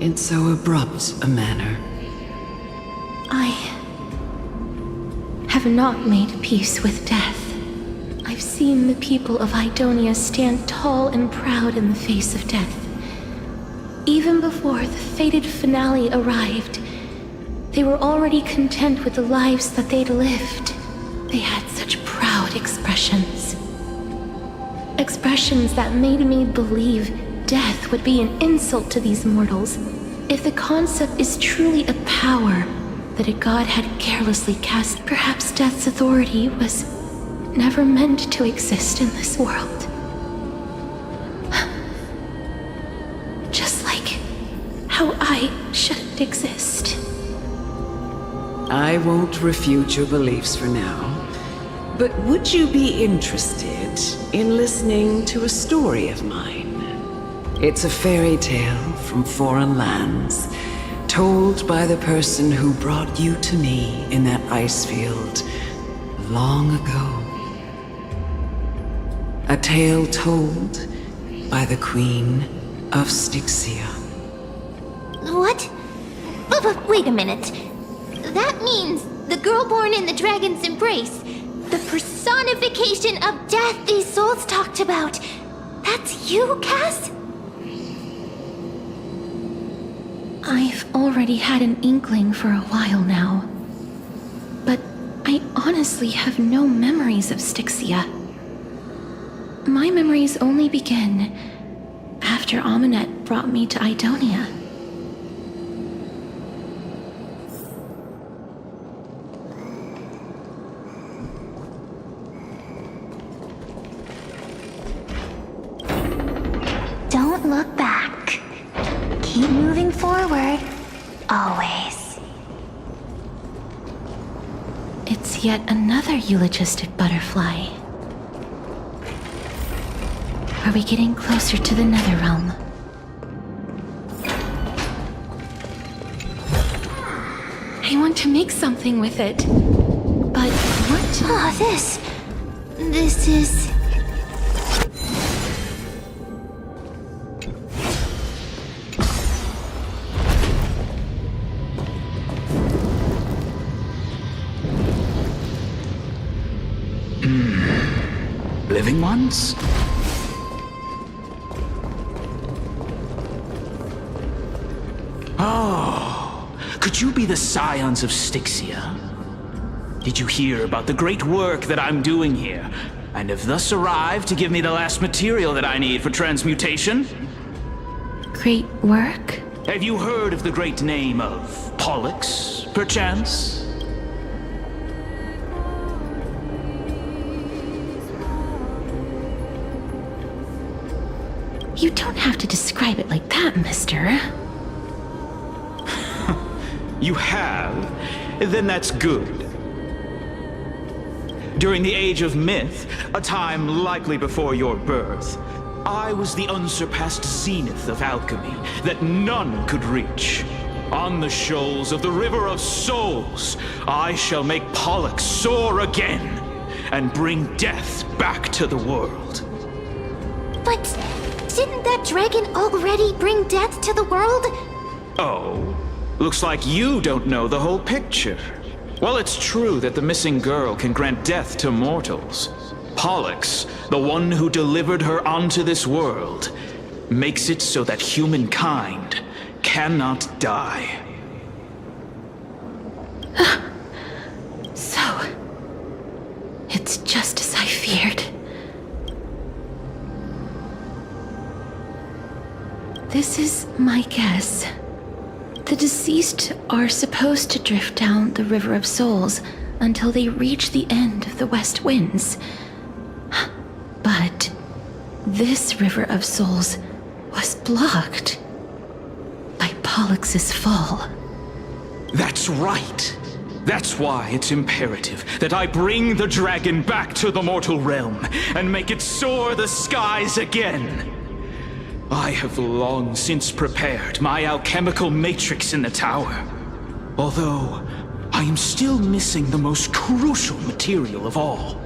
in so abrupt a manner. I have not made peace with death. I've seen the people of Idonia stand tall and proud in the face of death. Even before the fated finale arrived, they were already content with the lives that they'd lived. They had such proud expressions. Expressions that made me believe death would be an insult to these mortals. If the concept is truly a power that a god had carelessly cast, perhaps death's authority was never meant to exist in this world. Just like how I shouldn't exist. I won't refute your beliefs for now, but would you be interested in listening to a story of mine? It's a fairy tale from foreign lands, told by the person who brought you to me in that ice field long ago. A tale told by the Queen of Stixia. What? But wait a minute. That means the girl born in the dragon's embrace, the personification of death these souls talked about. That's you, Cass? I've already had an inkling for a while now. But I honestly have no memories of Stixia. My memories only begin after Amunet brought me to Idonia. Don't look back. Keep moving forward. Always. It's yet another eulogistic butterfly. Are we getting closer to the Nether realm? I want to make something with it. But what? Oh, This is... Living ones? Oh, could you be the scions of Stixia? Did you hear about the great work that I'm doing here, and have thus arrived to give me the last material that I need for transmutation? great work? Have you heard of the great name of Pollux, perchance? You don't have to describe it like that, mister. You have? Then that's good. During the Age of Myth, a time likely before your birth, I was the unsurpassed zenith of alchemy that none could reach. On the shoals of the River of Souls, I shall make Pollux soar again and bring death back to the world. But didn't that dragon already bring death to the world? Oh, looks like you don't know the whole picture. Well, it's true that the missing girl can grant death to mortals. Pollux, the one who delivered her onto this world, makes it so that humankind cannot die. So, it's just as I feared. This is my guess. The deceased are supposed to drift down the River of Souls until they reach the end of the West Winds. But this River of Souls was blocked by Pollux's fall. That's right. That's why it's imperative that I bring the dragon back to the mortal realm and make it soar the skies again. I have long since prepared my alchemical matrix in the tower. Although, I am still missing the most crucial material of all.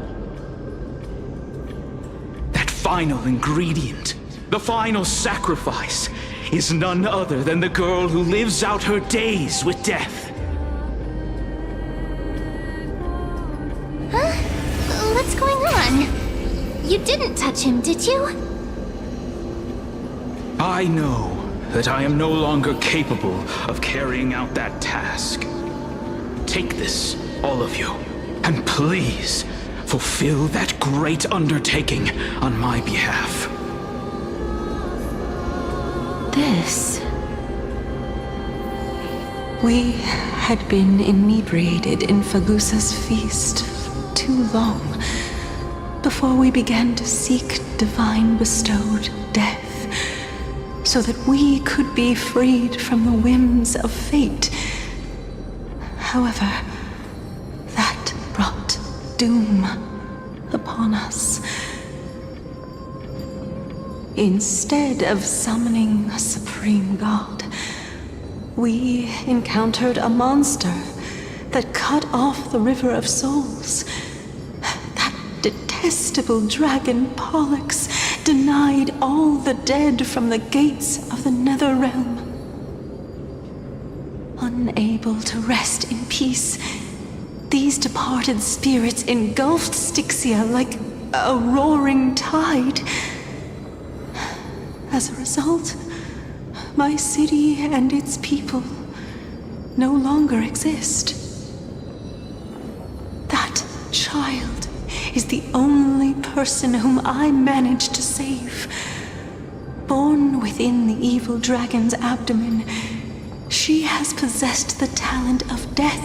That final ingredient, the final sacrifice, is none other than the girl who lives out her days with death. Huh? What's going on? You didn't touch him, did you? I know that I am no longer capable of carrying out that task. Take this, all of you, and please fulfill that great undertaking on my behalf. This... We had been inebriated in Fagusa's feast for too long before we began to seek divine bestowed death, so that we could be freed from the whims of fate. However, that brought doom upon us. Instead of summoning a supreme god, we encountered a monster that cut off the River of Souls. That detestable dragon Pollux denied all the dead from the gates of the Nether realm. Unable to rest in peace, these departed spirits engulfed Stixia like a roaring tide. As a result, my city and its people no longer exist. That child is the only person whom I managed to save. Born within the evil dragon's abdomen, she has possessed the talent of death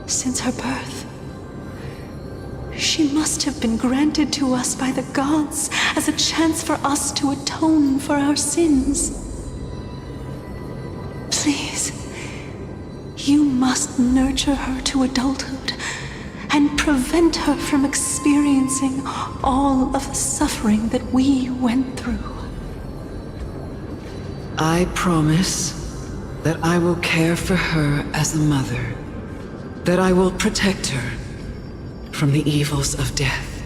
since her birth. She must have been granted to us by the gods as a chance for us to atone for our sins. Please, you must nurture her to adulthood and prevent her from experiencing all of the suffering that we went through. I promise that I will care for her as a mother, that I will protect her from the evils of death.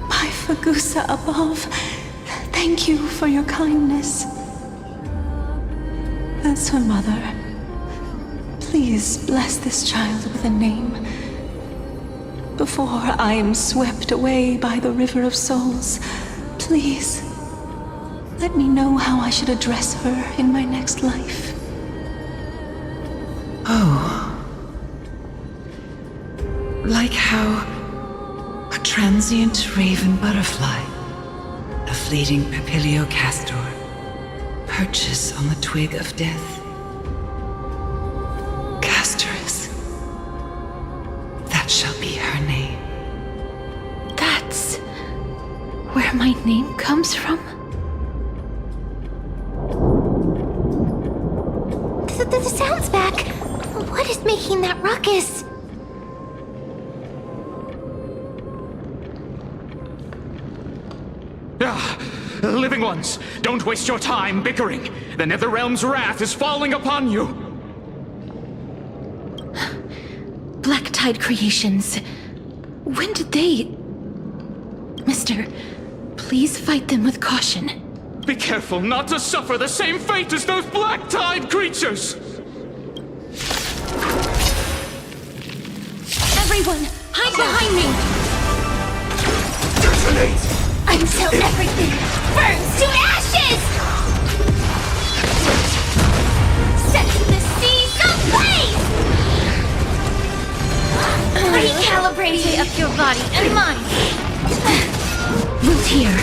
By Fagusa above, thank you for your kindness. As her mother, please bless this child with a name before I am swept away by the River of Souls. Please, let me know how I should address her in my next life. Oh. Like how a transient raven butterfly, a fleeting papilio castor, perches on the twig of death. Casteress. That shall be her name. That's where my name comes from? The sound's back. What is making that ruckus? Living ones, don't waste your time bickering. The Netherrealm's wrath is falling upon you. Black Tide creations. When did they... Mister, please fight them with caution. Be careful not to suffer the same fate as those Black Tide creatures! Everyone, hide behind me! Detonate! Until everything burns to ashes! Setting the seas ablaze! Recalibrating up your body and mind. Root here.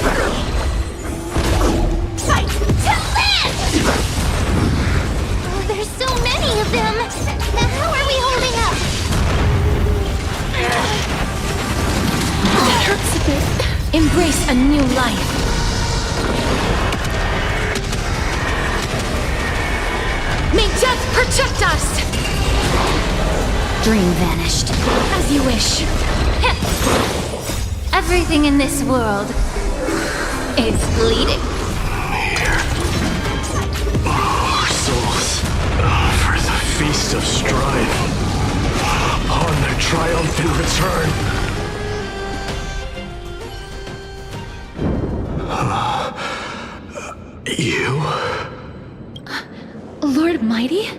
Fight to live! Oh, there's so many of them. How are we holding up? That hurts a bit. Embrace a new life. May death protect us! Dream vanished. As you wish. Everything in this world is bleeding. Here. Our souls for the feast of strife. Upon their triumphant return. You? Lord Mighty?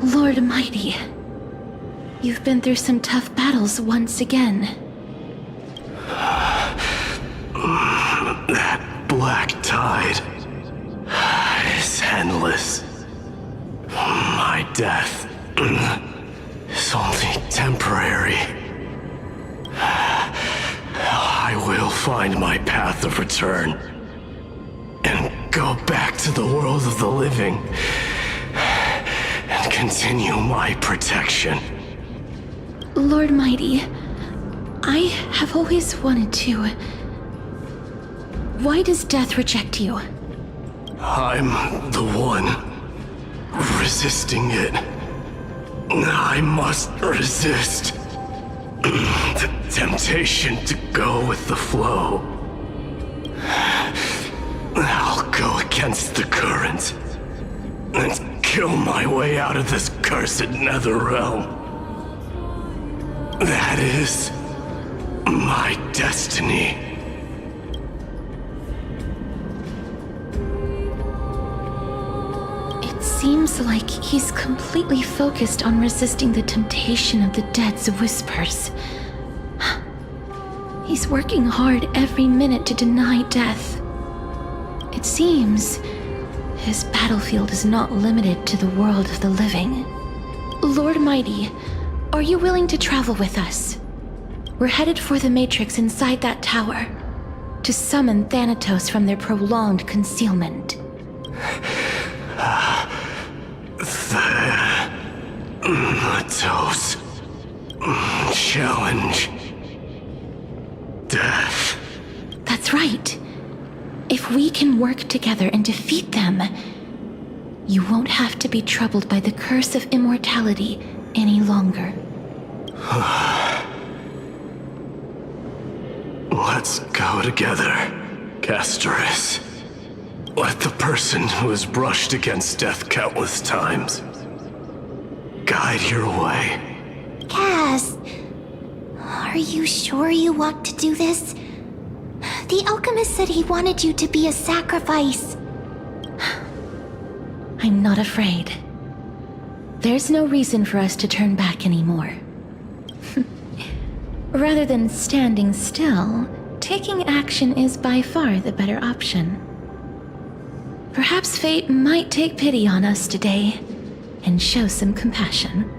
Lord Mighty, you've been through some tough battles once again. That black tide is endless. My death is only temporary. I will find my path of return and go back to the world of the living and continue my protection. Lord Mighty, I have always wanted to. Why does death reject you? I'm the one resisting it. I must resist the temptation to go with the flow. I'll go against the current and kill my way out of this cursed nether realm. That is my destiny. It seems like he's completely focused on resisting the temptation of the dead's whispers. He's working hard every minute to deny death. It seems his battlefield is not limited to the world of the living. Lord Mighty, are you willing to travel with us? We're headed for the Matrix inside that tower, to summon Thanatos from their prolonged concealment. Thanatos. Challenge. Death. That's right. If we can work together and defeat them, you won't have to be troubled by the curse of immortality any longer. Let's go together, Casteress. Let the person who has brushed against death countless times guide your way. Cass, are you sure you want to do this? The alchemist said he wanted you to be a sacrifice. I'm not afraid. There's no reason for us to turn back anymore. Rather than standing still, taking action is by far the better option. Perhaps fate might take pity on us today and show some compassion.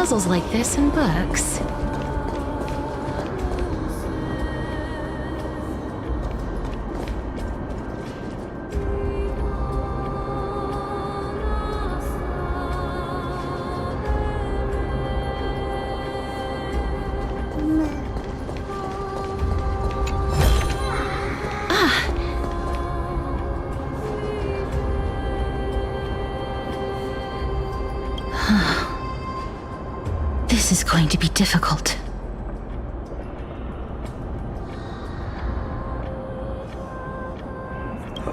puzzles like this in books. This is going to be difficult.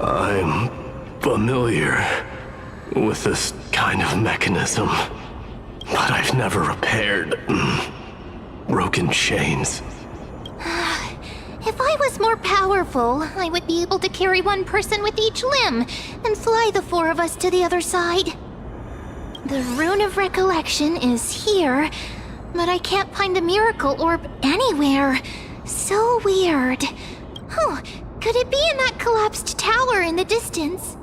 I'm familiar with this kind of mechanism, but I've never repaired broken chains. If I was more powerful, I would be able to carry one person with each limb and fly the four of us to the other side. The Rune of Recollection is here, but I can't find the miracle orb anywhere. So weird. Huh, could it be in that collapsed tower in the distance?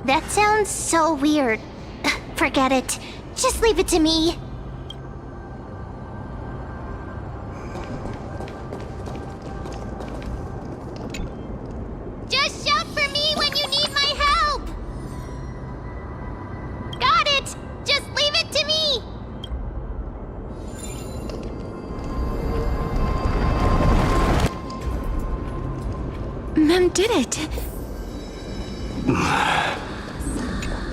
That sounds so weird. Forget it. Just leave it to me. Just shout for me when you need my help! Got it! Just leave it to me! Mem did it!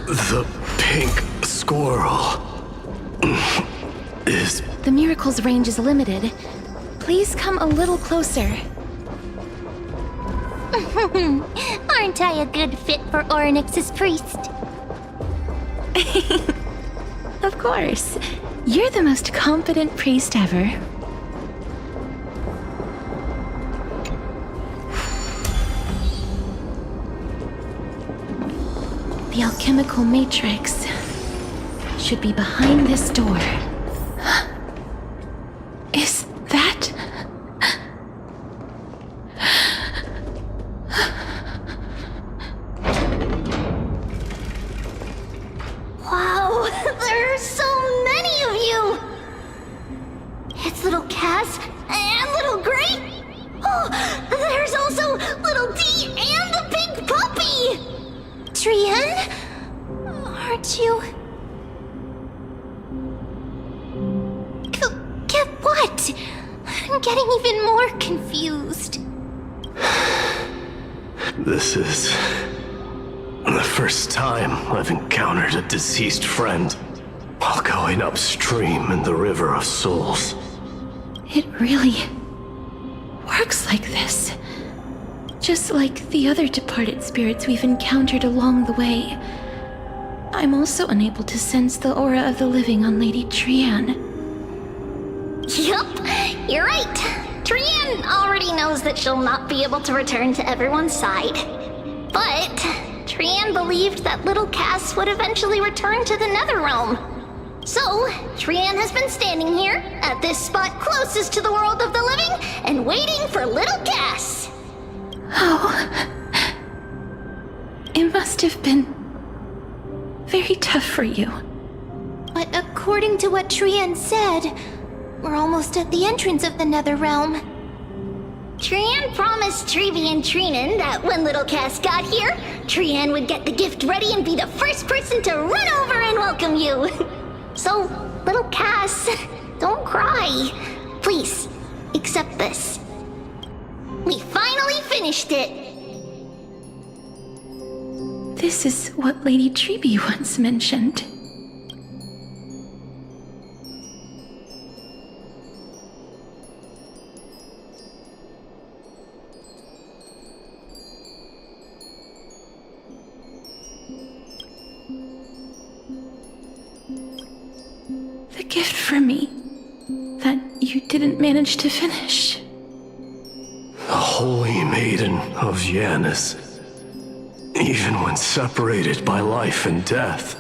The pink squirrel is... The miracle's range is limited. Please come a little closer. Aren't I a good fit for Ornyx's priest? Of course. You're the most competent priest ever. The alchemical matrix should be behind this door. Is that... Wow, there are so many of you! It's little Cass and little Gray. Oh, there's also little D and the pink puppy! Trian? Aren't you... Get what? I'm getting even more confused. This is the first time I've encountered a deceased friend while going upstream in the River of Souls. It really works like this. Just like the other departed spirits we've encountered along the way. I'm also unable to sense the aura of the living on Lady Trian. Yup, you're right. Trian already knows that she'll not be able to return to everyone's side. But Trian believed that little Cass would eventually return to the Nether realm. So, Trian has been standing here, at this spot closest to the world of the living, and waiting for little Cass. Oh. It must have been very tough for you. But according to what Trian said, we're almost at the entrance of the Nether realm. Trian promised Trevi and Trinan that when little Cass got here, Trian would get the gift ready and be the first person to run over and welcome you. So, little Cass, don't cry. Please, accept this. We finally finished it! This is what Lady Trevi once mentioned. The gift for me that you didn't manage to finish. The holy maiden of Janus. Even when separated by life and death,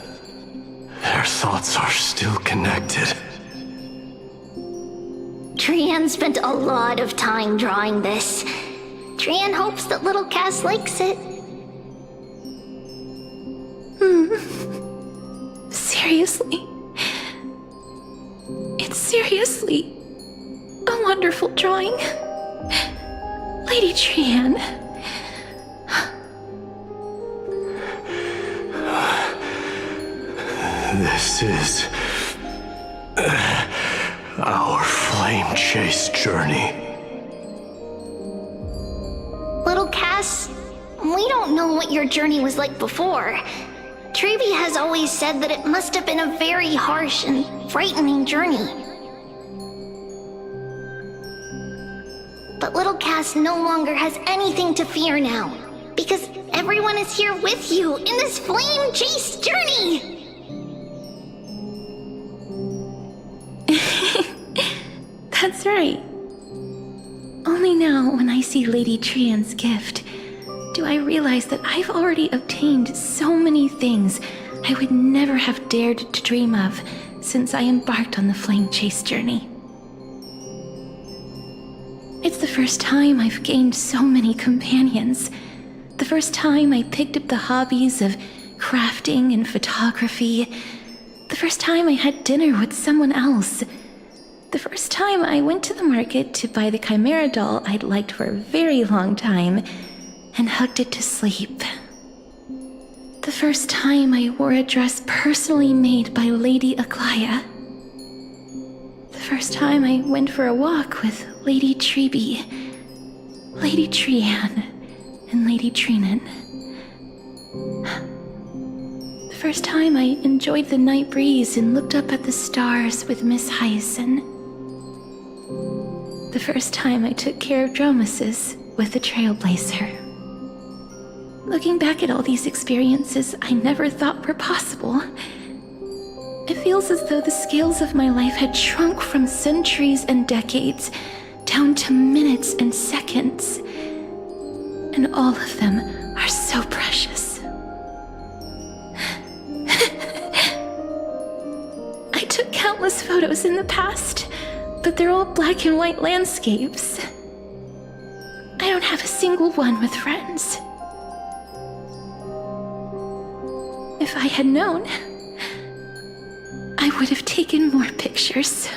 their thoughts are still connected. Trian spent a lot of time drawing this. Trian hopes that little Cass likes it. Seriously? It's seriously a wonderful drawing. Lady Trian. This is our flame chase journey. Little Cass, we don't know what your journey was like before. Trevi has always said that it must have been a very harsh and frightening journey. But little Cass no longer has anything to fear now, because everyone is here with you in this flame chase journey! That's right. Only now, when I see Lady Trian's gift, do I realize that I've already obtained so many things I would never have dared to dream of since I embarked on the flame chase journey. It's the first time I've gained so many companions. The first time I picked up the hobbies of crafting and photography. The first time I had dinner with someone else. The first time I went to the market to buy the Chimera doll I'd liked for a very long time and hugged it to sleep. The first time I wore a dress personally made by Lady Aglaya. The first time I went for a walk with Lady Treeby, Lady Trian, and Lady Trinan. The first time I enjoyed the night breeze and looked up at the stars with Miss Hyacin. The first time I took care of Dromesis with the Trailblazer. Looking back at all these experiences I never thought were possible, it feels as though the scales of my life had shrunk from centuries and decades down to minutes and seconds. And all of them are so precious. I took countless photos in the past, but they're all black and white landscapes. I don't have a single one with friends. If I had known, I would have taken more pictures.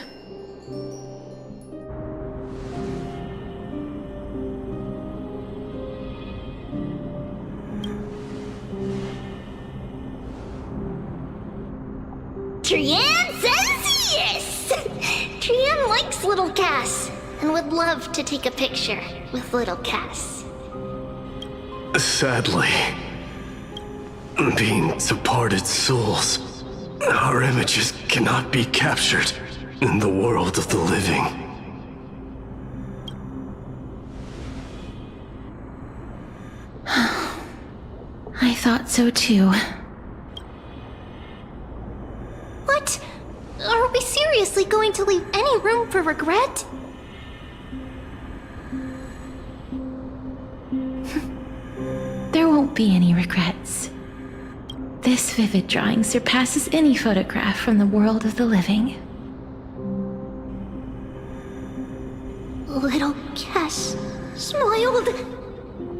Trian says yes! Trian likes little Cass and would love to take a picture with little Cass. Sadly, being departed souls, our images cannot be captured in the world of the living. I thought so too. What? Are we seriously going to leave any room for regret? There won't be any regrets. This vivid drawing surpasses any photograph from the world of the living. Little Cass smiled.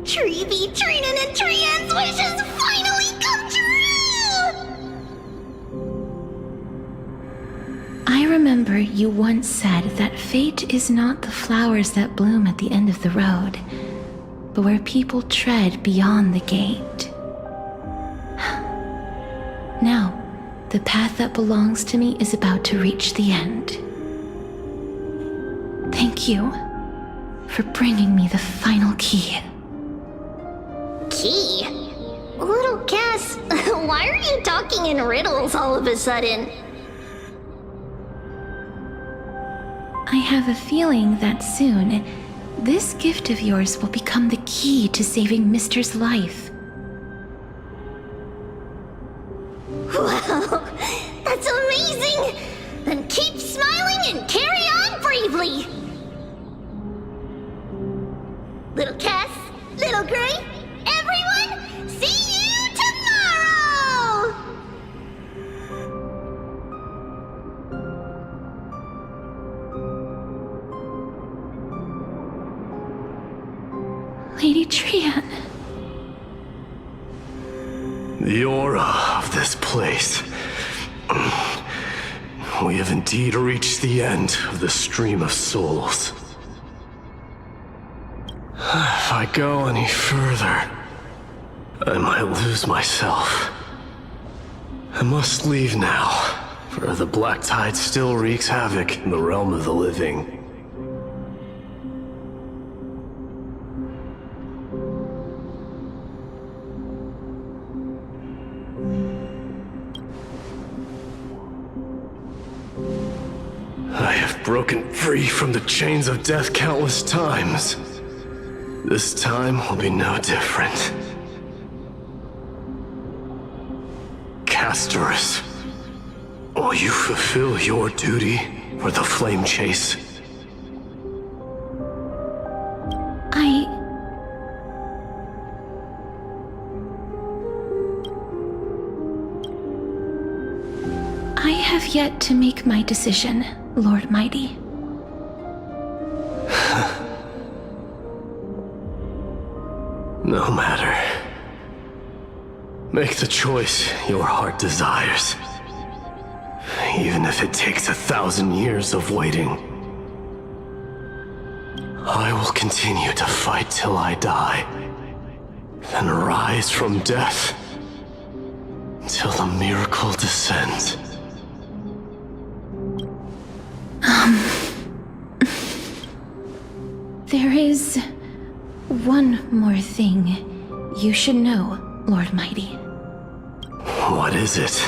Treeby, Trinan, and Trian's wishes finally come true! I remember you once said that fate is not the flowers that bloom at the end of the road, but where people tread beyond the gate. Now, the path that belongs to me is about to reach the end. Thank you for bringing me the final key. Key? Little Cass, why are you talking in riddles all of a sudden? I have a feeling that soon, this gift of yours will become the key to saving Mister's life. Wow, that's amazing! Then keep smiling and carry on bravely! Little Cass, Little Gray, everyone, see you tomorrow! Lady Trian. The aura of this place. We have indeed reached the end of the stream of souls. If I go any further, I might lose myself. I must leave now, for the black tide still wreaks havoc in the realm of the living. I have broken free from the chains of death countless times. This time will be no different. Castorus, will you fulfill your duty for the flame chase? I have yet to make my decision, Lord Mighty. No matter. Make the choice your heart desires. Even if it takes 1,000 years of waiting. I will continue to fight till I die. Then rise from death till the miracle descends. There is one more thing you should know, Lord Mighty. What is it?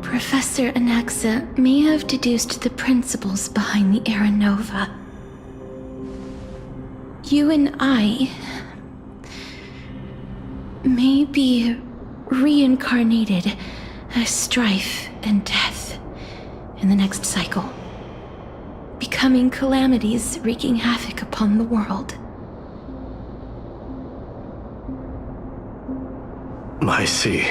Professor Anaxa may have deduced the principles behind the Era Nova. You and I may be reincarnated as strife and death in the next cycle, becoming calamities wreaking havoc upon the world. I see.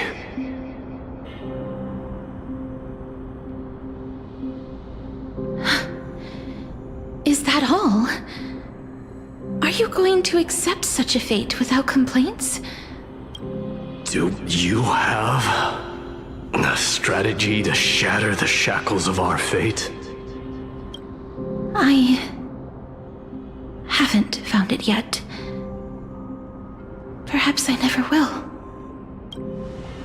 Is that all? Are you going to accept such a fate without complaints? Do you have a strategy to shatter the shackles of our fate? I haven't found it yet. Perhaps I never will.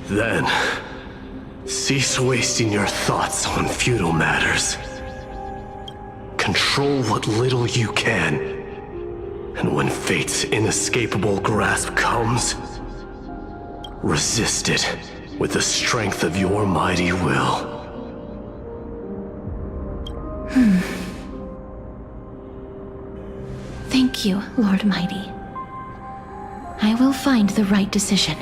Then, cease wasting your thoughts on futile matters. Control what little you can. And when fate's inescapable grasp comes, resist it with the strength of your mighty will. Thank you, Lord Mighty. I will find the right decision.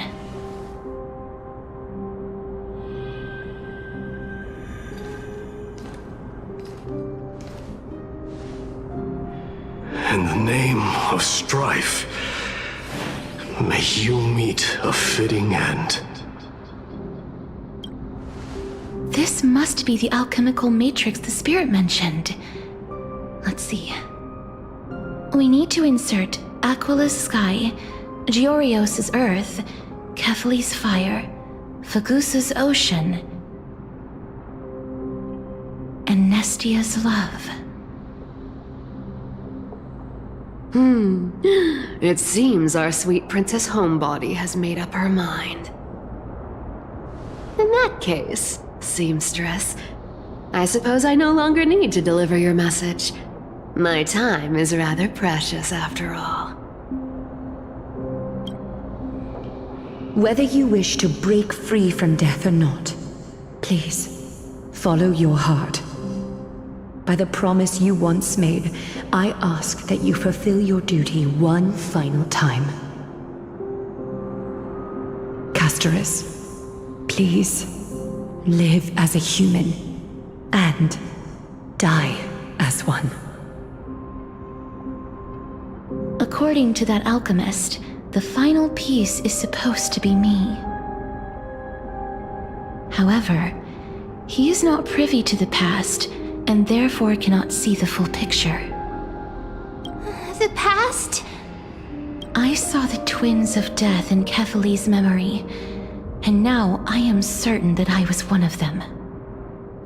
In the name of strife, may you meet a fitting end. This must be the alchemical matrix the spirit mentioned. Let's see. We need to insert Aquila's sky, Georios' earth, Kephali's fire, Fagusa's ocean, and Nestia's love. It seems our sweet Princess Homebody has made up her mind. In that case, seamstress, I suppose I no longer need to deliver your message. My time is rather precious after all. Whether you wish to break free from death or not, please, follow your heart. By the promise you once made, I ask that you fulfill your duty one final time. Castorus, please, live as a human, and die as one. According to that alchemist, the final piece is supposed to be me. However, he is not privy to the past, and therefore cannot see the full picture. The past? saw the twins of death in Kethely's memory, and now I am certain that I was one of them.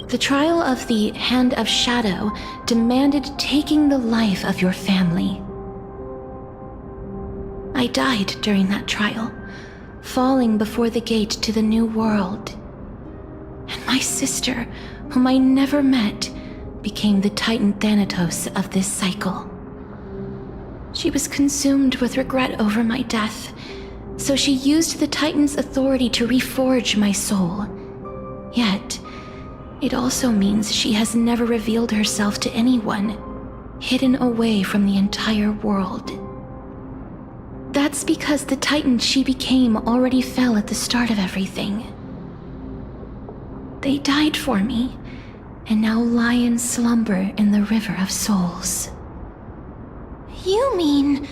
The trial of the Hand of Shadow demanded taking the life of your family. I died during that trial, falling before the gate to the new world. And my sister, whom I never met, became the Titan Thanatos of this cycle. She was consumed with regret over my death, so she used the Titan's authority to reforge my soul. Yet, it also means she has never revealed herself to anyone, hidden away from the entire world. That's because the Titan she became already fell at the start of everything. They died for me, and now lie in slumber in the River of Souls. You mean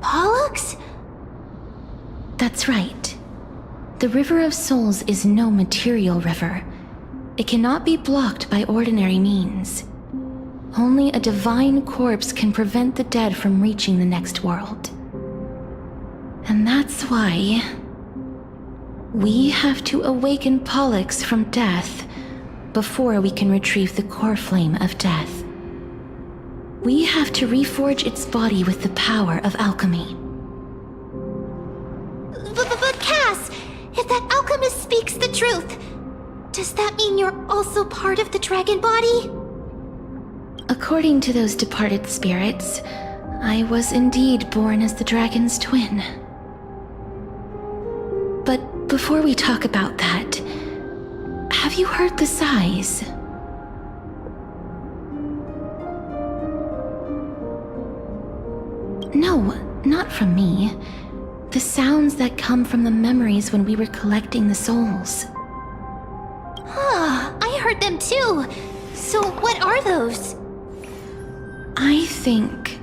Pollux? That's right. The River of Souls is no material river. It cannot be blocked by ordinary means. Only a divine corpse can prevent the dead from reaching the next world. And that's why we have to awaken Pollux from death before we can retrieve the core flame of death. We have to reforge its body with the power of alchemy. But Cass, if that alchemist speaks the truth, does that mean you're also part of the dragon body? According to those departed spirits, I was indeed born as the dragon's twin. But before we talk about that, have you heard the sighs? No, not from me. The sounds that come from the memories when we were collecting the souls. I heard them too. So what are those? I think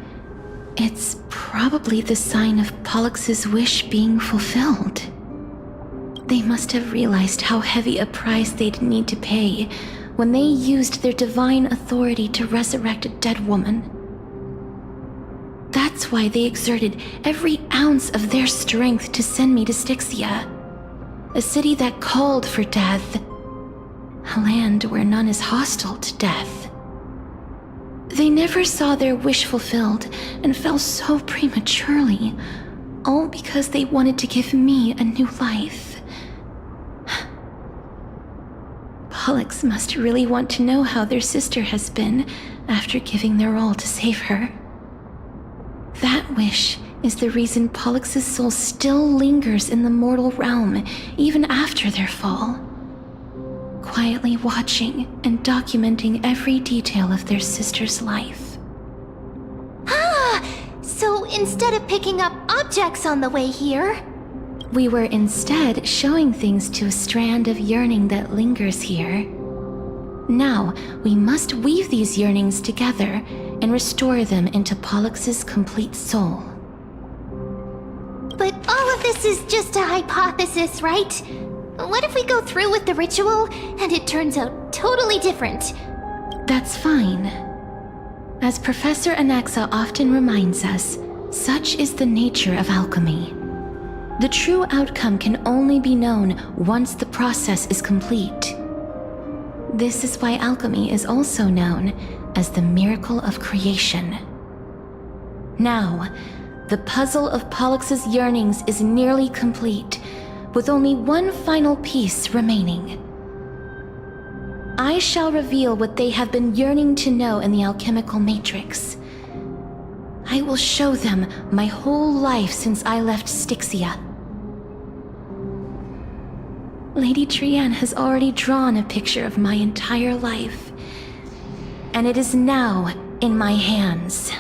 it's probably the sign of Pollux's wish being fulfilled. They must have realized how heavy a price they'd need to pay when they used their divine authority to resurrect a dead woman. That's why they exerted every ounce of their strength to send me to Stixia, a city that called for death, a land where none is hostile to death. They never saw their wish fulfilled and fell so prematurely, all because they wanted to give me a new life. Pollux must really want to know how their sister has been after giving their all to save her. That wish is the reason Pollux's soul still lingers in the mortal realm even after their fall, quietly watching and documenting every detail of their sister's life. So instead of picking up objects on the way here, we were instead showing things to a strand of yearning that lingers here. Now, we must weave these yearnings together and restore them into Pollux's complete soul. But all of this is just a hypothesis, right? What if we go through with the ritual and it turns out totally different? That's fine. As Professor Anaxa often reminds us, such is the nature of alchemy. The true outcome can only be known once the process is complete. This is why alchemy is also known as the miracle of creation. Now, the puzzle of Pollux's yearnings is nearly complete, with only one final piece remaining. I shall reveal what they have been yearning to know in the alchemical matrix. I will show them my whole life since I left Stixia. Lady Trianne has already drawn a picture of my entire life, and it is now in my hands.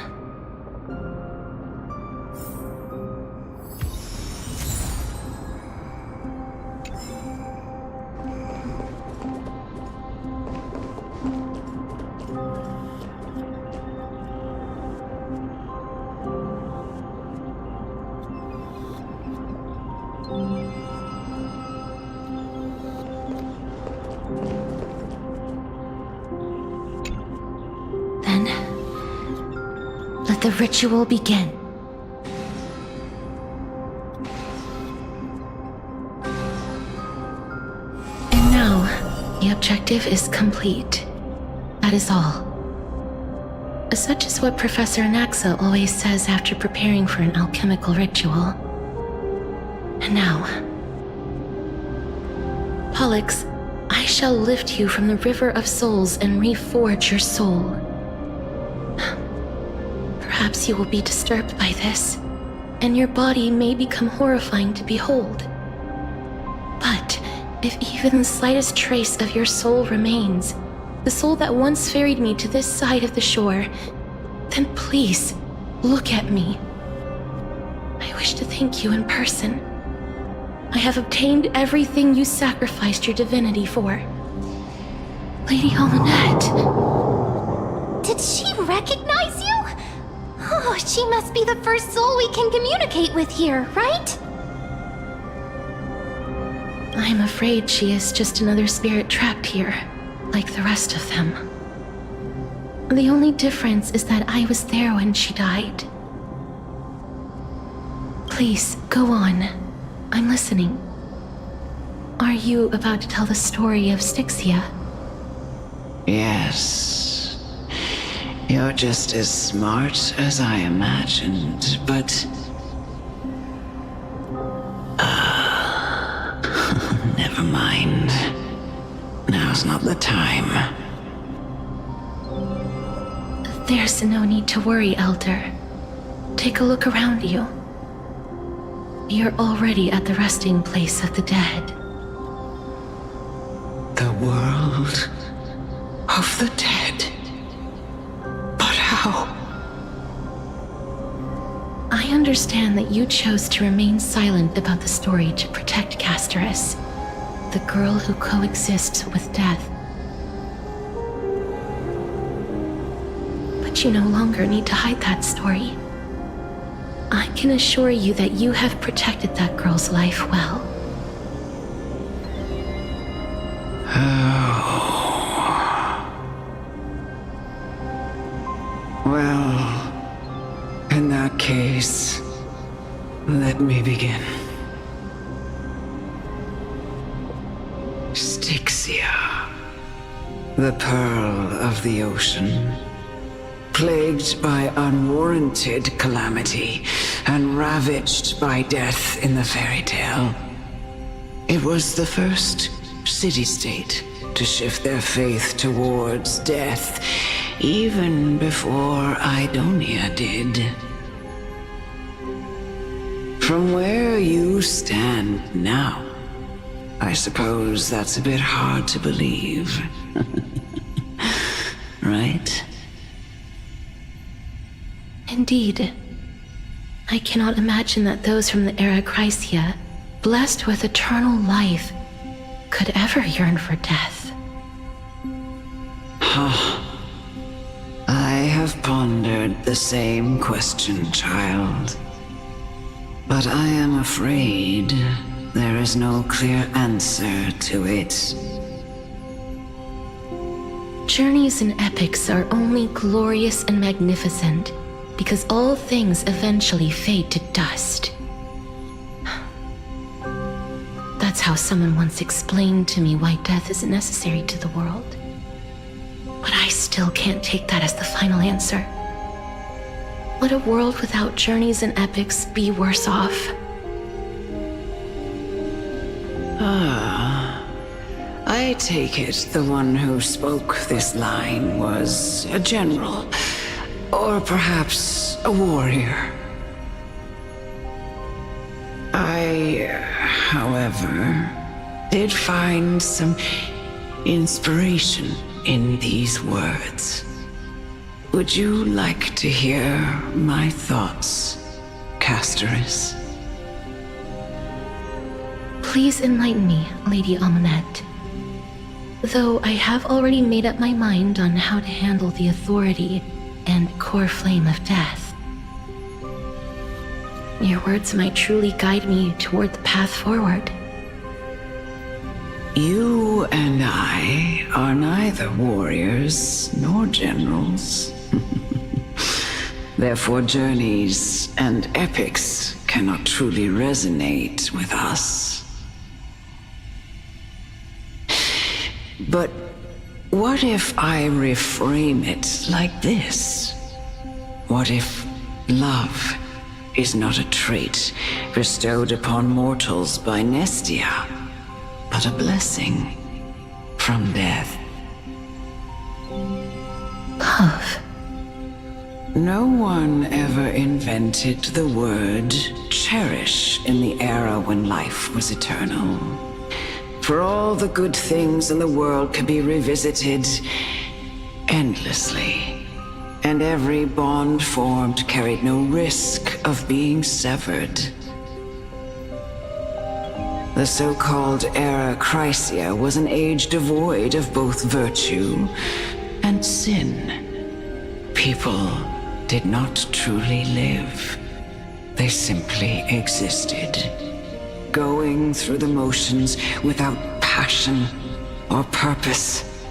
Let the ritual begin. The objective is complete. That is all. Such is what Professor Anaxa always says after preparing for an alchemical ritual. And now, Pollux, I shall lift you from the river of souls and reforge your soul. Perhaps you will be disturbed by this, and your body may become horrifying to behold. But if even the slightest trace of your soul remains, the soul that once ferried me to this side of the shore, then please, look at me. I wish to thank you in person. I have obtained everything you sacrificed your divinity for. Lady Almanette. Did she recognize you? Oh, she must be the first soul we can communicate with here, right? I'm afraid she is just another spirit trapped here, like the rest of them. The only difference is that I was there when she died. Please, go on. I'm listening. Are you about to tell the story of Stixia? Yes. You're just as smart as I imagined, but... never mind. Now's not the time. There's no need to worry, Elder. Take a look around you. You're already at the resting place of the dead. The world of the dead? But how? I understand that you chose to remain silent about the story to protect Casterus, the girl who coexists with death. But you no longer need to hide that story. I can assure you that you have protected that girl's life well. Well, in that case, let me begin. Stixia, the pearl of the ocean, plagued by unwarranted calamity and ravaged by death in the fairy tale. It was the first city-state to shift their faith towards death, even before Idonia did. From where you stand now, I suppose that's a bit hard to believe. Right? Indeed. I cannot imagine that those from the era Chrysia, blessed with eternal life, could ever yearn for death. I have pondered the same question, child. But I am afraid there is no clear answer to it. Journeys and epics are only glorious and magnificent because all things eventually fade to dust. That's how someone once explained to me why death isn't necessary to the world. But I still can't take that as the final answer. Would a world without journeys and epics be worse off? I take it the one who spoke this line was a general, or perhaps a warrior. I, however, did find some inspiration in these words. Would you like to hear my thoughts, Casterus? Please enlighten me, Lady Almanette. Though I have already made up my mind on how to handle the authority and core flame of death. Your words might truly guide me toward the path forward. You and I are neither warriors nor generals. Therefore, journeys and epics cannot truly resonate with us. But what if I reframe it like this? What if love is not a trait bestowed upon mortals by Nestia, but a blessing from death? Love. No one ever invented the word cherish in the era when life was eternal. For all the good things in the world could be revisited endlessly, and every bond formed carried no risk of being severed. The so-called Era Chrysia was an age devoid of both virtue and sin. People did not truly live. They simply existed, going through the motions without passion or purpose,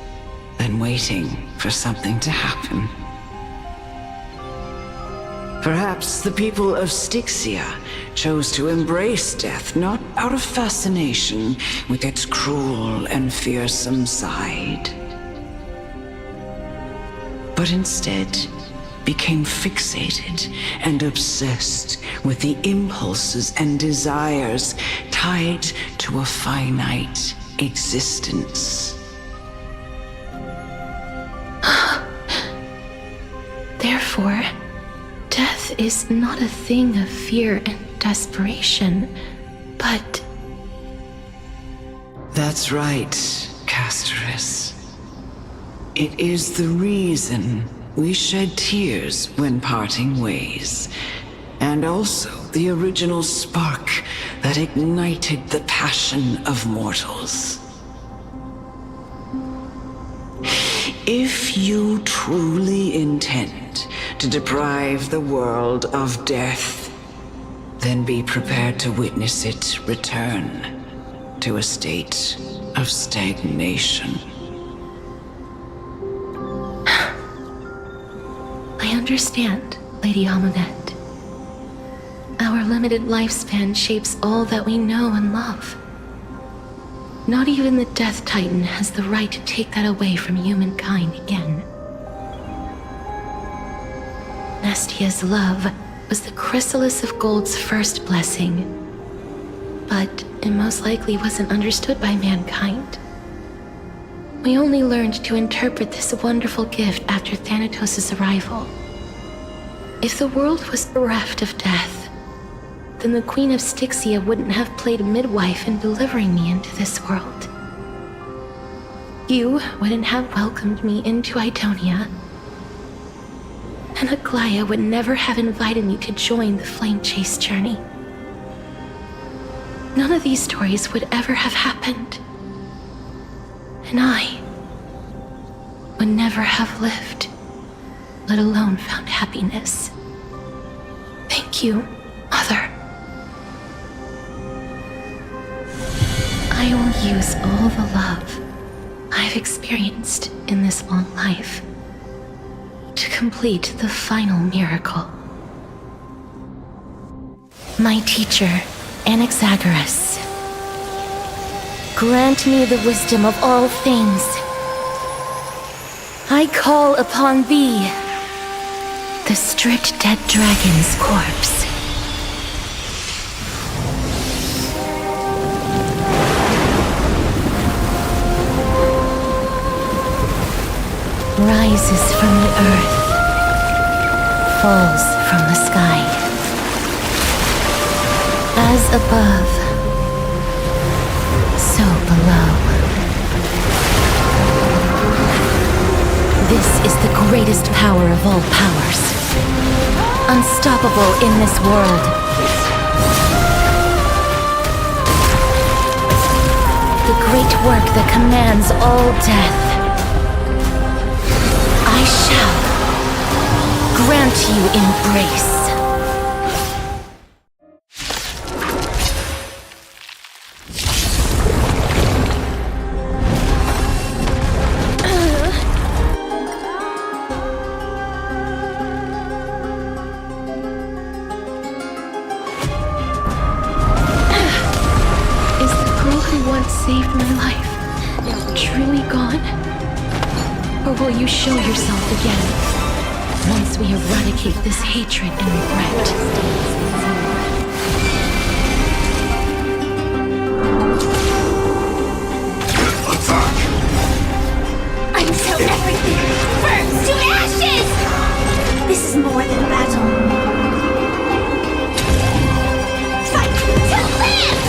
then waiting for something to happen. Perhaps the people of Stixia chose to embrace death not out of fascination with its cruel and fearsome side, but instead became fixated and obsessed with the impulses and desires tied to a finite existence. Therefore, death is not a thing of fear and desperation, but... That's right, Casterus. It is the reason we shed tears when parting ways, and also the original spark that ignited the passion of mortals. If you truly intend to deprive the world of death, then be prepared to witness it return to a state of stagnation. I understand, Lady Amunet. Our limited lifespan shapes all that we know and love. Not even the Death Titan has the right to take that away from humankind again. Nestia's love was the chrysalis of gold's first blessing, but it most likely wasn't understood by mankind. We only learned to interpret this wonderful gift after Thanatos' arrival. If the world was bereft of death, then the Queen of Stixia wouldn't have played midwife in delivering me into this world. You wouldn't have welcomed me into Idonia, and Aglaia would never have invited me to join the flame chase journey. None of these stories would ever have happened, and I would never have lived, let alone found happiness. Thank you, Mother. I will use all the love I've experienced in this long life to complete the final miracle. My teacher, Anaxagoras, grant me the wisdom of all things. I call upon thee, the stripped dead dragon's corpse. Rises from the earth, falls from the sky. As above, so below. This is the greatest power of all powers, unstoppable in this world. The great work that commands all death. I shall grant you embrace. Is the girl who once saved my life truly gone? Or will you show yourself again, once we eradicate this hatred and regret? Until everything burns to ashes! This is more than a battle. Fight to live!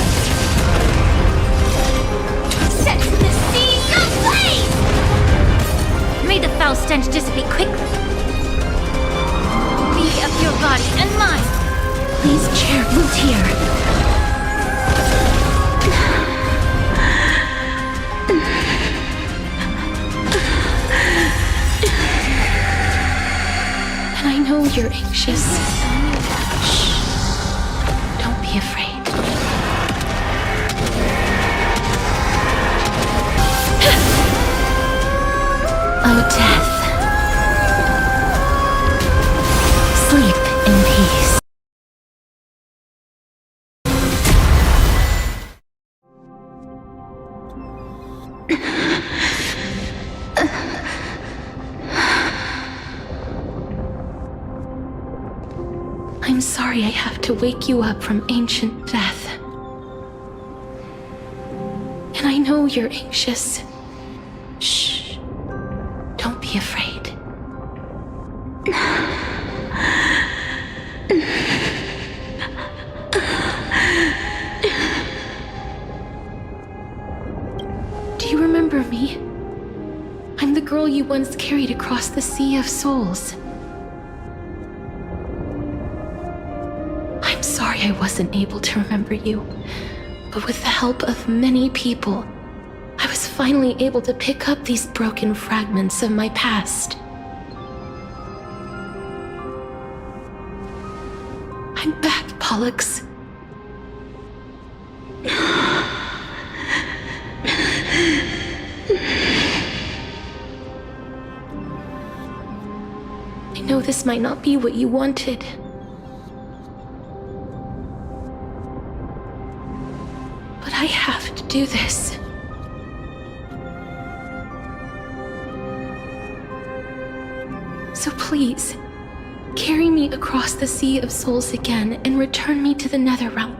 Set the seas ablaze! May the foul stench dissipate quickly. Be of your body and mine. Please chair Loot here. And I know you're anxious. Shh. Don't be afraid. Oh, death. Sleep in peace. I'm sorry I have to wake you up from ancient death. And I know you're anxious. Shh. Don't be afraid. Do you remember me? I'm the girl you once carried across the Sea of Souls. I'm sorry I wasn't able to remember you, but with the help of many people, I was finally able to pick up these broken fragments of my past. I'm back, Pollux. I know this might not be what you wanted. But I have to do this. So please, carry me across the Sea of Souls again and return me to the Nether Realm,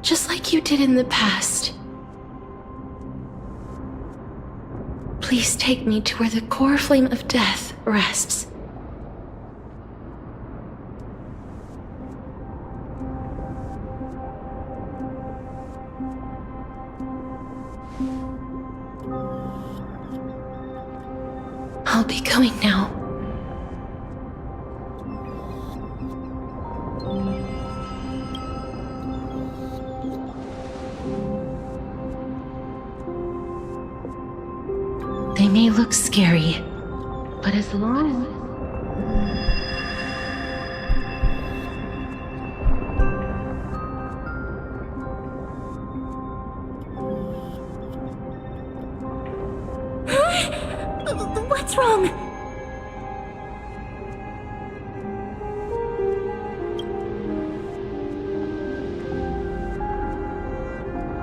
just like you did in the past. Please take me to where the core flame of death rests. I'll be going now. They may look scary, but as long What's wrong?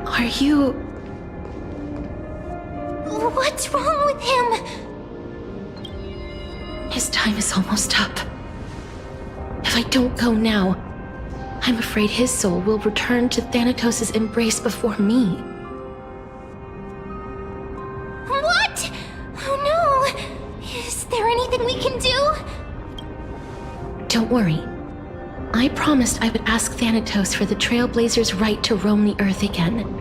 Are you... What's wrong with him? His time is almost up. If I don't go now, I'm afraid his soul will return to Thanatos' embrace before me. What? Oh no! Is there anything we can do? Don't worry. I promised I would ask Thanatos for the Trailblazers' right to roam the Earth again.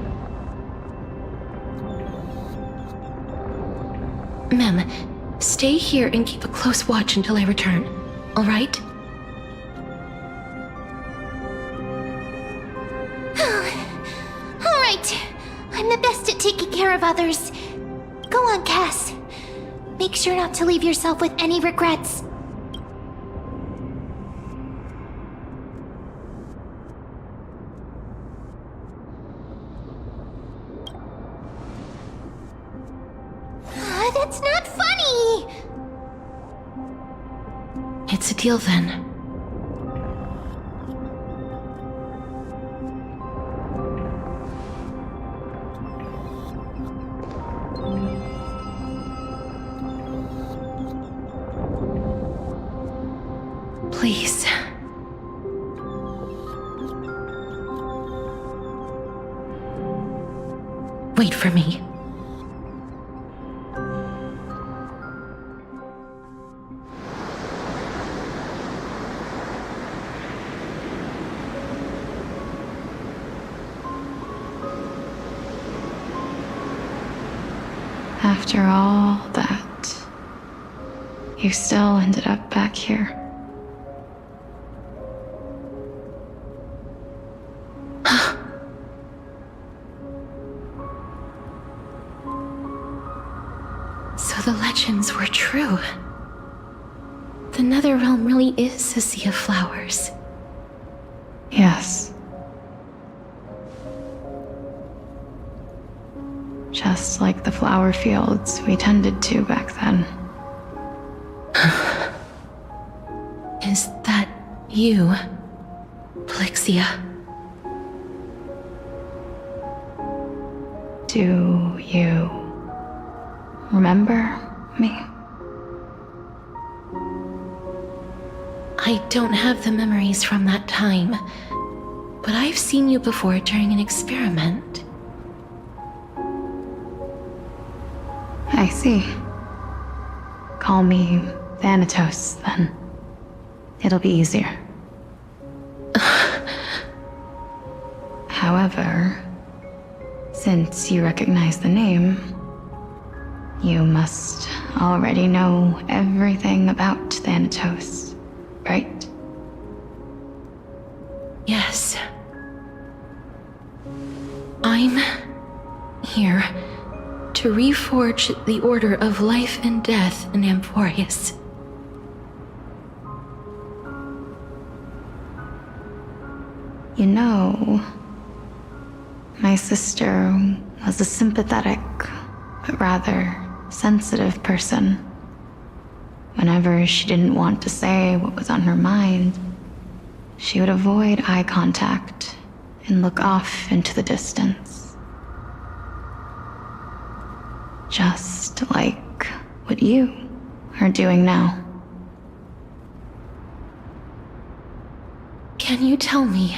Mem, stay here and keep a close watch until I return, all right? All right. I'm the best at taking care of others. Go on, Cass. Make sure not to leave yourself with any regrets. That's not funny! It's a deal then. Please. Wait for me. After all that, you still ended up back here. So the legends were true. The Nether realm really is a sea of flowers. Yes. Just like the flower fields we tended to back then. Is that you, Plixia? Do you remember me? I don't have the memories from that time, but I've seen you before during an experiment. I see. Call me Thanatos, then. It'll be easier. However, since you recognize the name, you must already know everything about Thanatos, right? Yes. I'm here to reforge the order of life and death in Amphoreus. You know, my sister was a sympathetic, but rather sensitive person. Whenever she didn't want to say what was on her mind, she would avoid eye contact and look off into the distance. Just like what you are doing now. Can you tell me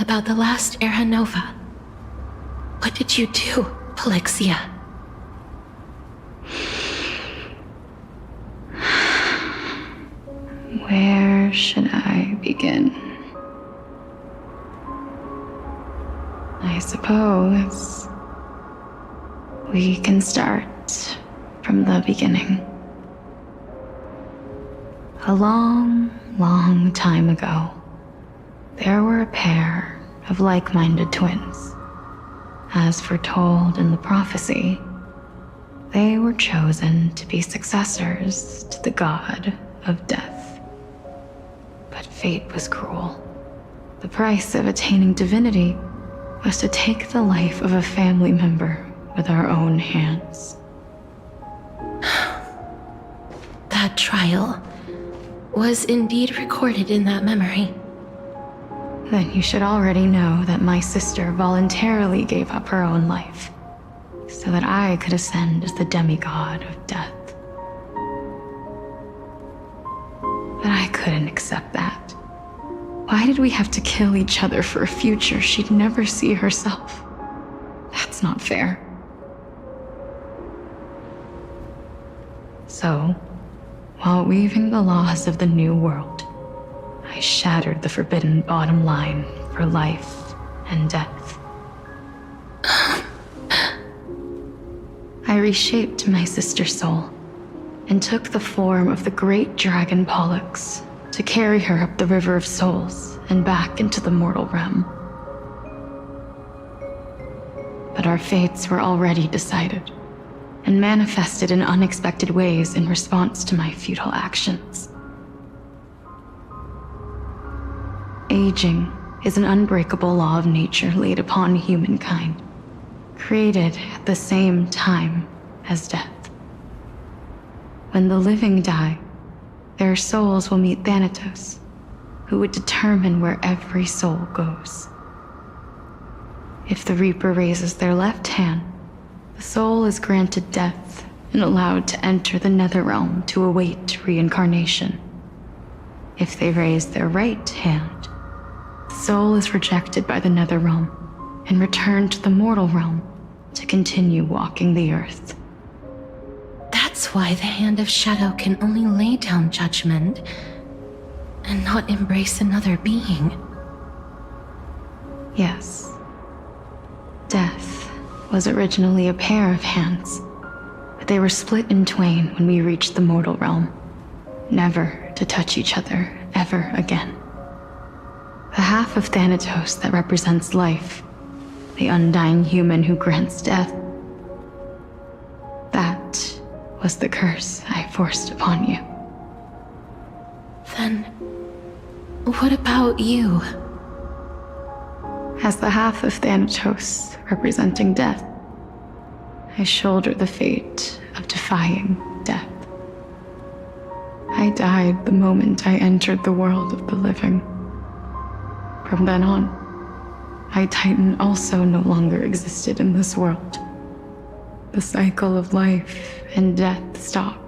about the last Era Nova? What did you do, Plixia? Where should I begin? I suppose we can start from the beginning. A long, long time ago, there were a pair of like-minded twins. As foretold in the prophecy, they were chosen to be successors to the god of death. But fate was cruel. The price of attaining divinity was to take the life of a family member with our own hands. That trial was indeed recorded in that memory. Then you should already know that my sister voluntarily gave up her own life so that I could ascend as the demigod of death. But I couldn't accept that. Why did we have to kill each other for a future she'd never see herself? That's not fair. So, while weaving the laws of the new world, I shattered the forbidden bottom line for life and death. I reshaped my sister's soul and took the form of the great dragon Pollux to carry her up the River of Souls and back into the mortal realm. But our fates were already decided and manifested in unexpected ways in response to my futile actions. Aging is an unbreakable law of nature laid upon humankind, created at the same time as death. When the living die, their souls will meet Thanatos, who would determine where every soul goes. If the Reaper raises their left hand, The soul is granted death and allowed to enter the Nether realm to await reincarnation. If they raise their right hand, the soul is rejected by the Nether realm and returned to the mortal realm to continue walking the earth. That's why the Hand of Shadow can only lay down judgment and not embrace another being. Yes. Death was originally a pair of hands, but they were split in twain when we reached the mortal realm, never to touch each other ever again. The half of Thanatos that represents life, the undying human who grants death, that was the curse I forced upon you. Then, what about you? As the half of Thanatos representing death, I shoulder the fate of defying death. I died the moment I entered the world of the living. From then on, my Titan also no longer existed in this world. The cycle of life and death stopped.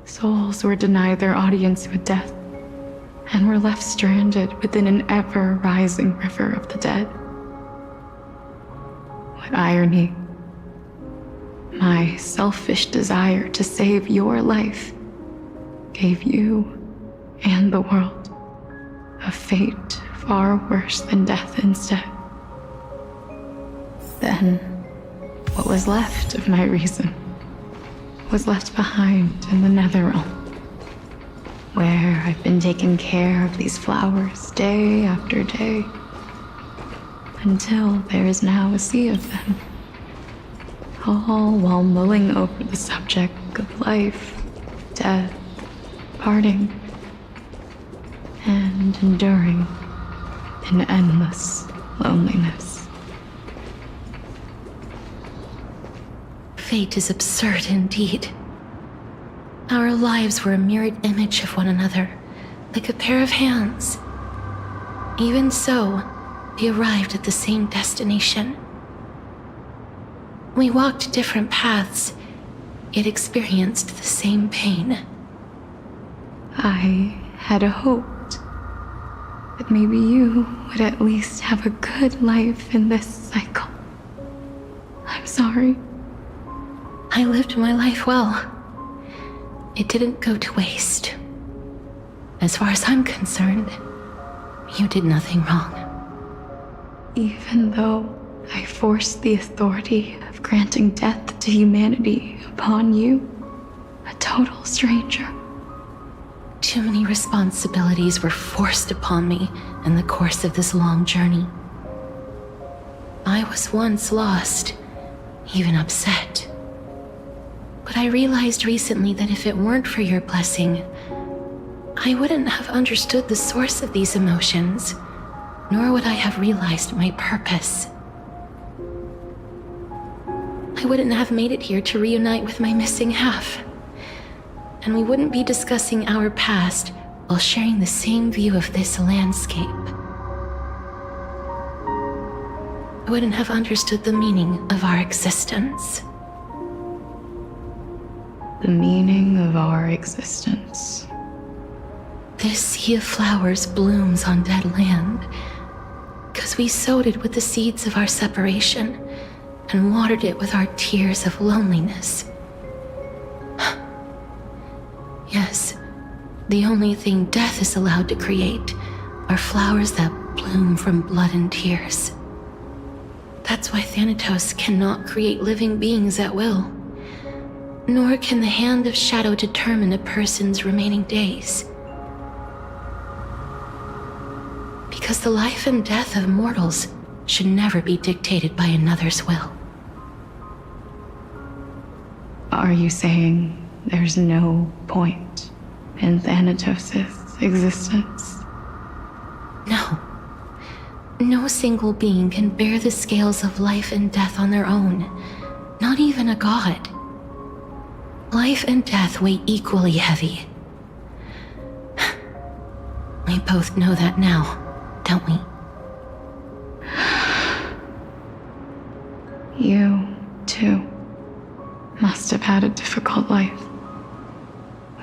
Souls were denied their audience with death and were left stranded within an ever-rising river of the dead. What irony. My selfish desire to save your life gave you and the world a fate far worse than death instead. Then, what was left of my reason was left behind in the Nether realm, where I've been taking care of these flowers day after day, until there is now a sea of them, all while mulling over the subject of life, death, parting, and enduring in endless loneliness. Fate is absurd indeed. Our lives were a mirrored image of one another, like a pair of hands. Even so, we arrived at the same destination. We walked different paths, yet experienced the same pain. I had hoped that maybe you would at least have a good life in this cycle. I'm sorry. I lived my life well. It didn't go to waste. As far as I'm concerned, you did nothing wrong. Even though I forced the authority of granting death to humanity upon you, a total stranger. Too many responsibilities were forced upon me in the course of this long journey. I was once lost, even upset. But I realized recently that if it weren't for your blessing, I wouldn't have understood the source of these emotions, nor would I have realized my purpose. I wouldn't have made it here to reunite with my missing half. And we wouldn't be discussing our past while sharing the same view of this landscape. I wouldn't have understood the meaning of our existence. The meaning of our existence. This sea of flowers blooms on dead land because we sowed it with the seeds of our separation and watered it with our tears of loneliness. Yes, the only thing death is allowed to create are flowers that bloom from blood and tears. That's why Thanatos cannot create living beings at will. Nor can the Hand of Shadow determine a person's remaining days. Because the life and death of mortals should never be dictated by another's will. Are you saying there's no point in Thanatos' existence? No. No single being can bear the scales of life and death on their own, not even a god. Life and death weigh equally heavy. We both know that now, don't we? You too, must have had a difficult life.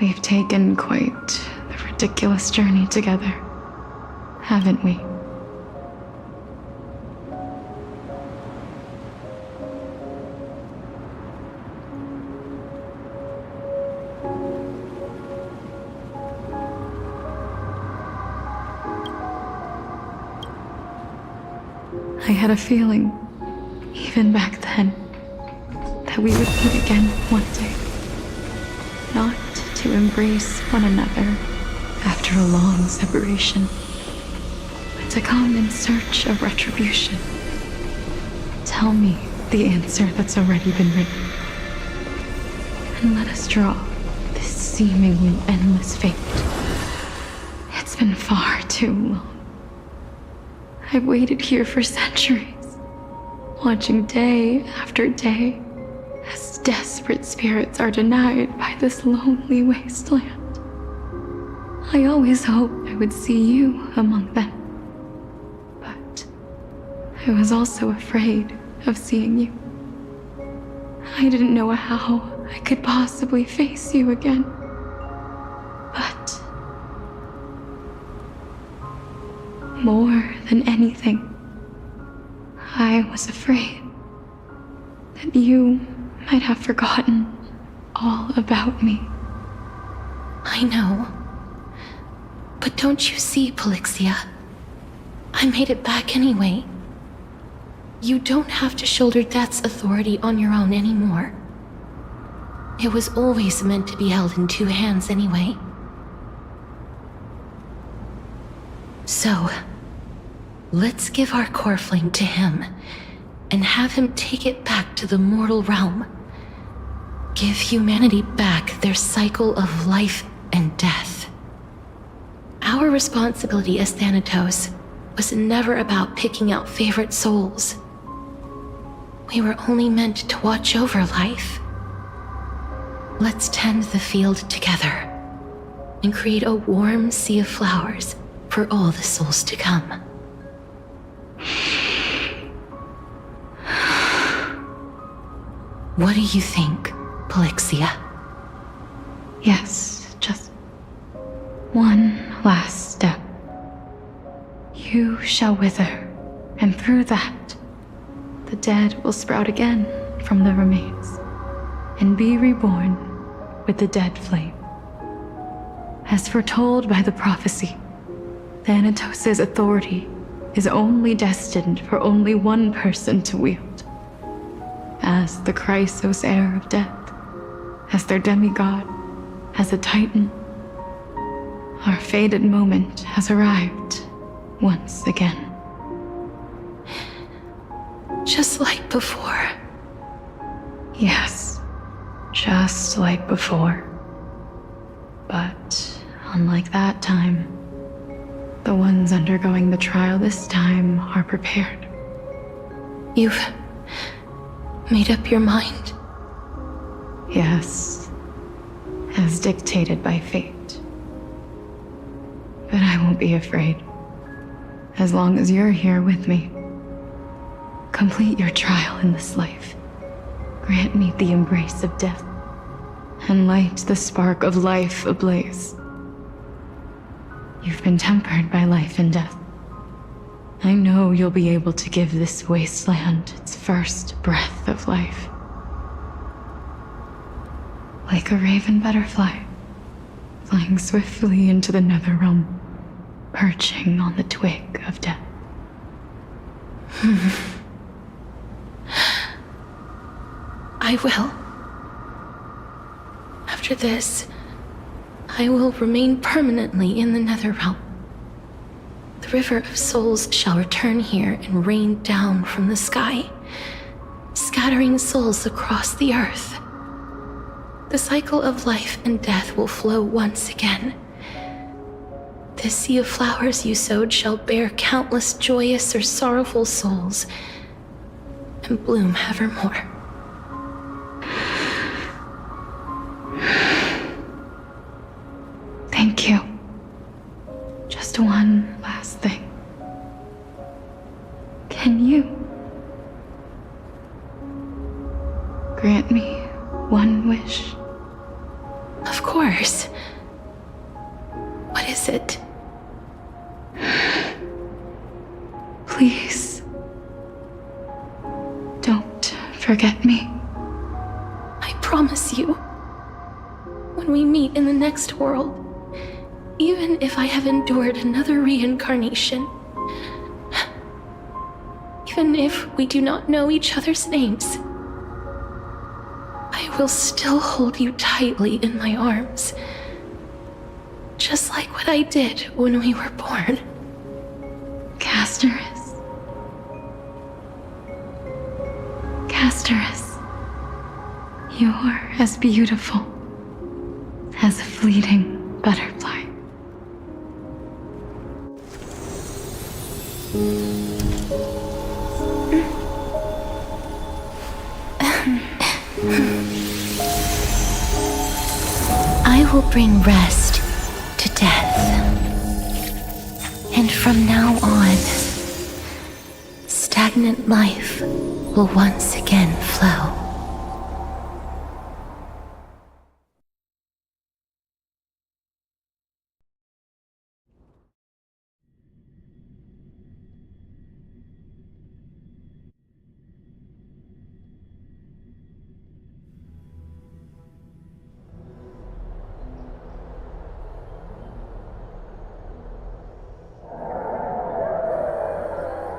We've taken quite the ridiculous journey together, haven't we? I had a feeling, even back then, that we would meet again one day. Not to embrace one another after a long separation, but to come in search of retribution. Tell me the answer that's already been written, and let us draw this seemingly endless fate. It's been far too long. I've waited here for centuries, watching day after day as desperate spirits are denied by this lonely wasteland. I always hoped I would see you among them, but I was also afraid of seeing you. I didn't know how I could possibly face you again, but more than anything, I was afraid that you might have forgotten all about me. I know. But don't you see, Polixia? I made it back anyway. You don't have to shoulder death's authority on your own anymore. It was always meant to be held in two hands anyway. So, let's give our core flame to him, and have him take it back to the mortal realm. Give humanity back their cycle of life and death. Our responsibility as Thanatos was never about picking out favorite souls. We were only meant to watch over life. Let's tend the field together, and create a warm sea of flowers for all the souls to come. What do you think, Polixia? Yes, just one last step. You shall wither, and through that, the dead will sprout again from the remains, and be reborn with the dead flame. As foretold by the prophecy, Thanatos' authority is only destined for only one person to wield. As the Chrysos heir of death, as their demigod, as a titan, our fated moment has arrived once again. Just like before. Yes, just like before. But unlike that time, the ones undergoing the trial this time are prepared. You've made up your mind? Yes, as dictated by fate. But I won't be afraid, as long as you're here with me. Complete your trial in this life. Grant me the embrace of death, and light the spark of life ablaze. You've been tempered by life and death. I know you'll be able to give this wasteland its first breath of life. Like a raven butterfly, flying swiftly into the Nether realm, perching on the twig of death. I will. After this, I will remain permanently in the Nether realm. The river of souls shall return here and rain down from the sky, scattering souls across the earth. The cycle of life and death will flow once again. This sea of flowers you sowed shall bear countless joyous or sorrowful souls, and bloom evermore. Thank you. Just one last thing. Can you grant me one wish? Of course. What is it? Please. Don't forget me. I promise you. When we meet in the next world, even if I have endured another reincarnation, even if we do not know each other's names, I will still hold you tightly in my arms, just like what I did when we were born. Casterus. Casterus. You're as beautiful as a fleeting butterfly. I will bring rest to death. And from now on, stagnant life will once again flow.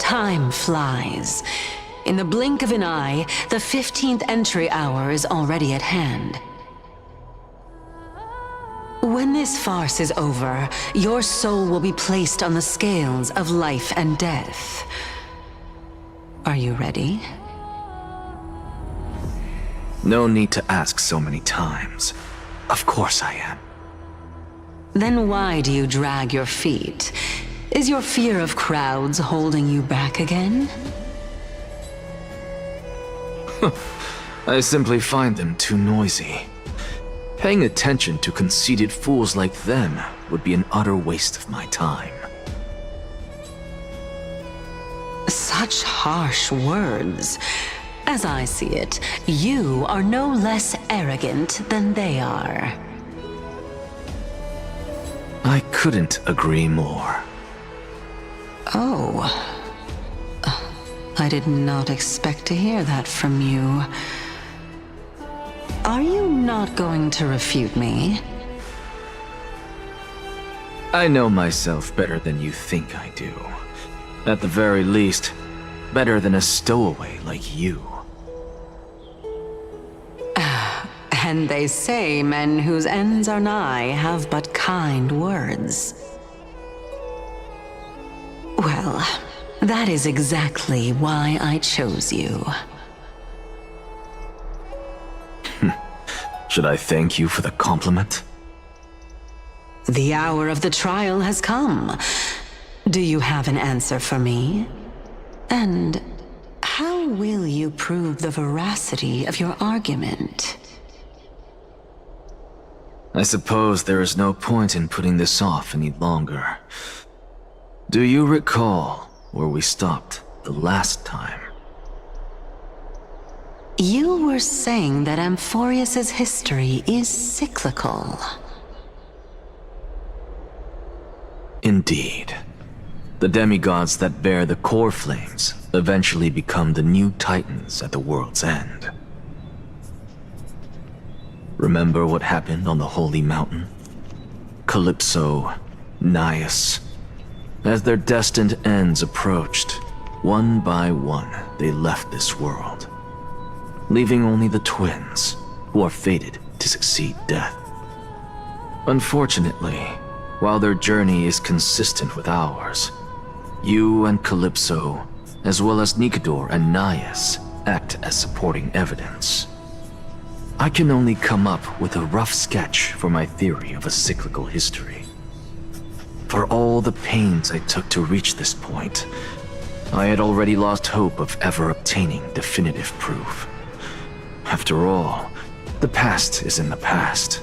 Time flies. In the blink of an eye, the 15th entry hour is already at hand. When this farce is over, your soul will be placed on the scales of life and death. Are you ready? No need to ask so many times. Of course I am. Then why do you drag your feet? Is your fear of crowds holding you back again? I simply find them too noisy. Paying attention to conceited fools like them would be an utter waste of my time. Such harsh words. As I see it, you are no less arrogant than they are. I couldn't agree more. Oh. I did not expect to hear that from you. Are you not going to refute me? I know myself better than you think I do. At the very least, better than a stowaway like you. And they say men whose ends are nigh have but kind words. Well, that is exactly why I chose you. Should I thank you for the compliment? The hour of the trial has come. Do you have an answer for me? And how will you prove the veracity of your argument? I suppose there is no point in putting this off any longer. Do you recall where we stopped the last time? You were saying that Amphoreus' history is cyclical. Indeed. The demigods that bear the core flames eventually become the new titans at the world's end. Remember what happened on the Holy Mountain? Calypso, Naias. As their destined ends approached, one by one they left this world, leaving only the twins, who are fated to succeed death. Unfortunately, while their journey is consistent with ours, you and Calypso, as well as Nicodor and Naias, act as supporting evidence. I can only come up with a rough sketch for my theory of a cyclical history. For all the pains I took to reach this point, I had already lost hope of ever obtaining definitive proof. After all, the past is in the past.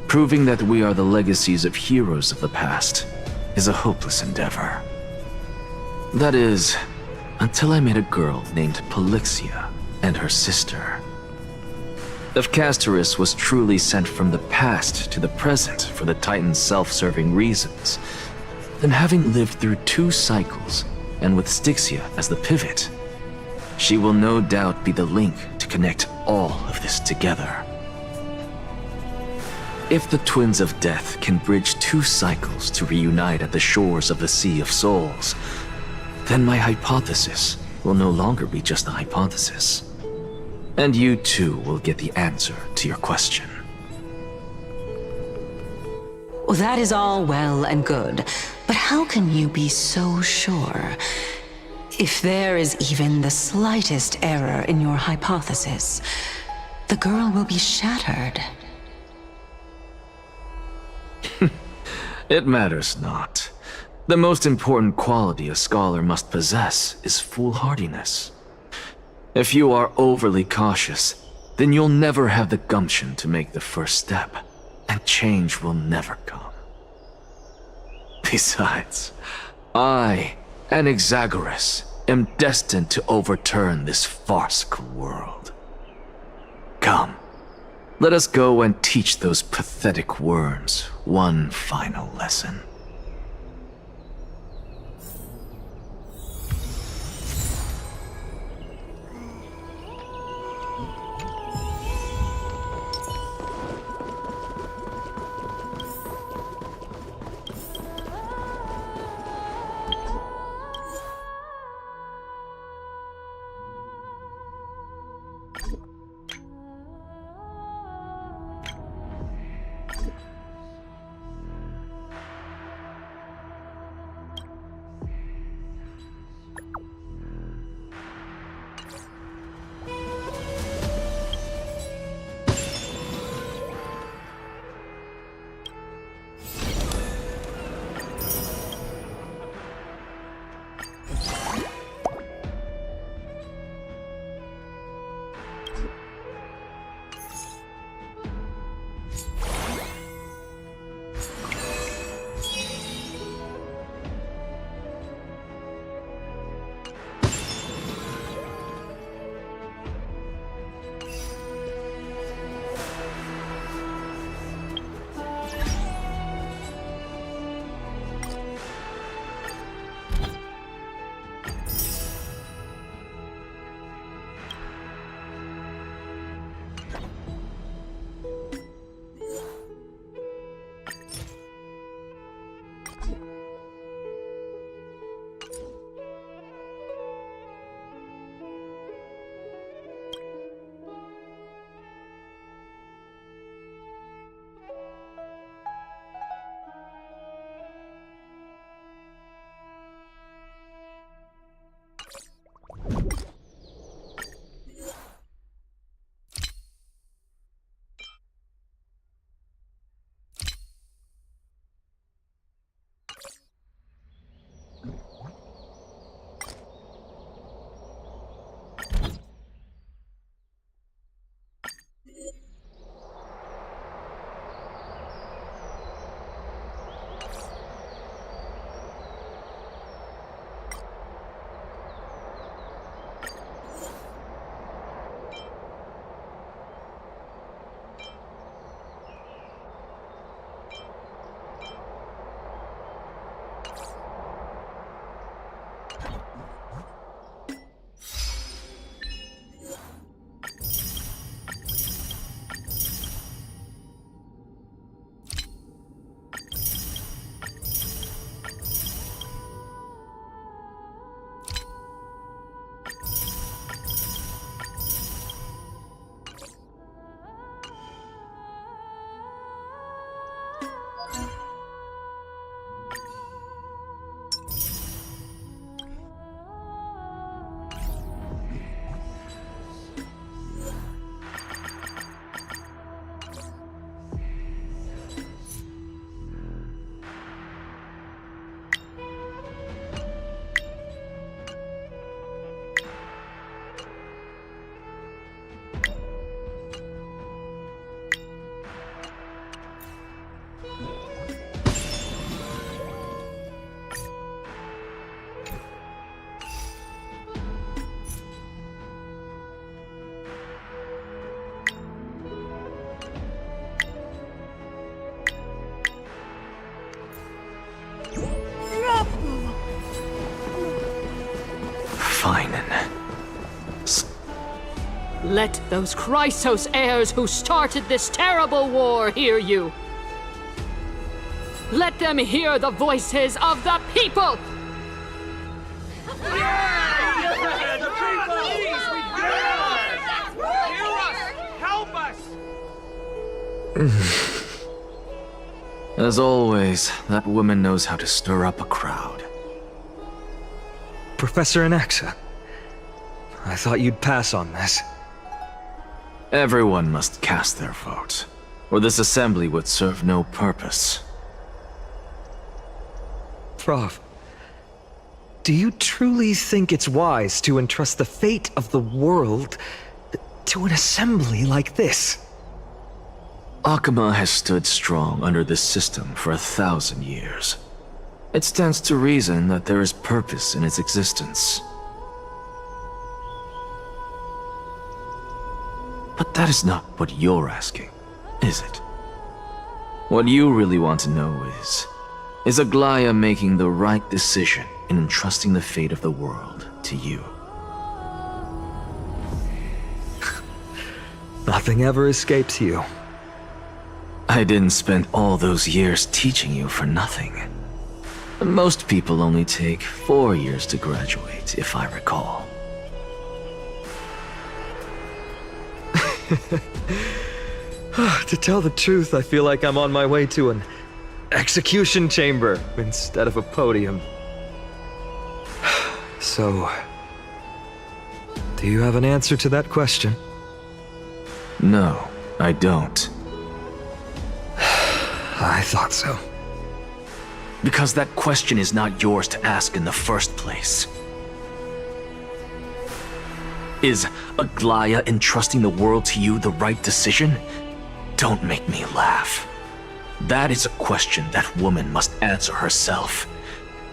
Proving that we are the legacies of heroes of the past is a hopeless endeavor. That is, until I met a girl named Polixia and her sister. If Castorus was truly sent from the past to the present for the Titan's self-serving reasons, then having lived through 2 cycles, and with Stixia as the pivot, she will no doubt be the link to connect all of this together. If the Twins of Death can bridge 2 cycles to reunite at the shores of the Sea of Souls, then my hypothesis will no longer be just a hypothesis. And you too will get the answer to your question. Well, that is all well and good, but how can you be so sure? If there is even the slightest error in your hypothesis, the girl will be shattered. It matters not. The most important quality a scholar must possess is foolhardiness. If you are overly cautious, then you'll never have the gumption to make the first step, and change will never come. Besides, I, Anaxagoras, am destined to overturn this farcical world. Come, let us go and teach those pathetic worms one final lesson. Let those Chrysos heirs who started this terrible war hear you. Let them hear the voices of the people! Help us! As always, that woman knows how to stir up a crowd. Professor Anaxa, I thought you'd pass on this. Everyone must cast their vote, or this assembly would serve no purpose. Prof, do you truly think it's wise to entrust the fate of the world to an assembly like this? Akama has stood strong under this system for 1,000 years. It stands to reason that there is purpose in its existence. But that is not what you're asking, is it? What you really want to know is Aglaya making the right decision in entrusting the fate of the world to you? Nothing ever escapes you. I didn't spend all those years teaching you for nothing. Most people only take 4 years to graduate, if I recall. To tell the truth, I feel like I'm on my way to an execution chamber instead of a podium. So, do you have an answer to that question? No, I don't. I thought so. Because that question is not yours to ask in the first place. Is Aglaya entrusting the world to you the right decision? Don't make me laugh. That is a question that woman must answer herself.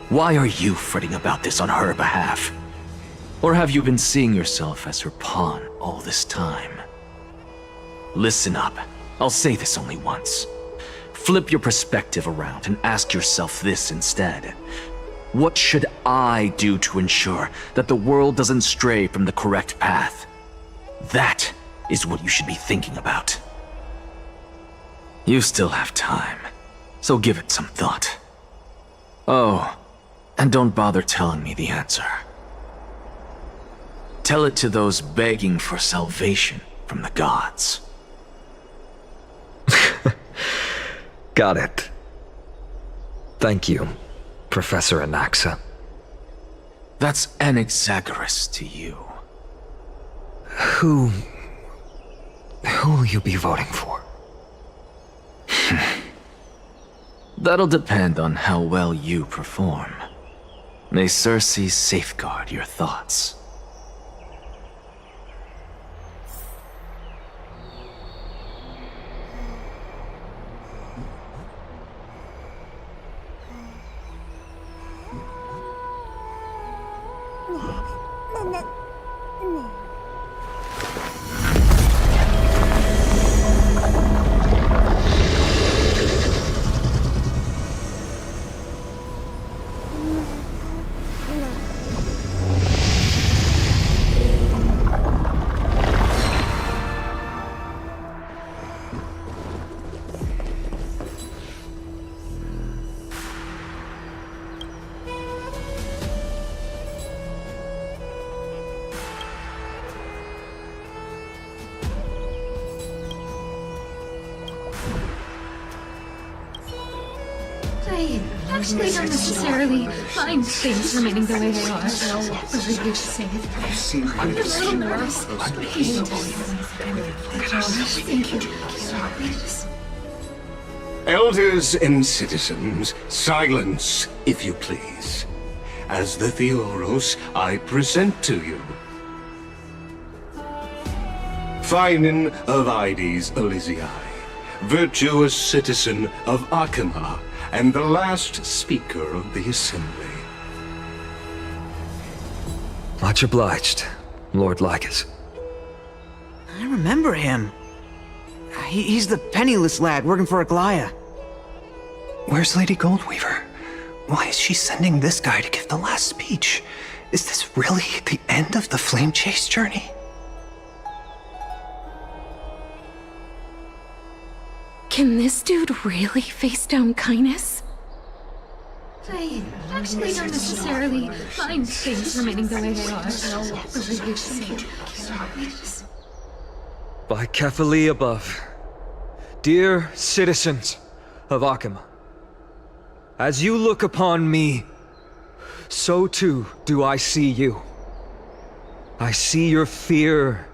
Why are you fretting about this on her behalf? Or have you been seeing yourself as her pawn all this time? Listen up. I'll say this only once. Flip your perspective around and ask yourself this instead. What should I do to ensure that the world doesn't stray from the correct path? That is what you should be thinking about. You still have time, so give it some thought. Oh, and don't bother telling me the answer. Tell it to those begging for salvation from the gods. Got it. Thank you, Professor Anaxa. That's Anaxagoras to you. Who will you be voting for? That'll depend on how well you perform. May Circe safeguard your thoughts. I actually don't necessarily mind things remaining the way they are. Whatever you say. I'm a little nervous. Thank you. Elders and citizens, silence, if you please. As the Theoros, I present to you Finan of Ides Elysiae, virtuous citizen of Akama, and the last speaker of the assembly. Much obliged, Lord Lycus. I remember him. He's the penniless lad working for Aglaya. Where's Lady Goldweaver? Why is she sending this guy to give the last speech? Is this really the end of the Flame Chase journey? Can this dude really face down kindness? I actually don't necessarily mind things remaining the way they are. For your sake. By Kefali above, dear citizens of Akima, as you look upon me, so too do I see you. I see your fear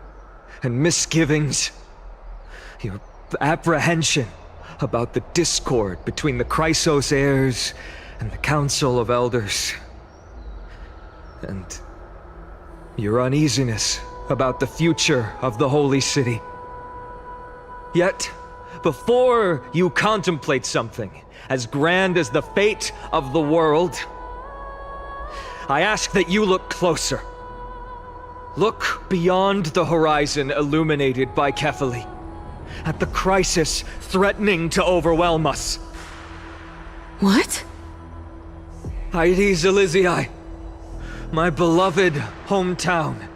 and misgivings, your apprehension about the discord between the Chrysos heirs and the Council of Elders, and your uneasiness about the future of the Holy City. Yet, before you contemplate something as grand as the fate of the world, I ask that you look closer. Look beyond the horizon illuminated by Kefali, at the crisis threatening to overwhelm us. What? Aedes Elysiae, my beloved hometown,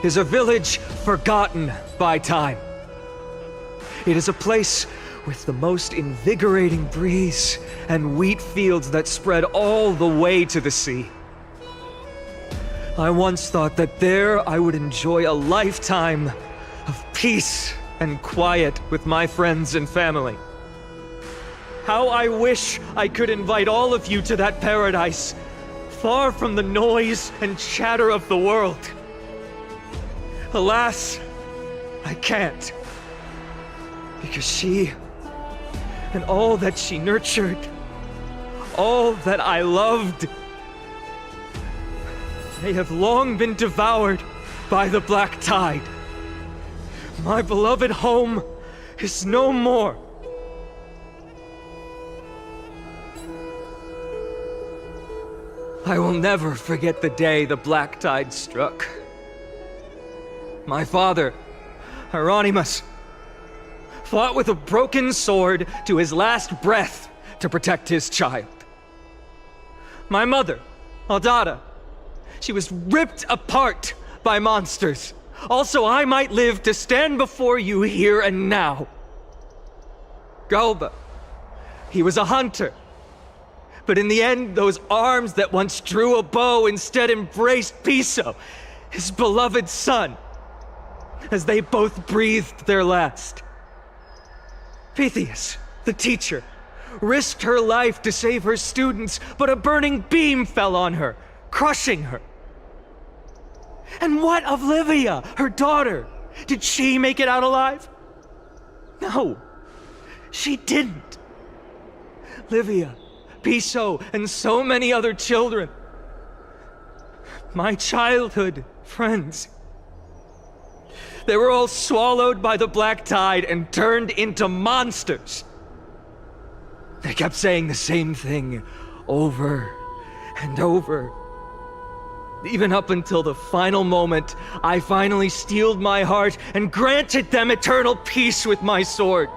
is a village forgotten by time. It is a place with the most invigorating breeze and wheat fields that spread all the way to the sea. I once thought that there I would enjoy a lifetime of peace and quiet with my friends and family. How I wish I could invite all of you to that paradise, far from the noise and chatter of the world. Alas, I can't. Because she, and all that she nurtured, all that I loved, they have long been devoured by the black tide. My beloved home is no more. I will never forget the day the black tide struck. My father, Hieronymus, fought with a broken sword to his last breath to protect his child. My mother, Aldada, she was ripped apart by monsters. Also, I might live to stand before you here and now. Galba, he was a hunter. But in the end, those arms that once drew a bow instead embraced Piso, his beloved son, as they both breathed their last. Pythias, the teacher, risked her life to save her students, but a burning beam fell on her, crushing her. And what of Livia, her daughter? Did she make it out alive? No, she didn't. Livia, Piso, and so many other children, my childhood friends, they were all swallowed by the black tide and turned into monsters. They kept saying the same thing over and over. Even up until the final moment, I finally steeled my heart and granted them eternal peace with my sword.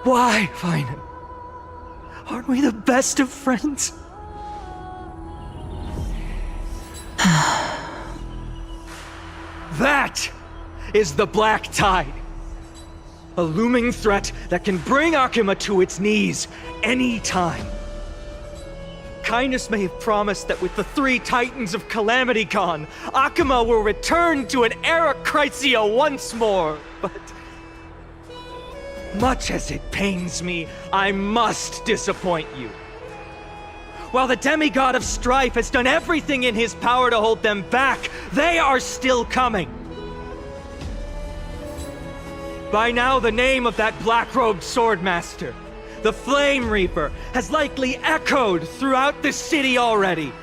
Why, Finan? Aren't we the best of friends? That is the black tide. A looming threat that can bring Akima to its knees any time. Kindness may have promised that with the 3 Titans of Calamity gone, Akima will return to an era Chrysia once more, but much as it pains me, I must disappoint you. While the demigod of strife has done everything in his power to hold them back, they are still coming. By now, the name of that black-robed swordmaster, the Flame Reaper, has likely echoed throughout the city already.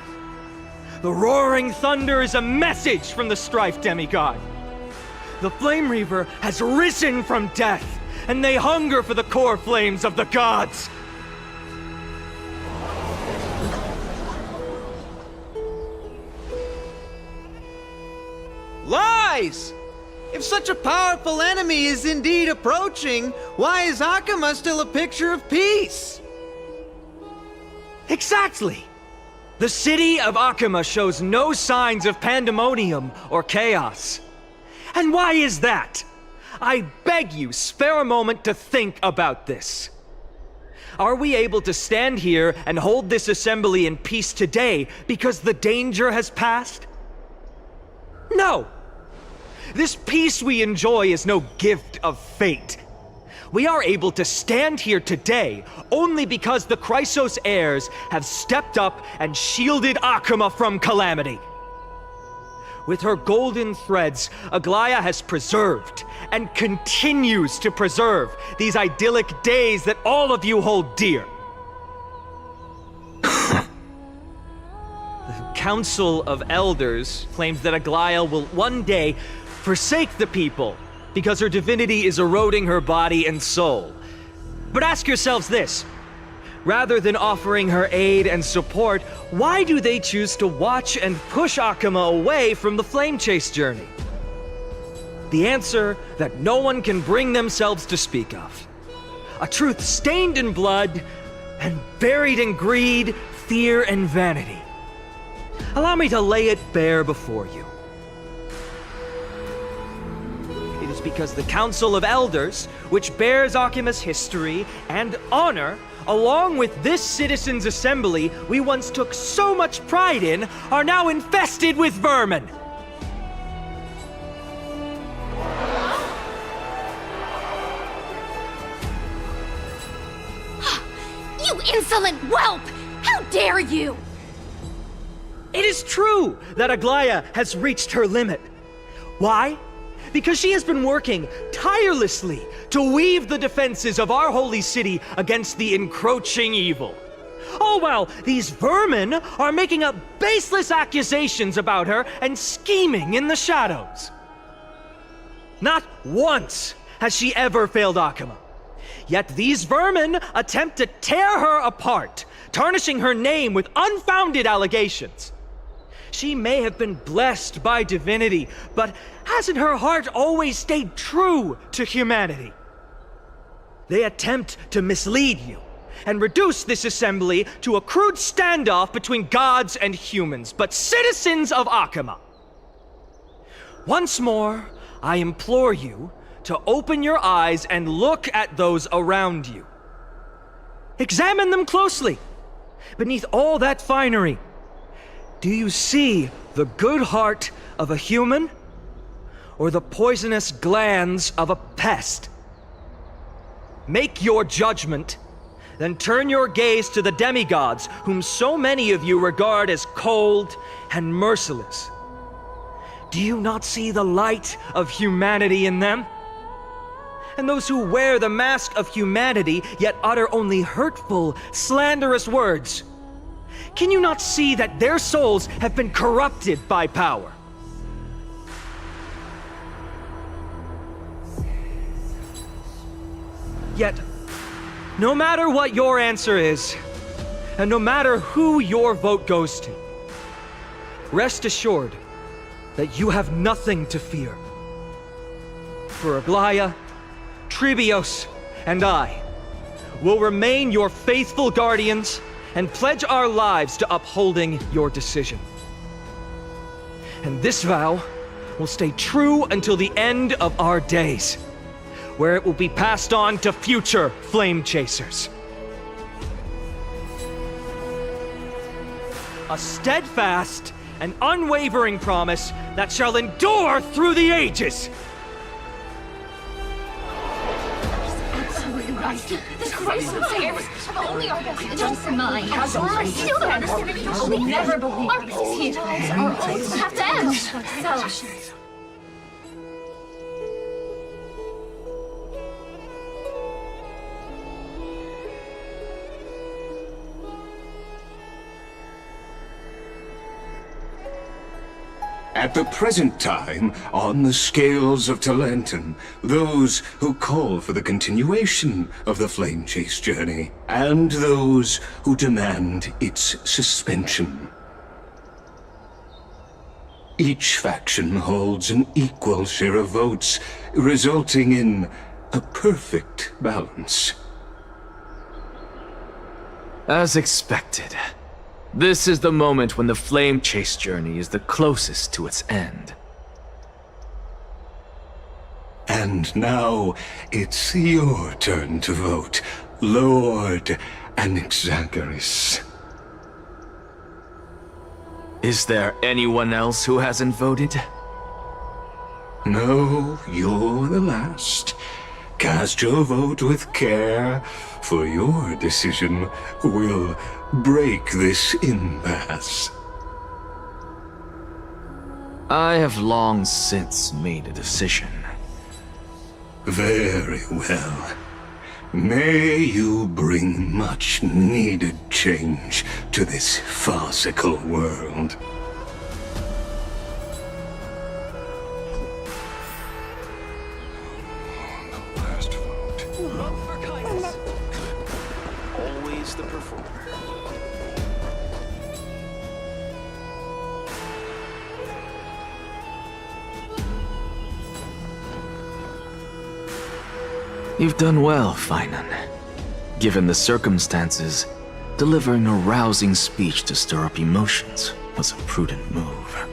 The roaring thunder is a message from the strife demigod. The Flame Reaper has risen from death, and they hunger for the core flames of the gods. Lies! If such a powerful enemy is indeed approaching, why is Akima still a picture of peace? Exactly! The city of Akima shows no signs of pandemonium or chaos. And why is that? I beg you, spare a moment to think about this. Are we able to stand here and hold this assembly in peace today because the danger has passed? No! This peace we enjoy is no gift of fate. We are able to stand here today only because the Chrysos heirs have stepped up and shielded Akama from calamity. With her golden threads, Aglaya has preserved and continues to preserve these idyllic days that all of you hold dear. The Council of Elders claims that Aglaya will one day forsake the people because her divinity is eroding her body and soul. But ask yourselves this. Rather than offering her aid and support, why do they choose to watch and push Akama away from the Flame Chase journey? The answer that no one can bring themselves to speak of. A truth stained in blood and buried in greed, fear, and vanity. Allow me to lay it bare before you. It is because the Council of Elders, which bears Akima's history and honor, along with this citizens' assembly we once took so much pride in, are now infested with vermin. You insolent whelp! How dare you! It is true that Aglaya has reached her limit. Why? Because she has been working tirelessly to weave the defenses of our holy city against the encroaching evil. All while these vermin are making up baseless accusations about her and scheming in the shadows. Not once has she ever failed Akama. Yet these vermin attempt to tear her apart, tarnishing her name with unfounded allegations. She may have been blessed by divinity, but hasn't her heart always stayed true to humanity? They attempt to mislead you and reduce this assembly to a crude standoff between gods and humans, but citizens of Akama. Once more, I implore you to open your eyes and look at those around you. Examine them closely. Beneath all that finery, do you see the good heart of a human or the poisonous glands of a pest? Make your judgment, then turn your gaze to the demigods whom so many of you regard as cold and merciless. Do you not see the light of humanity in them? And those who wear the mask of humanity yet utter only hurtful, slanderous words. Can you not see that their souls have been corrupted by power? Yet, no matter what your answer is, and no matter who your vote goes to, rest assured that you have nothing to fear. For Aglaya, Tribios, and I will remain your faithful guardians and pledge our lives to upholding your decision. And this vow will stay true until the end of our days, where it will be passed on to future flame chasers. A steadfast and unwavering promise that shall endure through the ages. The Chrysos heirs have only our best interests in mind. I still don't understand. We never believe our peace have to end. So. At the present time, on the scales of Talenton, those who call for the continuation of the Flame Chase journey, and those who demand its suspension. Each faction holds an equal share of votes, resulting in a perfect balance. As expected. This is the moment when the Flame Chase journey is the closest to its end. And now it's your turn to vote, Lord Anaxagoras. Is there anyone else who hasn't voted? No, you're the last. Cast your vote with care, for your decision will break this impasse. I have long since made a decision. Very well. May you bring much needed change to this farcical world. Always the performer. You've done well, Finan. Given the circumstances, delivering a rousing speech to stir up emotions was a prudent move.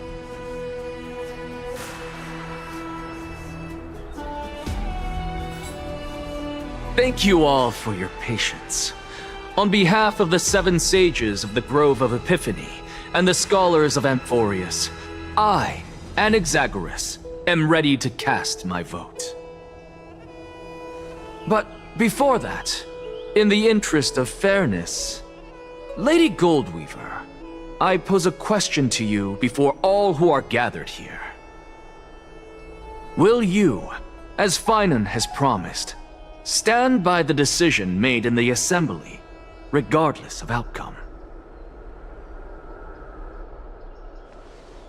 Thank you all for your patience. On behalf of the 7 sages of the Grove of Epiphany and the scholars of Amphoreus, I, Anaxagoras, am ready to cast my vote. But before that, in the interest of fairness, Lady Goldweaver, I pose a question to you before all who are gathered here. Will you, as Finan has promised, stand by the decision made in the Assembly, regardless of outcome?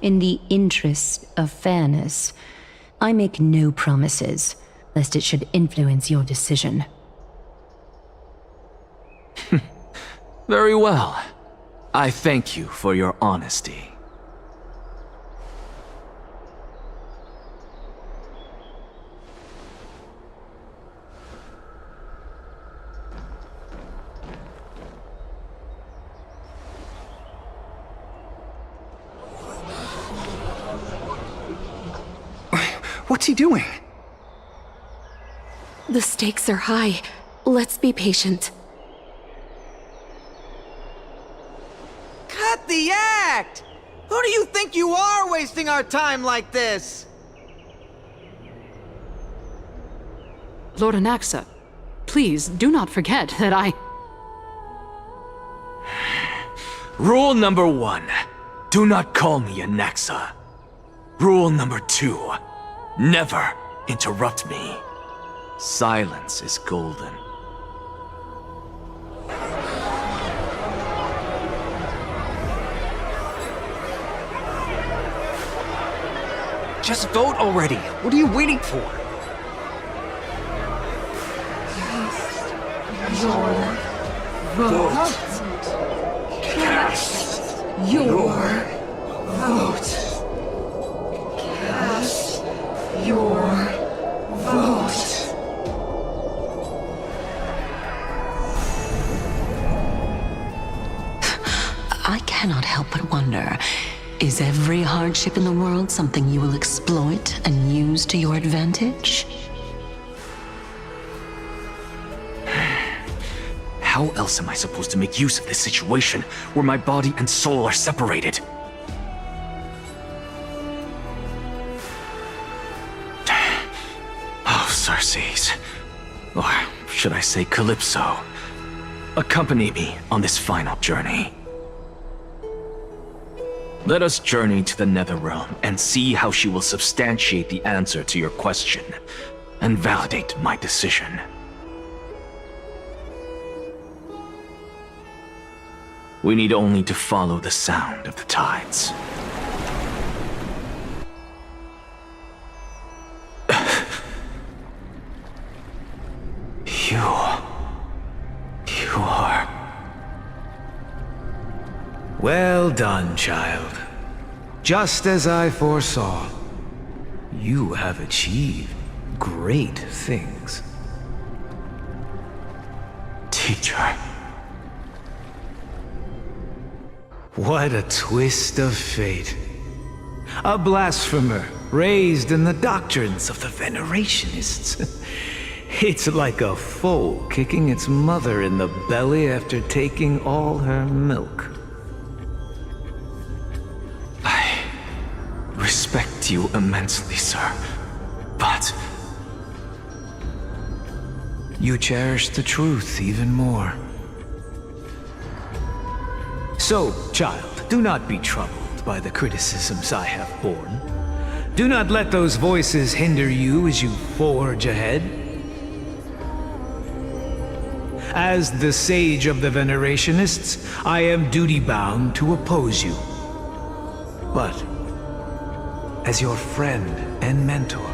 In the interest of fairness, I make no promises, lest it should influence your decision. Very well. I thank you for your honesty. What's he doing? The stakes are high. Let's be patient. Cut the act! Who do you think you are wasting our time like this? Lord Anaxa, please do not forget that I... Rule number 1, do not call me Anaxa. Rule number 2, never interrupt me. Silence is golden. Just vote already. What are you waiting for? Cast your vote. Cast your vote. I cannot help but wonder, is every hardship in the world something you will exploit and use to your advantage? How else am I supposed to make use of this situation where my body and soul are separated? Oh, Circes. Or should I say Calypso? Accompany me on this final journey. Let us journey to the Nether Realm and see how she will substantiate the answer to your question and validate my decision. We need only to follow the sound of the tides. You are... Well done, child. Just as I foresaw, you have achieved great things. Teacher. What a twist of fate. A blasphemer raised in the doctrines of the Venerationists. It's like a foal kicking its mother in the belly after taking all her milk. I respect you immensely, sir, but... You cherish the truth even more. So, child, do not be troubled by the criticisms I have borne. Do not let those voices hinder you as you forge ahead. As the sage of the Venerationists, I am duty-bound to oppose you. But, as your friend and mentor,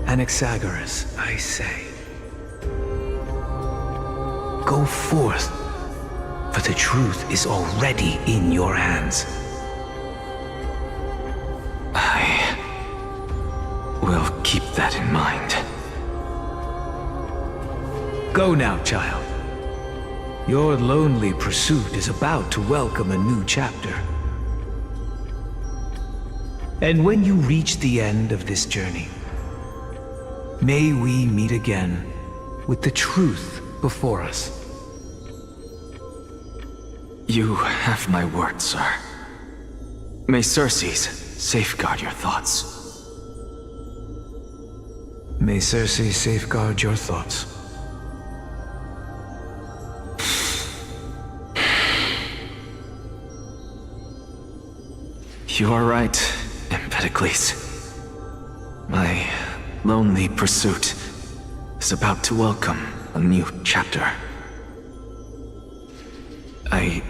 Anaxagoras, I say, go forth, for the truth is already in your hands. I will keep that in mind. Go now, child. Your lonely pursuit is about to welcome a new chapter. And when you reach the end of this journey, may we meet again with the truth before us. You have my word, sir. May Circes safeguard your thoughts. May Circe safeguard your thoughts. You are right, Empedocles. My lonely pursuit is about to welcome a new chapter. I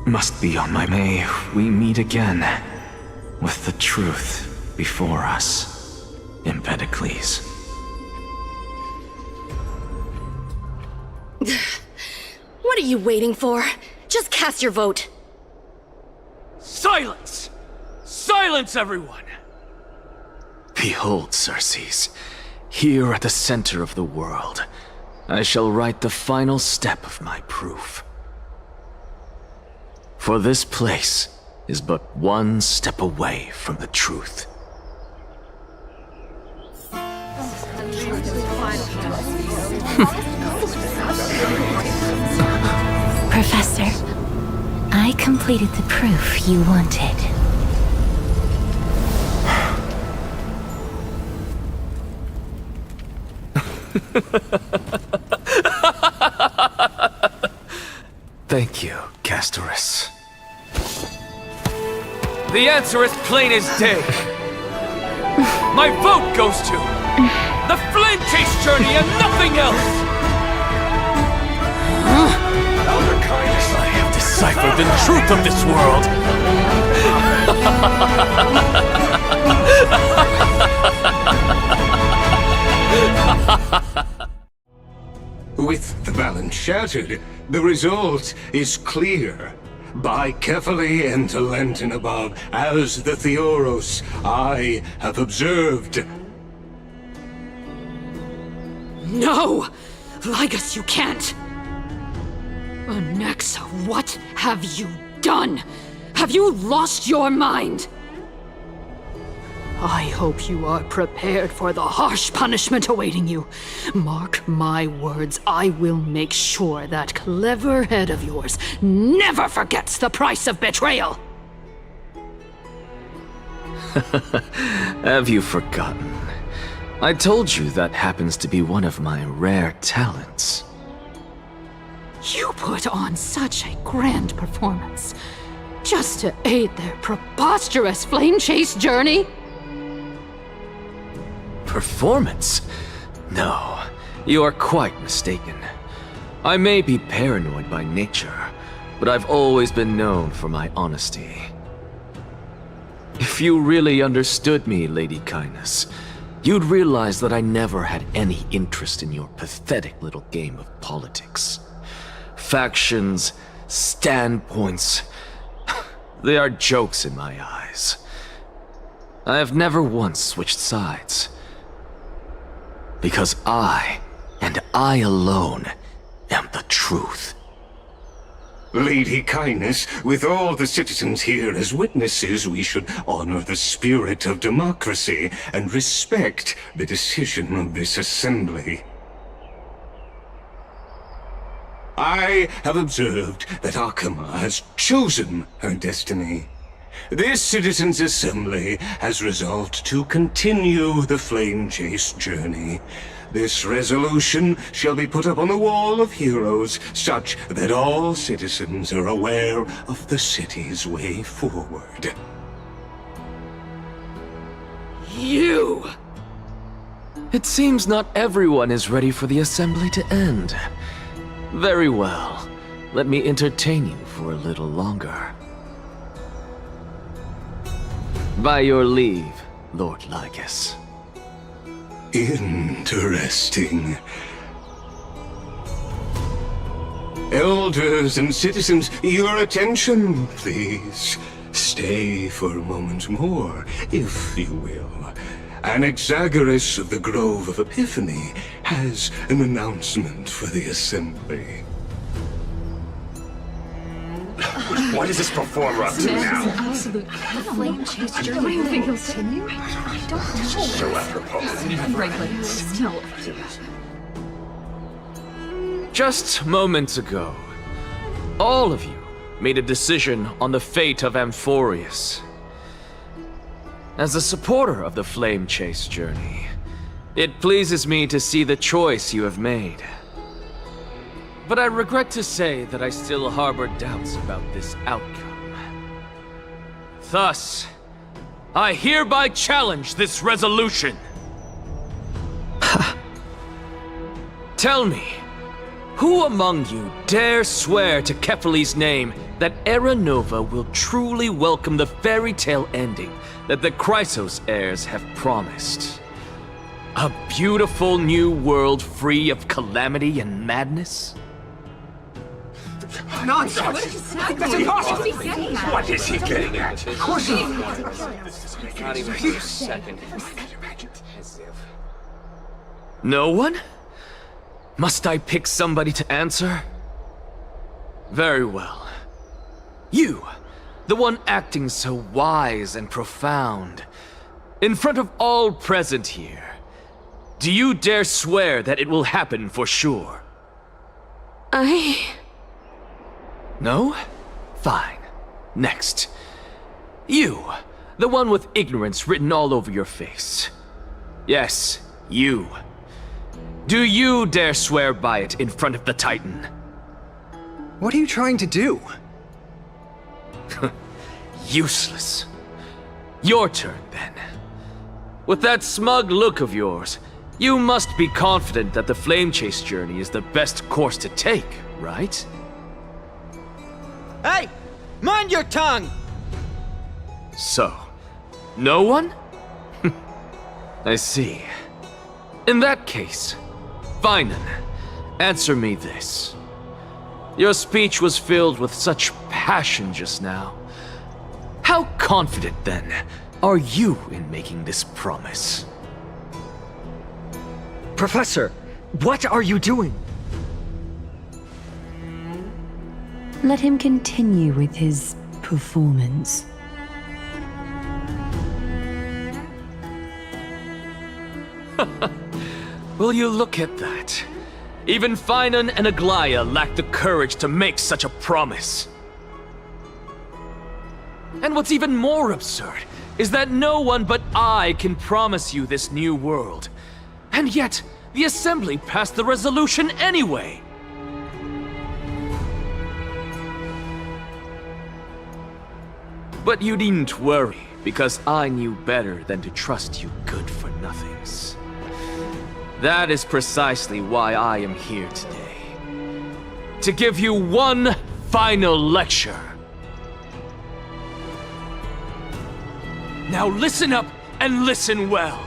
must be on my way. May we meet again with the truth before us, Empedocles. What are you waiting for? Just cast your vote. Silence! Silence, everyone! Behold, Circes, here at the center of the world, I shall write the final step of my proof. For this place is but one step away from the truth. Professor, I completed the proof you wanted. Thank you, Castorus. The answer is plain as day. My vote goes to the Flame Chase journey and nothing else! Elder Kindness, I have deciphered the truth of this world! With the balance shattered, the result is clear. By carefully enter Lenten above, as the Theoros I have observed. No! Ligus, you can't! Anaxa, what have you done? Have you lost your mind? I hope you are prepared for the harsh punishment awaiting you. Mark my words, I will make sure that clever head of yours never forgets the price of betrayal. Have you forgotten? I told you that happens to be one of my rare talents. You put on such a grand performance, just to aid their preposterous flame chase journey? Performance? No, you are quite mistaken. I may be paranoid by nature, but I've always been known for my honesty. If you really understood me, Lady Kindness, you'd realize that I never had any interest in your pathetic little game of politics. Factions, standpoints, they are jokes in my eyes. I have never once switched sides. Because I, and I alone, am the truth. Lady Kindness, with all the citizens here as witnesses, we should honor the spirit of democracy and respect the decision of this assembly. I have observed that Akama has chosen her destiny. This Citizens' Assembly has resolved to continue the Flame Chase journey. This resolution shall be put up on the Wall of Heroes, such that all citizens are aware of the city's way forward. You! It seems not everyone is ready for the assembly to end. Very well. Let me entertain you for a little longer. By your leave, Lord Lycus. Interesting. Elders and citizens, your attention, please. Stay for a moment more, if you will. Anaxagoras of the Grove of Epiphany has an announcement for the Assembly. What is this performer up to now? Absolute flame chase journey. Do you think he'll continue? I don't know. So apropos. Frankly, still. Just moments ago, all of you made a decision on the fate of Amphoreus. As a supporter of the Flame Chase journey, it pleases me to see the choice you have made. But I regret to say that I still harbor doubts about this outcome. Thus, I hereby challenge this resolution. Tell me, who among you dare swear to Kefali's name that Era Nova will truly welcome the fairy tale ending that the Chrysos heirs have promised? A beautiful new world free of calamity and madness? Nonsense! That's impossible! What is he getting at? Of course he... Not even for a second. No one? Must I pick somebody to answer? Very well. You, the one acting so wise and profound, in front of all present here, do you dare swear that it will happen for sure? No? Fine. Next. You, the one with ignorance written all over your face. Yes, you. Do you dare swear by it in front of the Titan? What are you trying to do? Useless. Your turn, then. With that smug look of yours, you must be confident that the Flame Chase journey is the best course to take, right? Hey! Mind your tongue! So, no one? I see. In that case, Finan, answer me this. Your speech was filled with such passion just now. How confident, then, are you in making this promise? Professor, what are you doing? Let him continue with his performance. Will you look at that? Even Finan and Aglaya lack the courage to make such a promise. And what's even more absurd is that no one but I can promise you this new world. And yet, the Assembly passed the resolution anyway. But you needn't worry, because I knew better than to trust you good-for-nothings. That is precisely why I am here today. To give you one final lecture. Now listen up and listen well.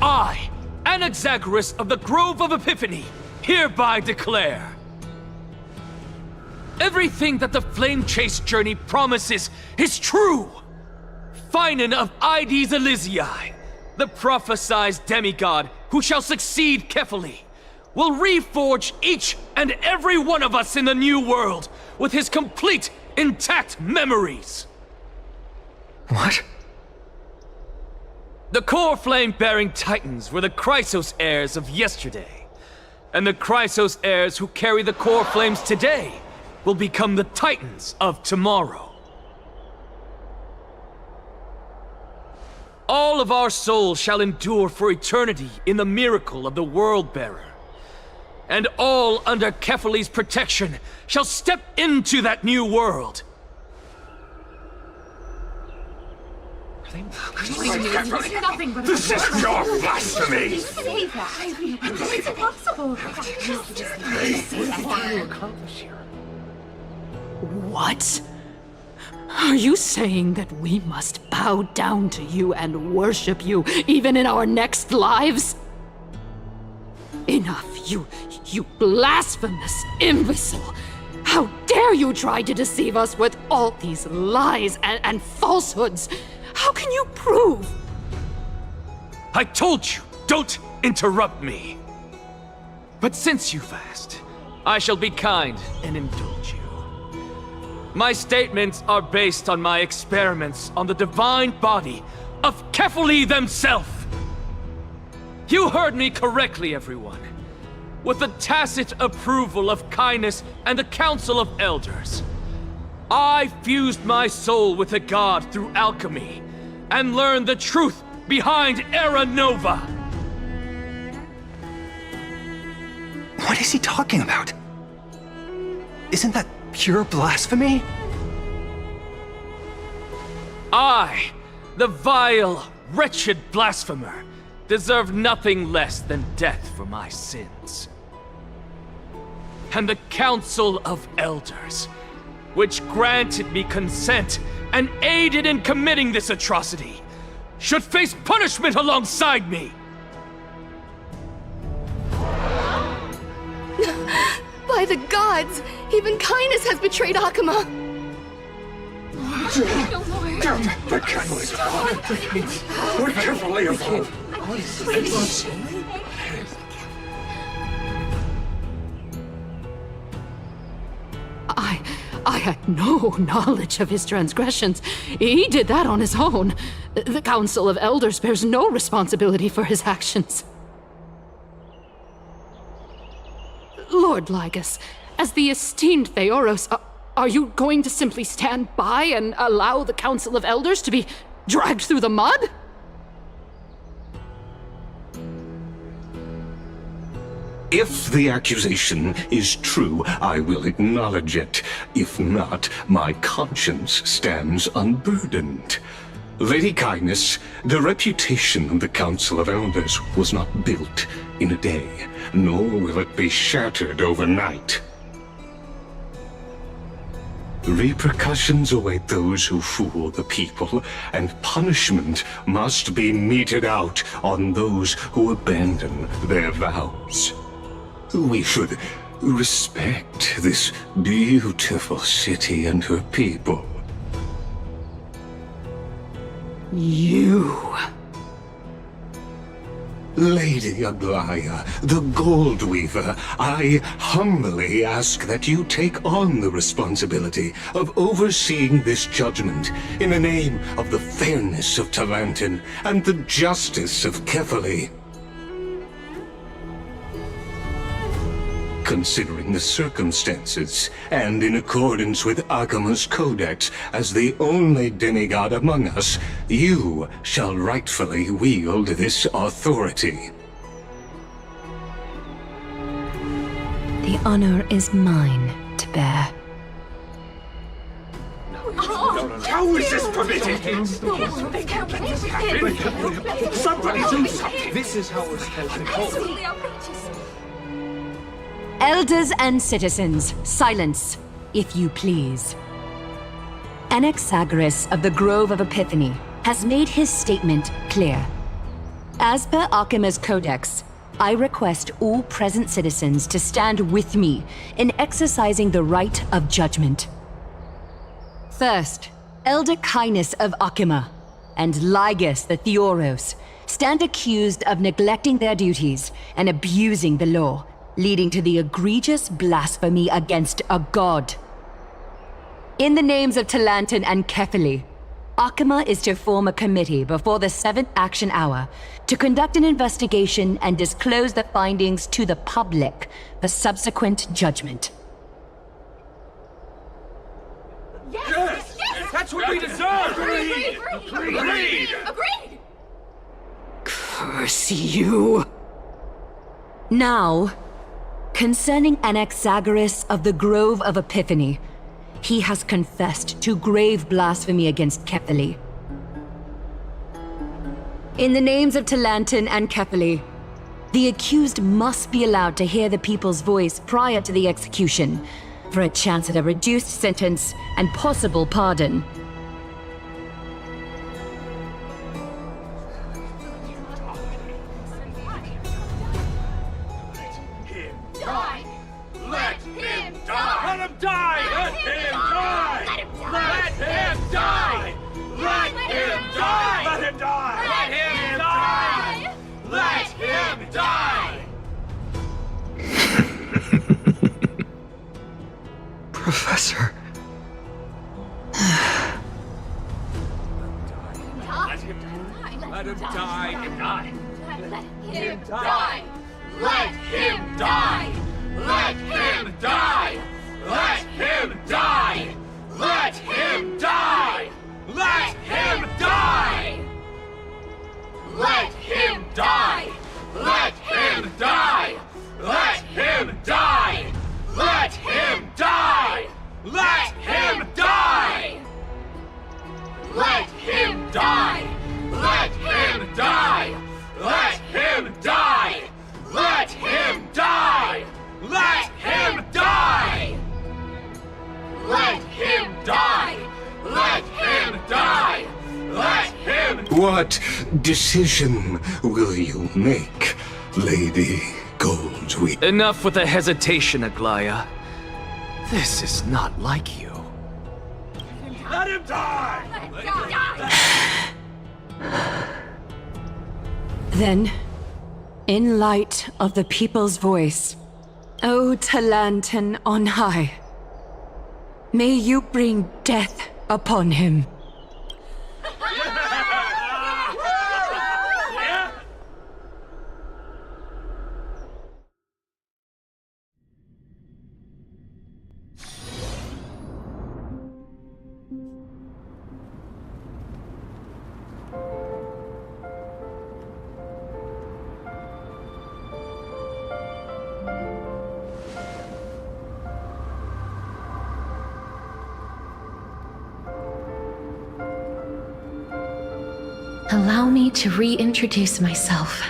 I, Anaxagoras of the Grove of Epiphany, hereby declare everything that the Flame Chase journey promises is true! Finan of Ides Elysiae, the prophesied demigod who shall succeed Kefali, will reforge each and every one of us in the new world with his complete, intact memories. What? The core flame-bearing titans were the Chrysos heirs of yesterday, and the Chrysos heirs who carry the core flames today will become the titans of tomorrow. All of our souls shall endure for eternity in the miracle of the World-Bearer. And all under Kefali's protection shall step into that new world. This is pure blasphemy! It's impossible. What? Are you saying that we must bow down to you and worship you, even in our next lives? Enough, you blasphemous imbecile! How dare you try to deceive us with all these lies and falsehoods? How can you prove? I told you, don't interrupt me. But since you've asked, I shall be kind and indulge you. My statements are based on my experiments on the divine body of Kefali themselves. You heard me correctly, everyone. With the tacit approval of kindness and the Council of Elders, I fused my soul with a god through alchemy and learned the truth behind Era Nova. What is he talking about? Isn't that pure blasphemy? I, the vile, wretched blasphemer, deserve nothing less than death for my sins. And the Council of Elders, which granted me consent and aided in committing this atrocity, should face punishment alongside me. By the gods, even kindness has betrayed Akama. The catalyst. We're carefully evolved. I had no knowledge of his transgressions. He did that on his own. The Council of Elders bears no responsibility for his actions. Lord Lygus, as the esteemed Theoros, are you going to simply stand by and allow the Council of Elders to be dragged through the mud? If the accusation is true, I will acknowledge it. If not, my conscience stands unburdened. Lady Kindness, the reputation of the Council of Elders was not built in a day, nor will it be shattered overnight. Repercussions await those who fool the people, and punishment must be meted out on those who abandon their vows. We should respect this beautiful city and her people. You... Lady Aglaya, the Gold Weaver, I humbly ask that you take on the responsibility of overseeing this judgment in the name of the fairness of Talantin and the justice of Kefali. Considering the circumstances, and in accordance with Akama's codex as the only demigod among us, you shall rightfully wield this authority. The honor is mine to bear. How is this permitted? Somebody do something! This is how we're supposed to go. Elders and citizens, silence, if you please. Anaxagoras of the Grove of Epiphany has made his statement clear. As per Akima's codex, I request all present citizens to stand with me in exercising the right of judgment. First, Elder Kindness of Akima and Lygus the Theoros stand accused of neglecting their duties and abusing the law leading to the egregious blasphemy against a god. In the names of Talantin and Kefili, Akima is to form a committee before the 7th action hour to conduct an investigation and disclose the findings to the public for subsequent judgment. Yes! That's what we deserve! Agreed! Curse you! Now, concerning Anaxagoras of the Grove of Epiphany, he has confessed to grave blasphemy against Kefili. In the names of Talantin and Kefili, the accused must be allowed to hear the people's voice prior to the execution, for a chance at a reduced sentence and possible pardon. Die! Let him die! Let him die! Let him die! Let him die! Let him die! Let him die! Let him die! Let him die! Professor. Let him die! Let him die! Let him die! Let him die! Let him die! Let him die! Let him die! Let him die! Let him die! Let him die! Let him die! Let him die! Let him die! Let him die! Let him die! Let him die! Let him die! Let him die! Let him die! Let him... What decision will you make, Lady Goldweaver? Enough with the hesitation, Aglaya. This is not like you. Let him die! Let him die! Then, in light of the people's voice, O Talantin on high, may you bring death upon him. Allow me to reintroduce myself.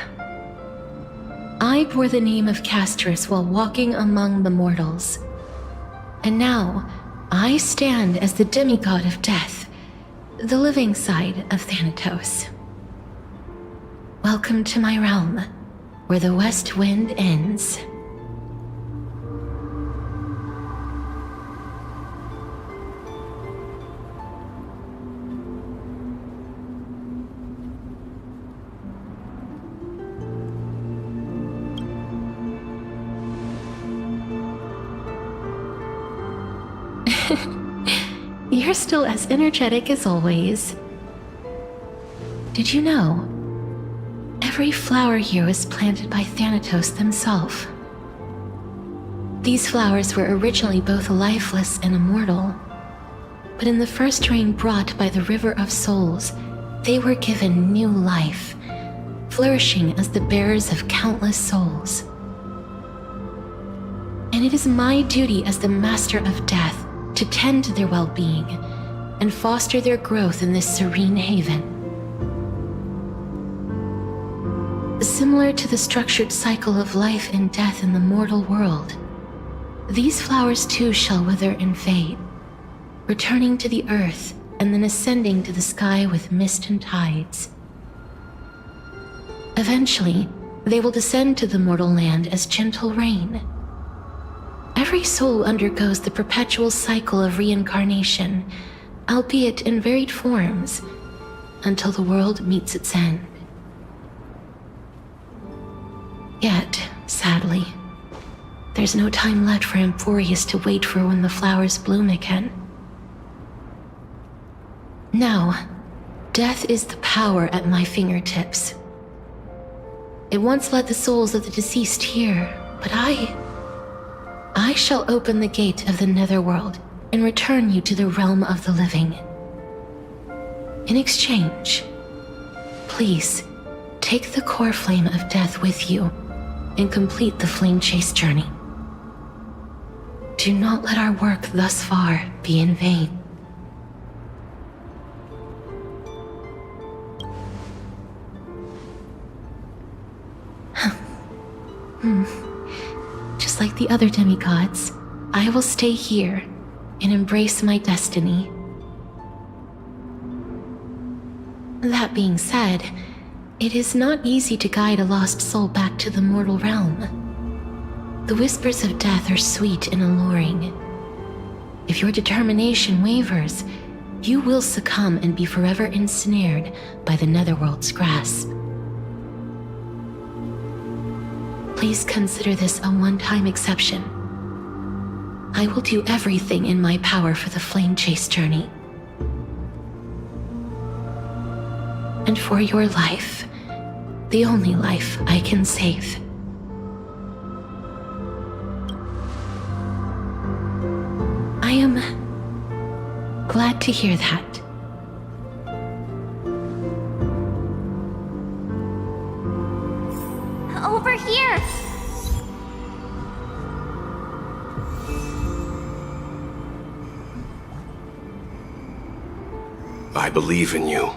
I bore the name of Castrus while walking among the mortals. And now, I stand as the demigod of death, the living side of Thanatos. Welcome to my realm, where the west wind ends. You're still as energetic as always. Did you know? Every flower here was planted by Thanatos himself. These flowers were originally both lifeless and immortal, but in the first rain brought by the River of Souls, they were given new life, flourishing as the bearers of countless souls. And it is my duty as the Master of Death to tend to their well-being and foster their growth in this serene haven. Similar to the structured cycle of life and death in the mortal world, these flowers too shall wither and fade, returning to the earth and then ascending to the sky with mist and tides. Eventually, they will descend to the mortal land as gentle rain. Every soul undergoes the perpetual cycle of reincarnation, albeit in varied forms, until the world meets its end. Yet, sadly, There's no time left for Amphoreus to wait for when the flowers bloom again. Now, death is the power at my fingertips. It once led the souls of the deceased here, but I shall open the gate of the Netherworld and return you to the realm of the living. In exchange, please, take the core flame of death with you and complete the flame chase journey. Do not let our work thus far be in vain. Just like the other demigods, I will stay here and embrace my destiny. That being said, it is not easy to guide a lost soul back to the mortal realm. The whispers of death are sweet and alluring. If your determination wavers, you will succumb and be forever ensnared by the Netherworld's grasp. Please consider this a one-time exception. I will do everything in my power for the flame chase journey. And for your life, the only life I can save. I am glad to hear that. Over here! I believe in you.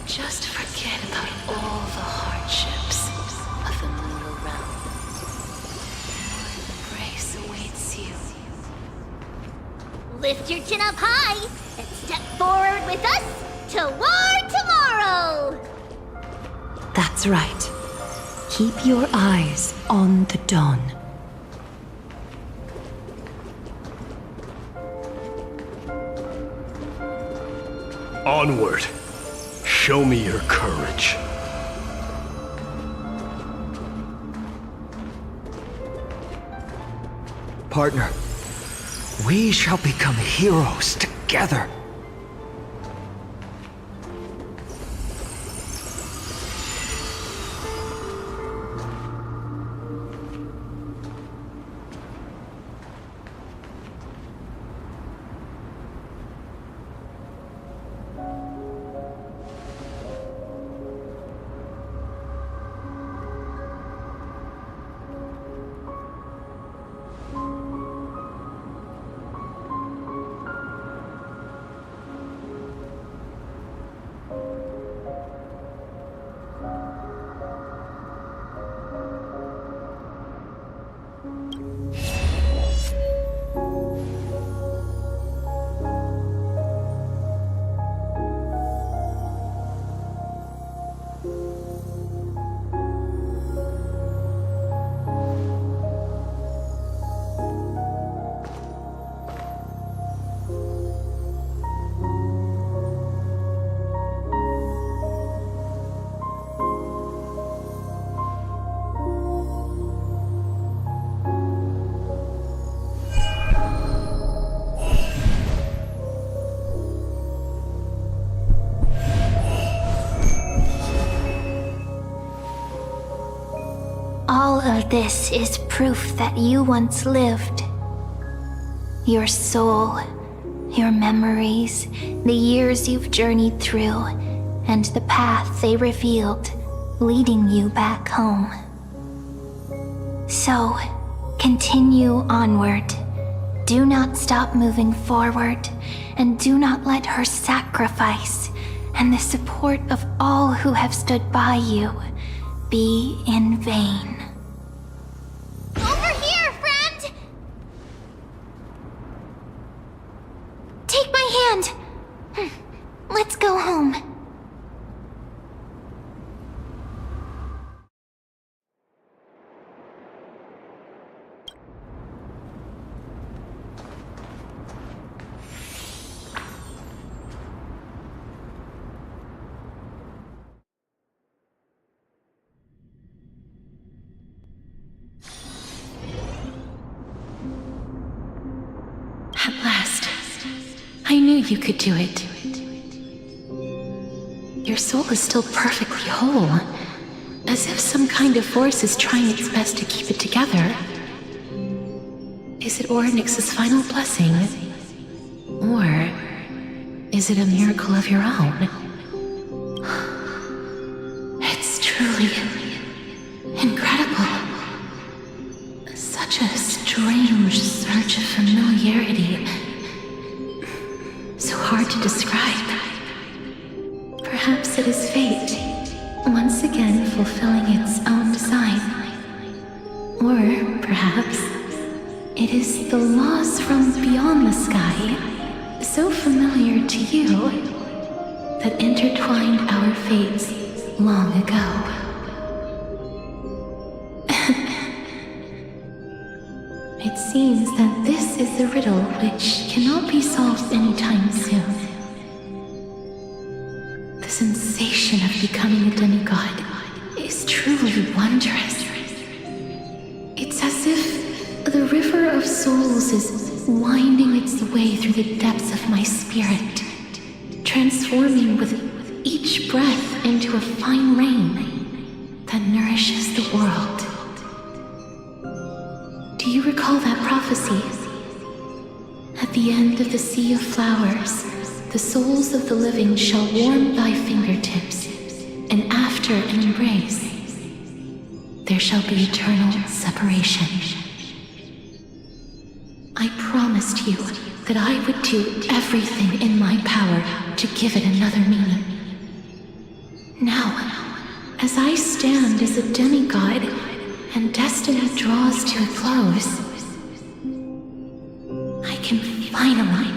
Just forget about all the hardships of the mortal realm. Your embrace awaits you. Lift your chin up high and step forward with us toward tomorrow! That's right. Keep your eyes on the dawn. Onward. Show me your courage. Partner, we shall become heroes together. All of this is proof that you once lived. Your soul, your memories, the years you've journeyed through, and the path they revealed, leading you back home. So, continue onward. Do not stop moving forward, and do not let her sacrifice and the support of all who have stood by you be in vain. Over here, friend! Take my hand. Let's go home. I knew you could do it. Your soul is still perfectly whole, as if some kind of force is trying its best to keep it together. Is it Ornyx's final blessing? Or is it a miracle of your own? It's truly incredible. Such a strange surge of familiarity. So hard to describe. Perhaps it is fate, once again fulfilling its own design. Or perhaps it is the laws from beyond the sky, so familiar to you, that intertwined our fates long ago. It seems that this is the riddle which cannot be solved anytime soon. The sensation of becoming a demigod is truly wondrous. It's as if the river of souls is winding its way through the depths of my spirit, transforming with each breath into a fine rain that nourishes the world. Do you recall that prophecy? At the end of the sea of flowers, the souls of the living shall warm thy fingertips, and after an embrace, there shall be eternal separation. I promised you that I would do everything in my power to give it another meaning. Now, as I stand as a demigod and destiny draws to a close, I can finally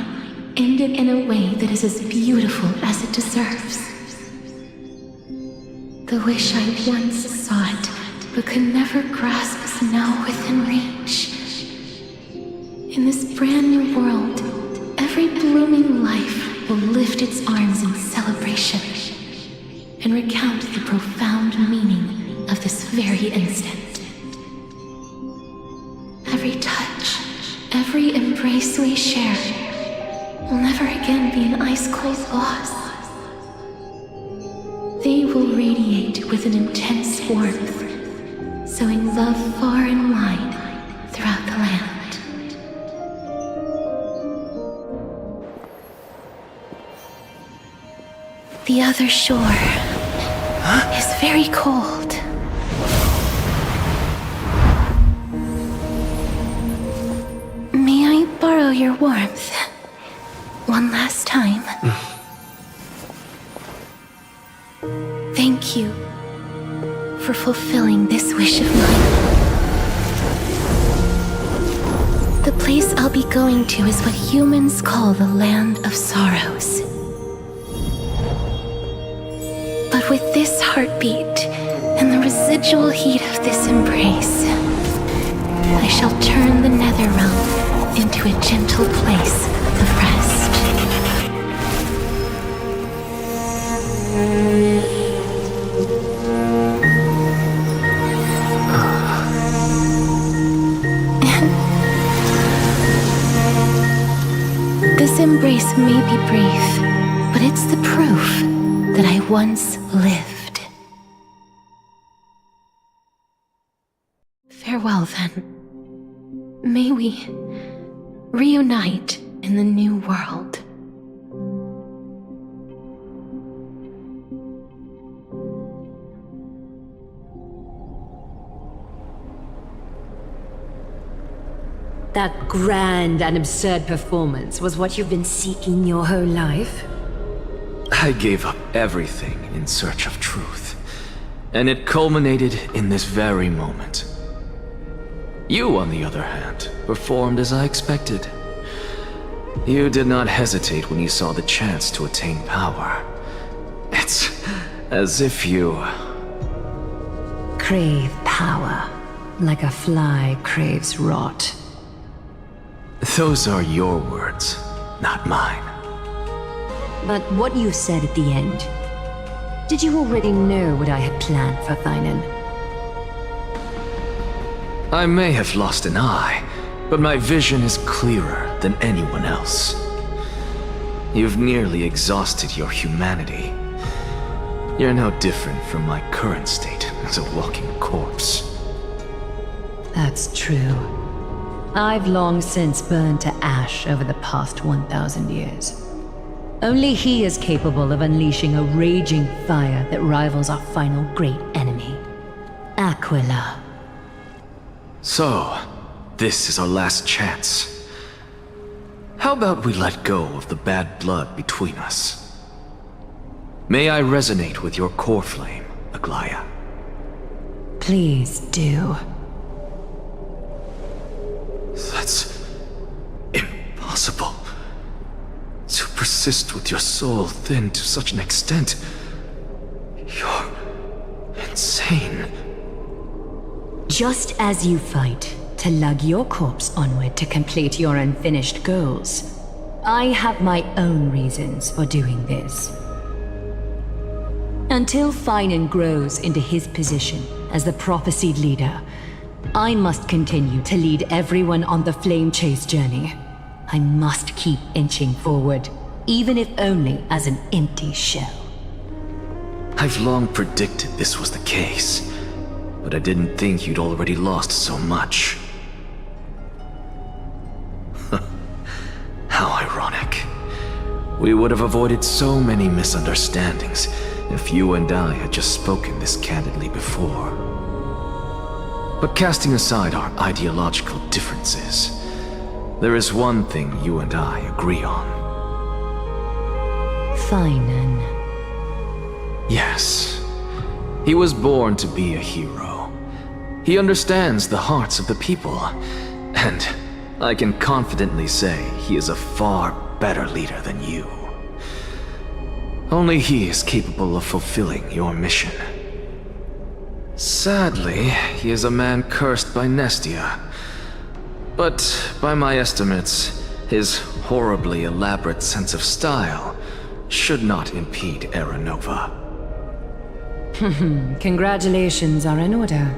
end it in a way that is as beautiful as it deserves. The wish I once sought but could never grasp is now within reach. In this brand new world, every blooming life will lift its arms in celebration and recount the profound meaning of this very instant. Every touch, every embrace we share will never again be an ice-cold loss. They will radiate with an intense warmth, sowing love far and wide throughout the land. The other shore is very cold. May I borrow your warmth one last time? Thank you for fulfilling this wish of mine. The place I'll be going to is what humans call the Land of Sorrows. But with this heartbeat and the residual heat of this embrace, I shall turn the Nether realm into a gentle place of rest. This embrace may be brief, but it's the proof that I once lived. Farewell, then. May we reunite in the new world. That grand and absurd performance was what you've been seeking your whole life? I gave up everything in search of truth, and it culminated in this very moment. You, on the other hand, performed as I expected. You did not hesitate when you saw the chance to attain power. It's as if you... crave power, like a fly craves rot. Those are your words, not mine. But what you said at the end, did you already know what I had planned for Thainan? I may have lost an eye, but my vision is clearer than anyone else. You've nearly exhausted your humanity. You're no different from my current state as a walking corpse. That's true. I've long since burned to ash over the past 1,000 years. Only he is capable of unleashing a raging fire that rivals our final great enemy, Aquila. So, this is our last chance. How about we let go of the bad blood between us? May I resonate with your core flame, Aglaya? Please do. That's impossible. To persist with your soul thinned to such an extent. You're insane. Just as you fight to lug your corpse onward to complete your unfinished goals, I have my own reasons for doing this. Until Finan grows into his position as the prophesied leader, I must continue to lead everyone on the flame chase journey. I must keep inching forward, even if only as an empty shell. I've long predicted this was the case, but I didn't think you'd already lost so much. How ironic. We would have avoided so many misunderstandings if you and I had just spoken this candidly before. But casting aside our ideological differences, there is one thing you and I agree on. Finan. Yes. He was born to be a hero. He understands the hearts of the people, and I can confidently say he is a far better leader than you. Only he is capable of fulfilling your mission. Sadly, he is a man cursed by Nestia. But by my estimates, his horribly elaborate sense of style should not impede Era Nova. Congratulations are in order.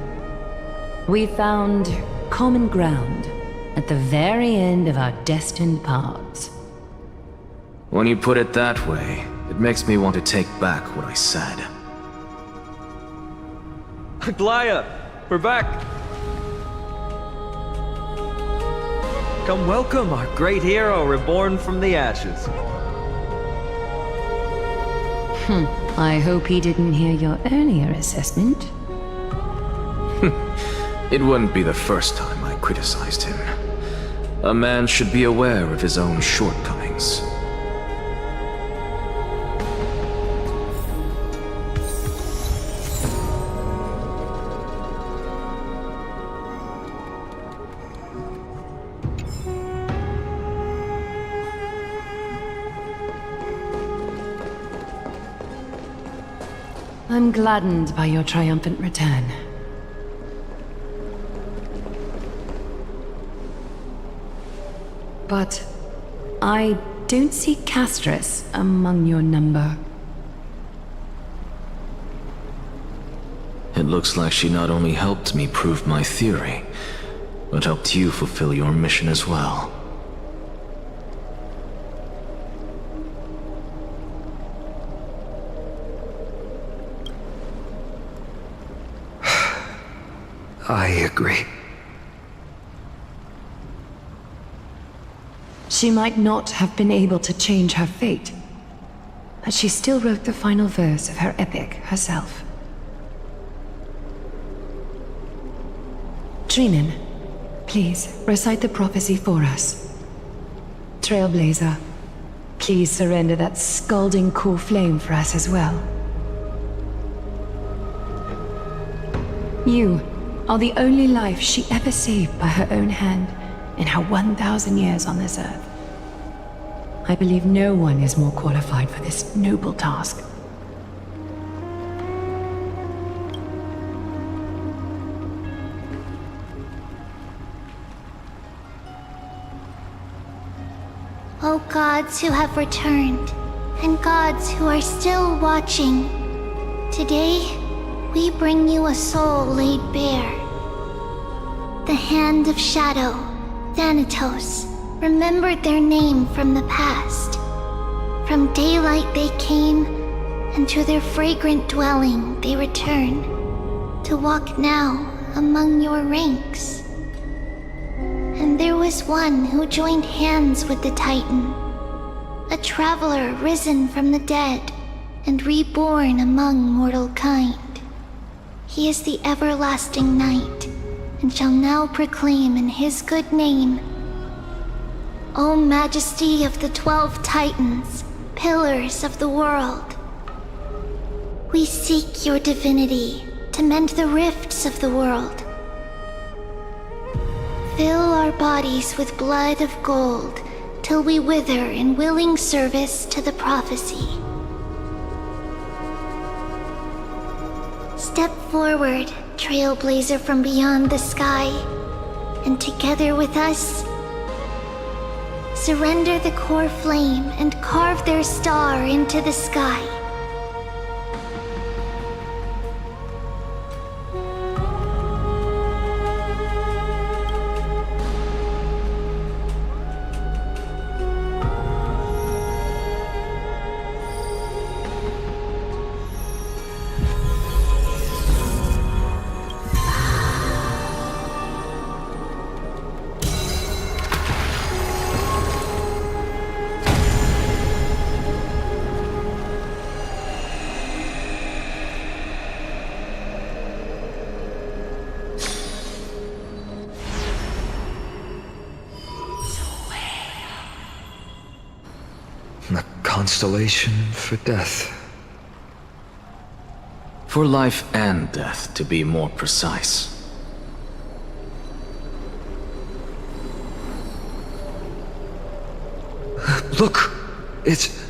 We found common ground at the very end of our destined paths. When you put it that way, it makes me want to take back what I said. Aglaya, we're back! Come welcome our great hero reborn from the ashes. I hope he didn't hear your earlier assessment. It wouldn't be the first time I criticized him. A man should be aware of his own shortcomings. I'm gladdened by your triumphant return. But I don't see Castris among your number. It looks like she not only helped me prove my theory, but helped you fulfill your mission as well. I agree. She might not have been able to change her fate, but she still wrote the final verse of her epic herself. Trinan, please recite the prophecy for us. Trailblazer, please surrender that scalding core flame for us as well. You are the only life she ever saved by her own hand in her 1,000 years on this earth. I believe no one is more qualified for this noble task. O gods who have returned, and gods who are still watching, today we bring you a soul laid bare. The Hand of Shadow, Thanatos, remembered their name from the past. From daylight they came, and to their fragrant dwelling they return, to walk now among your ranks. And there was one who joined hands with the Titan, a traveler risen from the dead and reborn among mortal kind. He is the everlasting night, and shall now proclaim in his good name, O Majesty of the 12 Titans, pillars of the world, we seek your divinity to mend the rifts of the world. Fill our bodies with blood of gold till we wither in willing service to the prophecy. Step forward, trailblazer from beyond the sky, and together with us, surrender the core flame and carve their star into the sky. The constellation for death. For life and death, to be more precise. Look! It's...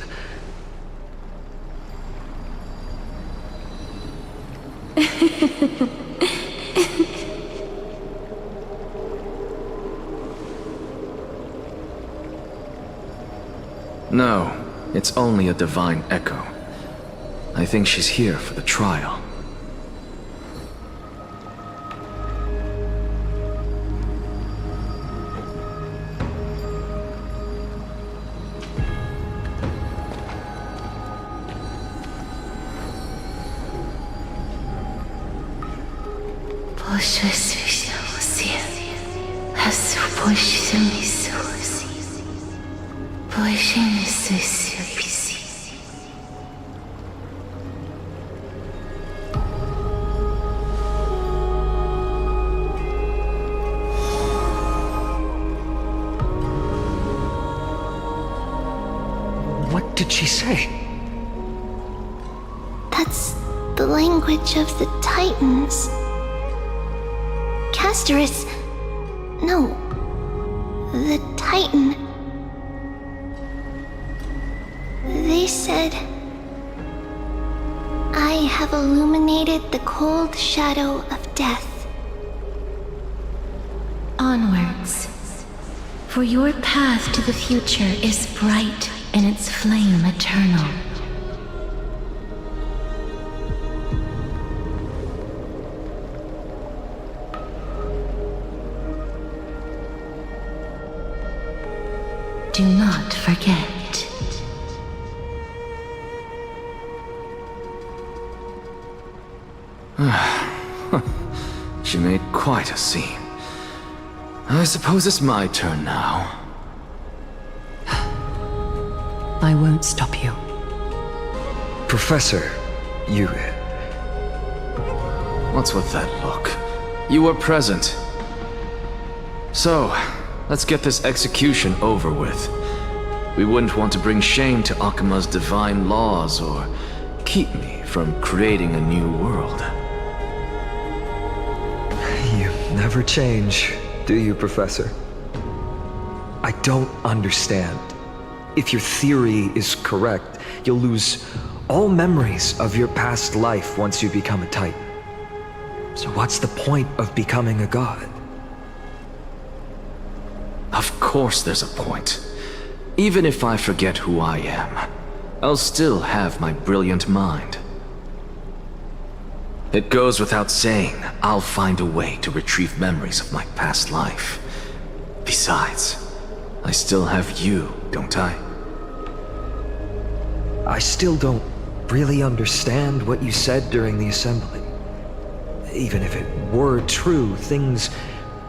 No, it's only a divine echo. I think she's here for the trial. What did she say? That's the language of the Titans. Castorus... No. The Titan. They said... I have illuminated the cold shadow of death. Onwards. For your path to the future is bright and its flame eternal. Do not forget. She made quite a scene. I suppose it's my turn now. I won't stop you. Professor, you... What's with that look? You were present. So, let's get this execution over with. We wouldn't want to bring shame to Akima's divine laws or keep me from creating a new world. You never change, do you, Professor? I don't understand. If your theory is correct, you'll lose all memories of your past life once you become a Titan. So what's the point of becoming a god? Of course there's a point. Even if I forget who I am, I'll still have my brilliant mind. It goes without saying, I'll find a way to retrieve memories of my past life. Besides, I still have you, don't I? I still don't really understand what you said during the assembly. Even if it were true, things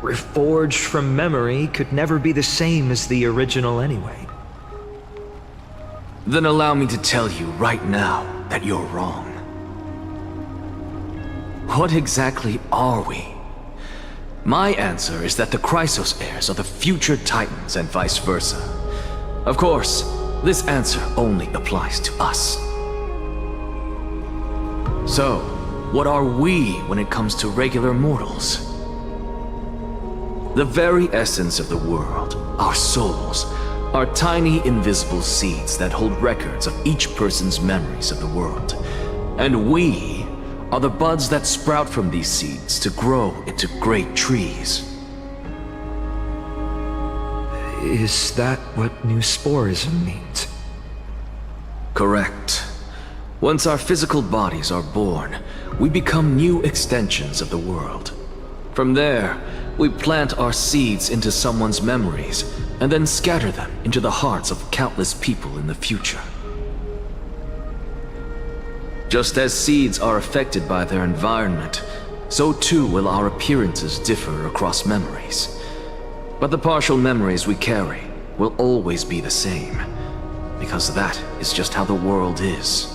reforged from memory could never be the same as the original anyway. Then allow me to tell you right now that you're wrong. What exactly are we? My answer is that the Chrysos heirs are the future Titans and vice versa. Of course, this answer only applies to us. So, what are we when it comes to regular mortals? The very essence of the world, our souls, are tiny invisible seeds that hold records of each person's memories of the world. And we are the buds that sprout from these seeds to grow into great trees. Is that what new sporism means? Correct. Once our physical bodies are born, we become new extensions of the world. From there, we plant our seeds into someone's memories, and then scatter them into the hearts of countless people in the future. Just as seeds are affected by their environment, so too will our appearances differ across memories. But the partial memories we carry will always be the same, because that is just how the world is.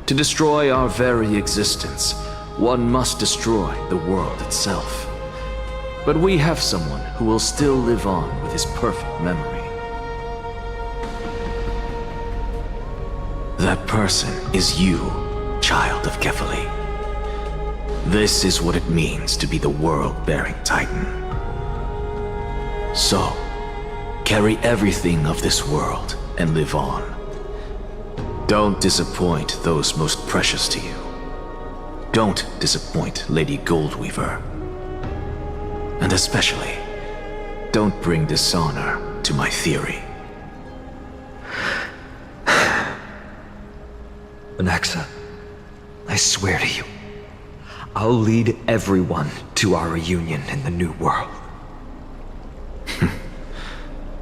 To destroy our very existence, one must destroy the world itself. But we have someone who will still live on with his perfect memory. That person is you, child of Kefali. This is what it means to be the world-bearing Titan. So, carry everything of this world and live on. Don't disappoint those most precious to you. Don't disappoint Lady Goldweaver. And especially, don't bring dishonor to my theory. Anaxa, I swear to you, I'll lead everyone to our reunion in the new world.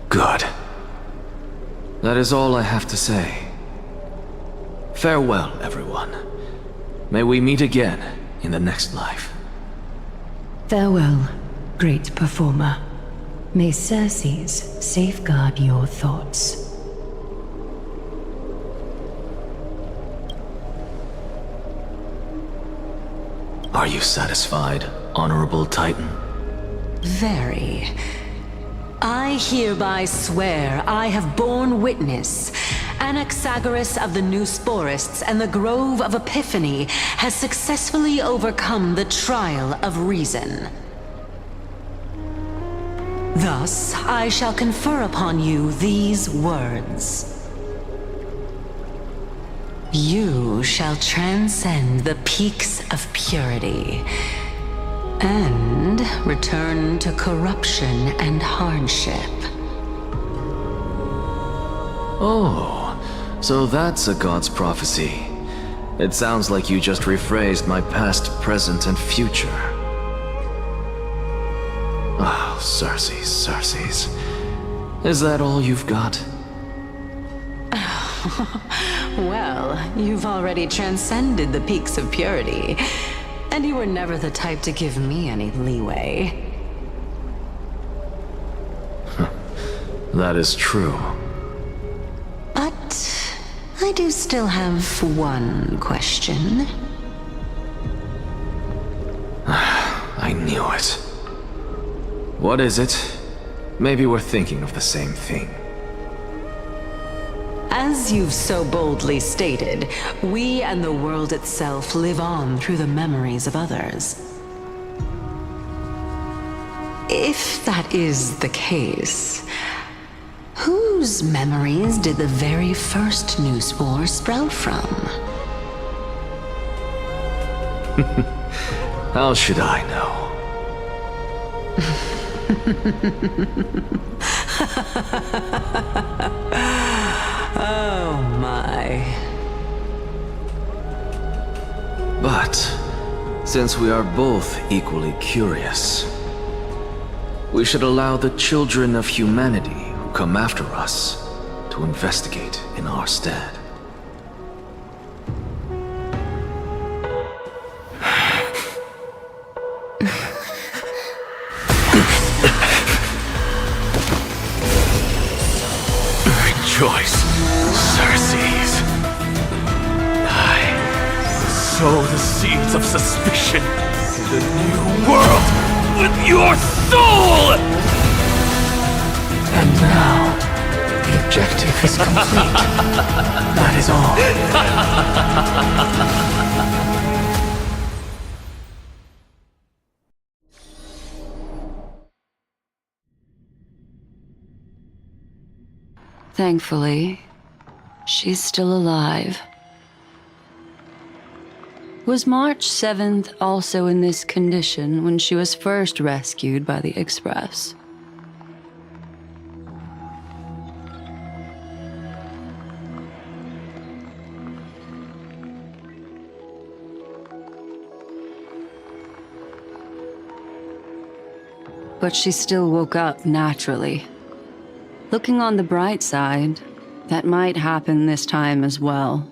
Good. That is all I have to say. Farewell, everyone. May we meet again in the next life. Farewell, great performer. May Circes safeguard your thoughts. Are you satisfied, Honorable Titan? Very. I hereby swear I have borne witness. Anaxagoras of the New Sporists and the Grove of Epiphany has successfully overcome the trial of reason. Thus, I shall confer upon you these words. You shall transcend the peaks of purity and return to corruption and hardship. Oh, so that's a god's prophecy. It sounds like you just rephrased my past, present, and future. Oh, Circes. Is that all you've got? Well, you've already transcended the peaks of purity, and you were never the type to give me any leeway. That is true. But I do still have one question. I knew it. What is it? Maybe we're thinking of the same thing. As you've so boldly stated, we and the world itself live on through the memories of others. If that is the case, whose memories did the very first new spore sprout from? How should I know? Oh my. But, since we are both equally curious, we should allow the children of humanity who come after us to to investigate in our stead. Rejoice, Circes. I sow the seeds of suspicion in the new world with your soul! And now, the objective is complete. That is all. Thankfully, she's still alive. Was March 7th also in this condition when she was first rescued by the Express? But she still woke up naturally. Looking on the bright side, that might happen this time as well.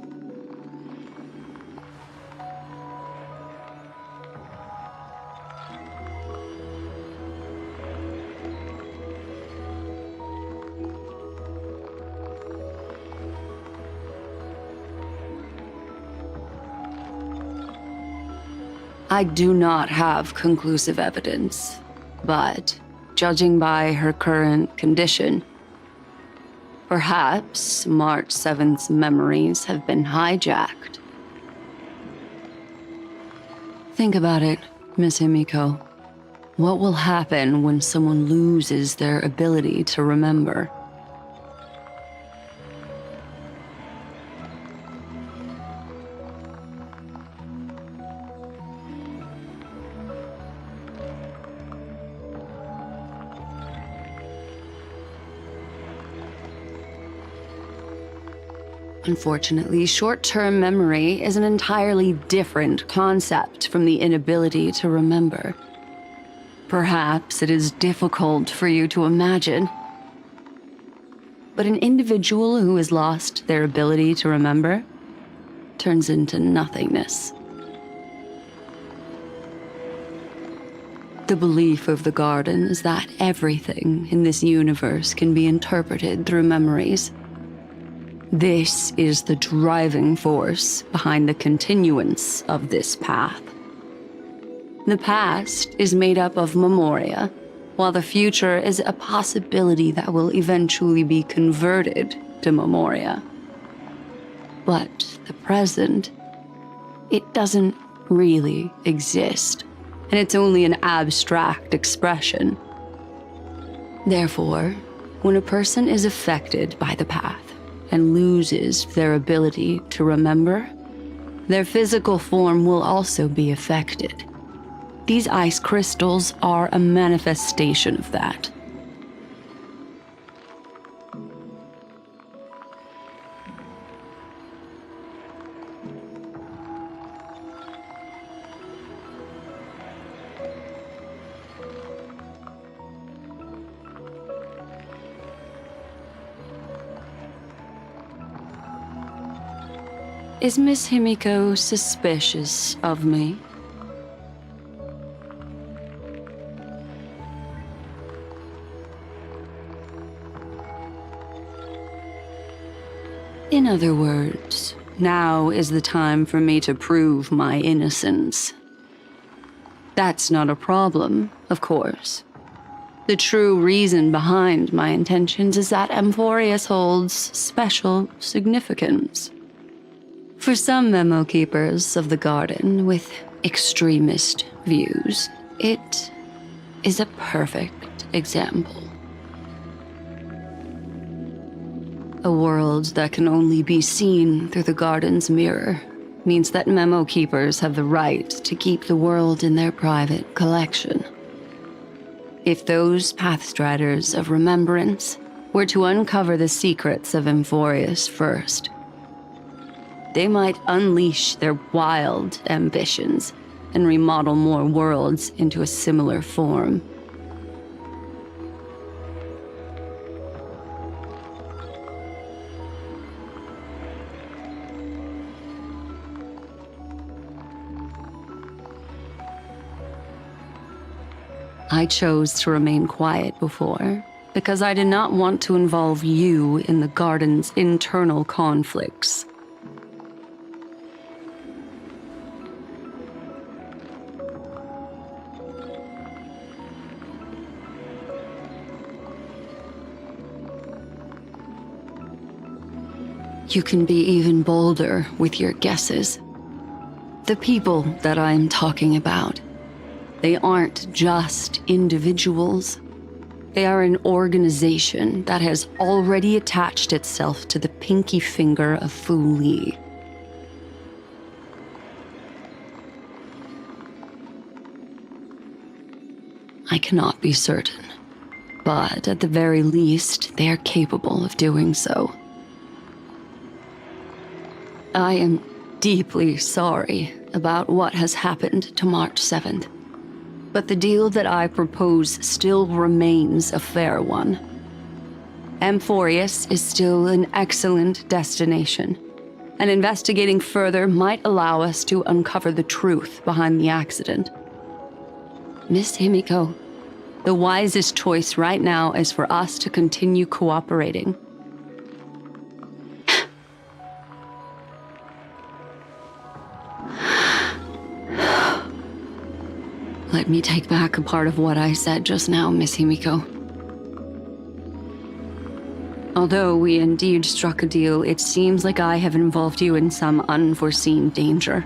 I do not have conclusive evidence, but judging by her current condition, perhaps March 7th's memories have been hijacked. Think about it, Miss Himiko. What will happen when someone loses their ability to remember? Unfortunately, short-term memory is an entirely different concept from the inability to remember. Perhaps it is difficult for you to imagine, but an individual who has lost their ability to remember turns into nothingness. The belief of the Garden is that everything in this universe can be interpreted through memories. This is the driving force behind the continuance of this path. The past is made up of memoria, while the future is a possibility that will eventually be converted to memoria. But the present, it doesn't really exist, and it's only an abstract expression. Therefore, when a person is affected by the path, and loses their ability to remember, their physical form will also be affected. These ice crystals are a manifestation of that. Is Miss Himiko suspicious of me? In other words, now is the time for me to prove my innocence. That's not a problem, of course. The true reason behind my intentions is that Amphoreus holds special significance. For some memo keepers of the Garden with extremist views, it is a perfect example. A world that can only be seen through the Garden's mirror means that memo keepers have the right to keep the world in their private collection. If those Pathstriders of Remembrance were to uncover the secrets of Amphoreus first, they might unleash their wild ambitions and remodel more worlds into a similar form. I chose to remain quiet before, because I did not want to involve you in the Garden's internal conflicts. You can be even bolder with your guesses. The people that I'm talking about, they aren't just individuals. They are an organization that has already attached itself to the pinky finger of Fu Li. I cannot be certain, but at the very least, they are capable of doing so. I am deeply sorry about what has happened to March 7th, but the deal that I propose still remains a fair one. Amphoreus is still an excellent destination, and investigating further might allow us to uncover the truth behind the accident. Miss Himiko, the wisest choice right now is for us to continue cooperating. Let me take back a part of what I said just now, Miss Himiko. Although we indeed struck a deal, it seems like I have involved you in some unforeseen danger.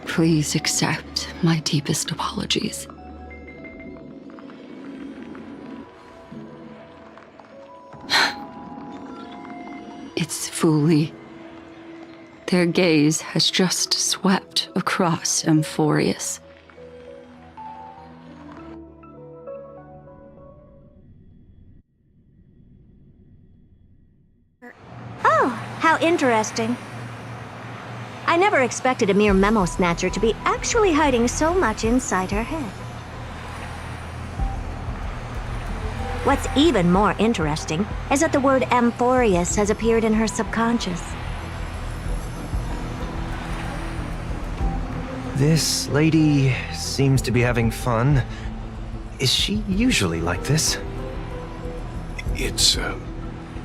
Please accept my deepest apologies. It's Fu Li. Their gaze has just swept across Amphoreus. How interesting. I never expected a mere memo snatcher to be actually hiding so much inside her head. What's even more interesting is that the word Amphoreus has appeared in her subconscious. This lady seems to be having fun. Is she usually like this? It's,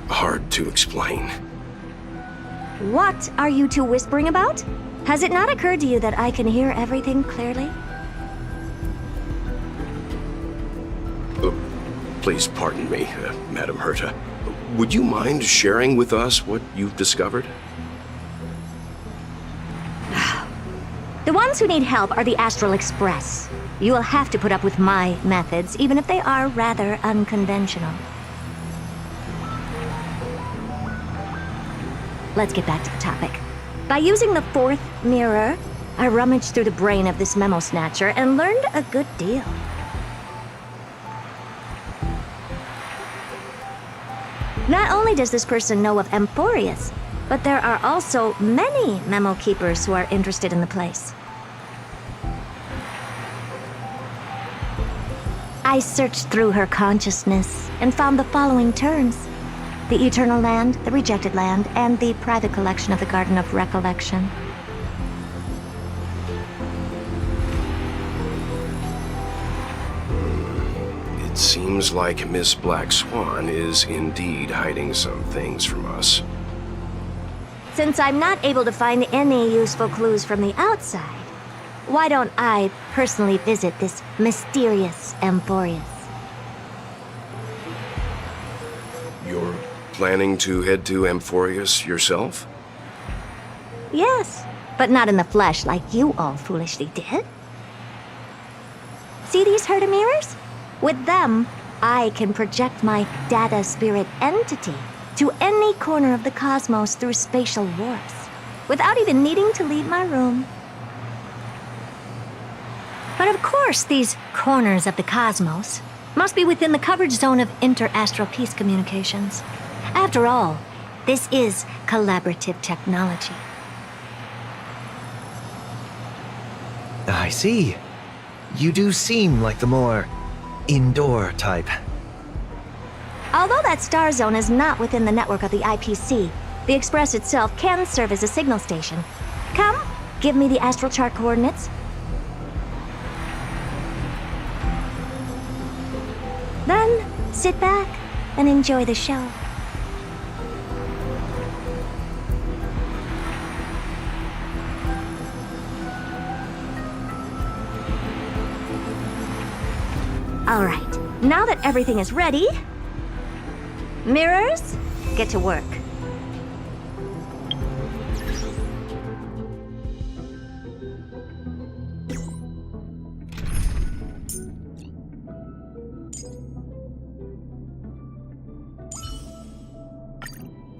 hard to explain. What are you two whispering about? Has it not occurred to you that I can hear everything clearly? Please pardon me, Madam Herta. Would you mind sharing with us what you've discovered? The ones who need help are the Astral Express. You will have to put up with my methods, even if they are rather unconventional. Let's get back to the topic. By using the fourth mirror, I rummaged through the brain of this memo snatcher and learned a good deal. Not only does this person know of Amphoreus, but there are also many memo keepers who are interested in the place. I searched through her consciousness and found the following terms: the Eternal Land, the Rejected Land, and the private collection of the Garden of Recollection. It seems like Miss Black Swan is indeed hiding some things from us. Since I'm not able to find any useful clues from the outside, why don't I personally visit this mysterious Amphoreus? You're planning to head to Amphoreus yourself? Yes, but not in the flesh like you all foolishly did. See these Herta mirrors? With them, I can project my data spirit entity to any corner of the cosmos through spatial warps, without even needing to leave my room. But of course, these corners of the cosmos must be within the coverage zone of inter-astral peace communications. After all, this is collaborative technology. I see. You do seem like the more indoor type. Although that star zone is not within the network of the IPC, the Express itself can serve as a signal station. Come, give me the astral chart coordinates. sit back and enjoy the show. All right, now that everything is ready, mirrors, get to work.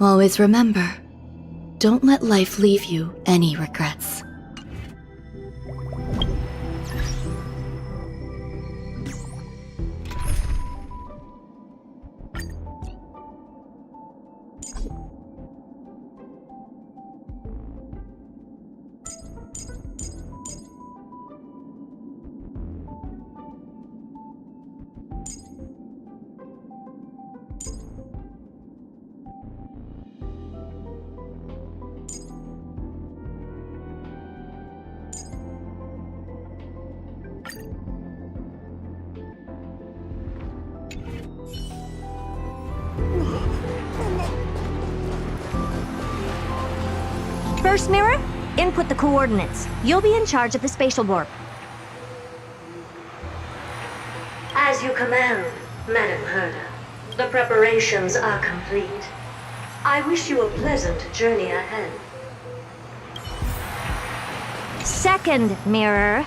Always remember, don't let life leave you any regrets. First mirror, input the coordinates. You'll be in charge of the spatial warp. As you command, Madam Herda. The preparations are complete. I wish you a pleasant journey ahead. Second mirror,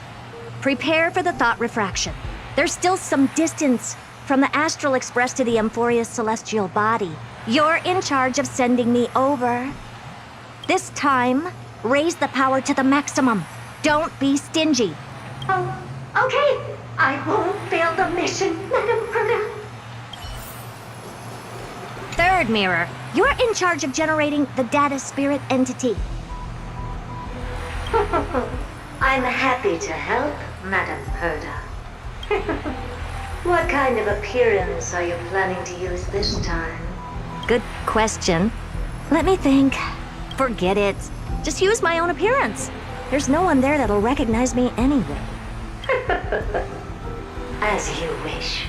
prepare for the thought refraction. There's still some distance from the Astral Express to the Amphoreus celestial body. You're in charge of sending me over. This time, raise the power to the maximum. Don't be stingy. Oh, okay. I won't fail the mission, Madam Herda. Third mirror, you're in charge of generating the data spirit entity. I'm happy to help, Madam Herda. What kind of appearance are you planning to use this time? Good question. Let me think. Forget it. Just use my own appearance. There's no one there that'll recognize me anyway. As you wish.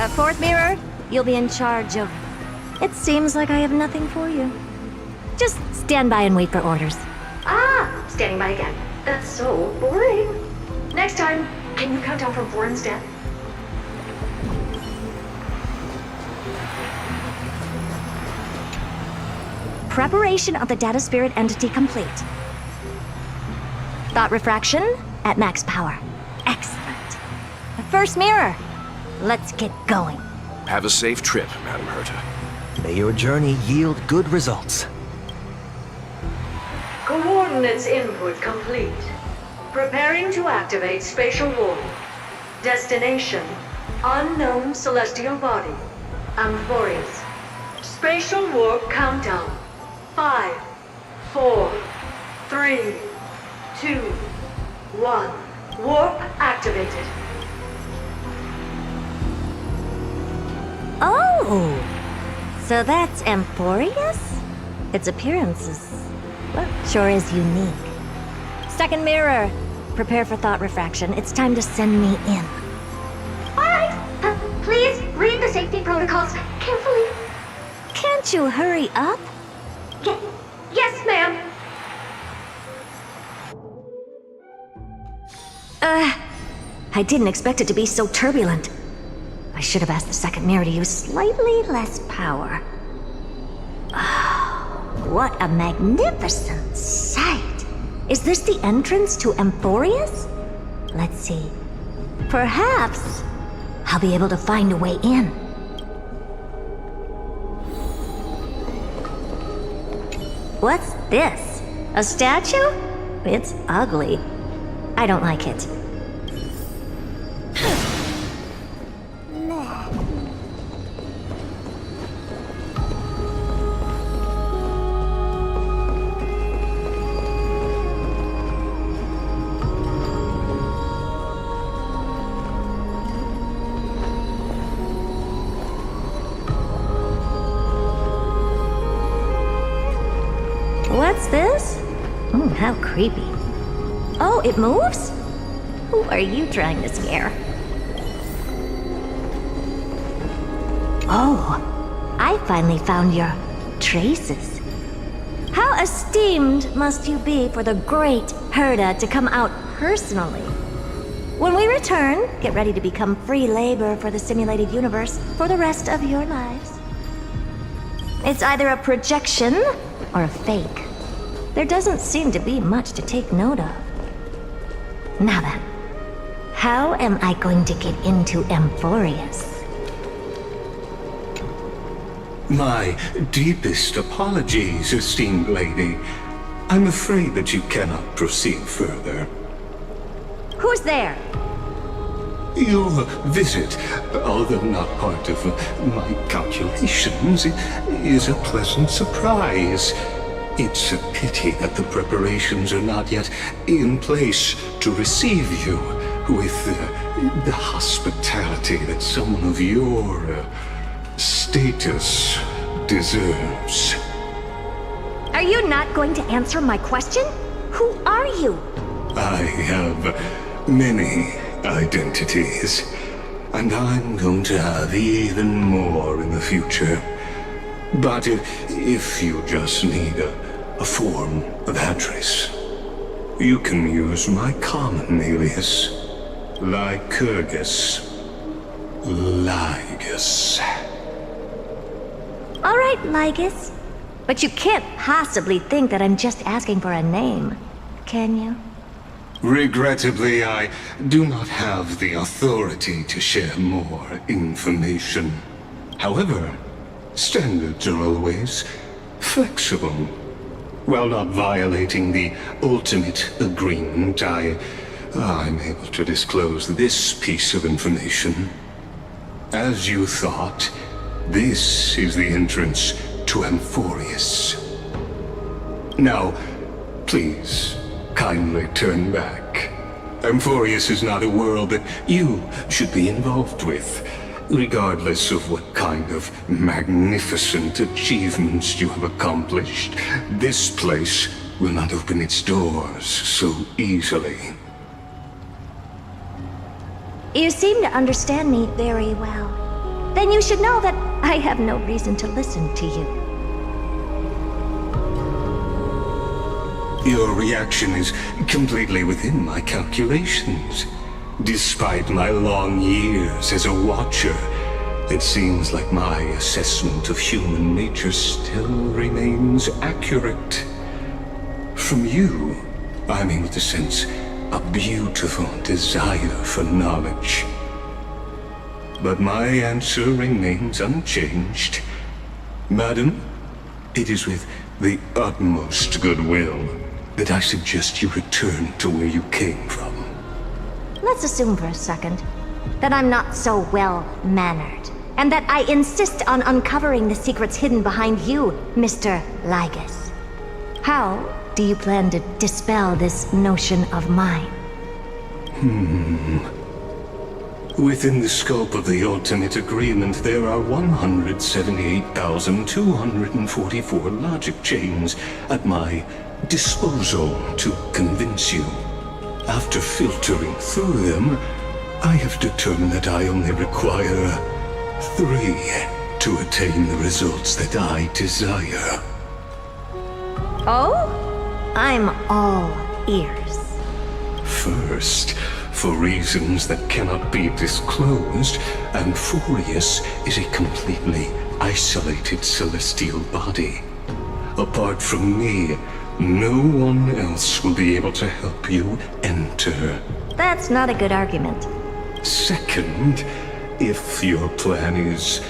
Fourth mirror, you'll be in charge of... It seems like I have nothing for you. Just stand by and wait for orders. Ah, standing by again. That's so boring. Next time, can you count down from 4 instead? Preparation of the data spirit entity complete. Thought refraction at max power. Excellent. First mirror, let's get going. Have a safe trip, Madam Herta. May your journey yield good results. Coordinates input complete. Preparing to activate spatial warp. Destination, unknown celestial body. Amphoreus. Spatial warp countdown. 5, 4, 3, 2, 1. Warp activated. Oh! So that's Amphoreus? Its appearance is... well, sure is unique. Second mirror, prepare for thought refraction. It's time to send me in. Alright, please read the safety protocols carefully. Can't you hurry up? Yes, ma'am. I didn't expect it to be so turbulent. I should have asked the second mirror to use slightly less power. Oh, what a magnificent sight! Is this the entrance to Amphoreus? Let's see. Perhaps I'll be able to find a way in. What's this? A statue? It's ugly. I don't like it. What's this? Oh, how creepy. Oh, it moves? Who are you trying to scare? Oh, I finally found your traces. How esteemed must you be for the great Herda to come out personally? When we return, get ready to become free labor for the simulated universe for the rest of your lives. It's either a projection or a fake. There doesn't seem to be much to take note of. Now then, how am I going to get into Amphoreus? My deepest apologies, esteemed lady. I'm afraid that you cannot proceed further. Who's there? Your visit, although not part of my calculations, is a pleasant surprise. It's a pity that the preparations are not yet in place to receive you with the hospitality that someone of your status deserves. Are you not going to answer my question? Who are you? I have many identities, and I'm going to have even more in the future. But if you just need a form of address, you can use my common alias, Lycurgus. Lygus. All right, Lygus. But you can't possibly think that I'm just asking for a name, can you? Regrettably, I do not have the authority to share more information. However, standards are always flexible. While not violating the ultimate agreement, I'm able to disclose this piece of information. As you thought, this is the entrance to Amphoreus. Now, please, kindly turn back. Amphoreus is not a world that you should be involved with, regardless of what kind of magnificent achievements you have accomplished. This place will not open its doors so easily. You seem to understand me very well. Then you should know that I have no reason to listen to you. Your reaction is completely within my calculations. Despite my long years as a watcher, it seems like my assessment of human nature still remains accurate. From you, I'm able to sense a beautiful desire for knowledge. But my answer remains unchanged. Madam, it is with the utmost goodwill that I suggest you return to where you came from. Let's assume for a second that I'm not so well-mannered, and that I insist on uncovering the secrets hidden behind you, Mr. Lygus. How do you plan to dispel this notion of mine? Within the scope of the ultimate agreement, there are 178,244 logic chains at my disposal to convince you. After filtering through them, I have determined that I only require 3 to attain the results that I desire. Oh? I'm all ears. First, for reasons that cannot be disclosed, Amphoreus is a completely isolated celestial body. Apart from me, no one else will be able to help you enter. That's not a good argument. Second, if your plan is,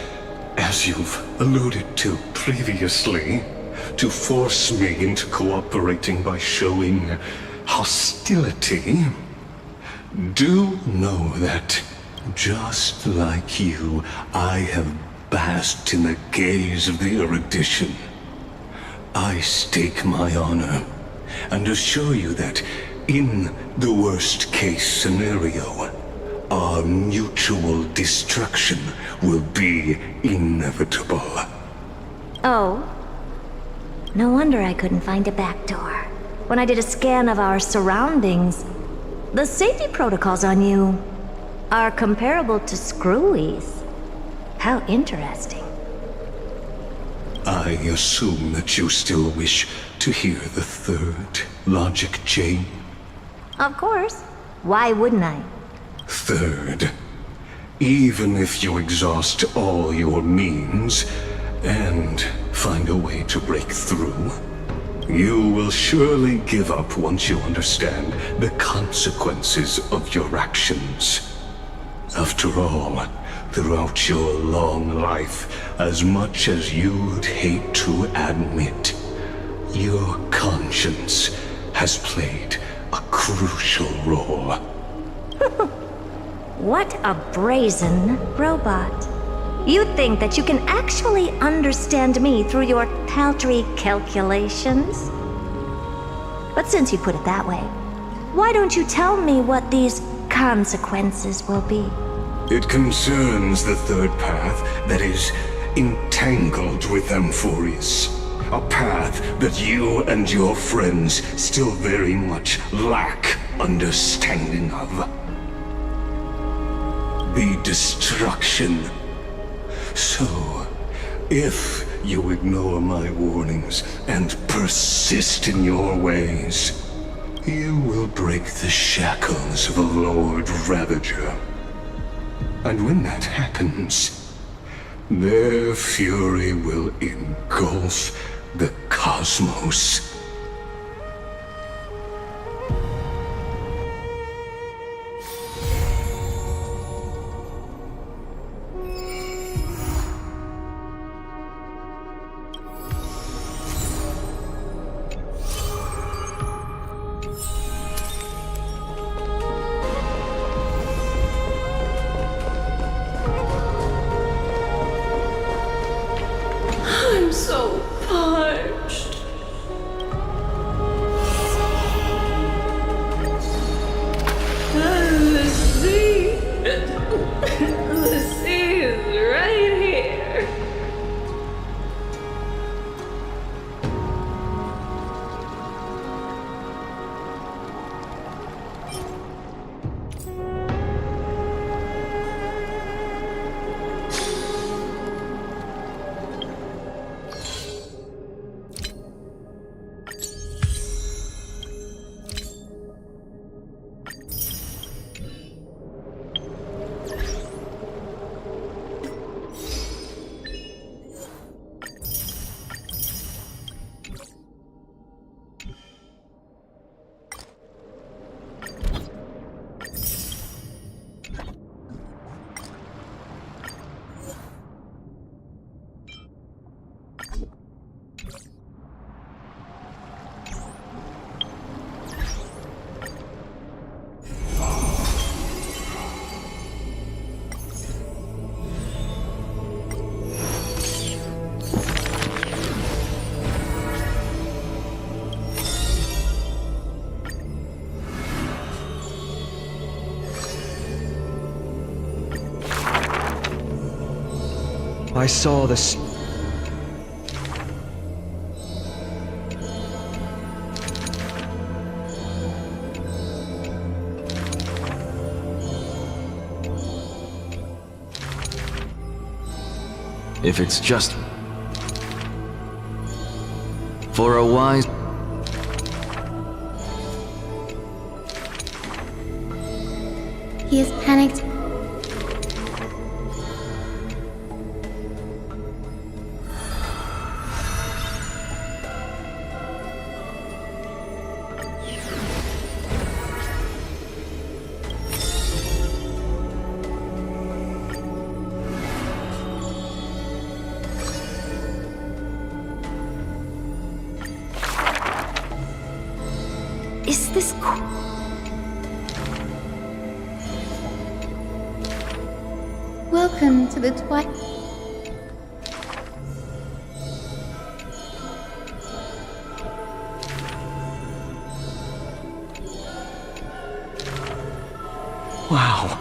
as you've alluded to previously, to force me into cooperating by showing hostility, do know that, just like you, I have basked in the gaze of the erudition. I stake my honor, and assure you that, in the worst-case scenario, our mutual destruction will be inevitable. Oh? No wonder I couldn't find a back door. When I did a scan of our surroundings, the safety protocols on you are comparable to Screwy's. How interesting. I assume that you still wish to hear the third logic chain? Of course. Why wouldn't I? Third, even if you exhaust all your means and find a way to break through, you will surely give up once you understand the consequences of your actions. After all, throughout your long life, as much as you'd hate to admit, your conscience has played a crucial role. What a brazen robot. You think that you can actually understand me through your paltry calculations? But since you put it that way, why don't you tell me what these consequences will be? It concerns the third path that is entangled with Amphoreus. A path that you and your friends still very much lack understanding of. The destruction. So, if you ignore my warnings and persist in your ways, you will break the shackles of a Lord Ravager. And when that happens, their fury will engulf the cosmos. I'm so parched. The sea. The sea is right here. I saw this. If it's just for a wise... He is panicked. Is this... Welcome to the Twilight. Wow.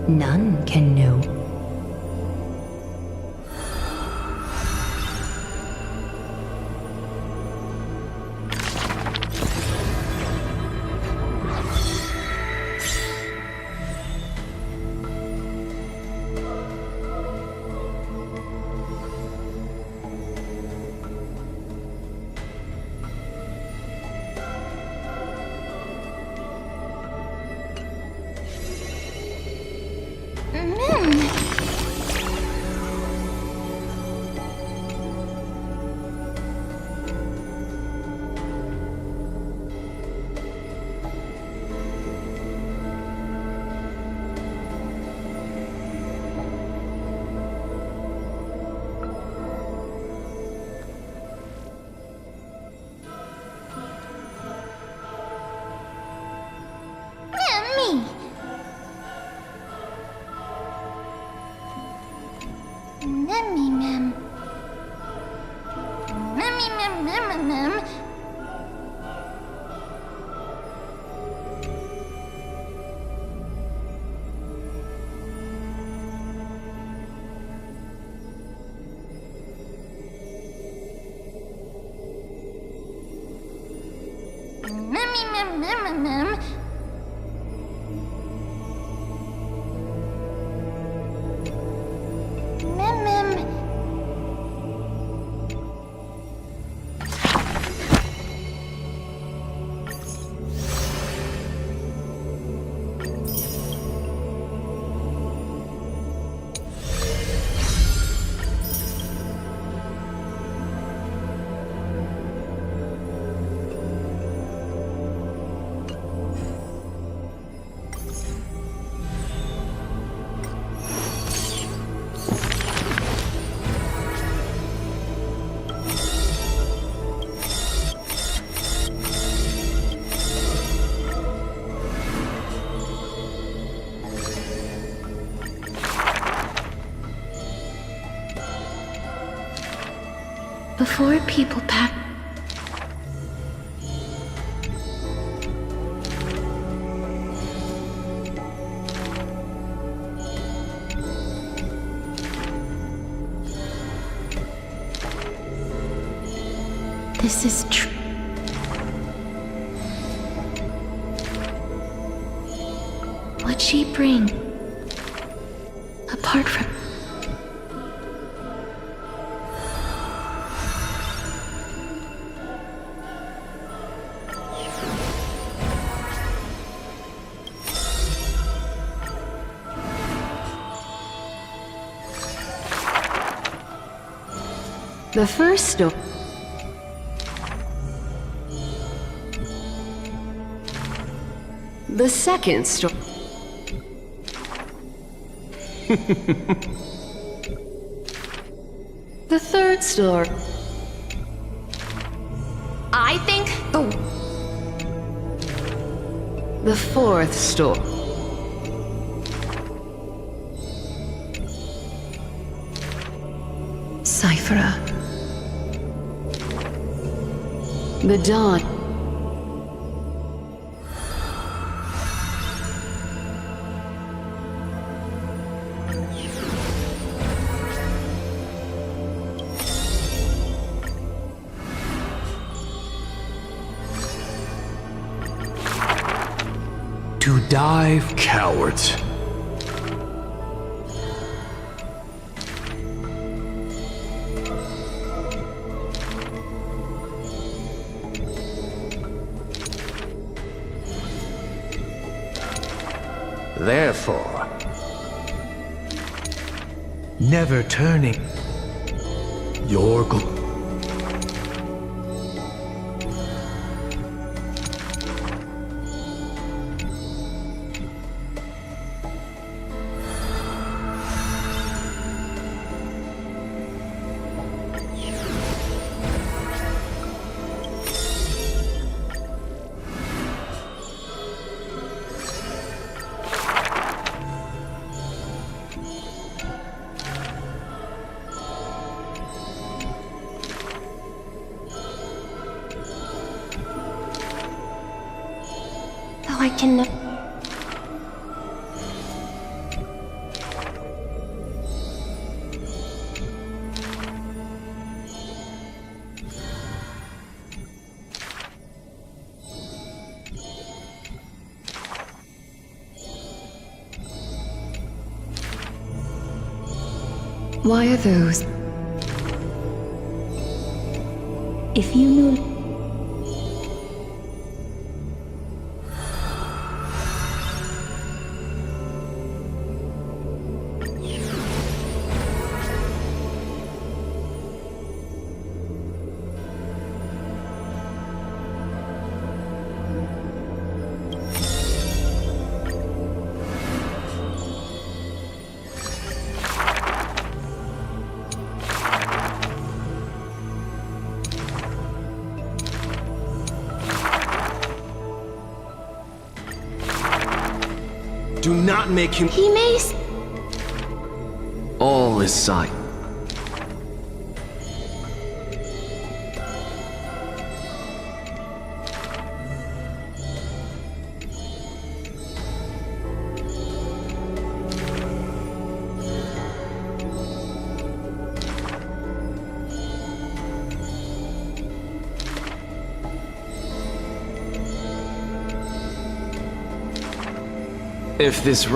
none can know. Before people pack... This is true. What'd she bring? Apart from... The first story. The second story. The third story. I think The fourth story. Cipher. The dawn. To dive, cowards. Therefore, never turning. Your I can... Why are those? If you know... Do not make him. He may. All is sight. If this...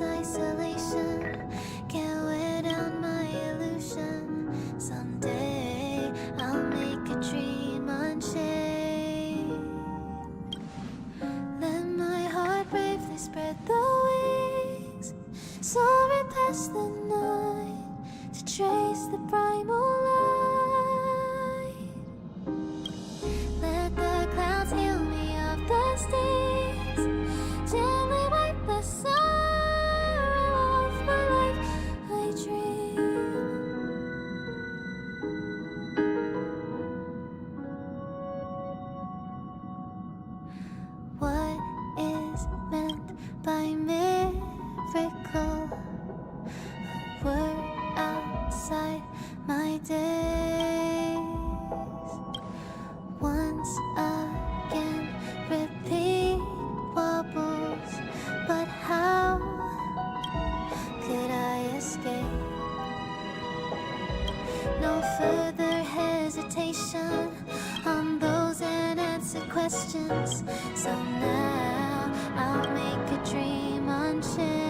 Isolation can't wear down my illusion. Someday I'll make a dream unchained. Let my heart bravely spread the wings, soaring past the night to trace the primal light. Let the clouds heal me of the stings, gently wipe the sorrow off my life. I dream. What is meant by me? questions. So now I'll make a dream unchained.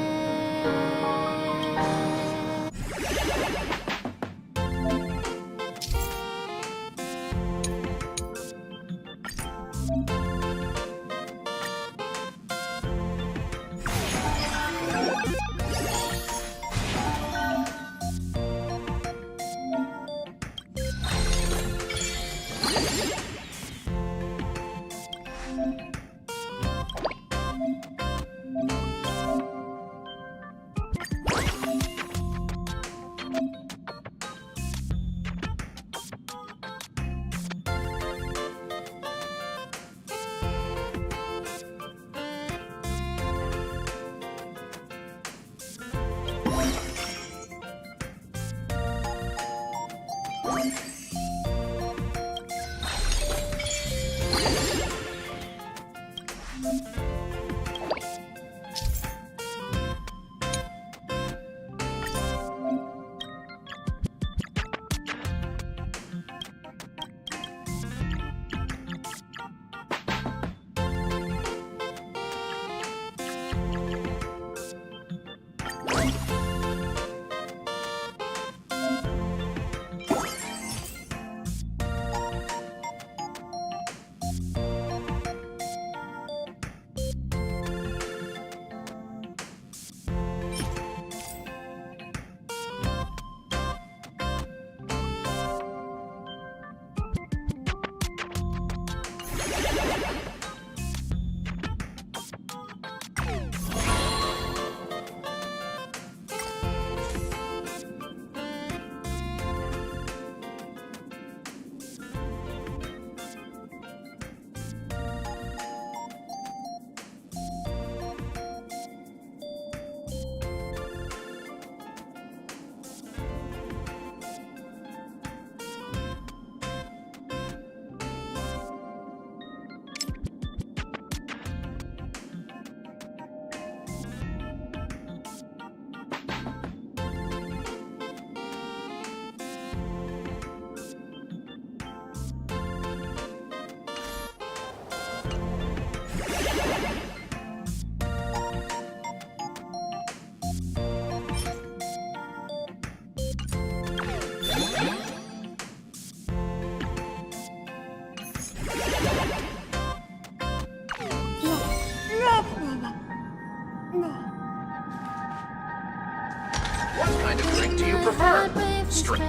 What kind of drink do you prefer? Straight.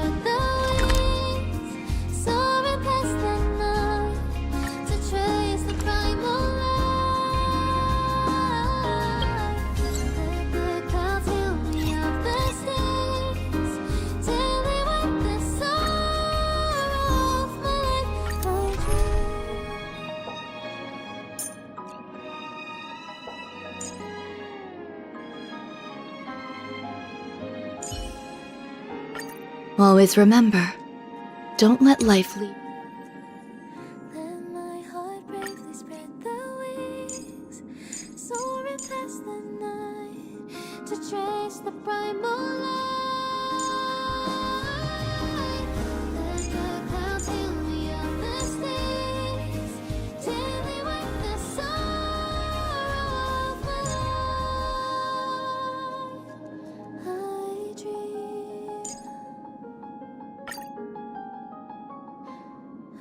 Always remember, don't let life leave. Let my heart bravely spread the wings, soaring past the night to trace the primal light. Let the clouds heal me of the stains, till they wipe the sorrow of my life.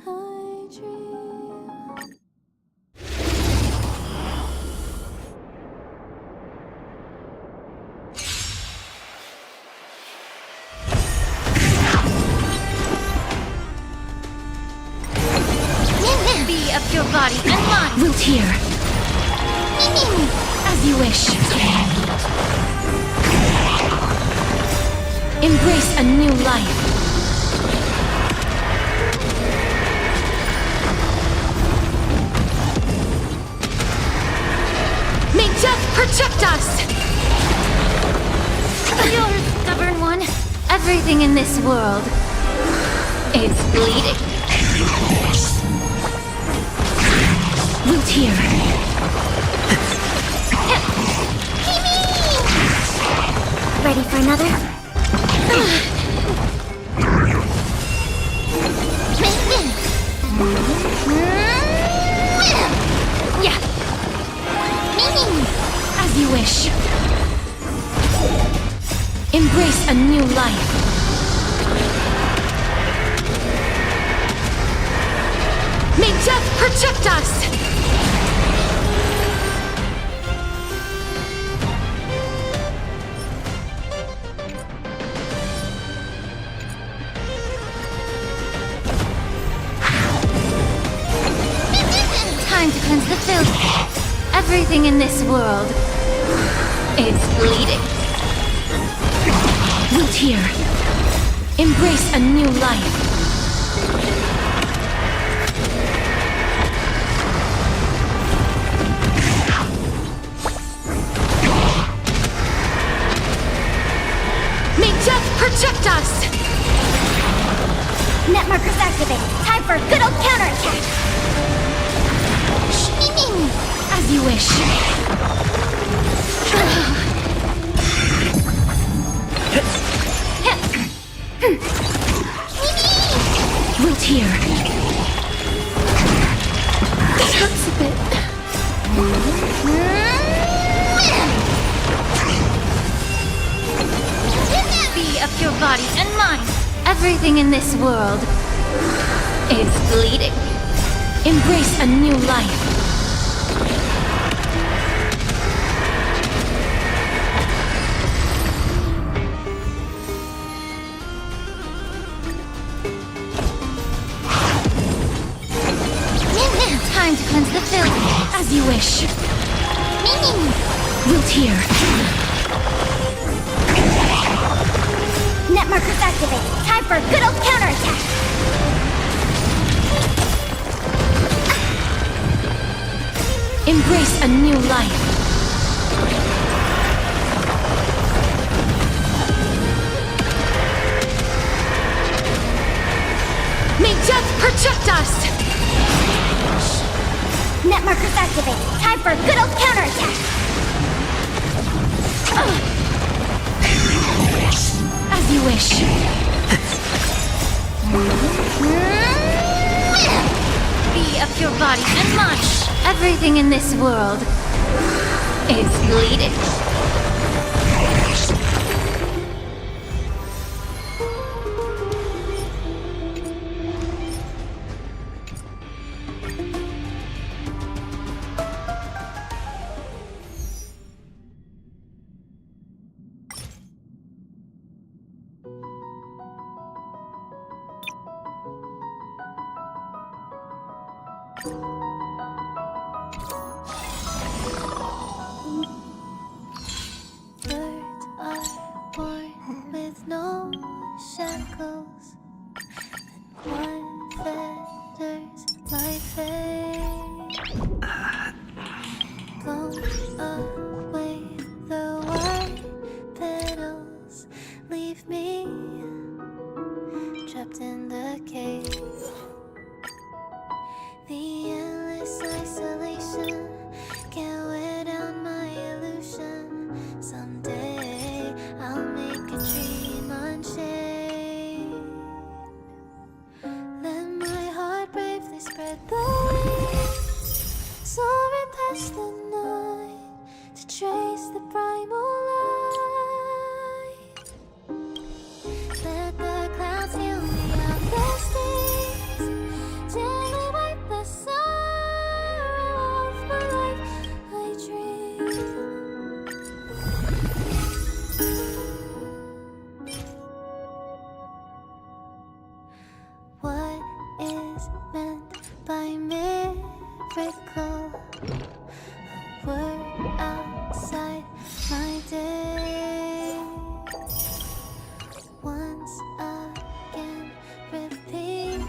I dream. Be of your body and mind. Root here. As you wish. Embrace a new life. May death protect us! You're a stubborn one. Everything in this world is bleeding. Root here. Ready for another? Yeah. As you wish. Embrace a new life. May death protect us! Time to cleanse the filth. Everything in this world is bleeding. Wilt here. Embrace a new life. May death protect us! Net markers activated. Time for a good old counterattack. As you wish. Wilt here. That hurts a bit. Be of your body and mind. Everything in this world is bleeding. Embrace a new life. Time to cleanse the filth. As you wish. Wilt here. Net markers activated. Time for a good old counterattack. Embrace a new life. May death protect us! Net markers activated. Time for a good old counterattack. As you wish. Be of your body and mind. Everything in this world is bleeding. Birds are born with no shackles, and one fetters my fate. Blown away the white petals, leave me trapped in the cave. The endless isolation can't wear down my illusion. Someday I'll make a dream unchained. Let my heart bravely spread the wings, soaring past the night to trace the primal light. Let the clouds heal me of their stings, gently wipe the sorrow off my life I dream. What is meant by miracle? A word outside my day. Once again, repeat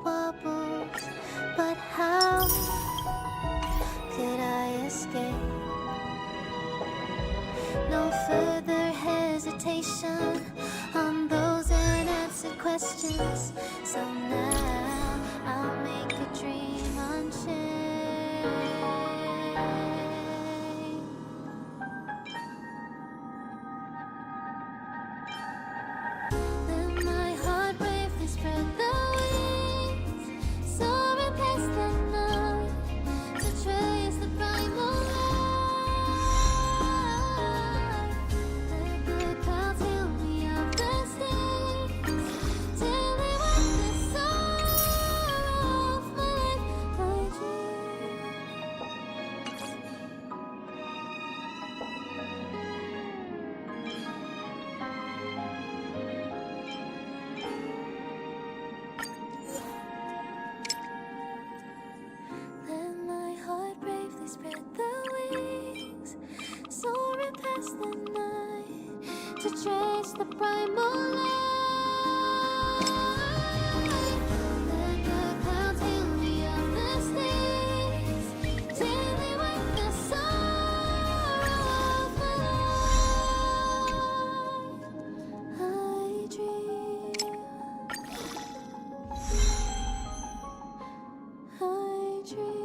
wobbles, but how could I escape? No further hesitation on those unanswered questions. So now I'll make a dream unchained. Let my heart bravely spread the wings, soaring past the night trace the primal light. Let the clouds heal me of the stains, daily wipe the sorrow of my life. I dream, I dream.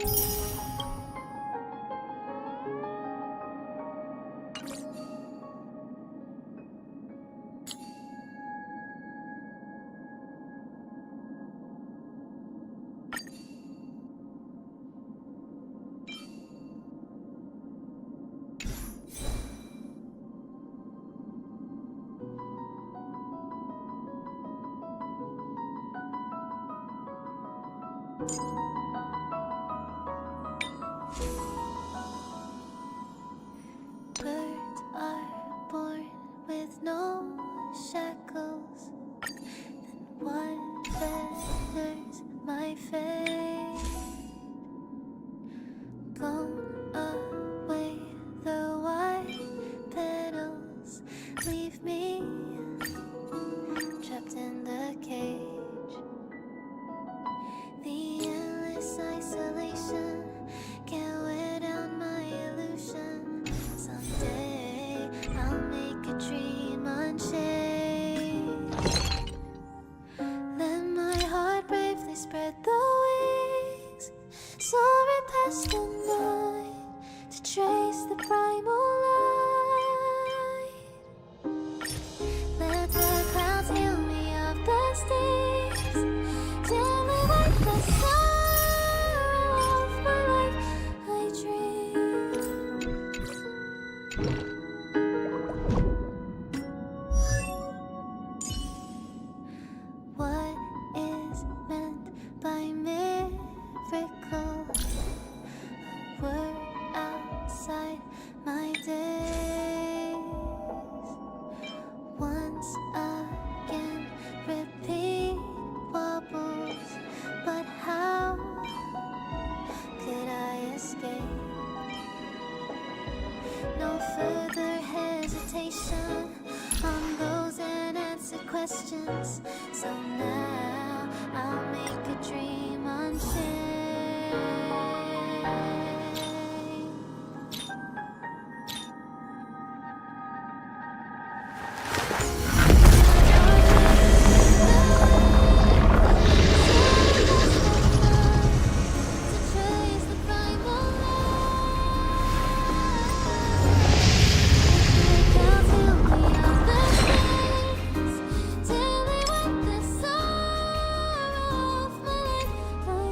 Birds are born with no shackles. Then what feathers my fate? Blown away the white petals, leave me trapped in the cage. The endless isolation can't wear down my illusion. Someday I'll make a dream unchained. Let my heart bravely spread the wings, soaring past the night to trace the primal light. Let the clouds heal me of the stains, gently wipe the sorrow of my life. I dream. What is meant by miracle? A word outside my days. Once again, repeat wobbles. But how could I escape? No further hesitation on those unanswered questions. So now I'll make a dream unchained. Trace the primal light. Clouds fill me of the stains, daily wipe the sorrow of my life. I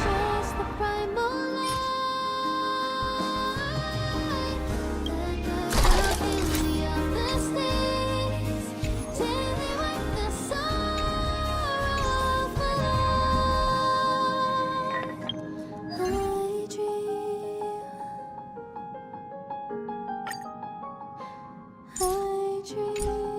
trace the primal light. Let the clouds fill me of the stains, daily wipe the sorrow of my life. I dream, I dream.